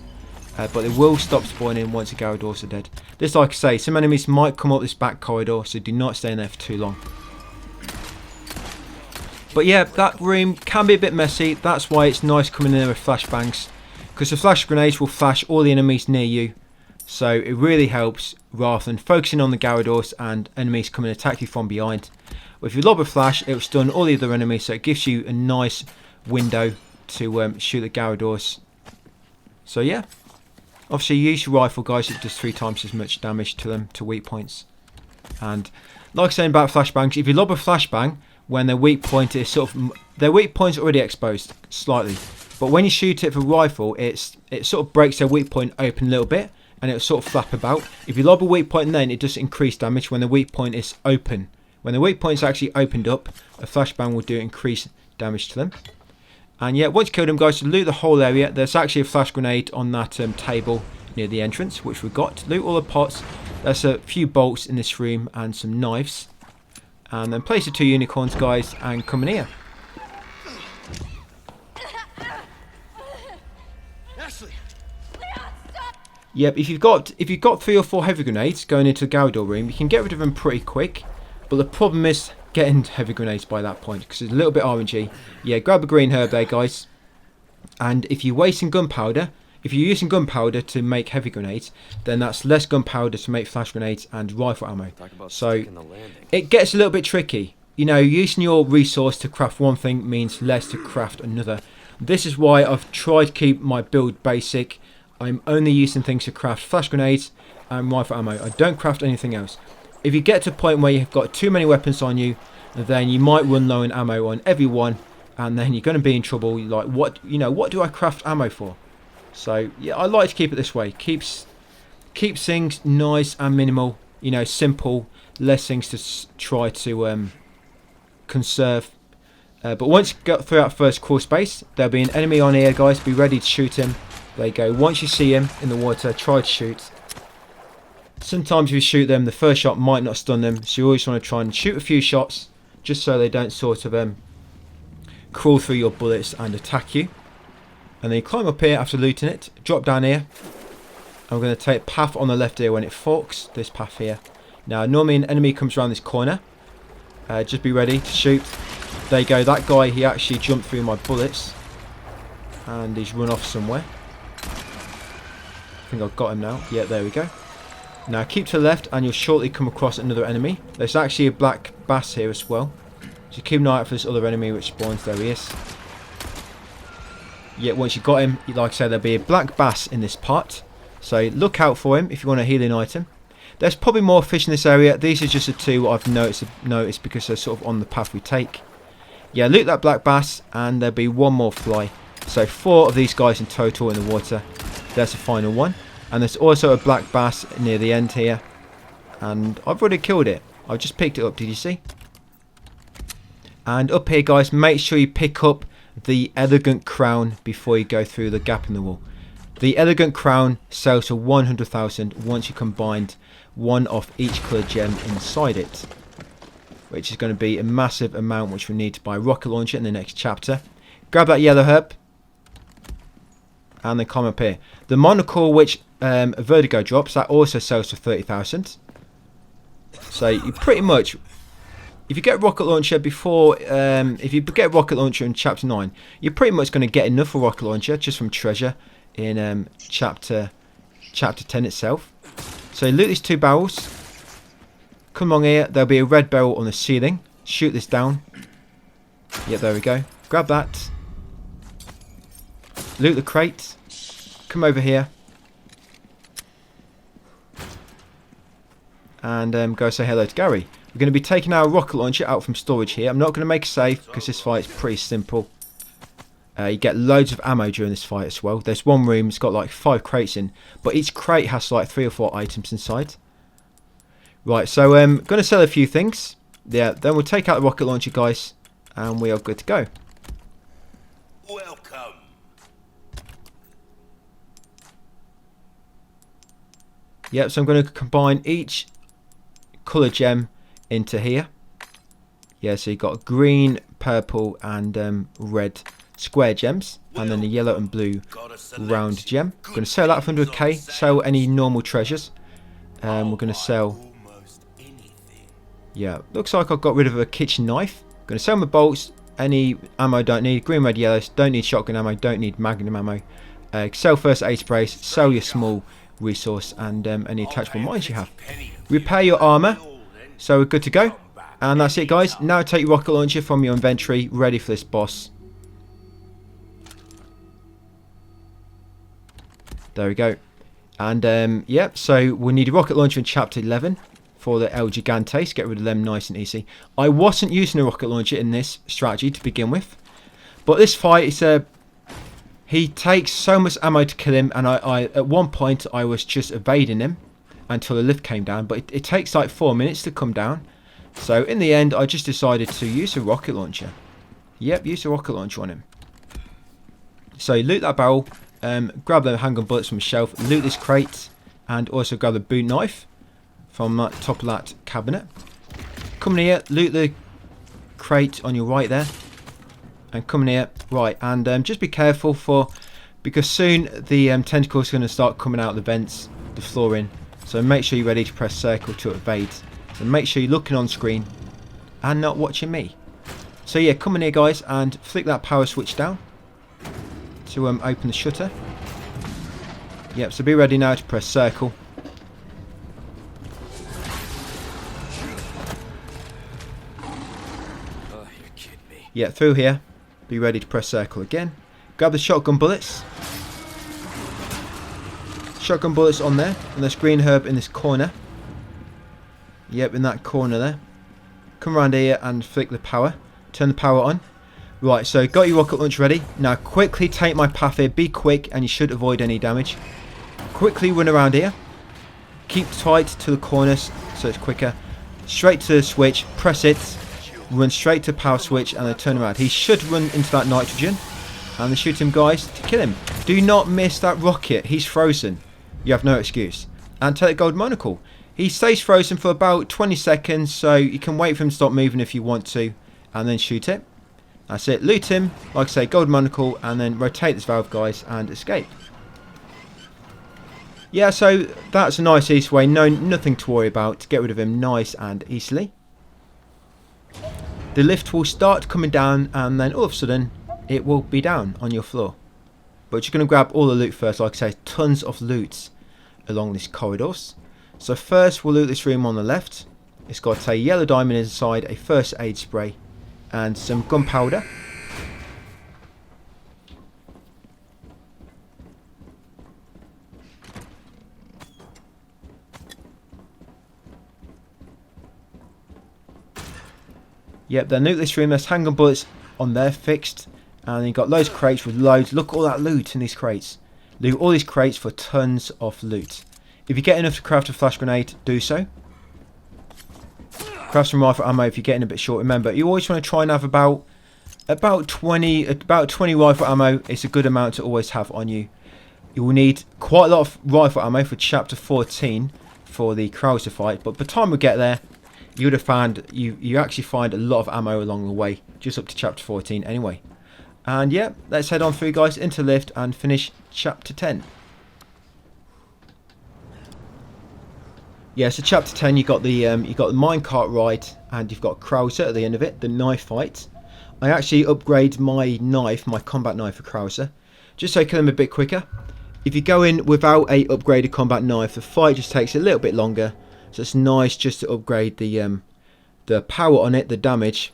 But they will stop spawning once the Gyarados are dead. This, like I say, some enemies might come up this back corridor, so do not stay in there for too long. But yeah, that room can be a bit messy. That's why it's nice coming in there with flashbangs, because the flash grenades will flash all the enemies near you. So it really helps rather than focusing on the Gyarados and enemies coming and attack you from behind. But if you lob a flash, it will stun all the other enemies, so it gives you a nice window to shoot the Gyarados. So yeah, obviously use your rifle, guys. It does 3 times as much damage to them, to weak points. And like saying about flashbangs, if you lob a flashbang when their weak point is their weak point's already exposed slightly, but when you shoot it with a rifle, it sort of breaks their weak point open a little bit, and it'll sort of flap about. If you lob a weak point, then it does increase damage when the weak point is open. When the weak point is actually opened up, a flashbang will do increase damage to them. And yeah, once you kill them, guys, to loot the whole area. There's actually a flash grenade on that table near the entrance, which we've got. Loot all the pots. There's a few bolts in this room and some knives. And then place the 2 unicorns, guys, and come in here. Ashley! Yep, if you've got 3 or 4 heavy grenades going into the Gyarados room, you can get rid of them pretty quick. But the problem is getting heavy grenades by that point, because it's a little bit RNG. Yeah, grab a green herb there, guys. And if you're wasting gunpowder, if you're using gunpowder to make heavy grenades, then that's less gunpowder to make flash grenades and rifle ammo. So it gets a little bit tricky. You know, using your resource to craft one thing means less to craft another. This is why I've tried to keep my build basic. I'm only using things to craft flash grenades and rifle ammo. I don't craft anything else. If you get to a point where you've got too many weapons on you, then you might run low in ammo on every one, and then you're going to be in trouble. You're like, what do I craft ammo for? So yeah, I like to keep it this way. Keeps things nice and minimal. You know, simple. Less things to try to conserve. But once you get through that first crawl space, there'll be an enemy on here, guys. Be ready to shoot him. There you go. Once you see him in the water, try to shoot. Sometimes if you shoot them, the first shot might not stun them, so you always want to try and shoot a few shots, just so they don't sort of crawl through your bullets and attack you. And then you climb up here after looting it, drop down here. I'm going to take path on the left here when it forks, this path here. Now normally an enemy comes around this corner, just be ready to shoot. There you go, that guy, he actually jumped through my bullets, and he's run off somewhere. I think I've got him now. Yeah, there we go. Now keep to the left and you'll shortly come across another enemy. There's actually a black bass here as well. So keep an eye out for this other enemy which spawns. There he is. Yeah, once you've got him, like I said, there'll be a black bass in this part. So look out for him if you want a healing item. There's probably more fish in this area. These are just the 2 I've noticed because they're sort of on the path we take. Yeah, loot that black bass and there'll be 1 more fly. So 4 of these guys in total in the water. There's the final one. And there's also a black bass near the end here. And I've already killed it. I've just picked it up, did you see? And up here, guys, make sure you pick up the elegant crown before you go through the gap in the wall. The elegant crown sells for 100,000 once you combined 1 of each coloured gem inside it. Which is going to be a massive amount which we need to buy a rocket launcher in the next chapter. Grab that yellow herb. And then climb up here. The monocle which Vertigo drops, that also sells for 30,000. So you pretty much, if you get rocket launcher before, if you get rocket launcher in chapter 9, you're pretty much going to get enough for rocket launcher just from treasure in chapter 10 itself. So loot these 2 barrels. Come along here. There'll be a red barrel on the ceiling. Shoot this down. Yep, there we go. Grab that. Loot the crate. Come over here. And go say hello to Gary. We're going to be taking our rocket launcher out from storage here. I'm not going to make a save because this fight's pretty simple. You get loads of ammo during this fight as well. There's one room, it's got like 5 crates in, but each crate has like 3 or 4 items inside. Right, so I'm going to sell a few things. Yeah, then we'll take out the rocket launcher, guys, and we are good to go. Welcome. Yep, so I'm going to combine each colour gem into here. Yeah, so you've got green, purple and red square gems, and then the yellow and blue round gem. I'm going to sell that for 100k, sell any normal treasures. We're going to sell... Yeah, looks like I've got rid of a kitchen knife. I'm going to sell my bolts, any ammo don't need, green, red, yellows, don't need shotgun ammo, don't need magnum ammo. Sell first aid sprays, sell your small resource and any attachable mines you have. Repair your armour, so we're good to go. And that's it guys, now take your rocket launcher from your inventory, ready for this boss. There we go. And yep, so we need a rocket launcher in chapter 11 for the El Gigantes, get rid of them nice and easy. I wasn't using a rocket launcher in this strategy to begin with, but this fight is he takes so much ammo to kill him, and I at one point I was just evading him until the lift came down, but it takes like 4 minutes to come down. So in the end I just decided to use a rocket launcher. Yep, use a rocket launcher on him. So loot that barrel, grab the handgun bullets from the shelf, loot this crate, and also grab the boot knife from that top of that cabinet. Come in here, loot the crate on your right there, and come in here, right, and just be careful because soon the tentacles are going to start coming out of the vents, the flooring. So make sure you're ready to press circle to evade. So make sure you're looking on screen and not watching me. So yeah, come in here guys and flick that power switch down to open the shutter. Yep, so be ready now to press circle. Oh, you're kidding me. Yeah, through here. Be ready to press circle again. Grab the shotgun bullets. Shotgun bullets on there, and there's green herb in this corner. Yep, in that corner there. Come around here and flick the power. Turn the power on. Right, so got your rocket launch ready. Now quickly take my path here. Be quick and you should avoid any damage. Quickly run around here. Keep tight to the corners so it's quicker. Straight to the switch. Press it. Run straight to power switch and then turn around. He should run into that nitrogen. And then shoot him guys to kill him. Do not miss that rocket. He's frozen. You have no excuse. And take the gold monocle. He stays frozen for about 20 seconds, so you can wait for him to stop moving if you want to, and then shoot it. That's it. Loot him, like I say, gold monocle, and then rotate this valve, guys, and escape. Yeah, so that's a nice easy way. Nothing to worry about. Get rid of him nice and easily. The lift will start coming down, and then all of a sudden, it will be down on your floor. But you're going to grab all the loot first. Like I say, tons of loot along these corridors. So first we'll loot this room on the left. It's got a yellow diamond inside, a first aid spray and some gunpowder. Yep, then loot this room. There's handgun bullets on there fixed, and you've got loads of crates with loads. Look at all that loot in these crates. Loot all these crates for tons of loot. If you get enough to craft a flash grenade, do so. Craft some rifle ammo if you're getting a bit short. Remember, you always want to try and have about 20 rifle ammo. It's a good amount to always have on you. You will need quite a lot of rifle ammo for chapter 14 for the Krauser fight, but by the time we get there, you would have found you actually find a lot of ammo along the way, just up to chapter 14 anyway. And yeah, let's head on through guys into the lift and finish chapter 10. Yeah, so chapter 10 you got the minecart ride, and you've got Krauser at the end of it, the knife fight. I actually upgrade my knife, my combat knife for Krauser, just so I kill him a bit quicker. If you go in without a upgraded combat knife, the fight just takes a little bit longer. So it's nice just to upgrade the power on it, the damage.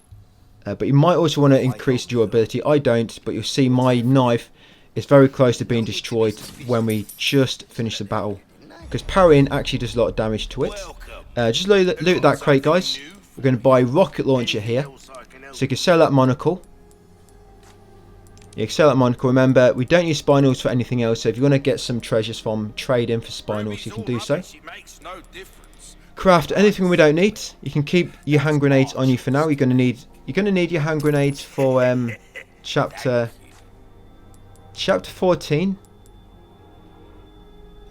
But you might also want to increase durability. I don't, but you'll see my knife is very close to being destroyed when we just finish the battle. Because powering actually does a lot of damage to it. Just loot that crate, guys. We're going to buy rocket launcher here. So you can sell that monocle. You can sell that monocle. Remember, we don't use spinels for anything else. So if you want to get some treasures from trading for spinels, you can do so. Craft anything we don't need. You can keep your hand grenades on you for now. You're going to need your hand grenades for chapter 14.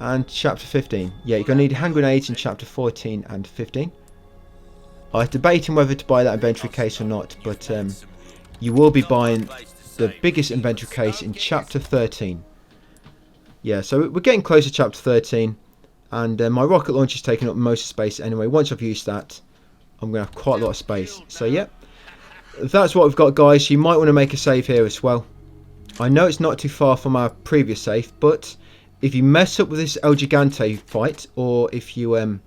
and chapter 15. Yeah, you're going to need hand grenades in chapter 14 and 15. I was debating whether to buy that inventory case or not, but you will be buying the biggest inventory case in chapter 13. Yeah, so we're getting close to chapter 13, and my rocket launcher is taking up most of space anyway. Once I've used that, I'm going to have quite a lot of space. So yeah, that's what we've got, guys. You might want to make a save here as well. I know it's not too far from our previous save, but if you mess up with this El Gigante fight, or if you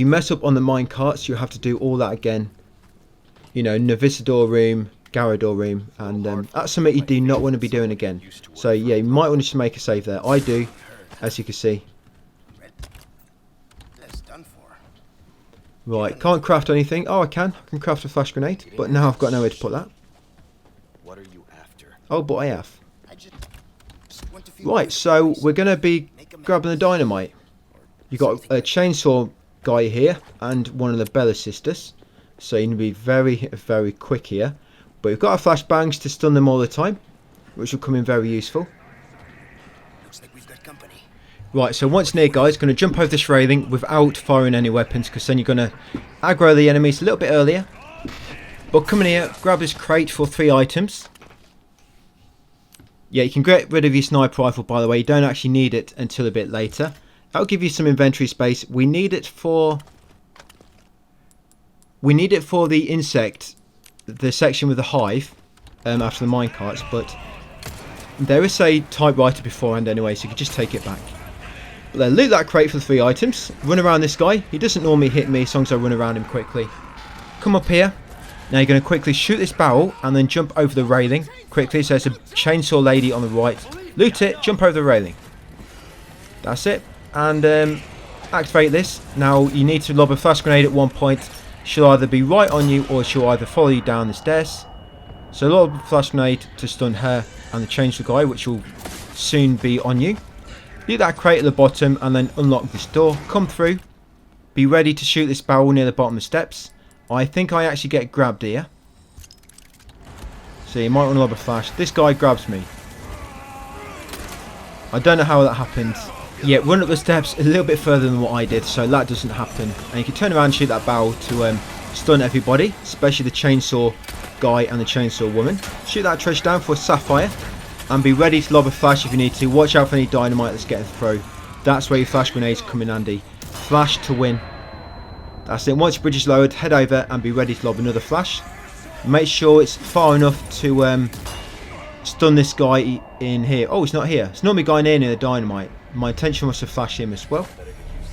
mess up on the mine carts, you have to do all that again. You know, Novicidor room, Garrador room, and that's something you do not want to be doing again. So yeah, you might want to make a save there. I do, as you can see. Right, can't craft anything. Oh, I can craft a flash grenade, but now I've got nowhere to put that. What are you after? Oh, but I have. Right, so we're going to be grabbing the dynamite. You got a chainsaw guy here and one of the Bella sisters, so you need to be very, very quick here. But we've got our flashbangs to stun them all the time, which will come in very useful. Looks like we've got company. Right, so once near, guys, going to jump over this railing without firing any weapons, because then you're going to aggro the enemies a little bit earlier. But come in here, grab this crate for 3 items. Yeah, you can get rid of your sniper rifle, by the way. You don't actually need it until a bit later. That'll give you some inventory space. We need it for the insect, the section with the hive, after the minecarts. But there is a typewriter beforehand anyway, so you can just take it back. But then loot that crate for the 3 items. Run around this guy. He doesn't normally hit me as long as I run around him quickly. Come up here. Now you're going to quickly shoot this barrel and then jump over the railing quickly. So there's a chainsaw lady on the right. Loot it, jump over the railing. That's it. And activate this. Now you need to lob a flash grenade at one point. She'll either be right on you or she'll either follow you down the stairs. So lob a flash grenade to stun her and the chainsaw guy, which will soon be on you. Loot that crate at the bottom and then unlock this door. Come through. Be ready to shoot this barrel near the bottom of the steps. I think I actually get grabbed here. So you might want to lob a flash. This guy grabs me. I don't know how that happened. Yeah, run up the steps a little bit further than what I did, so that doesn't happen. And you can turn around and shoot that barrel to stun everybody, especially the chainsaw guy and the chainsaw woman. Shoot that trash down for a sapphire. And be ready to lob a flash if you need to. Watch out for any dynamite that's getting through. That's where your flash grenades come in handy. Flash to win. That's it. Once your bridge is lowered, head over and be ready to lob another flash. Make sure it's far enough to stun this guy in here. Oh, it's not here. It's normally going near the dynamite. My intention was to flash him as well.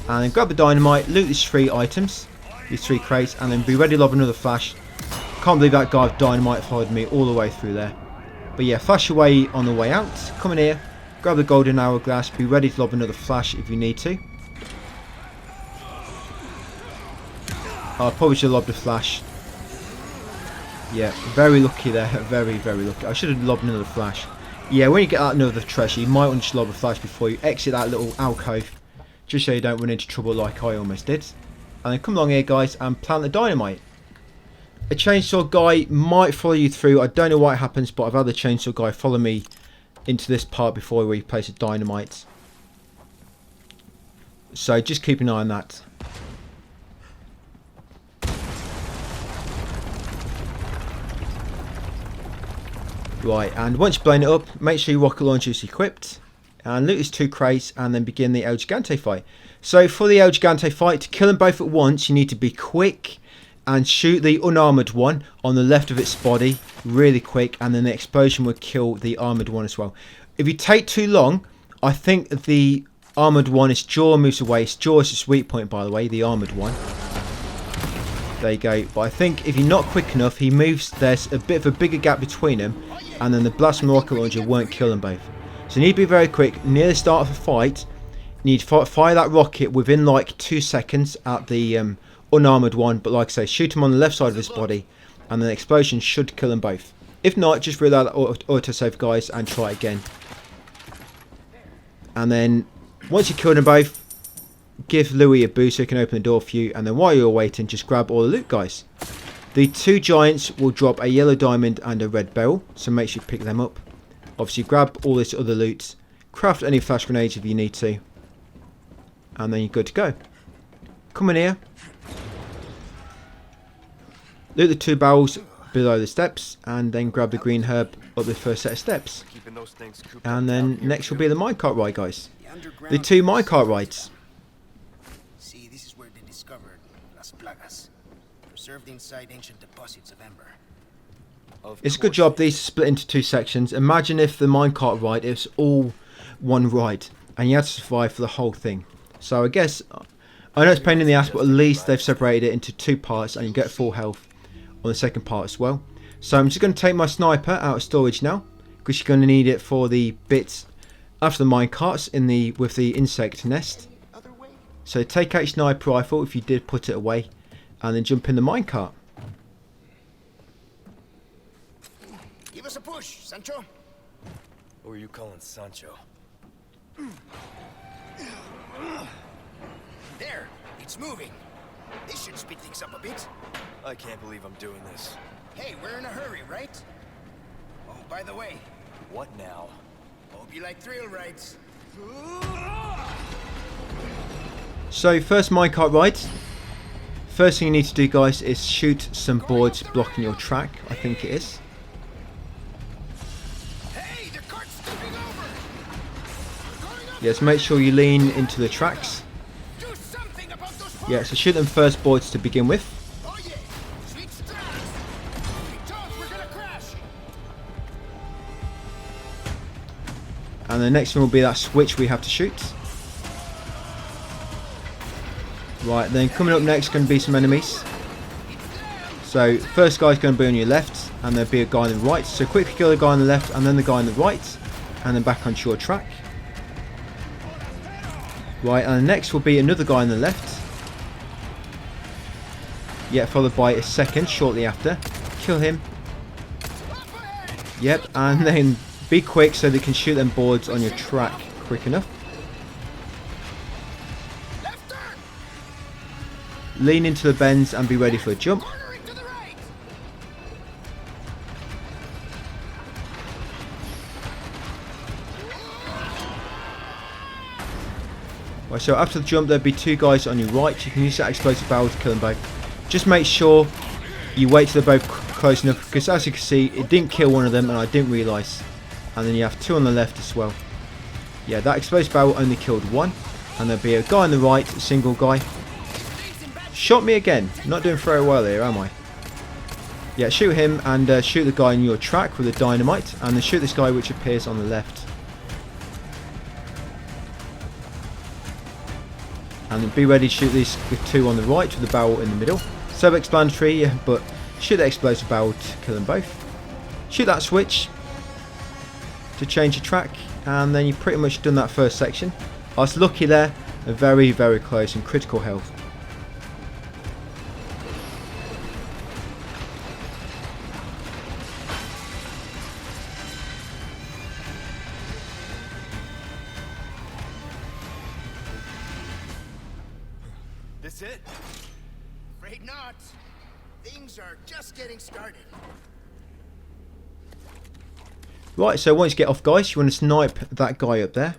And then grab the dynamite, loot these 3 items, these 3 crates, and then be ready to lob another flash. Can't believe that guy with dynamite followed me all the way through there. But yeah, flash away on the way out. Come in here, grab the golden hourglass, be ready to lob another flash if you need to. I probably should have lobbed a flash. Yeah, very lucky there. Very, very lucky. I should have lobbed another flash. Yeah, when you get out another treasure, you might want to lob a flash before you exit that little alcove. Just so you don't run into trouble like I almost did. And then come along here, guys, and plant the dynamite. A chainsaw guy might follow you through. I don't know why it happens, but I've had the chainsaw guy follow me into this part before we place a dynamite. So just keep an eye on that. Right, and once you've blown it up, make sure your rocket launcher is equipped. And loot these 2 crates and then begin the El Gigante fight. So for the El Gigante fight, to kill them both at once, you need to be quick and shoot the unarmoured one on the left of its body really quick, and then the explosion would kill the armoured one as well. If you take too long, I think the armoured one, its jaw moves away. Its jaw is a sweet point, by the way, the armoured one. There you go. But I think if you're not quick enough, he moves, there's a bit of a bigger gap between them, and then the blast from the rocket launcher won't kill them both. So you need to be very quick. Near the start of the fight, you need to fire that rocket within like 2 seconds at the unarmoured one. But like I say, shoot him on the left side of his body, and the explosion should kill them both. If not, just reload that autosave, guys, and try again. And then once you kill them both, give Louis a boost so he can open the door for you. And then while you're waiting, just grab all the loot, guys. The 2 giants will drop a yellow diamond and a red beryl, so make sure you pick them up. Obviously grab all this other loot Craft any flash grenades if you need to. And then you're good to go. Come in here. Loot the 2 barrels below the steps. And then grab the green herb up the first set of steps. And then next will be the minecart ride, guys. The 2 minecart rides. See, this is where they discovered Las Plagas, preserved inside ancient deposits of ember. It's a good job these are split into 2 sections. Imagine if the minecart ride is all one ride and you had to survive for the whole thing. So I guess, I know it's a pain in the ass, but at least they've separated it into 2 parts and you get full health on the second part as well. So I'm just going to take my sniper out of storage now, because you're going to need it for the bits after the minecarts with the insect nest. So take out your sniper rifle if you did put it away, and then jump in the minecart. Give us a push, Sancho. Who are you calling Sancho? There, it's moving. This should speed things up a bit. I can't believe I'm doing this. Hey, we're in a hurry, right? Oh, by the way, What now? hope you like thrill rides. So first minecart ride. First thing you need to do, guys, is shoot some boards blocking your track. I think it is. Hey, the cart's tipping over. Yes, make sure you lean into the tracks. Do something about those parts. Yeah, so shoot them first boards to begin with. Oh yeah, sweet straps. Big toes, we're gonna crash. And the next one will be that switch we have to shoot. Right, then coming up next going to be some enemies. So first guy's going to be on your left, and there'll be a guy on the right. So quickly kill the guy on the left and then the guy on the right, and then back onto your track. Right, and the next will be another guy on the left. Yeah, followed by a second shortly after. Kill him. Yep, and then be quick so they can shoot them boards on your track quick enough. Left turn. Lean into the bends and be ready for a jump. Cornering to the right. Right, so after the jump there'll be 2 guys on your right. You can use that explosive barrel to kill them both. Just make sure you wait till they're both close enough, because as you can see it didn't kill one of them and I didn't realise. And then you have 2 on the left as well. Yeah, that explosive barrel only killed 1. And there'll be a guy on the right, a single guy. Shot me again. Not doing very well here, am I? Yeah, shoot him and shoot the guy on your track with a dynamite. And then shoot this guy which appears on the left. And then be ready to shoot these 2 on the right with the barrel in the middle. Self-explanatory, yeah, but shoot the explosive barrel to kill them both. Shoot that switch to change your track, and then you've pretty much done that first section. I was lucky there, very, very close and critical health. This it? Afraid not. Things are just getting started. Right, so once you get off, guys, you want to snipe that guy up there.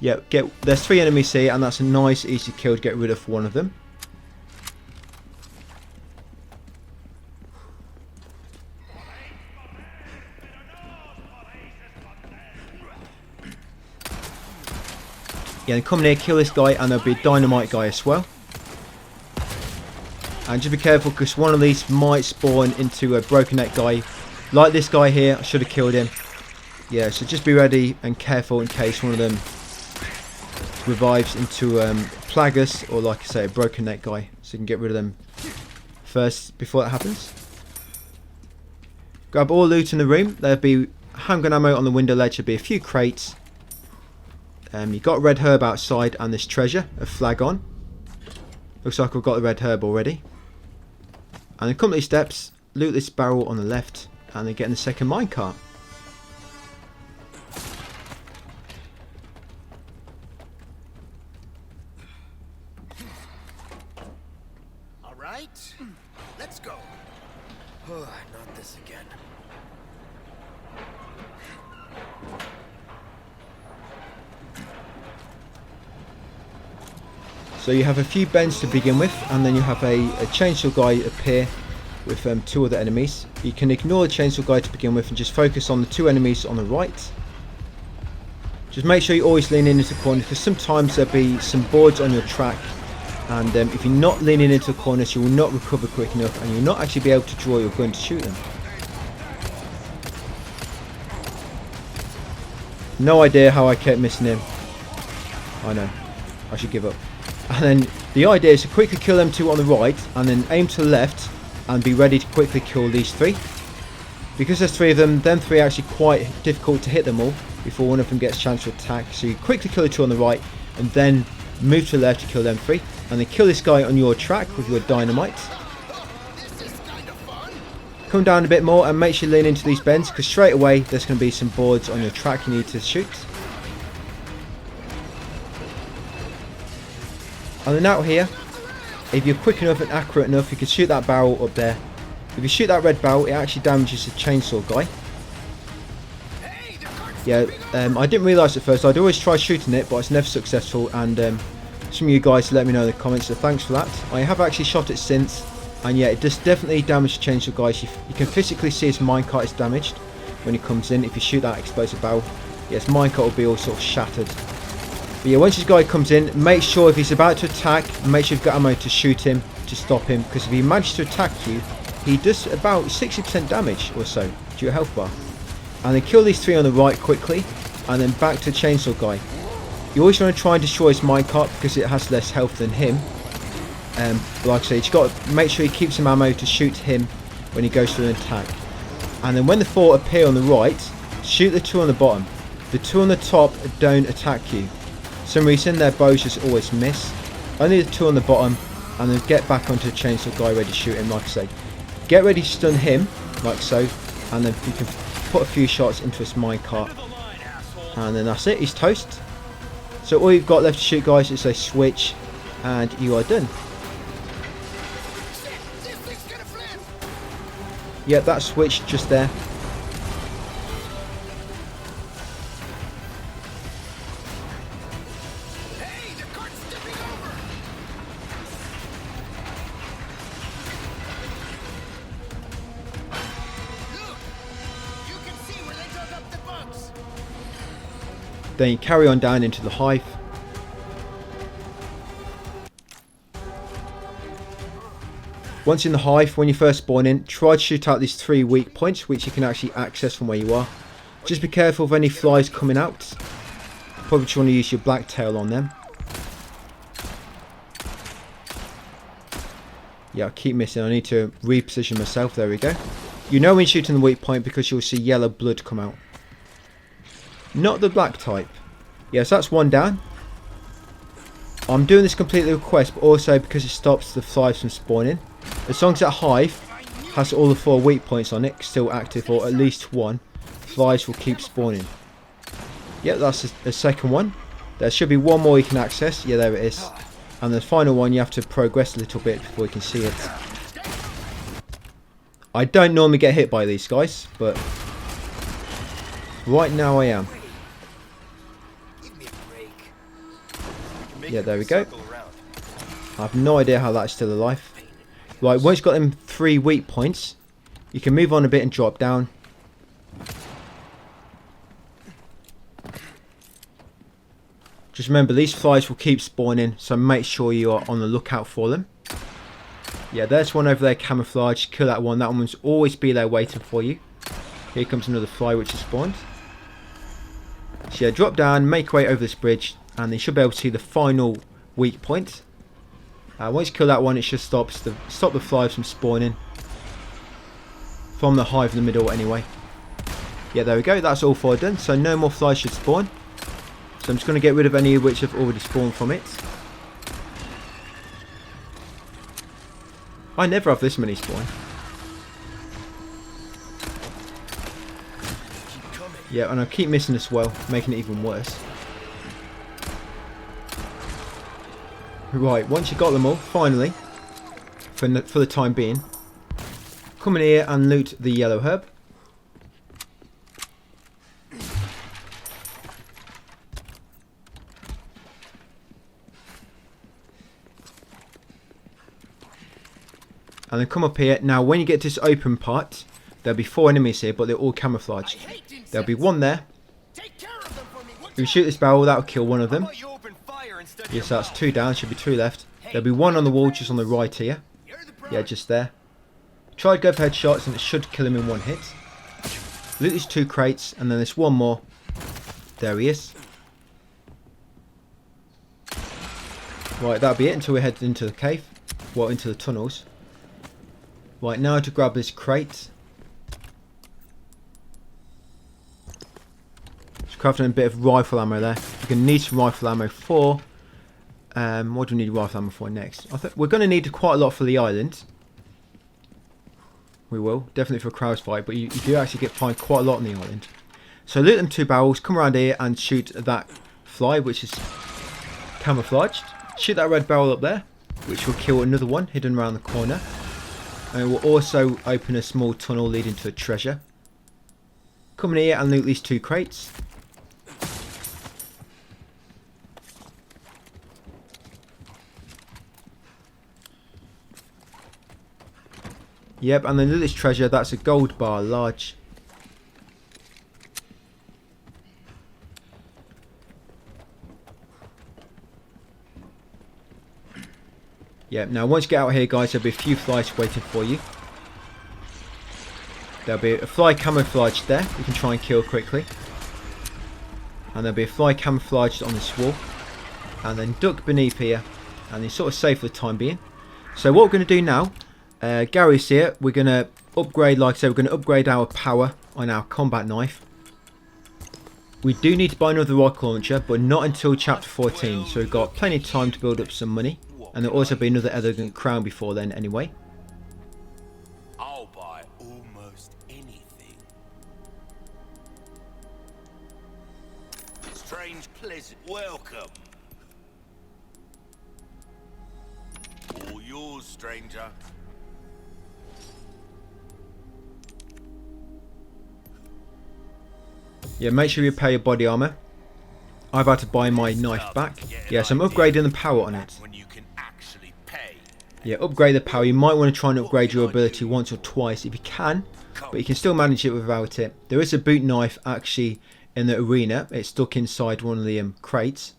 Yeah, there's 3 enemies here, and that's a nice, easy kill to get rid of one of them. Yeah, and come in here, kill this guy, and there'll be a dynamite guy as well. And just be careful, because one of these might spawn into a broken neck guy. Like this guy here, I should have killed him. Yeah, so just be ready and careful in case one of them revives into Plagas, or like I say, a broken neck guy. So you can get rid of them first before that happens. Grab all loot in the room. There'll be handgun ammo on the window ledge. There'll be a few crates. You've got a red herb outside and this treasure, a flag on. Looks like I've got the red herb already. And then come up these steps, loot this barrel on the left, and then get in the second minecart. All right, let's go. Not this again. So you have a few bends to begin with, and then you have a chainsaw guy appear with 2 other enemies. You can ignore the chainsaw guy to begin with and just focus on the 2 enemies on the right. Just make sure you always lean into the corner, because sometimes there'll be some boards on your track, and if you're not leaning into the corners, you will not recover quick enough, and you'll not actually be able to draw your gun to shoot them. No idea how I kept missing him. I know, I should give up. And then the idea is to quickly kill them 2 on the right, and then aim to the left and be ready to quickly kill these 3. Because there's 3 of them, them 3 are actually quite difficult to hit them all before one of them gets a chance to attack. So you quickly kill the 2 on the right, and then move to the left to kill them 3, and then kill this guy on your track with your dynamite. Come down a bit more and make sure you lean into these bends, because straight away there's going to be some boards on your track you need to shoot. And then out here, if you're quick enough and accurate enough, you can shoot that barrel up there. If you shoot that red barrel, it actually damages the chainsaw guy. Yeah, I didn't realise at first. I'd always try shooting it, but it's never successful. And some of you guys let me know in the comments, so thanks for that. I have actually shot it since, and yeah, it does definitely damage the chainsaw guys. You can physically see his minecart is damaged when he comes in. If you shoot that explosive barrel, yes, minecart will be all sort of shattered. But yeah, once this guy comes in, make sure if he's about to attack, make sure you've got ammo to shoot him, to stop him, because if he manages to attack you, he does about 60% damage or so to your health bar. And then kill these 3 on the right quickly, and then back to the chainsaw guy. You always want to try and destroy his minecart because it has less health than him. But like I say, you've got to make sure he keeps some ammo to shoot him when he goes through an attack. And then when the 4 appear on the right, shoot the 2 on the bottom. The 2 on the top don't attack you. For some reason their bows just always miss. Only the 2 on the bottom, and then get back onto the chainsaw guy ready to shoot him. Like I say, get ready to stun him like so, and then you can put a few shots into his minecart, and then that's it, he's toast. So all you've got left to shoot, guys, is a switch, and you are done. Yep, that switch just there. Then you carry on down into the hive. Once in the hive, when you first spawn in, try to shoot out these 3 weak points, which you can actually access from where you are. Just be careful of any flies coming out. Probably just want to use your black tail on them. Yeah, I keep missing. I need to reposition myself. There we go. You know when shooting the weak point because you'll see yellow blood come out. Not the black type. Yes, that's 1 down. I'm doing this completely with quest, but also because it stops the flies from spawning. As long as that hive has all the 4 weak points on it still active, or at least 1, flies will keep spawning. Yep, that's the second one. There should be 1 more you can access. Yeah, there it is. And the final one, you have to progress a little bit before you can see it. I don't normally get hit by these guys, but right now I am. Yeah, there we go. I have no idea how that's still alive. Right, once you've got them 3 weak points, you can move on a bit and drop down. Just remember, these flies will keep spawning, so make sure you are on the lookout for them. Yeah, there's one over there, camouflage. Kill that one. That one will always be there waiting for you. Here comes another fly which has spawned. So yeah, drop down, make your way over this bridge, and you should be able to see the final weak point. Once you kill that one, it should stop the flies from spawning. From the hive in the middle anyway. Yeah, there we go. That's all 4 done. So no more flies should spawn. So I'm just going to get rid of any which have already spawned from it. I never have this many spawn. Yeah, and I keep missing as well, making it even worse. Right, once you've got them all, finally, for the time being, come in here and loot the yellow herb. and then come up here. Now when you get to this open part, there'll be 4 enemies here, but they're all camouflaged. There'll be one there. If you shoot this barrel, that'll kill one of them. Yes, that's 2 down, should be 2 left. There'll be one on the wall just on the right here. Yeah, just there. Try to go for headshots and it should kill him in 1 hit. Loot these 2 crates, and then there's one more. There he is. Right, that'll be it until we head into the cave. Well, into the tunnels. Right, now to grab this crate. Just crafting a bit of rifle ammo there. We're going to need some rifle ammo for... what do we need rifle ammo for next? I think we're going to need quite a lot for the island. We will, definitely for crow's fight, but you do actually find quite a lot on the island. So loot them 2 barrels, come around here and shoot that fly, which is camouflaged. Shoot that red barrel up there, which will kill another one hidden around the corner. And it will also open a small tunnel leading to a treasure. Come in here and loot these 2 crates. Yep, and then loot this treasure. That's a gold bar, large. Yep, now once you get out here, guys, there'll be a few flies waiting for you. There'll be a fly camouflaged there. You can try and kill quickly. And there'll be a fly camouflaged on this wall. And then duck beneath here. And you're sort of safe for the time being. So what we're going to do now... Gary's here. We're going to upgrade, like I said, we're going to upgrade our power on our combat knife. We do need to buy another rocket launcher, but not until chapter 14. So we've got plenty of time to build up some money. And there'll also be another elegant crown before then anyway. I'll buy almost anything. Strange, pleasant welcome. All yours, stranger. Yeah, make sure you repair your body armor. I've had to buy my knife back. Yes, I'm upgrading the power on it. Yeah, upgrade the power. You might want to try and upgrade your ability once or twice if you can, but you can still manage it without it. There is a boot knife actually in the arena. It's stuck inside one of the crates.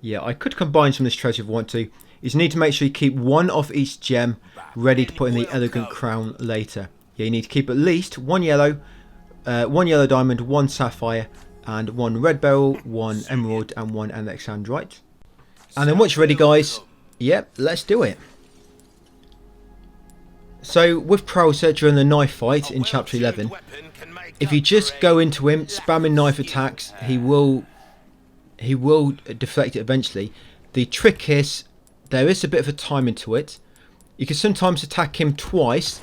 Yeah, I could combine some of this treasure if I want to. You just need to make sure you keep 1 of each gem ready to put in the elegant crown later. Yeah, you need to keep at least 1 yellow diamond, 1 sapphire, and 1 red beryl, 1 emerald, and 1 alexandrite. And then once you're ready, guys, yep, let's do it. So with Prowser during the knife fight in chapter 11, if you just go into him, spamming knife attacks, he will deflect it eventually. The trick is, there is a bit of a timing to it. You can sometimes attack him twice,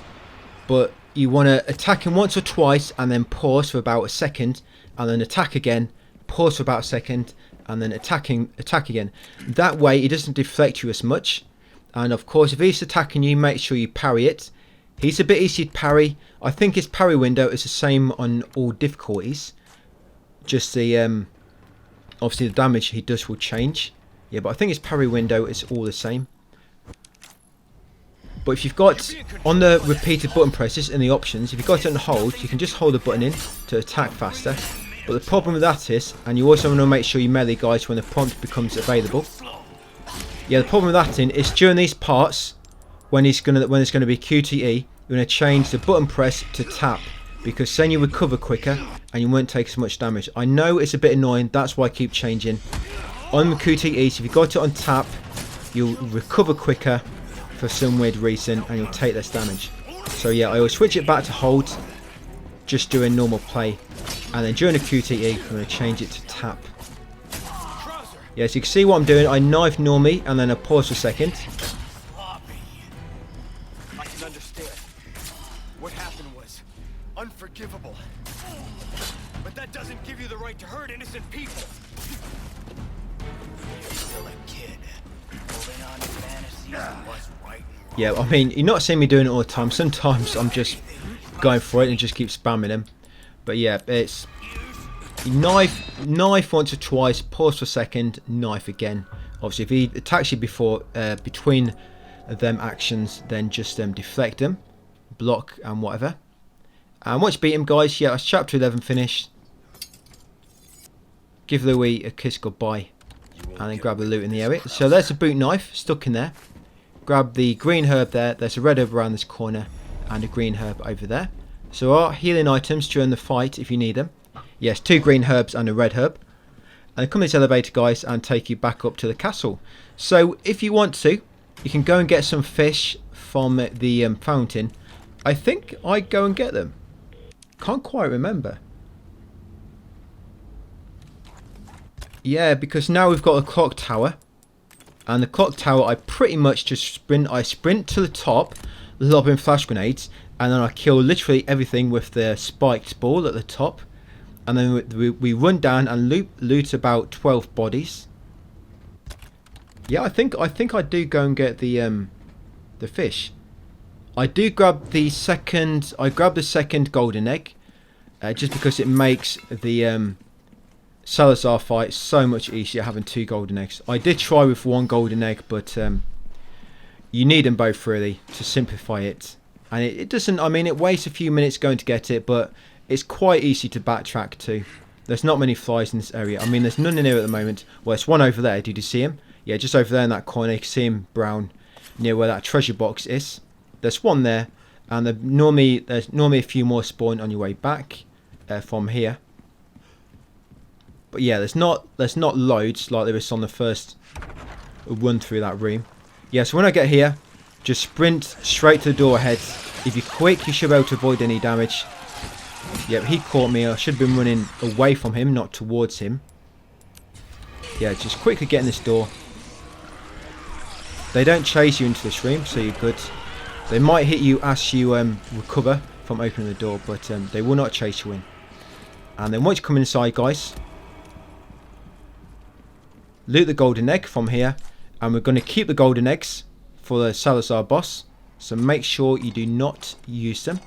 but you want to attack him once or twice and then pause for about a second, and then attack again, pause for about a second, and then attack again. That way he doesn't deflect you as much. And of course, if he's attacking you, make sure you parry it. He's a bit easy to parry. I think his parry window is the same on all difficulties. Just the obviously the damage he does will change. Yeah, but I think his parry window is all the same. But if you've got, on the repeated button presses in the options, if you've got it on hold, you can just hold the button in to attack faster. But the problem with that is, and you also want to make sure you melee guys when the prompt becomes available. Yeah, the problem with that is during these parts, when it's going to be QTE, you're going to change the button press to tap, because then you recover quicker and you won't take as much damage. I know it's a bit annoying, that's why I keep changing. On the QTE, so if you've got it on tap, you'll recover quicker for some weird reason and you'll take less damage. So yeah, I will switch it back to hold, just doing normal play, and then during the QTE I'm going to change it to tap. Yeah, so you can see what I'm doing. I knife normally and then I pause for a second. I can understand. What happened was unforgivable. But that doesn't give you the right to hurt innocent people. You're still a kid, holding on to fantasies of what's right and wrong. Yeah, I mean, you're not seeing me doing it all the time. Sometimes I'm just going for it and just keep spamming them. But yeah, it's knife once or twice, pause for a second, knife again. Obviously, if he attacks you before between them actions, then just deflect them, block and whatever. And once you beat him, guys, yeah, that's chapter 11 finished. Give Louis a kiss goodbye and then grab the loot in the area. So there's a boot knife stuck in there. Grab the green herb there. There's a red herb around this corner and a green herb over there. So there are healing items during the fight if you need them. Yes, 2 green herbs and a red herb. And come in this elevator, guys, and take you back up to the castle. So if you want to, you can go and get some fish from the fountain. I think I go and get them. Can't quite remember. Yeah, because now we've got a clock tower. And the clock tower, I pretty much just sprint. I sprint to the top, lobbing flash grenades. And then I kill literally everything with the spiked ball at the top. And then we run down and loot about 12 bodies. Yeah, I think I do go and get the fish. I do grab the second. I grab the second golden egg, just because it makes the Salazar fight so much easier having 2 golden eggs. I did try with 1 golden egg, but you need them both really to simplify it. And it doesn't. I mean, it wastes a few minutes going to get it, but it's quite easy to backtrack to. There's not many flies in this area. I mean, there's none in here at the moment. Well, there's one over there. Did you see him? Yeah, just over there in that corner. You can see him brown near where that treasure box is. There's one there, and there's normally a few more spawn on your way back from here. But yeah, there's not loads like there is on the first run through that room. Yeah, so when I get here, just sprint straight to the door ahead. If you're quick, you should be able to avoid any damage. Yep, he caught me. I should have been running away from him, not towards him. Yeah, just quickly get in this door. They don't chase you into this room, so you're good. They might hit you as you recover from opening the door, but they will not chase you in. And then once you come inside, guys, loot the golden egg from here. And we're going to keep the golden eggs for the Salazar boss. So make sure you do not use them.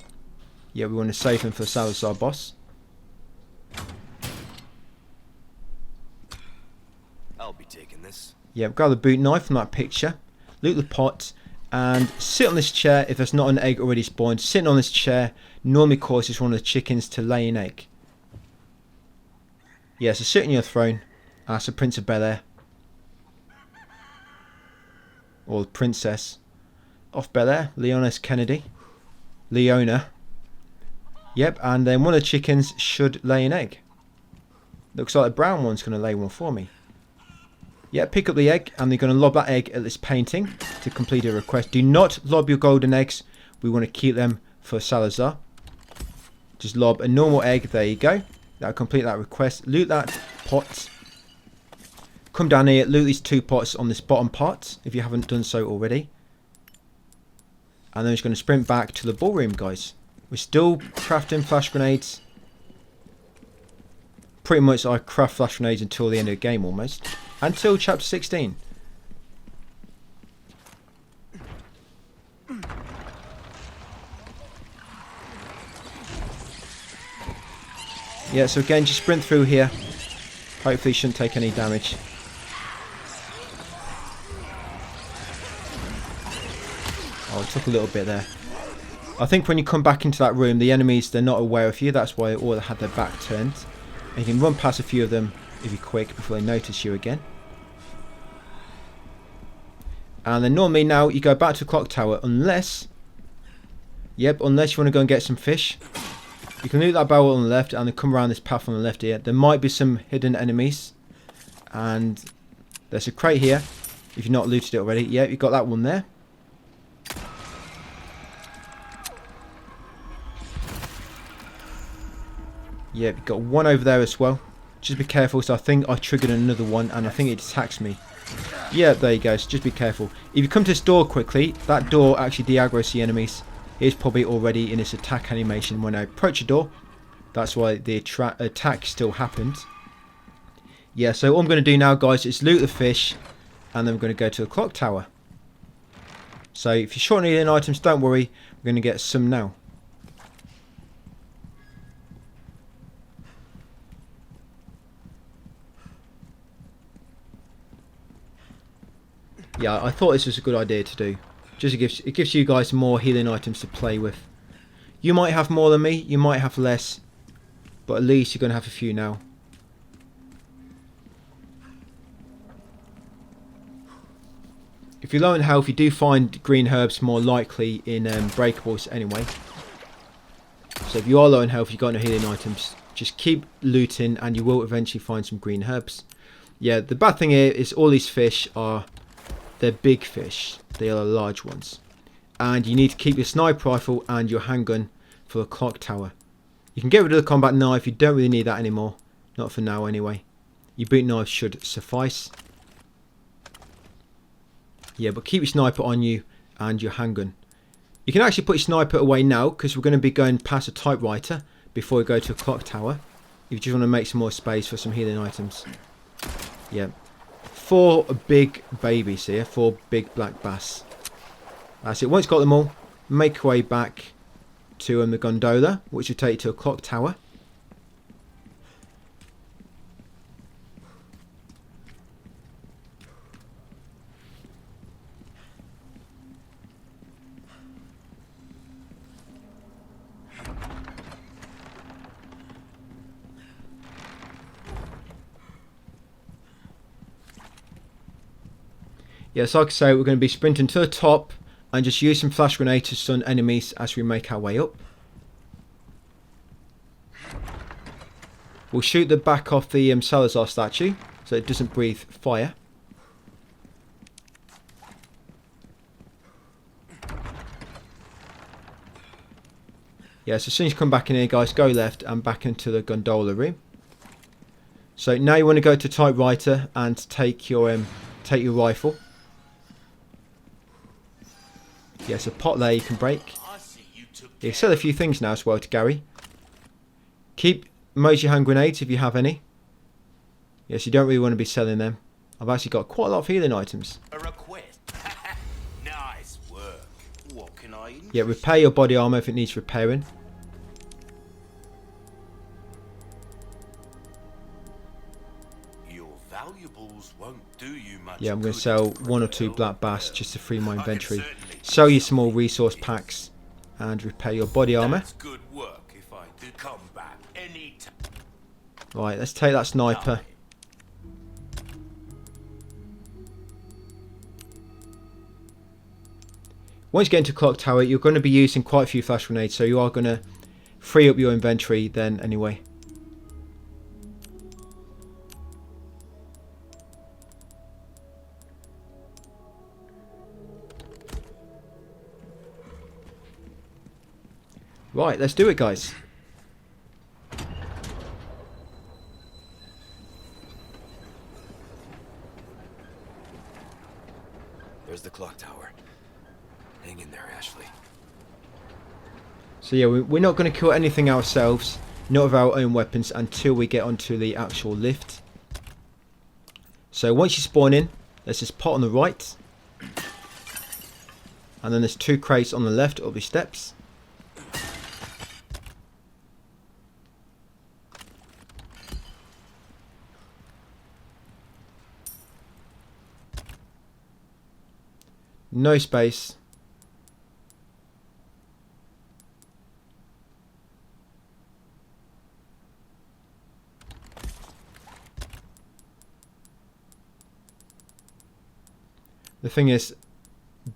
Yeah, we want to save them for the Salazar boss. I'll be taking this. Yeah, grab the boot knife from that picture. Loot the pot. And sit on this chair if there's not an egg already spawned. Sitting on this chair normally causes one of the chickens to lay an egg. Yeah, so sit on your throne. That's the Prince of Bel-Air. Or the Princess of Bel-Air. Leona Kennedy. Leona. Yep, and then one of the chickens should lay an egg. Looks like the brown one's going to lay one for me. Yeah, pick up the egg, and they're going to lob that egg at this painting to complete a request. Do not lob your golden eggs. We want to keep them for Salazar. Just lob a normal egg. There you go. That'll complete that request. Loot that pot. Come down here. Loot these 2 pots on this bottom part, if you haven't done so already. And then we're just going to sprint back to the ballroom, guys. We're still crafting flash grenades. Pretty much I craft flash grenades until the end of the game almost. Until chapter 16. Yeah, so again, just sprint through here. Hopefully shouldn't take any damage. Oh, it took a little bit there. I think when you come back into that room, the enemies, they're not aware of you. That's why they all had their back turned. And you can run past a few of them if you're quick before they notice you again. And then normally now you go back to the clock tower unless... Yep, unless you want to go and get some fish. You can loot that barrel on the left and then come around this path on the left here. There might be some hidden enemies. And there's a crate here. If you've not looted it already. Yep, you've got that one there. Yeah, you've got one over there as well. Just be careful. So I think I triggered another one and I think it attacks me. Yeah, there you go. So just be careful. If you come to this door quickly, that door actually de-aggroes the enemies. It's probably already in its attack animation when I approach a door. That's why the attack still happened. Yeah, so what I'm going to do now, guys, is loot the fish. And then we're going to go to the clock tower. So if you're short on healing items, don't worry. We're going to get some now. Yeah, I thought this was a good idea to do. Just it gives you guys more healing items to play with. You might have more than me, you might have less, but at least you're going to have a few now. If you're low in health, you do find green herbs more likely in breakables anyway. So if you are low in health, you've got no healing items, just keep looting and you will eventually find some green herbs. Yeah, the bad thing here is all these fish they're big fish. They are the large ones. And you need to keep your sniper rifle and your handgun for the clock tower. You can get rid of the combat knife, you don't really need that anymore. Not for now anyway. Your boot knife should suffice. Yeah, but keep your sniper on you and your handgun. You can actually put your sniper away now because we're going to be going past a typewriter before we go to a clock tower. If you just want to make some more space for some healing items. Yeah. 4 big babies here, 4 big black bass. That's it. Once you've got them all, make your way back to the gondola, which will take you to a clock tower. Yes, like I say, we're going to be sprinting to the top and just use some flash grenades to stun enemies as we make our way up. We'll shoot the back off the Salazar statue so it doesn't breathe fire. Yeah, so as soon as you come back in here, guys, go left and back into the gondola room. So now you want to go to typewriter and take your rifle. Yes, a pot there you can break. You sell a few things now as well to Gary. Keep most of your hand grenades if you have any. Yes, you don't really want to be selling them. I've actually got quite a lot of healing items. A request. Nice work. What can I Yeah, repair your body armor if it needs repairing. Your valuables won't do you much. Yeah, I'm going to good sell for 1 or 2 black bass just to free my inventory. Sell your small resource packs and repair your body armor. That's good work if I do come back any time. Right, let's take that sniper. Once you get into clock tower, you're going to be using quite a few flash grenades, so you are going to free up your inventory then anyway. Right, let's do it, guys. There's the clock tower. Hang in there, Ashley. So yeah, we're not going to kill anything ourselves, not with our own weapons, until we get onto the actual lift. So once you spawn in, there's this pot on the right. And then there's 2 crates on the left of the steps. No space. The thing is,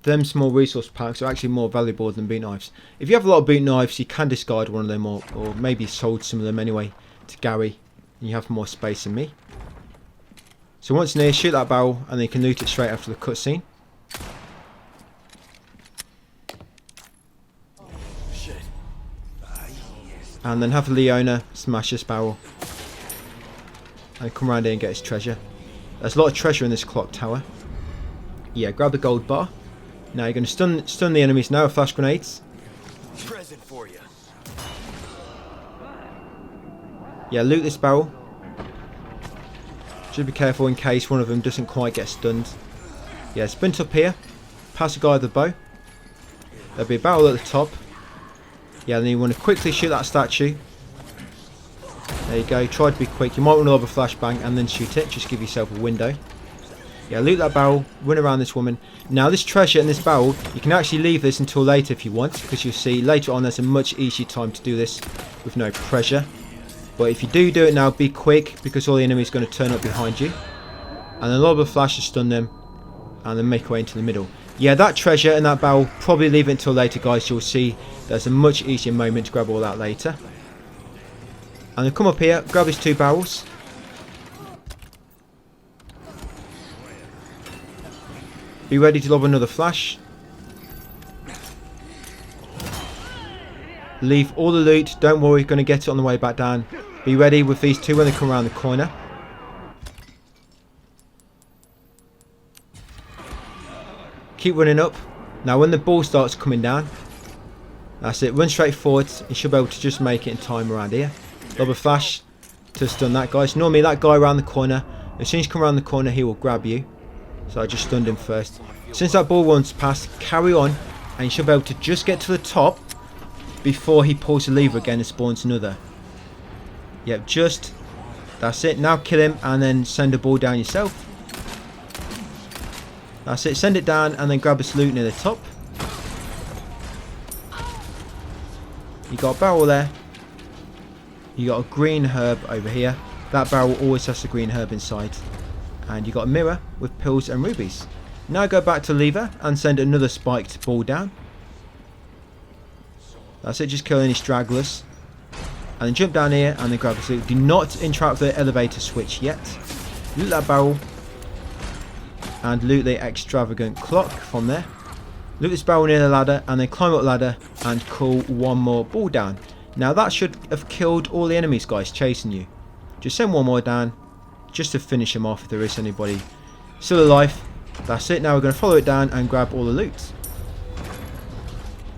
them small resource packs are actually more valuable than boot knives. If you have a lot of boot knives, you can discard one of them or maybe sold some of them anyway to Gary, and you have more space than me. So once near, shoot that barrel and then you can loot it straight after the cutscene. And then have Leona smash this barrel and come around here and get his treasure. There's a lot of treasure in this clock tower. Yeah, grab the gold bar. Now you're going to stun the enemies now with flash grenades. Present for you. Yeah, loot this barrel. Just be careful in case one of them doesn't quite get stunned. Yeah, sprint up here. Pass the guy with the bow. There'll be a barrel at the top. Yeah, then you want to quickly shoot that statue. There you go, try to be quick. You might want to lob a flashbang and then shoot it, just give yourself a window. Yeah, loot that barrel, run around this woman. Now this treasure in this barrel, you can actually leave this until later if you want, because you'll see later on there's a much easier time to do this with no pressure. But if you do it now, be quick, because all the enemies are going to turn up behind you. And a lot of the flashes stun them, and then make your way into the middle. Yeah, that treasure in that barrel, probably leave it until later, guys. You'll see there's a much easier moment to grab all that later. And then come up here, grab these 2 barrels. Be ready to lob another flash. Leave all the loot. Don't worry, going to get it on the way back down. Be ready with these 2 when they come around the corner. Keep running up. Now when the ball starts coming down, that's it. Run straight forward. You should be able to just make it in time around here. Lob a flash to stun that guy. So normally that guy around the corner, as soon as you come around the corner, he will grab you. So I just stunned him first. Since that ball runs past, carry on, and you should be able to just get to the top before he pulls the lever again and spawns another. Yep, just, that's it. Now kill him and then send a ball down yourself. That's it, send it down and then grab this loot near the top. You got a barrel there. You got a green herb over here. That barrel always has the green herb inside. And you got a mirror with pills and rubies. Now go back to lever and send another spiked ball down. That's it, just kill any stragglers. And then jump down here and then grab this loot. Do not interact with the elevator switch yet. Loot that barrel. And loot the extravagant clock from there. Loot this barrel near the ladder and then climb up the ladder and call 1 more ball down. Now that should have killed all the enemies, guys, chasing you. Just send 1 more down. Just to finish him off if there is anybody still alive. That's it. Now we're going to follow it down and grab all the loot.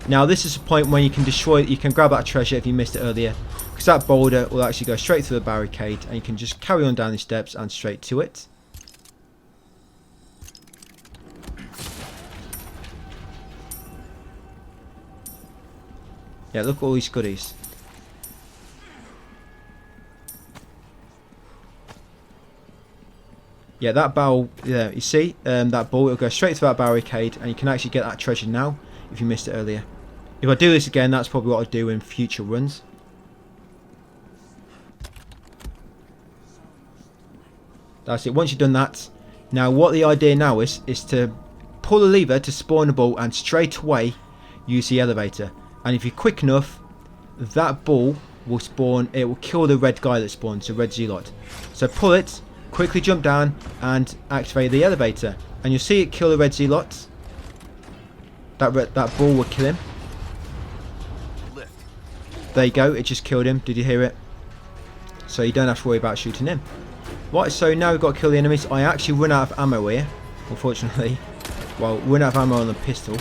Now this is the point when you can destroy it. You can grab that treasure if you missed it earlier, because that boulder will actually go straight through the barricade and you can just carry on down the steps and straight to it. Yeah, look at all these goodies. Yeah, that barrel, yeah, you see, that ball, it'll go straight through that barricade and you can actually get that treasure now if you missed it earlier. If I do this again, that's probably what I'll do in future runs. That's it, once you've done that, now what the idea now is to pull the lever to spawn a ball and straight away use the elevator. And if you're quick enough, that ball will spawn, it will kill the red guy that spawns, the red zealot. So pull it, quickly jump down and activate the elevator. And you'll see it kill the red zealot. That ball will kill him. There you go, it just killed him. Did you hear it? So you don't have to worry about shooting him. Right, so now we've got to kill the enemies. I actually run out of ammo here, unfortunately. Well, run out of ammo on the pistol.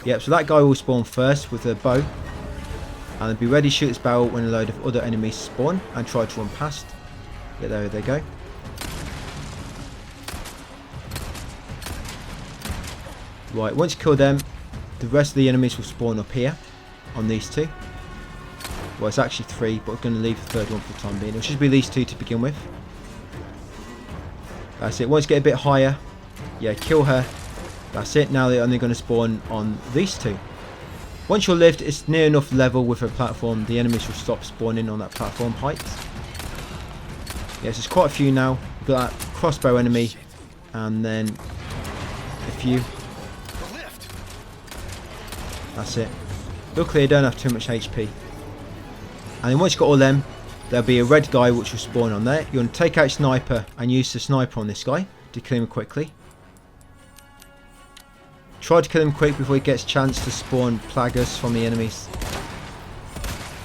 Yep, so that guy will spawn first with a bow. And then be ready to shoot this barrel when a load of other enemies spawn and try to run past. Yeah, there they go. Right, once you kill them, the rest of the enemies will spawn up here on these 2. Well, it's actually 3, but we're going to leave the 3rd one for the time being. It'll just be these 2 to begin with. That's it. Once you get a bit higher, yeah, kill her. That's it. Now they're only going to spawn on these 2. Once you're lived, it's near enough level with a platform, the enemies will stop spawning on that platform height. Yes, there's quite a few now. We've got that crossbow enemy, and then a few. That's it. Luckily, I don't have too much HP. And then once you've got all them, there'll be a red guy which will spawn on there. You want to take out sniper and use the sniper on this guy to kill him quickly. Try to kill him quick before he gets a chance to spawn plaguers from the enemies.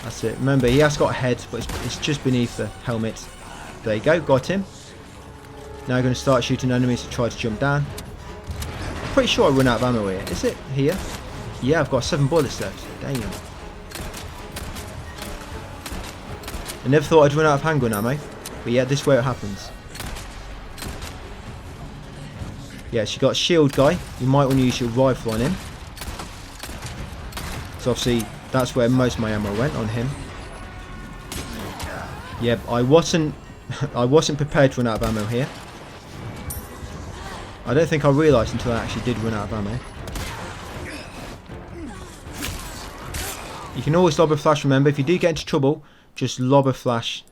That's it. Remember, he has got a head, but it's just beneath the helmet. There you go, got him. Now I'm going to start shooting enemies to try to jump down. I'm pretty sure I run out of ammo here. Is it here? Yeah, I've got 7 bullets left. Damn. I never thought I'd run out of handgun ammo. But yeah, this is where it happens. Yes, you got a shield guy. You might want to use your rifle on him. So obviously, that's where most of my ammo went, on him. Yeah, I wasn't prepared to run out of ammo here. I don't think I realised until I actually did run out of ammo. You can always lob a flash, remember. If you do get into trouble, just lob a flash.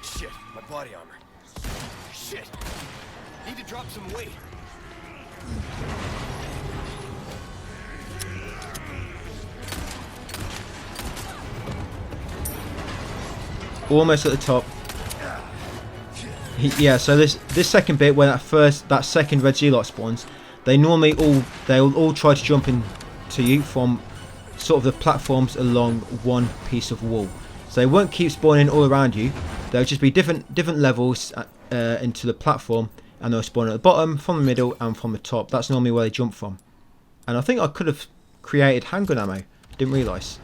Shit, my body armor. Shit. Need to drop some weight. Almost at the top. Yeah, so this second bit where that second red Zealot spawns, they'll all try to jump into you from sort of the platforms along one piece of wall. So they won't keep spawning all around you. There'll just be different levels into the platform, and they'll spawn at the bottom, from the middle, and from the top. That's normally where they jump from. And I think I could have created handgun ammo. Didn't realise.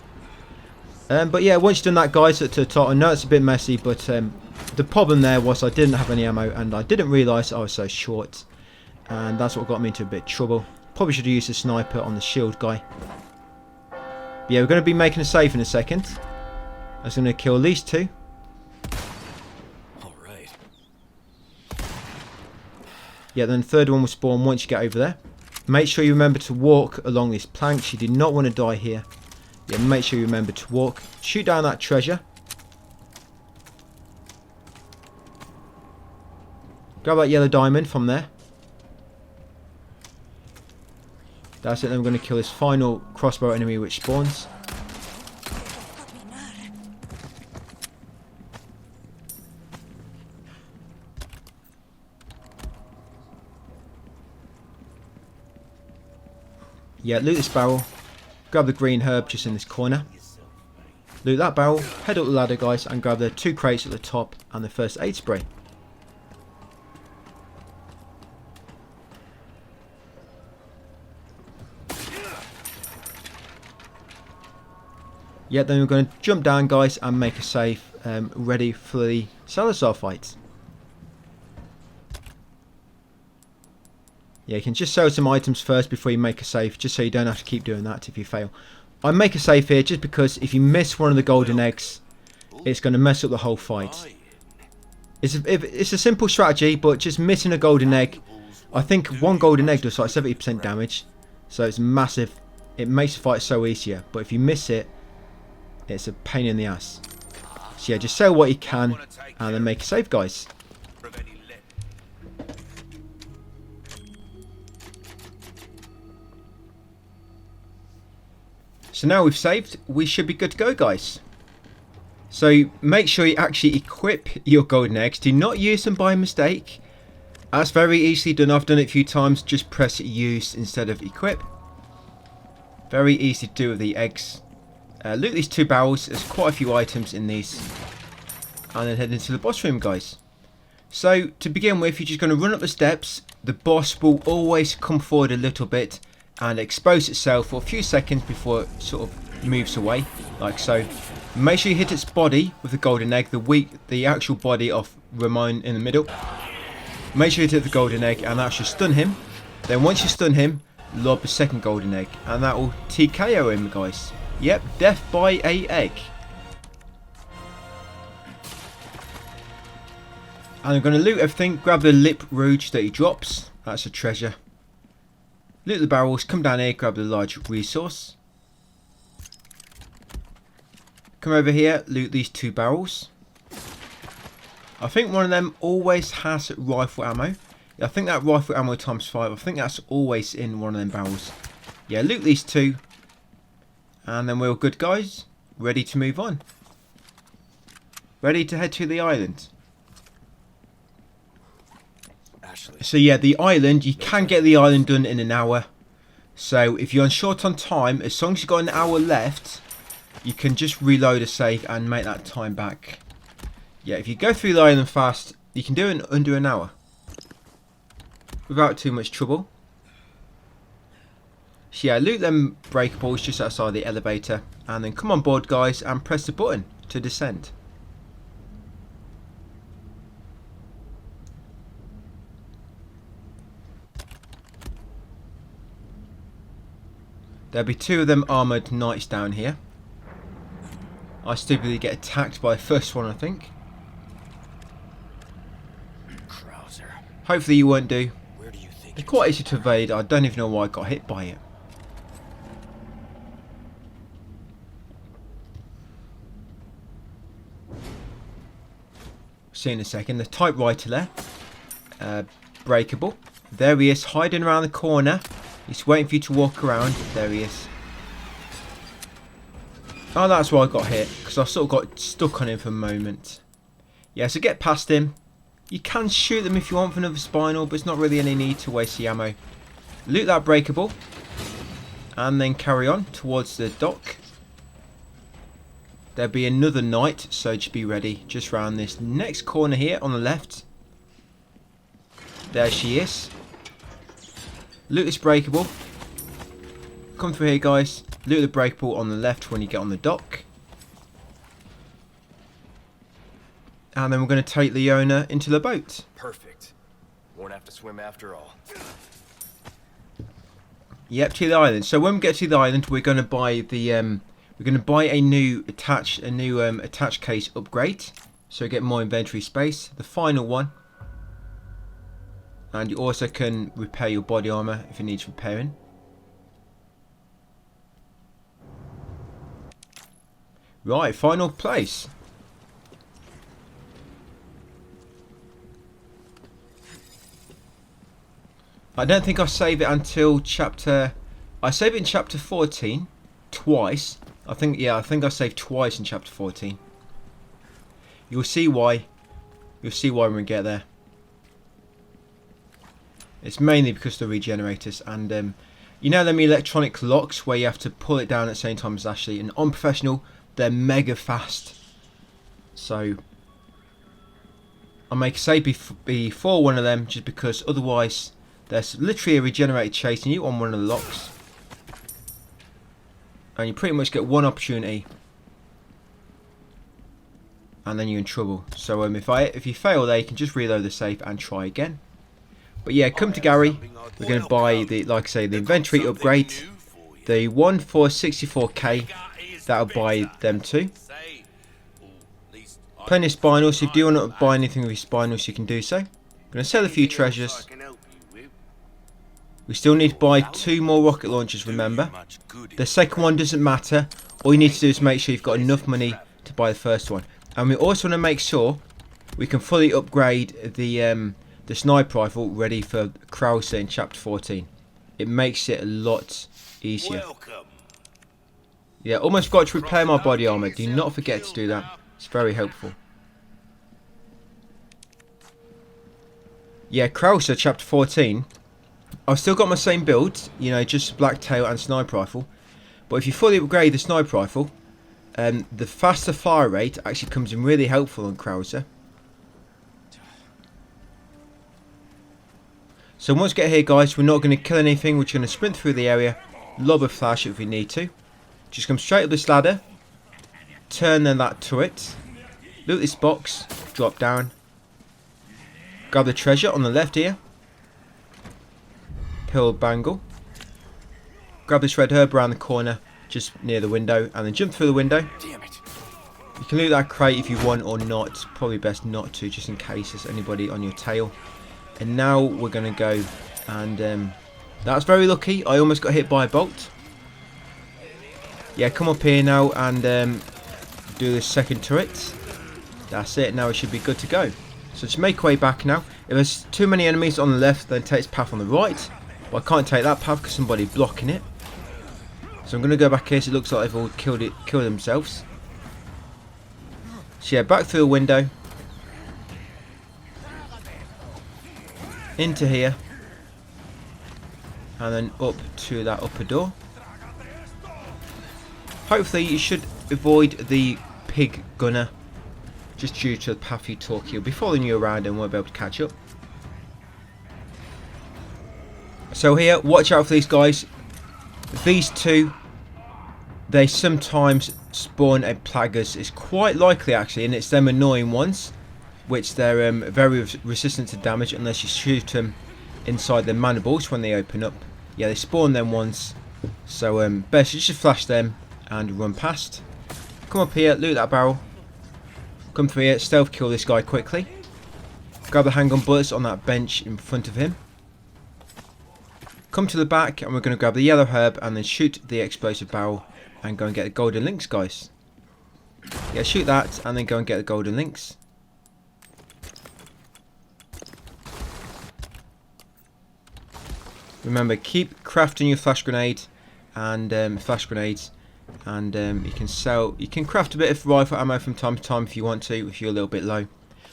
But yeah, once you've done that, guys, at the top, I know it's a bit messy, but the problem there was I didn't have any ammo, and I didn't realise I was so short, and that's what got me into a bit of trouble. Probably should have used a sniper on the shield guy. But yeah, we're going to be making a save in a second. I was going to kill these two. All right. Yeah, then the third one will spawn once you get over there. Make sure you remember to walk along these planks. You do not want to die here. Yeah, make sure you remember to walk. Shoot down that treasure. Grab that yellow diamond from there. That's it, then we're going to kill this final crossbow enemy which spawns. Yeah, loot this barrel. Grab the green herb just in this corner. Loot that barrel, head up the ladder, guys, and grab the 2 crates at the top and the first aid spray. Yeah, then we're going to jump down, guys, and make a save, ready for the Salazar fight. Yeah, you can just sell some items first before you make a save, just so you don't have to keep doing that if you fail. I make a save here just because if you miss one of the golden eggs, it's going to mess up the whole fight. It's a simple strategy, but just missing a golden egg, I think one golden egg does like 70% damage, so it's massive. It makes the fight so easier, but if you miss it, it's a pain in the ass. So yeah, just sell what you can and then make a save, guys. So now we've saved, we should be good to go, guys. So make sure you actually equip your golden eggs. Do not use them by mistake. That's very easily done. I've done it a few times. Just press use instead of equip. Very easy to do with the eggs. Loot these 2 barrels. There's quite a few items in these. And then head into the boss room, guys. So to begin with, you're just going to run up the steps. The boss will always come forward a little bit and expose itself for a few seconds before it sort of moves away, like so. Make sure you hit its body with the golden egg, the actual body of Ramon in the middle. Make sure you hit the golden egg, and that should stun him. Then once you stun him, lob the second golden egg, and that will TKO him, guys. Yep, death by a egg. And I'm going to loot everything. Grab the lip rouge that he drops. That's a treasure. Loot the barrels. Come down here. Grab the large resource. Come over here. Loot these 2 barrels. I think one of them always has rifle ammo. I think that rifle ammo ×5. I think that's always in one of them barrels. Yeah, loot these 2. And then we're all good, guys. Ready to move on. Ready to head to the island. So yeah, the island, you can get the island done in an hour. So if you're short on time, as long as you've got an hour left, you can just reload a save and make that time back. Yeah, if you go through the island fast, you can do it in under an hour. Without too much trouble. So yeah, loot them breakables just outside the elevator. And then come on board, guys, and press the button to descend. There'll be 2 of them armoured knights down here. I stupidly get attacked by the first one, I think. Krauser. Hopefully you won't do. It's quite easy to evade. I don't even know why I got hit by it. See in a second. The typewriter there. Breakable. There he is, hiding around the corner. He's waiting for you to walk around. There he is. Oh, that's why I got hit. Because I sort of got stuck on him for a moment. Yeah, so get past him. You can shoot them if you want for another spinal, but it's not really any need to waste the ammo. Loot that breakable. And then carry on towards the dock. There'll be another knight, so just be ready. Just round this next corner here on the left. There she is. Loot this breakable. Come through here, guys. Loot the breakable on the left when you get on the dock. And then we're going to take Leona into the boat. Perfect. Won't have to swim after all. Yep, to the island. So when we get to the island, we're going to buy the a new attach case upgrade. So get more inventory space. The final one. And you also can repair your body armor if it needs repairing. Right, final place. I don't think I save it until chapter... I save it in chapter 14 twice. I think I saved twice in chapter 14. You'll see why. You'll see why when we get there. It's mainly because of the regenerators and you know them electronic locks where you have to pull it down at the same time as Ashley, and on professional they're mega fast. So I make a save before one of them just because otherwise there's literally a regenerator chasing you on one of the locks. And you pretty much get one opportunity and then you're in trouble. So if you fail there, you can just reload the safe and try again. But yeah, come to Gary. We're going to buy the, like I say, the inventory upgrade. The one for 64k. That'll buy them too. Plenty of spinals. If you do want to buy anything with your spinals, you can do so. I'm going to sell a few treasures. We still need to buy 2 more rocket launchers, remember. The second one doesn't matter. All you need to do is make sure you've got enough money to buy the first one. And we also want to make sure we can fully upgrade the sniper rifle ready for Krauser in chapter 14. It makes it a lot easier. Yeah, almost forgot to repair my body armor. Do not forget to do that. It's very helpful. Yeah, Krauser chapter 14. I've still got my same build, you know, just black tail and sniper rifle. But if you fully upgrade the sniper rifle, the faster fire rate actually comes in really helpful on Krauser. So once we get here, guys, we're not going to kill anything. We're just going to sprint through the area, lob a flash if we need to. Just come straight up this ladder, turn then that turret, loot this box, drop down, grab the treasure on the left here. Pill bangle. Grab this red herb around the corner, just near the window, and then jump through the window. Damn it. You can loot that crate if you want or not. Probably best not to, just in case there's anybody on your tail. And now we're going to go, and that's very lucky. I almost got hit by a bolt. Yeah, come up here now and do the second turret. That's it. Now it should be good to go. So just make way back now. If there's too many enemies on the left, then take this path on the right. But I can't take that path because somebody's blocking it. So I'm going to go back here so it looks like they've all killed themselves. So yeah, back through the window. Into here. And then up to that upper door. Hopefully you should avoid the pig gunner. Just due to the path you took. He'll be following you around and won't be able to catch up. So here, watch out for these guys. These two, they sometimes spawn a plaguers. It's quite likely actually, and it's them annoying ones, which they're very resistant to damage unless you shoot them inside their mandibles when they open up. Yeah, they spawn them once, so best you just flash them and run past. Come up here, loot that barrel. Come through here, stealth kill this guy quickly. Grab the handgun bullets on that bench in front of him. come to the back and we're going to grab the yellow herb and then shoot the explosive barrel and go and get the golden links, guys. Yeah, shoot that and then go and get the golden links. Remember, keep crafting your flash grenade and flash grenades, and you can craft a bit of rifle ammo from time to time if you want to, if you're a little bit low.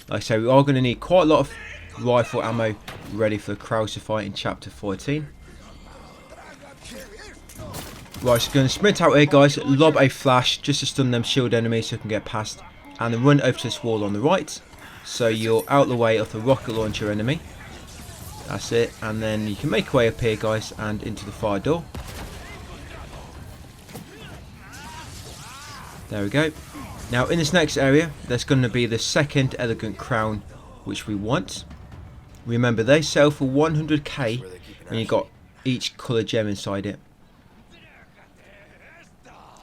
Like I say, we are going to need quite a lot of rifle ammo ready for the Krauser fight in chapter 14. Right, so going to sprint out here, guys, lob a flash just to stun them shield enemies so you can get past, and then run over to this wall on the right so you're out the way of the rocket launcher enemy. That's it, and then you can make your way up here, guys, and into the fire door. There we go. Now in this next area there's going to be the second elegant crown which we want. Remember, they sell for 100k and you got each colour gem inside it.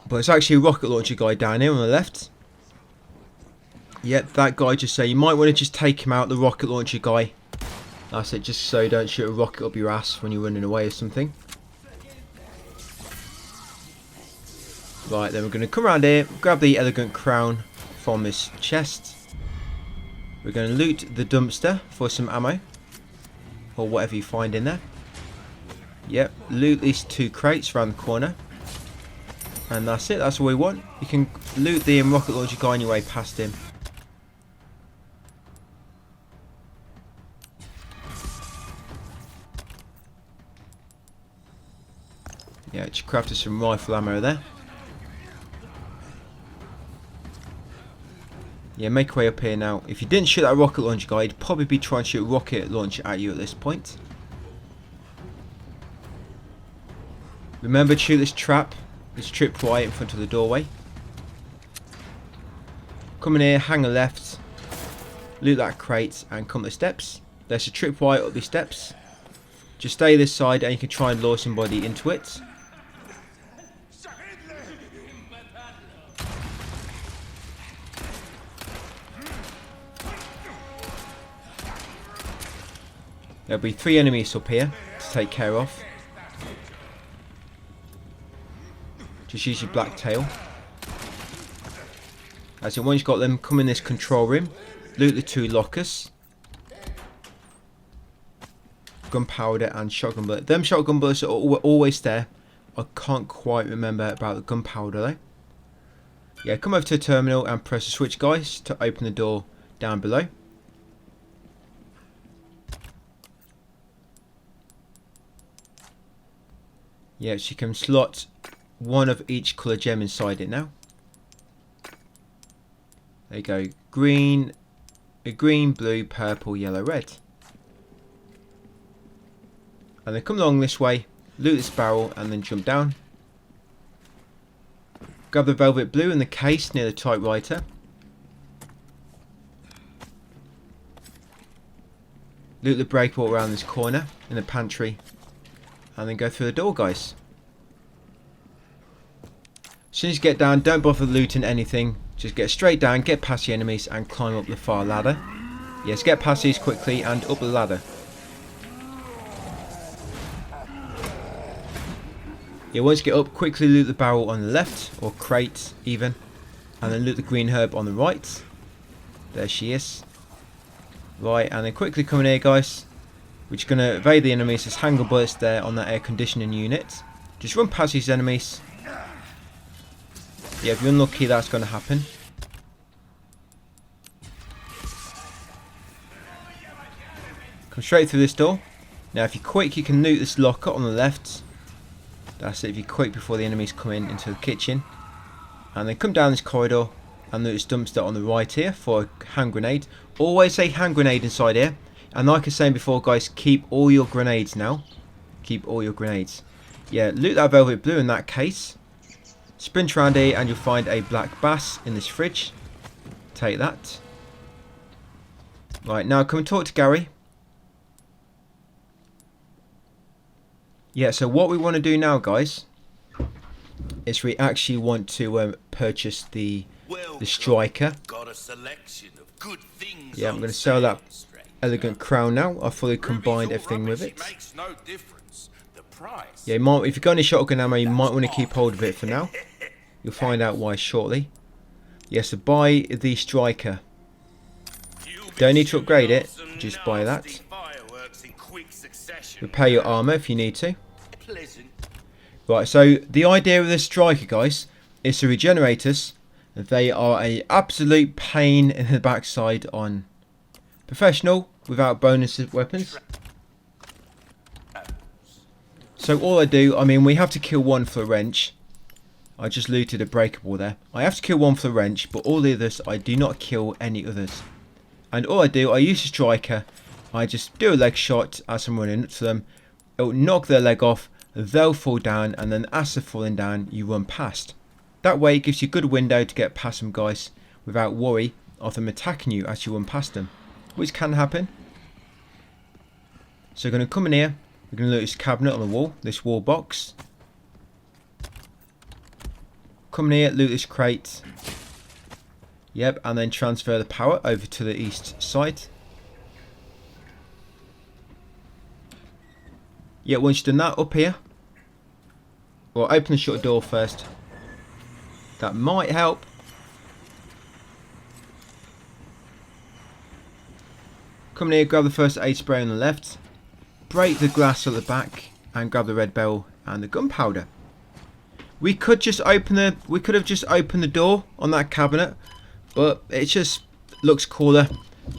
But it's actually a rocket launcher guy down here on the left. Yep, that guy just say you might want to just take him out, the rocket launcher guy. That's it, just so you don't shoot a rocket up your ass when you're running away or something. Right, then we're going to come around here, grab the elegant crown from this chest. We're going to loot the dumpster for some ammo, or whatever you find in there. Yep, loot these 2 crates around the corner. And that's it, that's all we want. You can loot the rocket launcher guy on your way past him. Yeah, just crafted some rifle ammo there. Yeah, make your way up here now. If you didn't shoot that rocket launcher guy, he'd probably be trying to shoot a rocket launcher at you at this point. Remember to shoot this tripwire in front of the doorway. Come in here, hang a left, loot that crate and come up the steps. There's a tripwire up these steps. Just stay this side and you can try and lure somebody into it. There'll be 3 enemies up here to take care of. Just use your black tail. As in, once you've got them, come in this control room, loot the 2 lockers. Gunpowder and shotgun bullets. Them shotgun bullets are always there. I can't quite remember about the gunpowder though. Yeah, come over to the terminal and press the switch, guys, to open the door down below. Yeah, so you can slot 1 of each colour gem inside it now. There you go. Green, blue, purple, yellow, red. And then come along this way, loot this barrel and then jump down. Grab the velvet blue in the case near the typewriter. Loot the breakable around this corner in the pantry. And then go through the door, guys. As soon as you get down, don't bother looting anything. Just get straight down, get past the enemies and climb up the far ladder. Yes, get past these quickly and up the ladder. Yeah, once you get up, quickly loot the barrel on the left, or crate even. And then loot the green herb on the right. There she is. Right, and then quickly come in here, guys. We're just going to evade the enemies. There's hanger bullets there on that air conditioning unit. Just run past these enemies. Yeah, if you're unlucky, that's going to happen. Come straight through this door. Now, if you're quick, you can loot this locker on the left. That's it, if you're quick before the enemies come in into the kitchen. And then come down this corridor and loot this dumpster on the right here for a hand grenade. Always a hand grenade inside here. And like I was saying before, guys, keep all your grenades now. Keep all your grenades. Yeah, loot that velvet blue in that case. Sprint around here and you'll find a black bass in this fridge. Take that. Right, now come and talk to Gary. Yeah, so what we want to do now, guys, is we actually want to purchase the striker. Got a selection of good things. Yeah, I'm going to sell that elegant crown now. I've fully combined everything with it. Makes no difference. The price. Yeah, if you've got any shotgun ammo, you might want to keep hold of it for now. You'll find out why shortly. Yes, so buy the striker. Don't need to upgrade it, just buy that. Repair your armour if you need to. Right, so the idea of the striker, guys, is to regenerate us. They are an absolute pain in the backside on professional without bonus weapons. So all I do, I mean, we have to kill one for a wrench. I just looted a breakable there. I have to kill one for the wrench, but all the others, I do not kill any others. And all I do, I use a striker. I just do a leg shot as I'm running up to them. It'll knock their leg off. They'll fall down, and then as they're falling down, you run past. That way, it gives you a good window to get past some guys without worry of them attacking you as you run past them, which can happen. So we're going to come in here. We're going to loot this cabinet on the wall, this wall box. Come in here, loot this crate. Yep, and then transfer the power over to the east side. Yeah, once you've done that, up here. Well, open and shut the door first. That might help. Come in here, grab the first aid spray on the left. Break the glass at the back and grab the red barrel and the gunpowder. We could have just opened the door on that cabinet, but it just looks cooler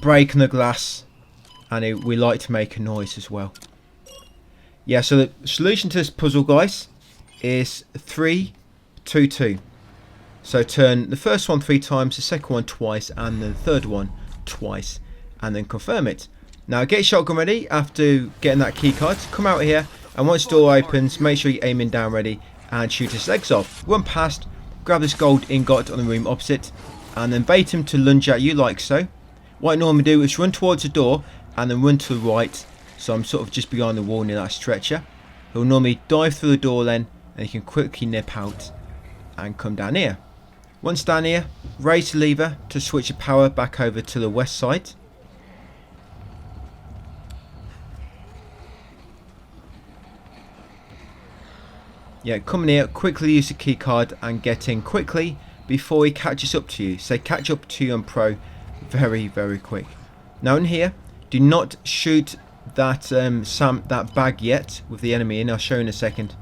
breaking the glass, and we like to make a noise as well. Yeah, so the solution to this puzzle, guys, is 3, 2, 2. So turn the first one 3 times, the second one twice, and the third one twice, and then confirm it. Now get your shotgun ready after getting that key card. Come out here, and once the door opens, make sure you're aiming down ready and shoot his legs off. Run past, grab this gold ingot on the room opposite, and then bait him to lunge at you like so. What I normally do is run towards the door and then run to the right, so I'm sort of just behind the wall near that stretcher. He'll normally dive through the door then, and you can quickly nip out and come down here. Once down here, raise the lever to switch the power back over to the west side. Yeah, come in here, quickly use the key card and get in quickly before he catches up to you. So catch up to you on pro very, very quick. Now in here, do not shoot that that bag yet with the enemy in. I'll show you in a second.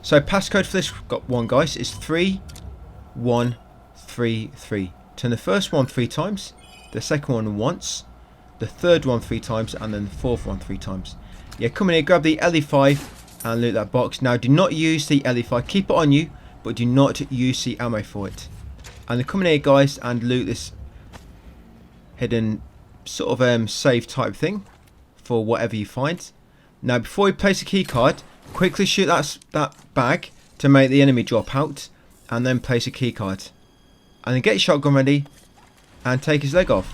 So passcode for this one, guys, is 3133. Turn the first one 3 times, the second one once, the third one 3 times, and then the fourth one 3 times. Yeah, come in here, grab the LE5 and loot that box. Now do not use the LE5, keep it on you, but do not use the ammo for it. And then come in here, guys, and loot this hidden sort of save type thing for whatever you find. Now before you place the key card, quickly shoot that bag to make the enemy drop out, and then place a key card. And then get your shotgun ready and take his leg off.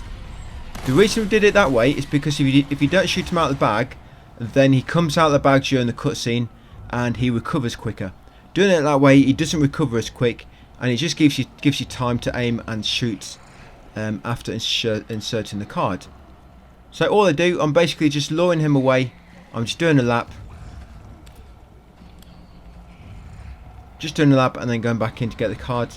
The reason we did it that way is because if you don't shoot him out of the bag, then he comes out of the bag during the cutscene and he recovers quicker. Doing it that way, he doesn't recover as quick, and it just gives you time to aim and shoot after inserting the card. So all I do, I'm basically just luring him away. I'm just doing a lap. Just doing a lap and then going back in to get the card.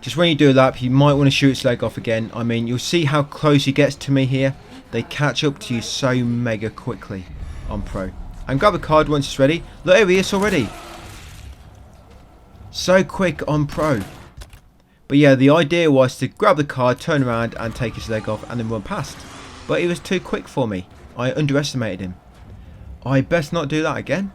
Just when you do a lap, you might want to shoot his leg off again. I mean, you'll see how close he gets to me here. They catch up to you so mega quickly on pro. And grab the card once it's ready. Look, here he is already. So quick on pro. But yeah, the idea was to grab the card, turn around and take his leg off and then run past. But he was too quick for me. I underestimated him. I best not do that again.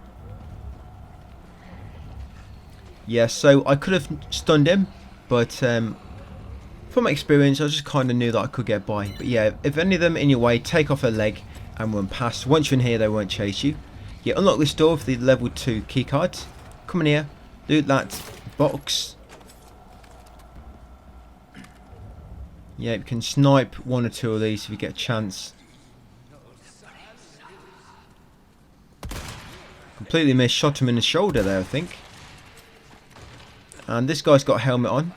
Yeah, so I could have stunned him, but from experience I just kind of knew that I could get by. But yeah, if any of them in your way, take off their leg and run past. Once you're in here, they won't chase you. Yeah, unlock this door with the level 2 keycards. Come in here, loot that box. Yeah, you can snipe 1 or 2 of these if you get a chance. Completely missed, shot him in the shoulder there, I think. And this guy's got a helmet on,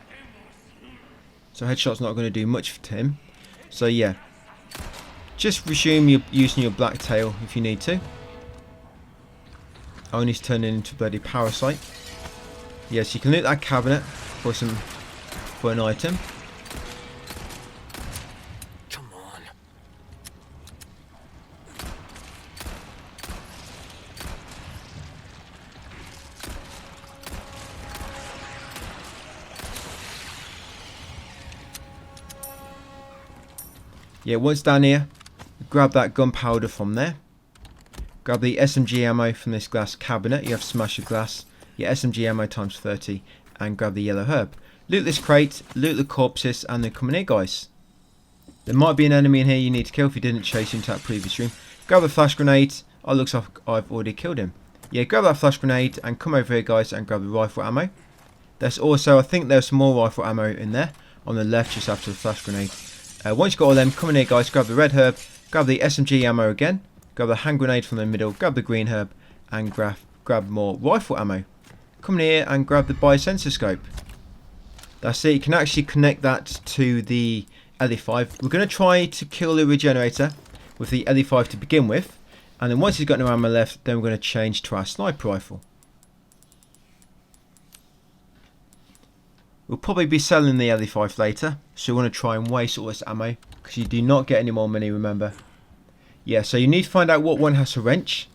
so headshot's not going to do much to him. So yeah, Just resume your, using your black tail if you need to. Only to turn it into a bloody parasite. Yes, you can loot that cabinet for an item. Come on. Yeah, once down here, grab that gunpowder from there. Grab the SMG ammo from this glass cabinet. You have to smash the glass. Your SMG ammo times 30. And grab the yellow herb. Loot this crate, loot the corpses, and then come in here, guys. There might be an enemy in here you need to kill if you didn't chase into that previous room. Grab the flash grenade. Oh, looks like I've already killed him. Yeah, grab that flash grenade and come over here, guys, and grab the rifle ammo. There's also, I think there's some more rifle ammo in there on the left just after the flash grenade. Once you've got all them, come in here, guys, grab the red herb, grab the SMG ammo again, grab the hand grenade from the middle, grab the green herb, and grab more rifle ammo. Come in here and grab the biosensor scope. That's it, you can actually connect that to the RE5. We're going to try to kill the regenerator with the RE5 to begin with, and then once he's got no ammo left, then we're going to change to our sniper rifle. We'll probably be selling the RE5 later, so you want to try and waste all this ammo, because you do not get any more money, remember. Yeah, so you need to find out what one has a wrench.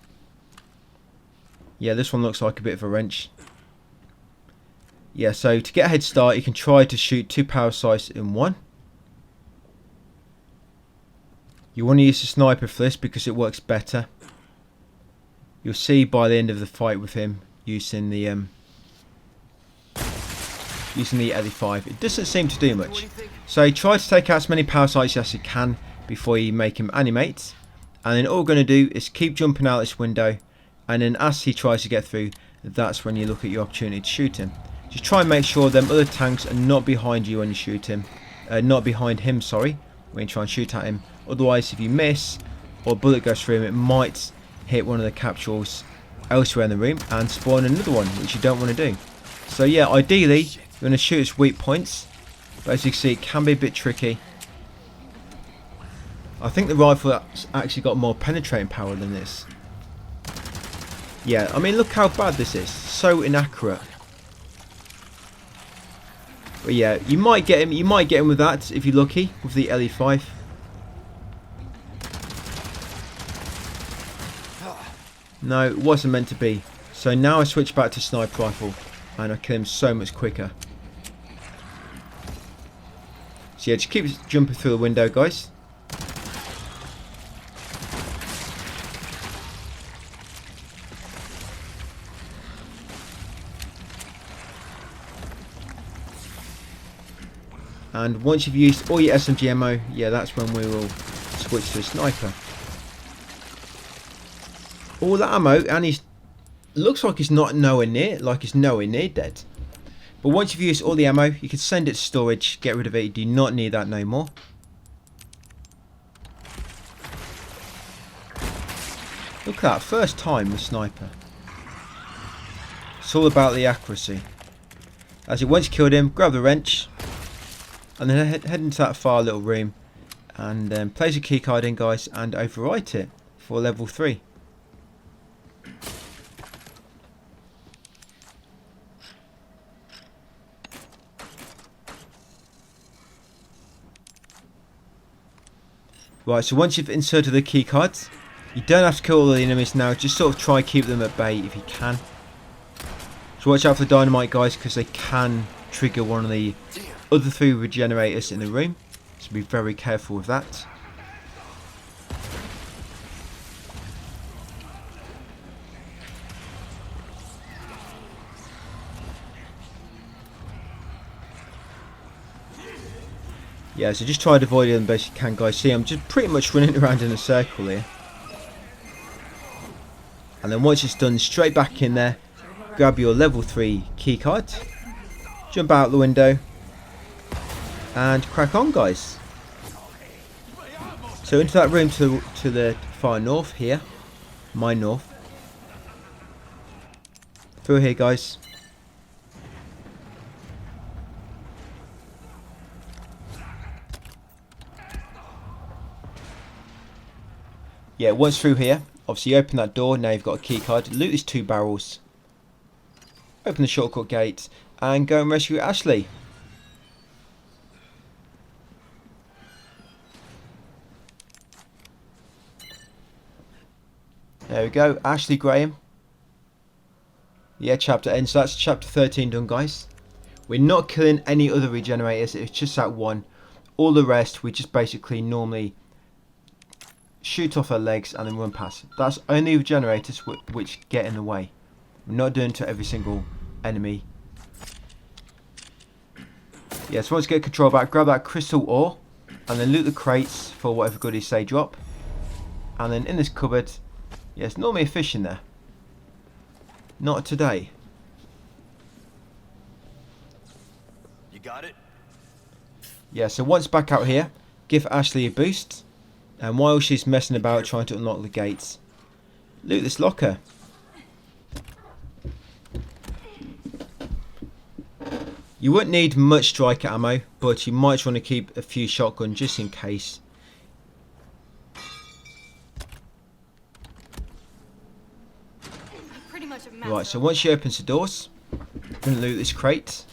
Yeah, this one looks like a bit of a wrench. Yeah, so to get a head start, you can try to shoot 2 parasites in one. You want to use the sniper for this because it works better. You'll see by the end of the fight with him using the RE5. It doesn't seem to do much. So try to take out as many parasites as you can before you make him animate. And then all we're going to do is keep jumping out this window. And then as he tries to get through, that's when you look at your opportunity to shoot him. Just try and make sure them other tanks are not behind you when you shoot him. Not behind him, sorry, when you try and shoot at him. Otherwise, if you miss or a bullet goes through him, it might hit one of the capsules elsewhere in the room and spawn another one, which you don't want to do. So yeah, ideally, you're going to shoot its weak points. But as you can see, it can be a bit tricky. I think the rifle has actually got more penetrating power than this. Yeah, I mean, look how bad this is. So inaccurate. But yeah, you might get him. You might get him with that if you're lucky with the RE5. No, it wasn't meant to be. So now I switch back to sniper rifle, and I kill him so much quicker. So yeah, just keep jumping through the window, guys. And once you've used all your SMG ammo, yeah, that's when we will switch to a sniper. All that ammo, and he's looks like he's nowhere near dead. But once you've used all the ammo, you can send it to storage, get rid of it. You do not need that no more. Look at that, first time the sniper. It's all about the accuracy. As it once killed him, grab the wrench. And then head into that far little room and place a keycard in, guys, and overwrite it for level 3. Right, so once you've inserted the keycards, you don't have to kill all the enemies now, just sort of try and keep them at bay if you can. So watch out for the dynamite, guys, because they can trigger one of the other 3 regenerators in the room, so be very careful with that. Yeah, so just try to avoid them best you can, guys. See, I'm just pretty much running around in a circle here. And then once it's done, straight back in there, grab your level 3 keycard, jump out the window, and crack on, guys. So into that room to the far north here, my north. Through here, guys. Yeah, once through here, obviously you open that door, now you've got a key card, loot these 2 barrels, open the shortcut gate, and go and rescue Ashley. There we go, Ashley Graham. Yeah, chapter ends. So that's chapter 13 done, guys. We're not killing any other regenerators, it's just that one. All the rest, we just basically normally shoot off their legs and then run past. That's only regenerators which get in the way. We're not doing it to every single enemy. Yeah, so once you get control back, grab that crystal ore and then loot the crates for whatever goodies they drop. And then in this cupboard, yeah, it's normally a fish in there. Not today. You got it? Yeah, so once back out here, give Ashley a boost. And while she's messing about trying to unlock the gates, loot this locker. You wouldn't need much striker ammo, but you might want to keep a few shotguns just in case. Pretty much a mess. Right, so once she opens the doors, we're going to loot this crate.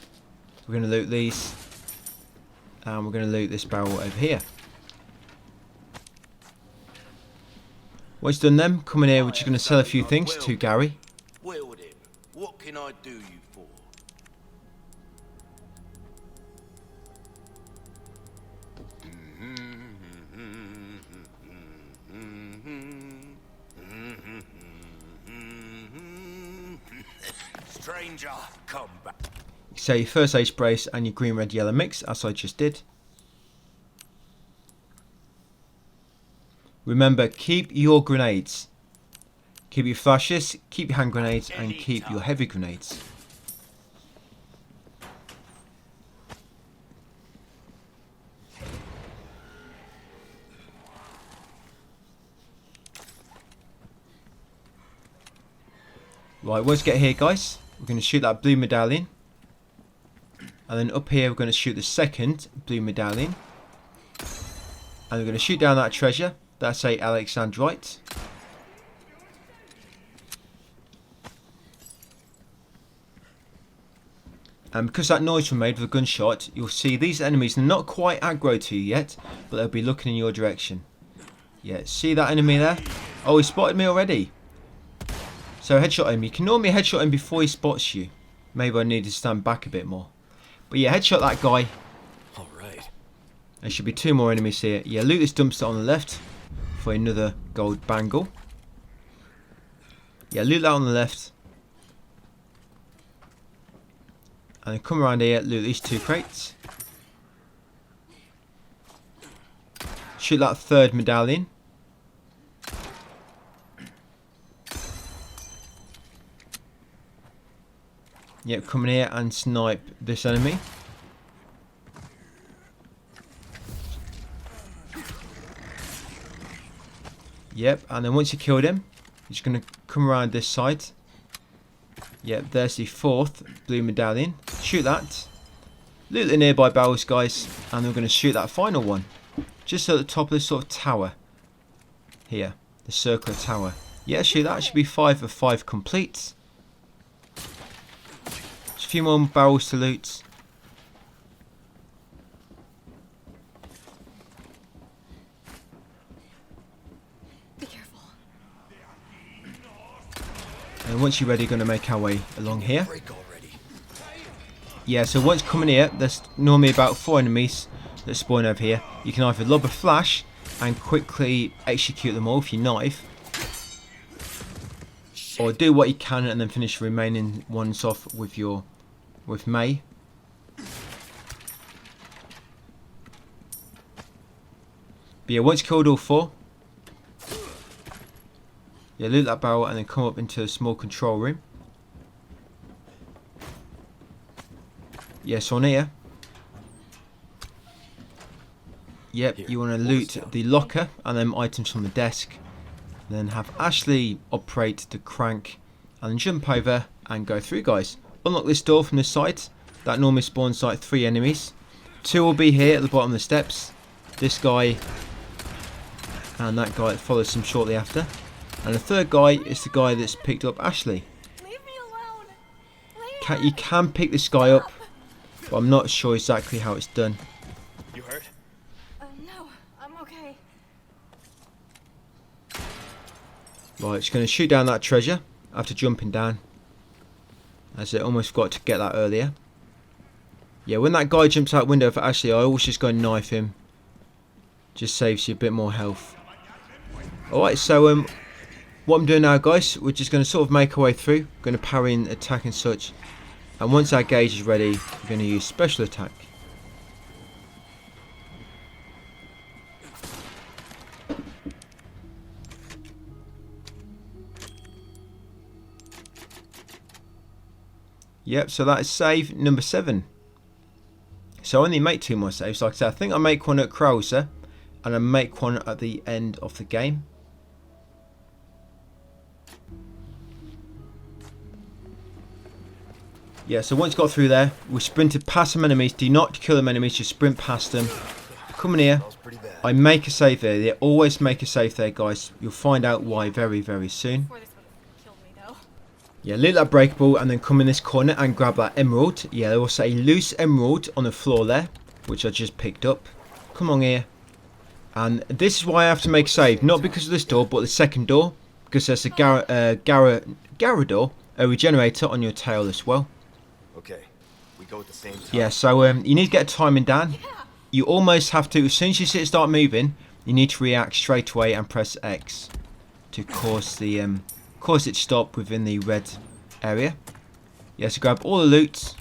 We're going to loot these. And we're going to loot this barrel over here. Once done them, come in here, we're just going to sell a few things to Gary. Well then, what can I do you for? Stranger, come back. So your first aid brace and your green, red, yellow mix, as I just did. Remember, keep your grenades. Keep your flashes, keep your hand grenades, and keep your heavy grenades. Right, once we get here, guys, we're going to shoot that blue medallion. And then up here, we're going to shoot the second blue medallion. And we're going to shoot down that treasure. That's a Alexandrite. And because that noise was made with a gunshot, you'll see these enemies are not quite aggro to you yet, but they'll be looking in your direction. Yeah, see that enemy there? Oh, he spotted me already. So headshot him. You can normally headshot him before he spots you. Maybe I need to stand back a bit more. But yeah, headshot that guy. Alright. There should be 2 more enemies here. Yeah, loot this dumpster on the left for another gold bangle. Yeah, loot that on the left. And then come around here, loot these 2 crates. Shoot that third medallion. Yep, come in here and snipe this enemy. Yep, and then once you killed him, you're just going to come around this side. Yep, there's the 4th blue medallion. Shoot that. Loot the nearby barrels, guys, and we're going to shoot that final one. Just at the top of this sort of tower. Here, the circular tower. Yeah, shoot that. It should be 5 of 5 complete. Just a few more barrels to loot. Be careful. And once you're ready, you're going to make our way along here. Yeah, so once coming here, there's normally about 4 enemies that spawn over here. You can either lob a flash and quickly execute them all with your knife, or do what you can and then finish the remaining ones off with May. But yeah, once you killed all 4, yeah, loot that barrel and then come up into a small control room. Yes, on here. Yep, you want to loot the locker and then items from the desk. Then have Ashley operate the crank and then jump over and go through, guys. Unlock this door from this side. That normally spawns like 3 enemies. 2 will be here at the bottom of the steps. This guy And that guy follows him shortly after. And the third guy is the guy that's picked up Ashley. Leave me alone. Leon. You can pick this guy up, but I'm not sure exactly how it's done. You hurt? No, I'm okay. Right, it's going to shoot down that treasure after jumping down. As I almost forgot to get that earlier. Yeah, when that guy jumps out window for Ashley, I always just go and knife him. Just saves you a bit more health. Alright, so what I'm doing now, guys, we're just going to sort of make our way through. Going to parry and attack and such. And once our gauge is ready, we're going to use special attack. Yep, so that is save number 7. So I only make 2 more saves. Like I said, I think I make one at Krauser, and I make one at the end of the game. Yeah, so once you got through there, we sprinted past some enemies. Do not kill them enemies, just sprint past them. Come in here. I make a save there. They always make a save there, guys. You'll find out why very, very soon. Before this would have killed me, though. Yeah, loot that breakable and then come in this corner and grab that emerald. Yeah, there was a loose emerald on the floor there, which I just picked up. Come on here. And this is why I have to make a save. Not because of this door, but the second door. Because there's a Garador, a regenerator on your tail as well. Okay, we go at the same time. Yeah, so you need to get timing down. You almost have to, as soon as you see it start moving, you need to react straight away and press X to cause the it to stop within the red area. Yeah, so grab all the loot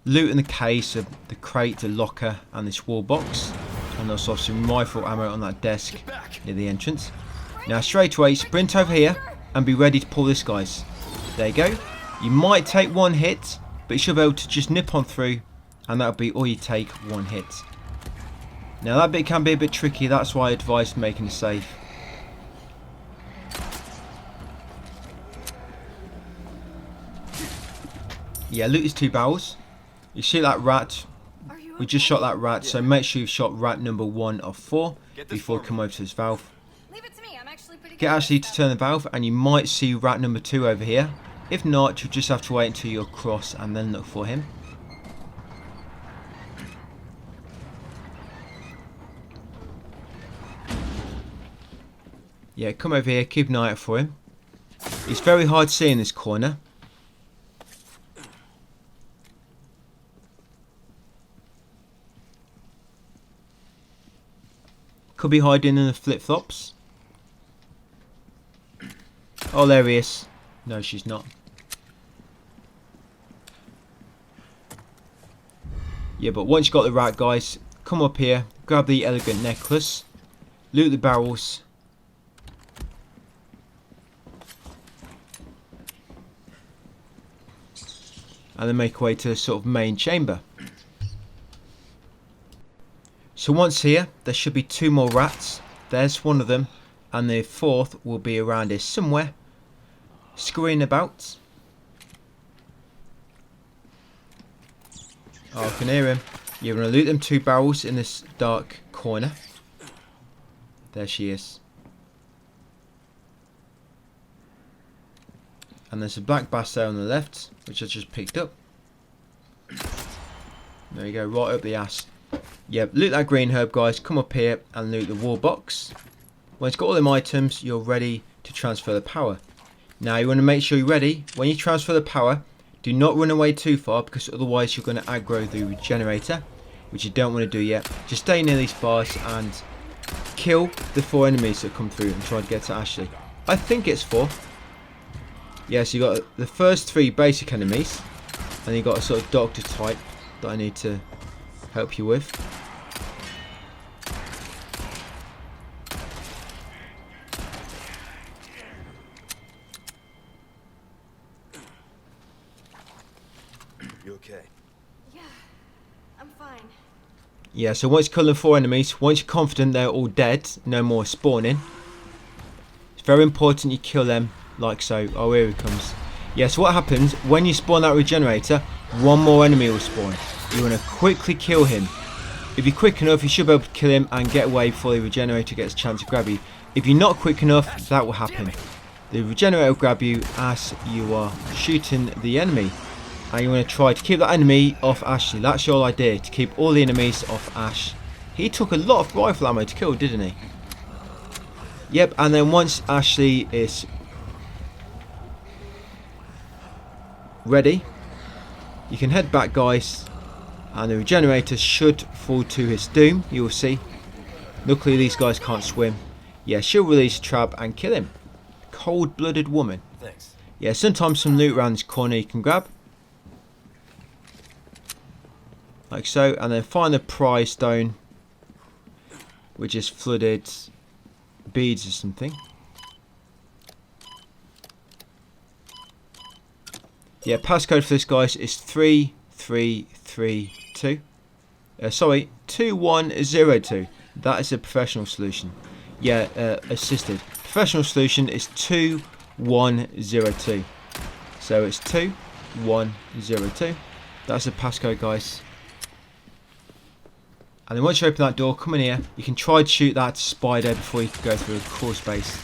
in the case of the crate, the locker, and this wall box, and also some rifle ammo on that desk near the entrance. Now straight away, sprint over here and be ready to pull this, guys. There you go. You might take 1 hit, but you should be able to just nip on through, and that'll be all you take, 1 hit. Now that bit can be a bit tricky, that's why I advise making a save. Yeah, loot is 2 barrels. You see that rat? We just shot that rat, so make sure you've shot rat number 1 of 4 before you come over to this valve. Leave it to me. I'm actually pretty good. Get Ashley to turn the valve, and you might see rat number 2 over here. If not, you'll just have to wait until you're across and then look for him. Yeah, come over here, keep an eye out for him. It's very hard to see in this corner. Could be hiding in the flip-flops. Oh, there he is. No, she's not. Yeah, but once you got the rat, guys, come up here, grab the elegant necklace, loot the barrels, and then make our way to the sort of main chamber. So once here, there should be 2 more rats. There's one of them, and the 4th will be around here somewhere, scurrying about. Oh, I can hear him. You're going to loot them 2 barrels in this dark corner. There she is. And there's a black bass there on the left, which I just picked up. There you go, right up the ass. Yep, loot that green herb, guys. Come up here and loot the wall box. When it's got all them items, you're ready to transfer the power. Now you want to make sure you're ready. When you transfer the power, do not run away too far, because otherwise you're going to aggro the regenerator, which you don't want to do yet. Just stay near these bars and kill the 4 enemies that come through and try to get to Ashley. I think it's 4. Yeah, so you got the first 3 basic enemies, and you got a sort of doctor type that I need to help you with. You okay? Yeah, I'm fine. Yeah, so once you kill the 4 enemies, once you're confident they're all dead, no more spawning, it's very important you kill them like so. Oh, here he comes. Yeah, so what happens, when you spawn that regenerator, 1 more enemy will spawn. You want to quickly kill him If you're quick enough, you should be able to kill him and get away before the regenerator gets a chance to grab you. If you're not quick enough, that will happen. The regenerator will grab you as you are shooting the enemy. And you want to try to keep that enemy off Ashley. That's your idea, to keep all the enemies off Ash. He took a lot of rifle ammo to kill, didn't he? Yep, and then once Ashley is ready, you can head back, guys, and the regenerator should fall to his doom, you will see. Luckily these guys can't swim. Yeah, she'll release a trap and kill him. Cold-blooded woman. Thanks. Yeah, sometimes some loot around this corner you can grab. Like so, and then find the prize stone, which is flooded beads or something. Yeah, passcode for this, guys, is 3332. Sorry, 2102. That is a professional solution. Yeah, assisted. Professional solution is 2102. So it's 2102. That's a passcode, guys. And then once you open that door, come in here. You can try to shoot that spider before you can go through the crawl space.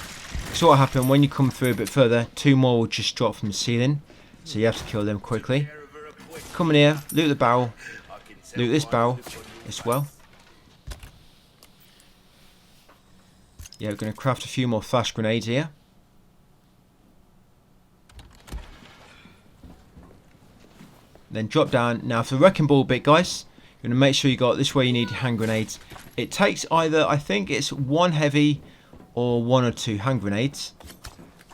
So what happened when you come through a bit further, 2 more will just drop from the ceiling. So you have to kill them quickly. Come in here, loot the barrel. Loot this barrel as well. Yeah, we're going to craft a few more flash grenades here. Then drop down. Now for the wrecking ball bit, guys, you're going to make sure you got this, where you need your hand grenades. It takes either, I think it's 1 heavy or 1 or 2 hand grenades.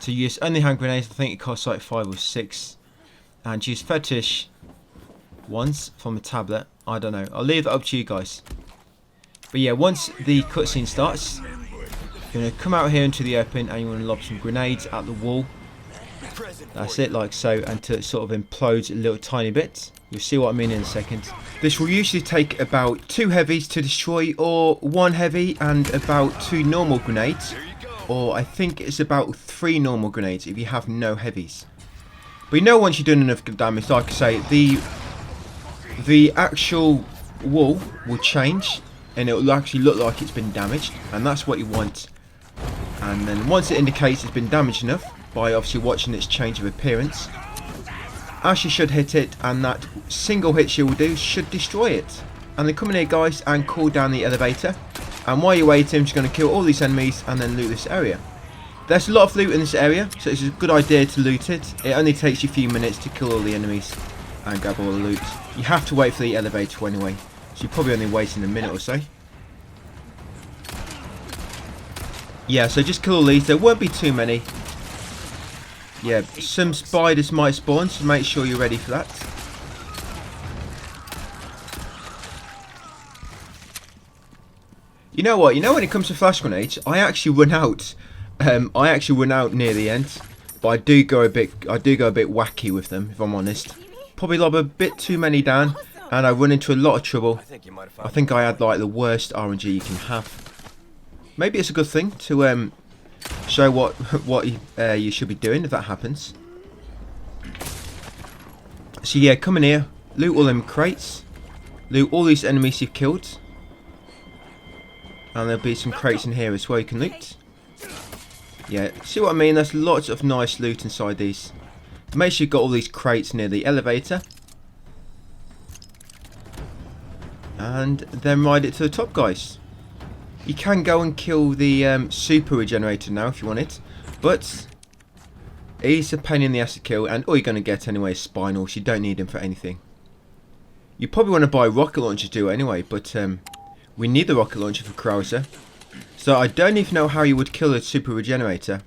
To use only hand grenades, I think it costs like 5 or 6. And use fetish ones from the tablet. I don't know. I'll leave that up to you guys. But yeah, once the cutscene starts, you're going to come out here into the open and you want to lob some grenades at the wall. That's it, like so, until it sort of implodes a little tiny bit. You'll see what I mean in a second. This will usually take about 2 heavies to destroy, or 1 heavy and about 2 normal grenades. Or I think it's about 3 normal grenades if you have no heavies. But you know, once you've done enough damage, like I say, the actual wall will change and it will actually look like it's been damaged, and that's what you want. And then once it indicates it's been damaged enough, by obviously watching its change of appearance, Ashley should hit it, and that single hit she will do should destroy it. And then come in here, guys, and call down the elevator. And while you're waiting, I'm just going to kill all these enemies and then loot this area. There's a lot of loot in this area, so it's a good idea to loot it. It only takes you a few minutes to kill all the enemies and grab all the loot. You have to wait for the elevator anyway, so you're probably only waiting a minute or so. Yeah, so just kill all these. There won't be too many. Yeah, some spiders might spawn, so make sure you're ready for that. You know what? You know, when it comes to flash grenades, I actually run out. I actually run out near the end, but I do go a bit wacky with them, if I'm honest. Probably lob a bit too many down, and I run into a lot of trouble. I think I had like the worst RNG you can have. Maybe it's a good thing to show what you should be doing if that happens. So yeah, come in here, loot all them crates, loot all these enemies you've killed, and there'll be some crates in here as well you can loot. Yeah, see what I mean? There's lots of nice loot inside these. Make sure you've got all these crates near the elevator, and then ride it to the top, guys. You can go and kill the super regenerator now if you want it, but he's a pain in the ass to kill, and all you're going to get anyway is spinals. You don't need him for anything. You probably want to buy rocket launcher to do it anyway, but we need the rocket launcher for Krauser. So I don't even know how you would kill a super regenerator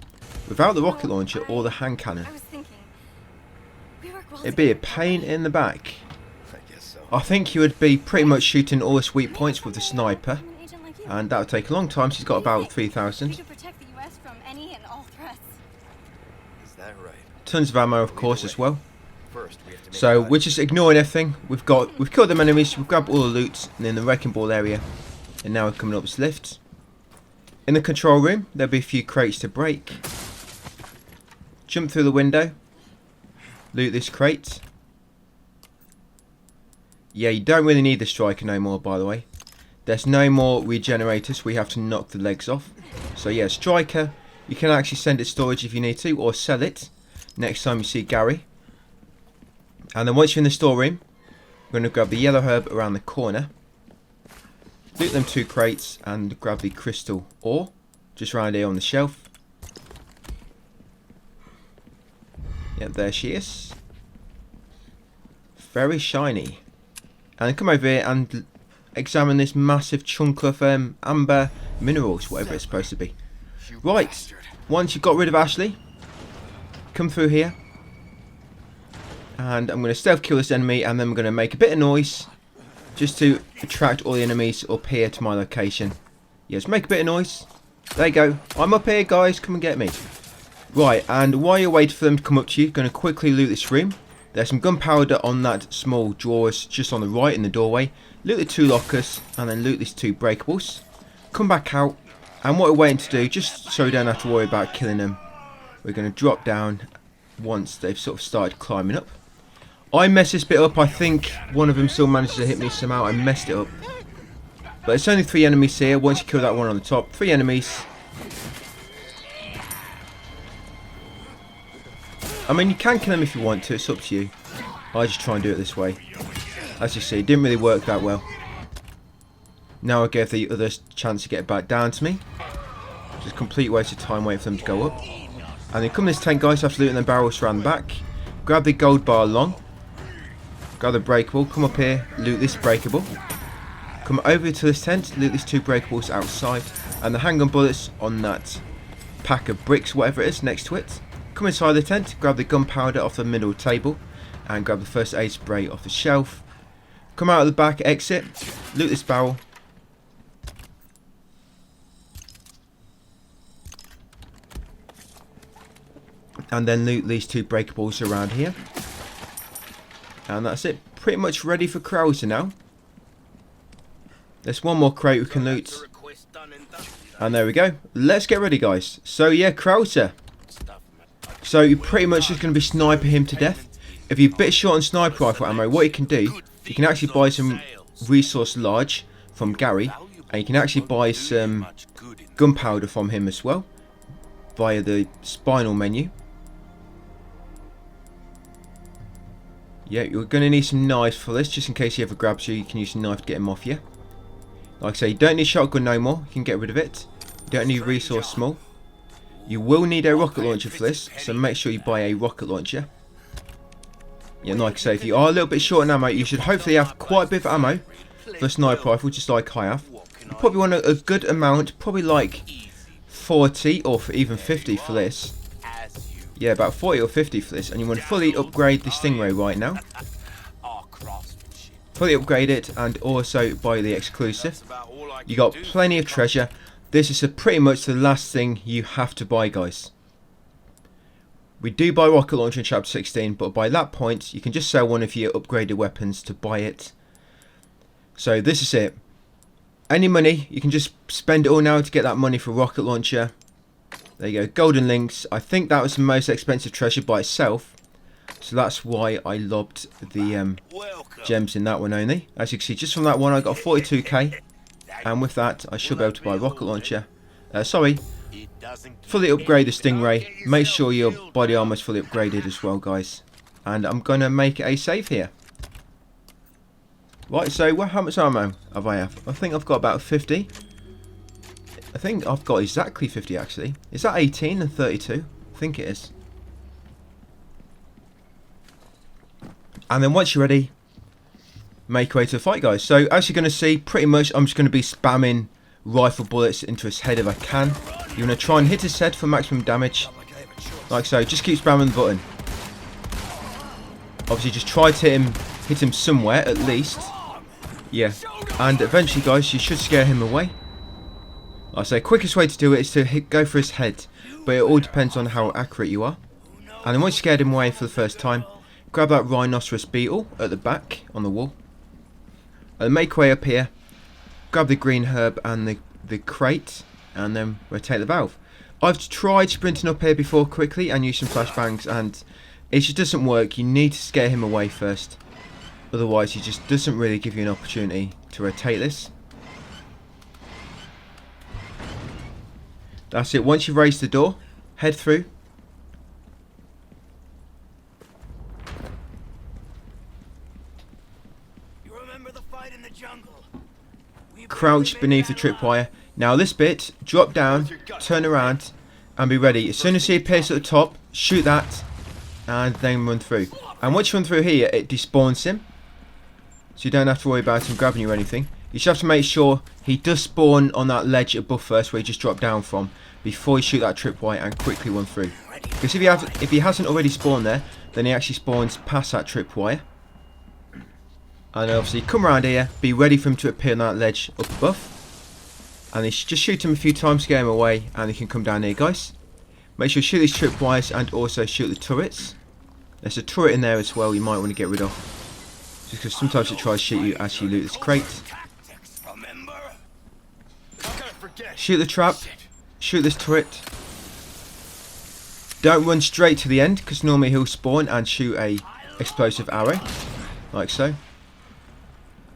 without the rocket launcher or the hand cannon. It'd be a pain in the back. I think you would be pretty much shooting all the sweet points with the sniper, and that would take a long time. She's got about 3,000. Tons of ammo, of course, as well. So we're just ignoring everything. We've killed them enemies. We've grabbed all the loot in the wrecking ball area, and now we're coming up this lift. In the control room, there'll be a few crates to break. Jump through the window. Loot this crate. Yeah, you don't really need the striker no more, by the way. There's no more regenerators. We have to knock the legs off. So yeah, striker, you can actually send it to storage if you need to, or sell it next time you see Gary. And then once you're in the storeroom, we're going to grab the yellow herb around the corner, loot them 2 crates, and grab the crystal ore just around here on the shelf. Yep, there she is. Very shiny. And come over here and examine this massive chunk of amber minerals, whatever it's supposed to be. Right, once you've got rid of Ashley, come through here. And I'm going to stealth kill this enemy, and then we're going to make a bit of noise just to attract all the enemies up here to my location. Yes, make a bit of noise. There you go. I'm up here, guys. Come and get me. Right, and while you're waiting for them to come up to you, going to quickly loot this room. There's some gunpowder on that small drawers just on the right in the doorway. Loot the 2 lockers, and then loot these 2 breakables. Come back out, and what we're waiting to do, just so we don't have to worry about killing them, we're going to drop down once they've sort of started climbing up. I messed this bit up. I think one of them still managed to hit me somehow. I messed it up. But it's only 3 enemies here. Once you kill that one on the top, 3 enemies. I mean, you can kill them if you want to. It's up to you. I just try and do it this way. As you see, it didn't really work that well. Now I gave the others a chance to get back down to me. Just a complete waste of time waiting for them to go up. And then come this tent, guys. After looting the barrels around the back, grab the gold bar along. Grab the breakable, come up here, loot this breakable. Come over to this tent, loot these 2 breakables outside. And the handgun bullets on that pack of bricks, whatever it is, next to it. Come inside the tent, grab the gunpowder off the middle table. And grab the first aid spray off the shelf. Come out of the back, exit, loot this barrel. And then loot these 2 breakables around here. And that's it. Pretty much ready for Krauser now. There's one more crate we can loot. And there we go. Let's get ready, guys. So yeah, Krauser. So you're pretty much just going to be sniping him to death. If you're a bit short on sniper rifle ammo, what you can do, you can actually buy some resource large from Gary. And you can actually buy some gunpowder from him as well, via the spinal menu. Yeah, you're going to need some knives for this, just in case he ever grabs you. You can use a knife to get him off you. Like I say, you don't need shotgun no more. You can get rid of it. You don't need resource small. You will need a rocket launcher for this, so make sure you buy a rocket launcher. Yeah, like I say, if you are a little bit short on ammo, you should hopefully have quite a bit of ammo for a sniper rifle, just like I have. You probably want a good amount, probably like 40 or even 50 for this. Yeah, about 40 or 50 for this, and you want to fully upgrade the Stingray right now. Fully upgrade it, and also buy the exclusive. You got plenty of treasure. This is pretty much the last thing you have to buy, guys. We do buy rocket launcher in chapter 16, but by that point you can just sell one of your upgraded weapons to buy it. So this is it. Any money, you can just spend it all now to get that money for rocket launcher. There you go, golden links. I think that was the most expensive treasure by itself, so that's why I lobbed the gems in that one only. As you can see, just from that one I got 42k, and with that I should be able to buy a rocket launcher. Fully upgrade the Stingray. Make sure your body armor is fully upgraded as well, guys. And I'm going to make a save here. Right, so how much ammo have I have? I think I've got about 50. I think I've got exactly 50 actually. Is that 18 and 32? I think it is. And then once you're ready, make your way to the fight, guys. So as you're going to see, pretty much I'm just going to be spamming rifle bullets into his head if I can. You're going to try and hit his head for maximum damage. Like so, just keep spamming the button. Obviously just try to hit him somewhere at least. Yeah, and eventually, guys, you should scare him away. Like I say, quickest way to do it is to go for his head, but it all depends on how accurate you are. And then once you scared him away for the first time, grab that rhinoceros beetle at the back on the wall. And make your way up here, grab the green herb and the crate, and then rotate the valve. I've tried sprinting up here before quickly and use some flashbangs, and it just doesn't work. You need to scare him away first. Otherwise, he just doesn't really give you an opportunity to rotate this. That's it. Once you've raised the door, head through. You remember the fight in the jungle? Crouch beneath the tripwire. Now this bit, drop down, turn around, and be ready. As soon as he appears at the top, shoot that, and then run through. And once you run through here, it despawns him. So you don't have to worry about him grabbing you or anything. You just have to make sure he does spawn on that ledge above first, where he just dropped down from, before you shoot that tripwire and quickly run through. Because if he hasn't already spawned there, then he actually spawns past that tripwire. And obviously come around here, be ready for him to appear on that ledge up above. And you just shoot him a few times, scare him away, and he can come down here, guys. Make sure you shoot these tripwires and also shoot the turrets. There's a turret in there as well you might want to get rid of. Just because sometimes it tries to shoot you as you loot this crate. Shoot the trap. Shoot this turret. Don't run straight to the end, because normally he'll spawn and shoot a explosive arrow. Like so.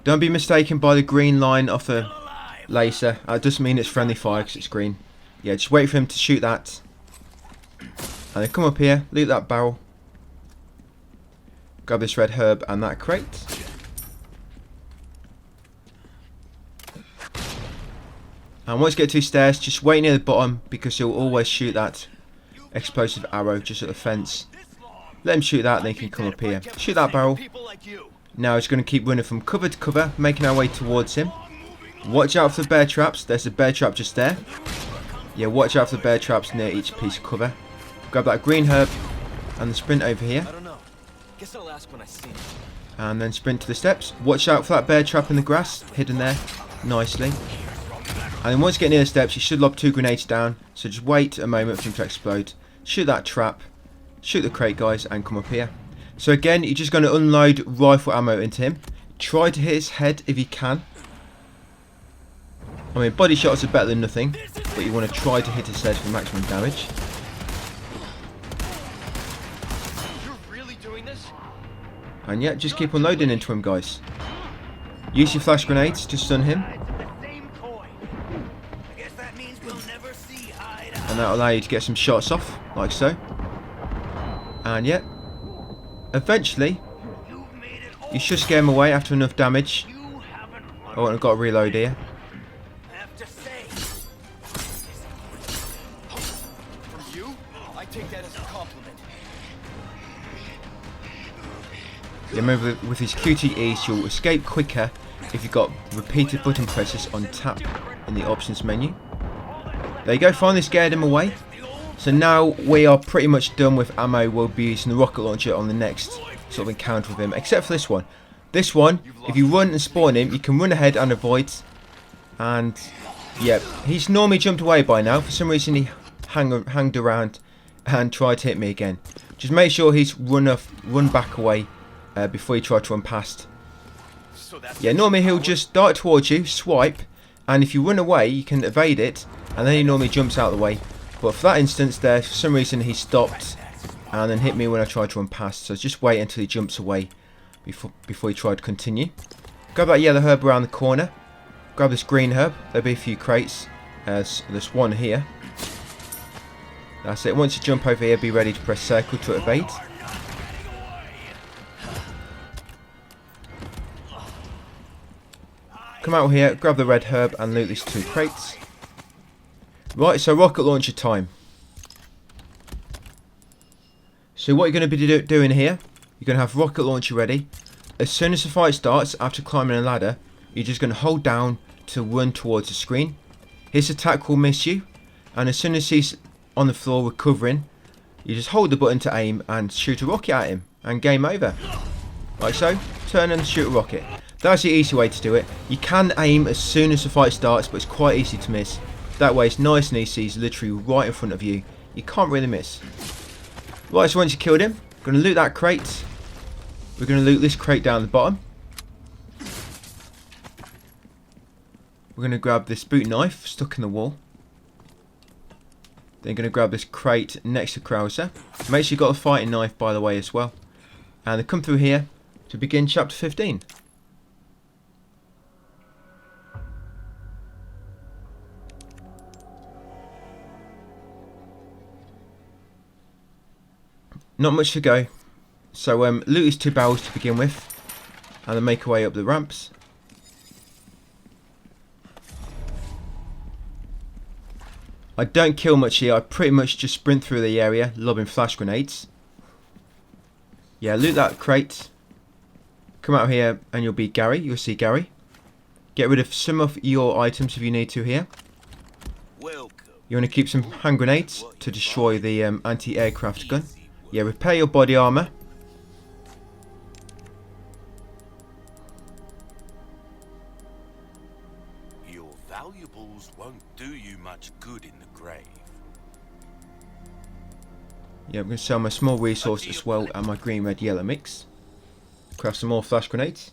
Don't be mistaken by the green line off the laser. That doesn't mean it's friendly fire because it's green. Yeah, just wait for him to shoot that. And then come up here, loot that barrel. Grab this red herb and that crate. And once you get to his stairs, just wait near the bottom, because he'll always shoot that explosive arrow just at the fence. Let him shoot that, then he can come up here. Shoot that barrel. Now he's going to keep running from cover to cover, making our way towards him. Watch out for the bear traps. There's a bear trap just there. Yeah, watch out for the bear traps near each piece of cover. Grab that green herb and then sprint over here. I don't know. Guess I'll ask when I see him. And then sprint to the steps. Watch out for that bear trap in the grass, hidden there nicely. And then once you get near the steps, you should lob 2 grenades down. So just wait a moment for them to explode. Shoot that trap. Shoot the crate, guys, and come up here. So again, you're just going to unload rifle ammo into him. Try to hit his head if you can. I mean, body shots are better than nothing, but you want to try to hit his head for maximum damage. You're really doing this? And yeah, just keep unloading into him, guys. Use your flash grenades to stun him. And that'll allow you to get some shots off, like so. And yeah, eventually, you should scare him away after enough damage. Oh, and I've got to reload here. From you? I take that as a compliment. Yeah, remember, with his QTEs, you'll escape quicker if you've got repeated button presses on tap in the options menu. There you go, finally scared him away. So now we are pretty much done with ammo. We'll be using the rocket launcher on the next sort of encounter with him, except for this one. This one, if you run and spawn him, you can run ahead and avoid. And yeah, he's normally jumped away by now. For some reason he hanged around and tried to hit me again. Just make sure he's run back away before you try to run past. Yeah, normally he'll just dart towards you, swipe, and if you run away you can evade it, and then he normally jumps out of the way. But for that instance there, for some reason he stopped and then hit me when I tried to run past. So just wait until he jumps away before you try to continue. Grab that yellow herb around the corner. Grab this green herb. There'll be a few crates. There's one here. That's it. Once you jump over here, be ready to press circle to evade. Come out here, grab the red herb and loot these 2 crates. Right, so rocket launcher time. So what you're going to be doing here, you're going to have rocket launcher ready. As soon as the fight starts, after climbing a ladder, you're just going to hold down to run towards the screen. His attack will miss you, and as soon as he's on the floor recovering, you just hold the button to aim and shoot a rocket at him, and game over. Like so, turn and shoot a rocket. That's the easy way to do it. You can aim as soon as the fight starts, but it's quite easy to miss. That way it's nice and easy, he's literally right in front of you. You can't really miss. Right, so once you killed him, we're going to loot that crate. We're going to loot this crate down the bottom. We're going to grab this boot knife stuck in the wall. Then going to grab this crate next to Krauser. Make sure you've got a fighting knife, by the way, as well. And then come through here to begin chapter 15. not much to go. So loot these 2 barrels to begin with, and then make our way up the ramps. I don't kill much here. I pretty much just sprint through the area, lobbing flash grenades. Yeah, loot that crate. Come out here and you'll be Gary. You'll see Gary. Get rid of some of your items if you need to here. You want to keep some hand grenades to destroy the anti-aircraft gun. Yeah, repair your body armor. Your valuables won't do you much good in the grave. Yeah, I'm going to sell my small resource as well and my green, red, yellow mix. Craft some more flash grenades.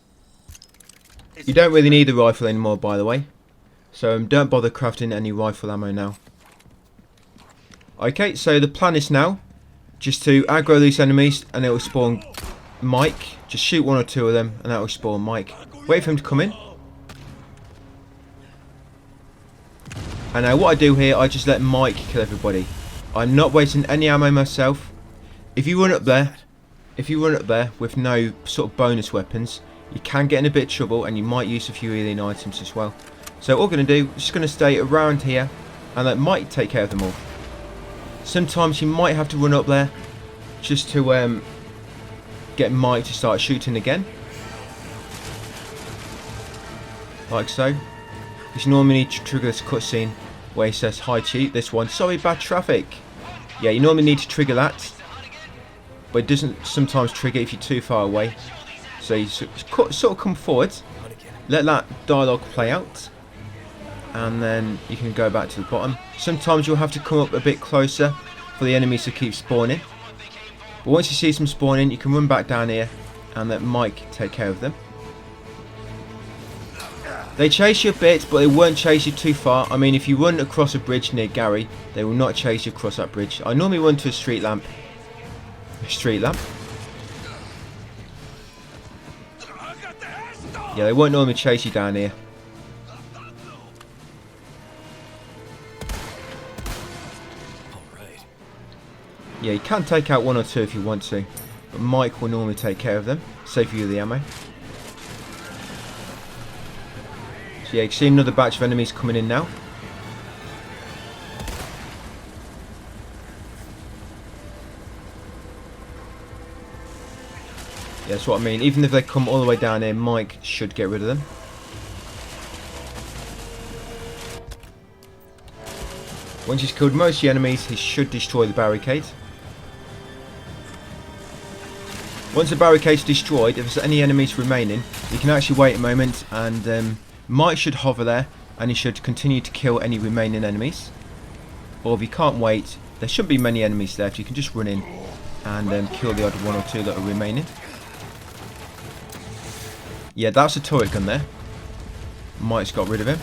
You don't really need a rifle anymore, by the way. So don't bother crafting any rifle ammo now. Okay, so the plan is now just to aggro these enemies and it will spawn Mike. Just shoot 1 or 2 of them and that will spawn Mike. Wait for him to come in. And now what I do here, I just let Mike kill everybody. I'm not wasting any ammo myself. If you run up there with no sort of bonus weapons, you can get in a bit of trouble and you might use a few healing items as well. So what we're going to do, we're just going to stay around here and let Mike take care of them all. Sometimes you might have to run up there just to get Mike to start shooting again. Like so. You normally need to trigger this cutscene where he says, "Hi cheat," this one. "Sorry, bad traffic." Yeah, you normally need to trigger that. But it doesn't sometimes trigger if you're too far away. So you sort of come forward, let that dialogue play out, and then you can go back to the bottom. Sometimes you'll have to come up a bit closer for the enemies to keep spawning. But once you see some spawning, you can run back down here and let Mike take care of them. They chase you a bit, but they won't chase you too far. I mean, if you run across a bridge near Gary, they will not chase you across that bridge. I normally run to a street lamp. Yeah, they won't normally chase you down here. Yeah, you can take out 1 or 2 if you want to, but Mike will normally take care of them, save you the ammo. So yeah, you can see another batch of enemies coming in now. Yeah, that's what I mean. Even if they come all the way down here, Mike should get rid of them. Once he's killed most of the enemies, he should destroy the barricade. Once the barricade's destroyed, if there's any enemies remaining, you can actually wait a moment and Mike should hover there and he should continue to kill any remaining enemies. Or if you can't wait, there shouldn't be many enemies left, you can just run in and kill the odd 1 or 2 that are remaining. Yeah, that's a turret gun there. Mike's got rid of him.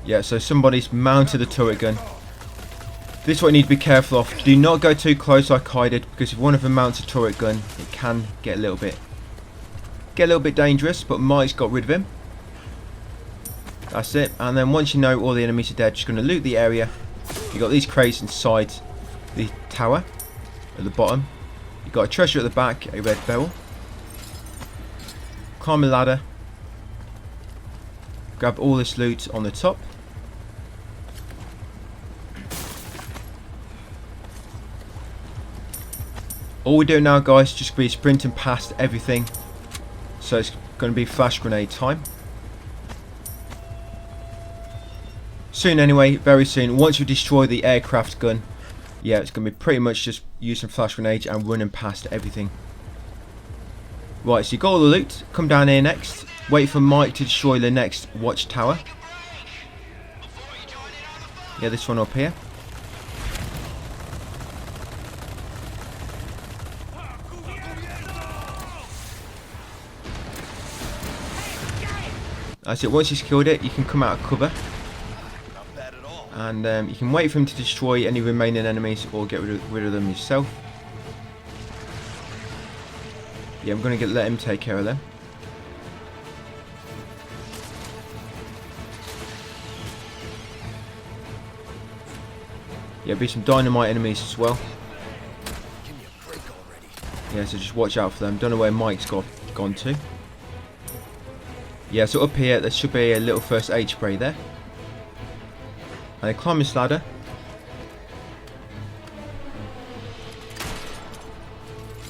Yeah, so somebody's mounted a turret gun. This is what you need to be careful of. Do not go too close like I did, because if one of them mounts a turret gun, it can get a little bit dangerous, but Mike's got rid of him. That's it. And then once you know all the enemies are dead, just going to loot the area. You've got these crates inside the tower at the bottom. You've got a treasure at the back, a red barrel. Climb a ladder. Grab all this loot on the top. All we're doing now, guys, just be sprinting past everything. So it's going to be flash grenade time. Soon anyway, very soon. Once you destroy the aircraft gun, yeah, it's going to be pretty much just using flash grenades and running past everything. Right, so you got all the loot. Come down here next. Wait for Mike to destroy the next watchtower. Yeah, this one up here. That's it. Once he's killed it, you can come out of cover. And you can wait for him to destroy any remaining enemies or get rid of them yourself. Yeah, I'm going to let him take care of them. Yeah, be some dynamite enemies as well. Give me a break already. Yeah, so just watch out for them. Don't know where Mike's gone to. Yeah, so up here there should be a little first aid spray there. And then climb this ladder.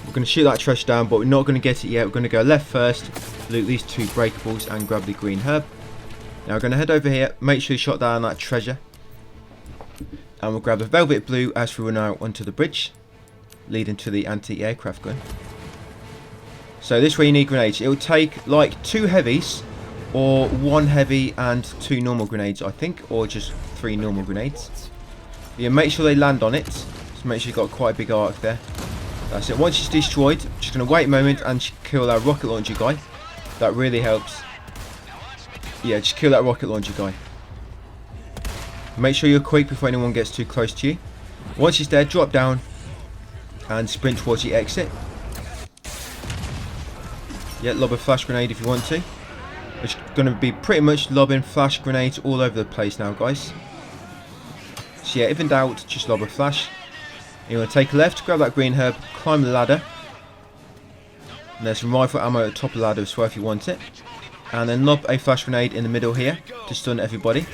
We're going to shoot that treasure down, but we're not going to get it yet. We're going to go left first, loot these 2 breakables and grab the green herb. Now we're going to head over here, make sure you shot down that treasure. And we'll grab the velvet blue as we run out onto the bridge, leading to the anti-aircraft gun. So this way you need grenades. It will take like 2 heavies, or 1 heavy and 2 normal grenades, I think, or just 3 normal grenades. Yeah, make sure they land on it. Just make sure you've got quite a big arc there. That's it. Once it's destroyed, just going to wait a moment and kill that rocket launcher guy. That really helps. Yeah, just kill that rocket launcher guy. Make sure you're quick before anyone gets too close to you. Once he's dead, drop down and sprint towards the exit. Yeah, lob a flash grenade if you want to. It's going to be pretty much lobbing flash grenades all over the place now, guys. So yeah, if in doubt, just lob a flash. You want to take a left, grab that green herb, climb the ladder. And there's some rifle ammo at the top of the ladder as well if you want it. And then lob a flash grenade in the middle here to stun everybody.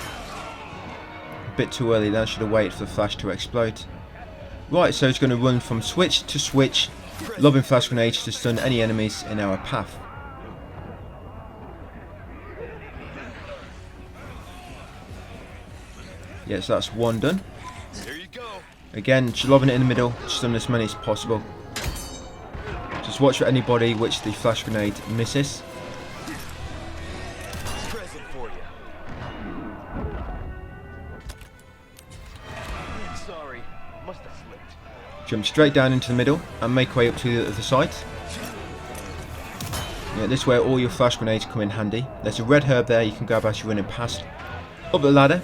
A bit too early then, should have waited for the flash to explode. Right, so it's going to run from switch to switch, lobbing flash grenades to stun any enemies in our path. Yeah, so that's 1 done. There you go. Again, just lobbing it in the middle, stun as many as possible. Just watch for anybody which the flash grenade misses. Present for you. Sorry, must have slipped. Jump straight down into the middle and make way up to the other side. Yeah, this way all your flash grenades come in handy. There's a red herb there you can grab as you're running past. Up the ladder.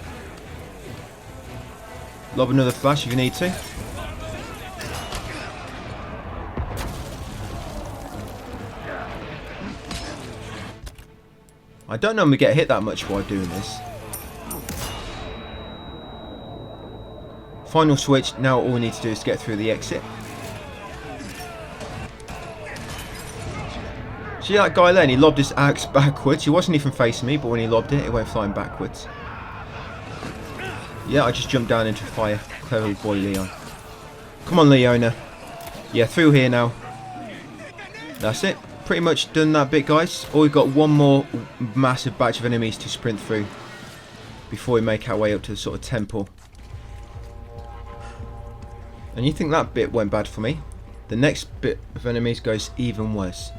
Lob another flash if you need to. I don't normally get hit that much while doing this. Final switch, now all we need to do is get through the exit. See that guy there? And he lobbed his axe backwards. He wasn't even facing me, but when he lobbed it, it went flying backwards. Yeah, I just jumped down into fire. Clever boy, Leon. Come on, Leona. Yeah, through here now. That's it. Pretty much done that bit, guys. All we've got one more massive batch of enemies to sprint through before we make our way up to the sort of temple. And you think that bit went bad for me? The next bit of enemies goes even worse.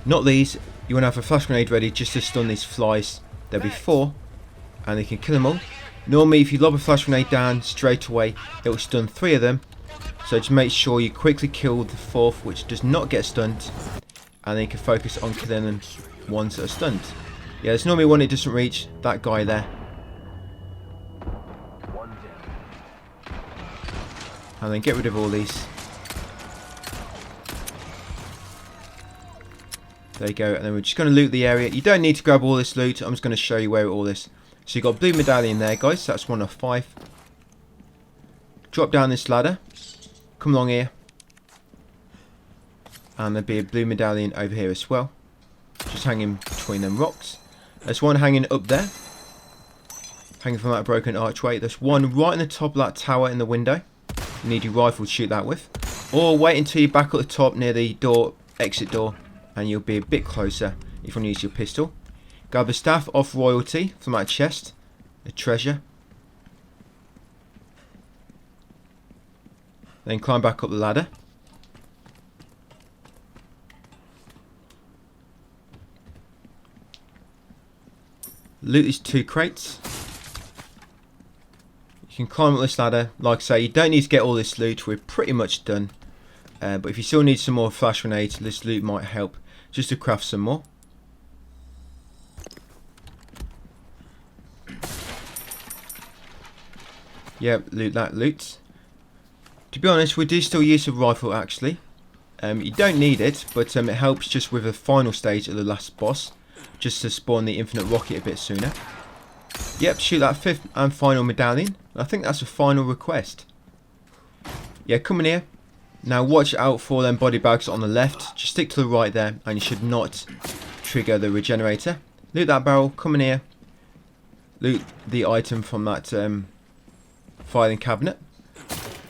Not these. You want to have a flash grenade ready just to stun these flies. There'll be 4, and they can kill them all. Normally, if you lob a flash grenade down straight away, it will stun 3 of them. So just make sure you quickly kill the 4th, which does not get stunned, and then you can focus on killing the ones that are stunned. Yeah, there's normally one it doesn't reach. That guy there. And then get rid of all these. There you go, and then we're just going to loot the area. You don't need to grab all this loot. I'm just going to show you where all this. So you've got blue medallion there, guys. That's 1 of 5. Drop down this ladder. Come along here. And there'll be a blue medallion over here as well. Just hanging between them rocks. There's one hanging up there. Hanging from that broken archway. There's one right on the top of that tower in the window. You need your rifle to shoot that with. Or wait until you're back at the top near the door, exit door, and you'll be a bit closer if you want to use your pistol. Grab the staff off royalty from that chest. A treasure. Then climb back up the ladder. Loot these 2 crates. You can climb up this ladder. Like I say, you don't need to get all this loot. We're pretty much done. But if you still need some more flash grenades, this loot might help just to craft some more. Yep, loot that loot. To be honest, we do still use a rifle actually. You don't need it, but it helps just with the final stage of the last boss, just to spawn the infinite rocket a bit sooner. Yep, shoot that 5th and final medallion. I think that's a final request. Yeah, come in here. Now watch out for them body bags on the left. Just stick to the right there, and you should not trigger the regenerator. Loot that barrel, come in here. Loot the item from that filing cabinet.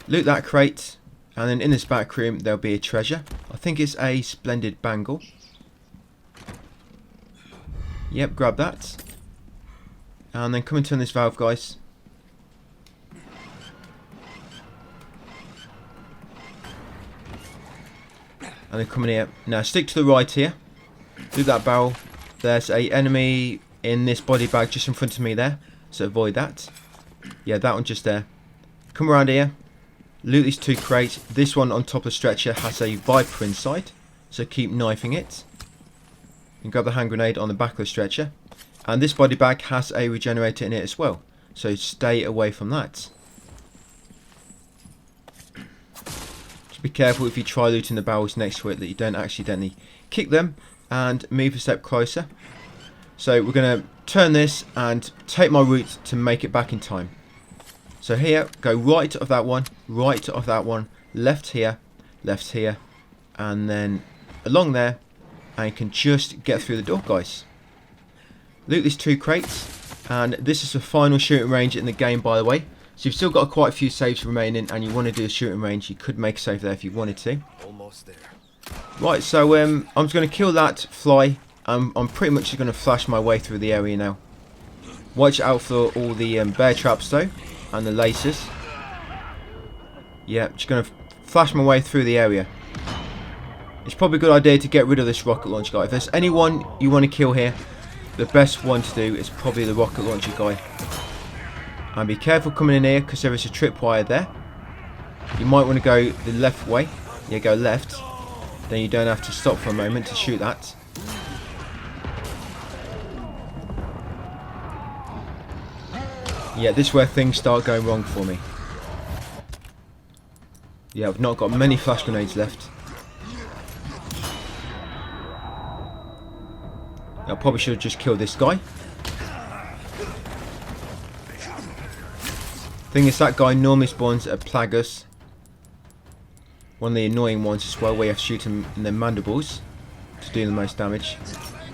Loot that crate, and then in this back room there'll be a treasure. I think it's a splendid bangle. Yep, grab that. And then come and turn this valve, guys. And then come in here. Now stick to the right here. Do that barrel. There's a enemy in this body bag just in front of me there. So avoid that. Yeah, that one just there. Come around here. Loot these 2 crates. This one on top of the stretcher has a Viper inside. So keep knifing it. And grab the hand grenade on the back of the stretcher. And this body bag has a regenerator in it as well. So stay away from that. Be careful if you try looting the barrels next to it that you don't accidentally kick them, and move a step closer. So we're going to turn this and take my route to make it back in time. So here, go right of that one, left here, and then along there, and you can just get through the door, guys. Loot these 2 crates, and this is the final shooting range in the game, by the way. So you've still got quite a few saves remaining, and you want to do a shooting range. You could make a save there if you wanted to. Almost there. Right, so I'm just going to kill that fly. I'm pretty much just going to flash my way through the area now. Watch out for all the bear traps though, and the lasers. Yeah, just going to flash my way through the area. It's probably a good idea to get rid of this rocket launcher guy. If there's anyone you want to kill here, the best one to do is probably the rocket launcher guy. And be careful coming in here because there is a tripwire there. You might want to go the left way. Yeah, go left. Then you don't have to stop for a moment to shoot that. Yeah, this is where things start going wrong for me. Yeah, I've not got many flash grenades left. I probably should have just killed this guy. Thing is, that guy normally spawns at Plagas. One of the annoying ones as well, where you have to shoot him in the mandibles to do the most damage.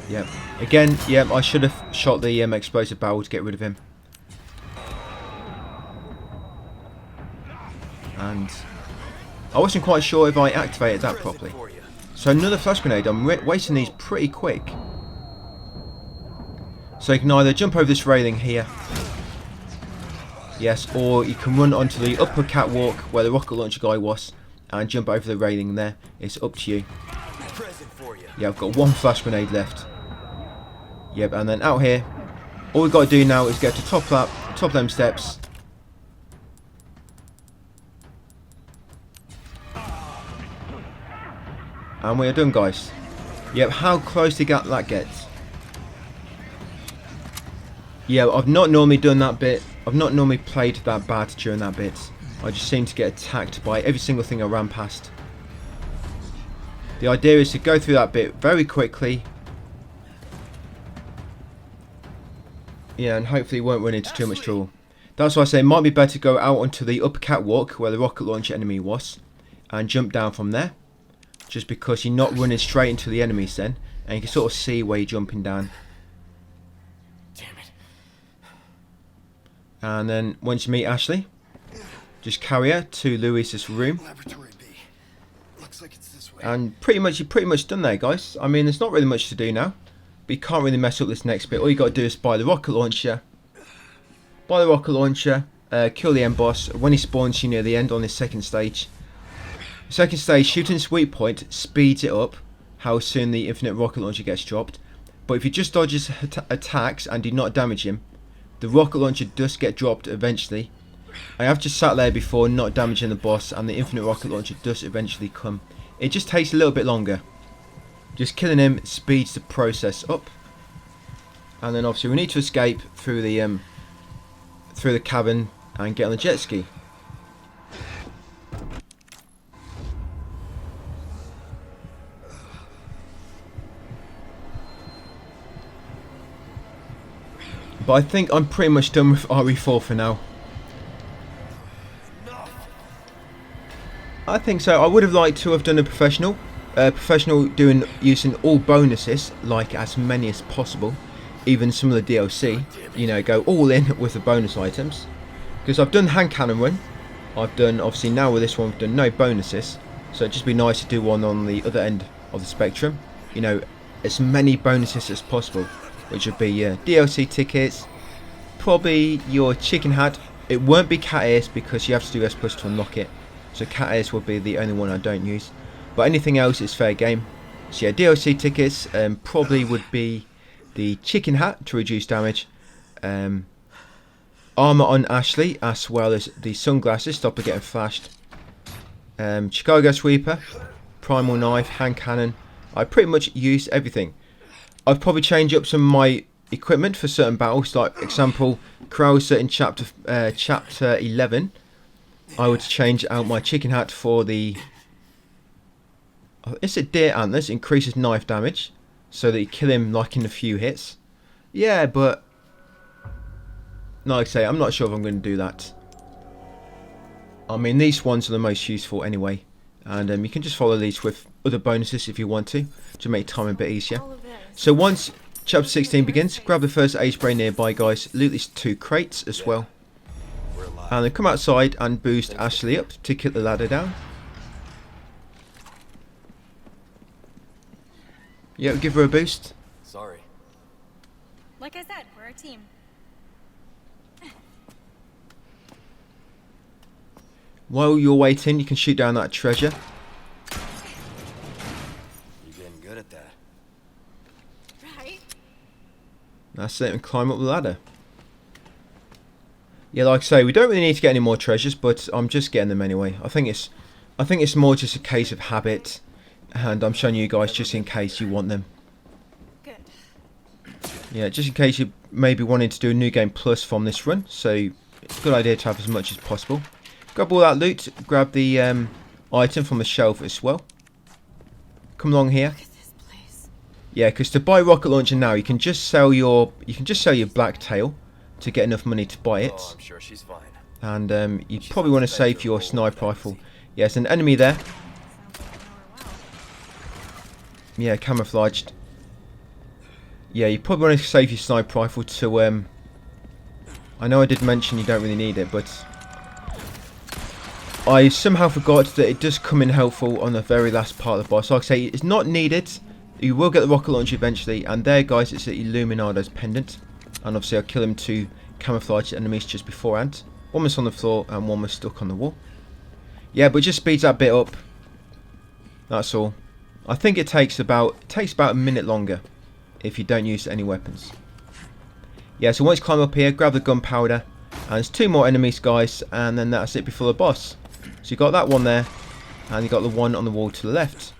Yeah. Again, yeah, I should have shot the explosive barrel to get rid of him. And I wasn't quite sure if I activated that properly. So another flash grenade. I'm wasting these pretty quick. So you can either jump over this railing here. Yes, or you can run onto the upper catwalk where the rocket launcher guy was and jump over the railing there. It's up to you. Yeah, I've got 1 flash grenade left. Yep, and then out here, all we've got to do now is get to top of them steps. And we are done, guys. Yep, how close did that get? Yeah, I've not normally done that bit. I've not normally played that bad during that bit. I just seem to get attacked by every single thing I ran past. The idea is to go through that bit very quickly. Yeah, and hopefully won't run into too much trouble. That's why I say it might be better to go out onto the upper catwalk where the rocket launcher enemy was and jump down from there. Just because you're not running straight into the enemies then, and you can sort of see where you're jumping down. And then once you meet Ashley, just carry her to Louisa's room. Laboratory B. Looks like it's this way. And you're pretty much done there, guys. I mean, there's not really much to do now. But you can't really mess up this next bit. All you got to do is buy the rocket launcher. Kill the end boss. When he spawns you near the end on this second stage. The second stage, shooting sweet point speeds it up how soon the infinite rocket launcher gets dropped. But if you just dodge his attacks and do not damage him, the rocket launcher does get dropped eventually. I have just sat there before not damaging the boss, and the infinite rocket launcher does eventually come. It just takes a little bit longer. Just killing him speeds the process up. And then obviously we need to escape through the cabin and get on the jet ski. But I think I'm pretty much done with RE4 for now. I think so. I would have liked to have done a professional. Professional doing using all bonuses, like as many as possible. Even some of the DLC, you know, go all in with the bonus items. Because I've done Handcannon run. I've done, obviously now with this one, I've done no bonuses. So it'd just be nice to do one on the other end of the spectrum. You know, as many bonuses as possible. Which would be DLC tickets. Probably your chicken hat. It won't be cat ears because you have to do S+ to unlock it. So cat ears will be the only one I don't use. But anything else is fair game. So yeah, DLC tickets probably would be the chicken hat to reduce damage. Armour on Ashley, as well as the sunglasses, stop her getting flashed. Chicago Sweeper, Primal Knife, Handcannon. I pretty much use everything. I've probably changed up some of my equipment for certain battles, like example, Krauser in chapter 11. I would change out my chicken hat for the... It's a deer antlers, increases knife damage, so that you kill him like in a few hits. Yeah, but like I say, I'm not sure if I'm going to do that. I mean, these ones are the most useful anyway, and you can just follow these with other bonuses if you want to make time a bit easier. So once chapter 16 begins, grab the first age spray nearby, guys. Loot these 2 crates as well, and then come outside and boost Ashley up to kick the ladder down. Yeah, give her a boost. Sorry. Like I said, we're a team. While you're waiting, you can shoot down that treasure. You're getting good at that. Right? That's it, and climb up the ladder. Yeah, like I say, we don't really need to get any more treasures, but I'm just getting them anyway. I think it's more just a case of habit, and I'm showing you guys just in case you want them. Good. Yeah, just in case you maybe wanting to do a new game plus from this run, so it's a good idea to have as much as possible. Grab all that loot, grab the item from the shelf as well. Come along here. Look at this place. Yeah, because to buy rocket launcher now, you can just sell your blacktail to get enough money to buy it. Oh, I'm sure she's fine. And you probably want to save your sniper rifle. Yeah, there's an enemy there. Sounds like I know her well. Yeah, camouflaged. Yeah, you probably want to save your sniper rifle to I know I did mention you don't really need it, but I somehow forgot that it does come in helpful on the very last part of the boss. Like I say, it's not needed. You will get the rocket launcher eventually, and there, guys, it's the Illuminado's pendant. And obviously I'll kill him to camouflage enemies just beforehand. One was on the floor and one was stuck on the wall. Yeah, but it just speeds that bit up. That's all. I think it takes about a minute longer if you don't use any weapons. Yeah, so once you climb up here, grab the gunpowder, and there's 2 more enemies, guys, and then that's it before the boss. So you got that one there, and you got the one on the wall to the left.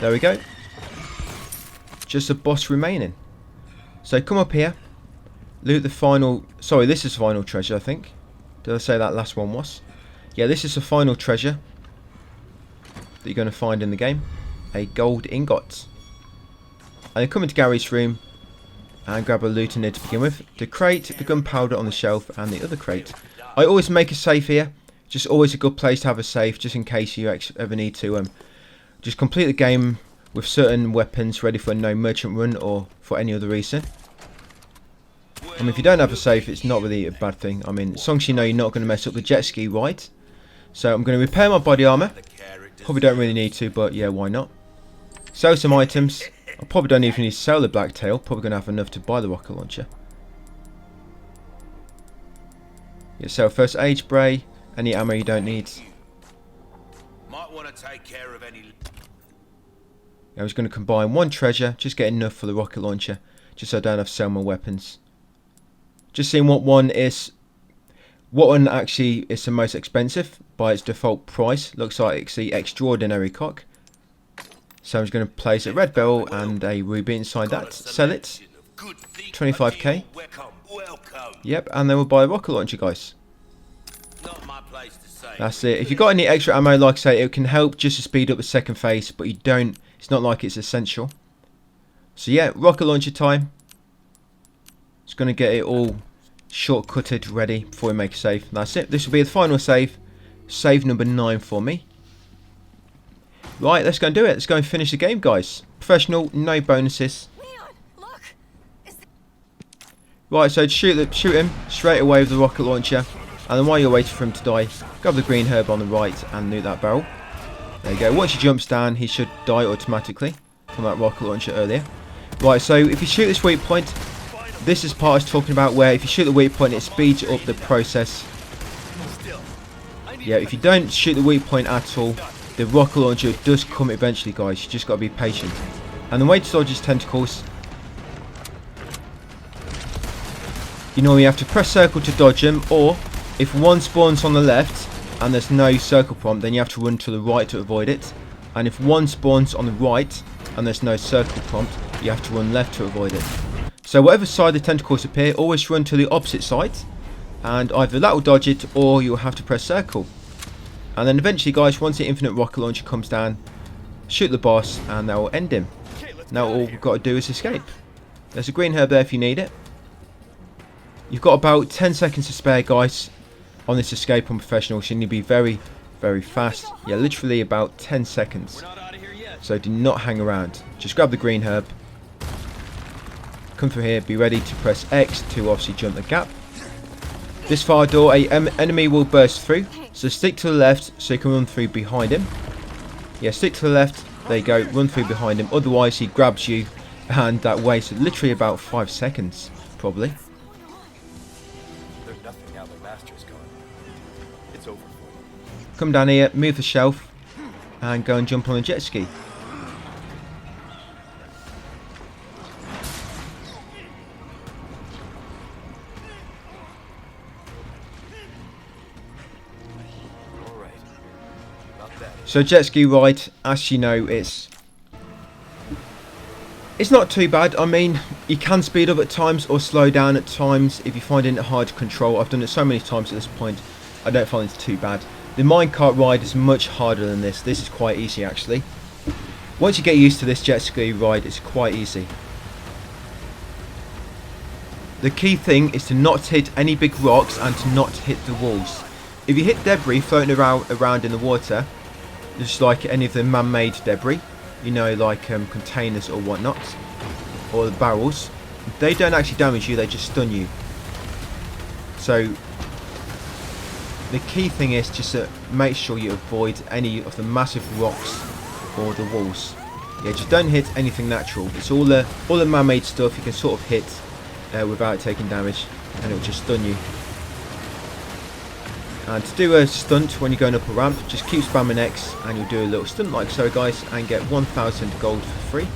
There we go. Just a boss remaining. So come up here, loot the final... Sorry, this is the final treasure, I think. Did I say that last one was? Yeah, this is the final treasure that you're going to find in the game. A gold ingot. And then come into Gary's room and grab a loot in there to begin with. The crate, the gunpowder on the shelf, and the other crate. I always make a safe here. Just always a good place to have a safe, just in case you ever need to just complete the game with certain weapons ready for no merchant run or for any other reason. I mean, if you don't have a safe, it's not really a bad thing. I mean, as long as you know you're not going to mess up the jet ski ride. So I'm going to repair my body armor. Probably don't really need to, but yeah, why not? Sell some items. I probably don't even need to sell the blacktail. Probably going to have enough to buy the rocket launcher. Yeah, sell first aid spray. Any ammo you don't need. Might want to take care of any. I was going to combine one treasure, just get enough for the rocket launcher, just so I don't have to sell my weapons. Just seeing what one actually is the most expensive by its default price. Looks like it's the extraordinary cock. So I'm just going to place a red barrel and a ruby inside that. Sell it. 25k. Yep, and then we'll buy a rocket launcher, guys. That's it. If you've got any extra ammo, like I say, it can help just to speed up the second phase, but you don't. It's not like it's essential. So yeah, rocket launcher time. Just going to get it all shortcutted ready before we make a save. That's it. This will be the final save. save number 9 for me. Right, let's go and do it. Let's go and finish the game, guys. Professional, no bonuses. Leon, look. Right, so shoot him straight away with the rocket launcher, and then while you're waiting for him to die, grab the green herb on the right and nuke that barrel. There you go. Once he jumps down, he should die automatically from that rocket launcher earlier. Right, so if you shoot this weak point, this is part I was talking about, where if you shoot the weak point, it speeds up the process. Yeah, if you don't shoot the weak point at all, the rocket launcher does come eventually, guys. You just got to be patient. And the way to dodge his tentacles, you normally have to press circle to dodge them, or if one spawns on the left and there's no circle prompt, then you have to run to the right to avoid it. And if one spawns on the right and there's no circle prompt, you have to run left to avoid it. So whatever side the tentacles appear, always run to the opposite side, and either that will dodge it or you'll have to press circle. And then eventually, guys, once the infinite rocket launcher comes down, shoot the boss and that will end him. Now all we've got to do is escape. There's a green herb there if you need it. You've got about 10 seconds to spare, guys, on this escape on professional, so you need to be very, very fast. Yeah, literally about 10 seconds. So do not hang around. Just grab the green herb. Come through here, be ready to press X to obviously jump the gap. This fire door, an enemy will burst through, so stick to the left so you can run through behind him. Yeah, stick to the left, there you go, run through behind him, otherwise he grabs you, and that wastes literally about 5 seconds, probably. There's nothing now the master's gone. It's over for them. Come down here, move the shelf, and go and jump on a jet ski. So jet ski ride, as you know, it's not too bad. I mean, you can speed up at times or slow down at times if you find it hard to control. I've done it so many times at this point, I don't find it too bad. The minecart ride is much harder than this. This is quite easy, actually. Once you get used to this jet ski ride, it's quite easy. The key thing is to not hit any big rocks and to not hit the walls. If you hit debris floating around in the water, just like any of the man-made debris, you know, like containers or whatnot, or the barrels, they don't actually damage you, they just stun you. So the key thing is just to make sure you avoid any of the massive rocks or the walls. Yeah, just don't hit anything natural. It's all the man-made stuff you can sort of hit without taking damage, and it'll just stun you. And to do a stunt when you're going up a ramp, just keep spamming X and you'll do a little stunt like so, guys, and get 1000 gold for free.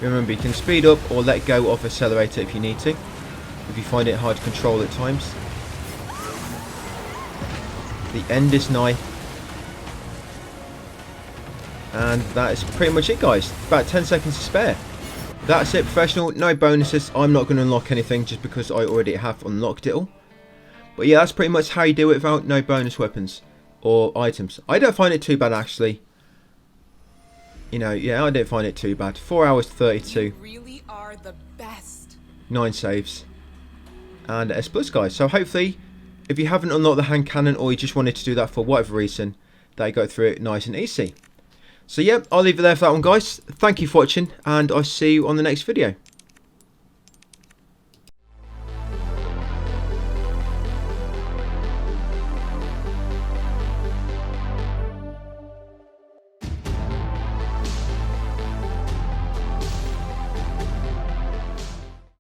Remember, you can speed up or let go of accelerator if you need to, if you find it hard to control at times. The end is nigh. And that is pretty much it, guys. About 10 seconds to spare. That's it, professional. No bonuses. I'm not going to unlock anything just because I already have unlocked it all. But yeah, that's pretty much how you do it without no bonus weapons or items. I don't find it too bad, actually. You know, yeah, I don't find it too bad. 4 hours 32. You really are the best. 9 saves. And S+, guys. So hopefully, if you haven't unlocked the Handcannon or you just wanted to do that for whatever reason, that you go through it nice and easy. So yeah, I'll leave it there for that one, guys. Thank you for watching, and I'll see you on the next video.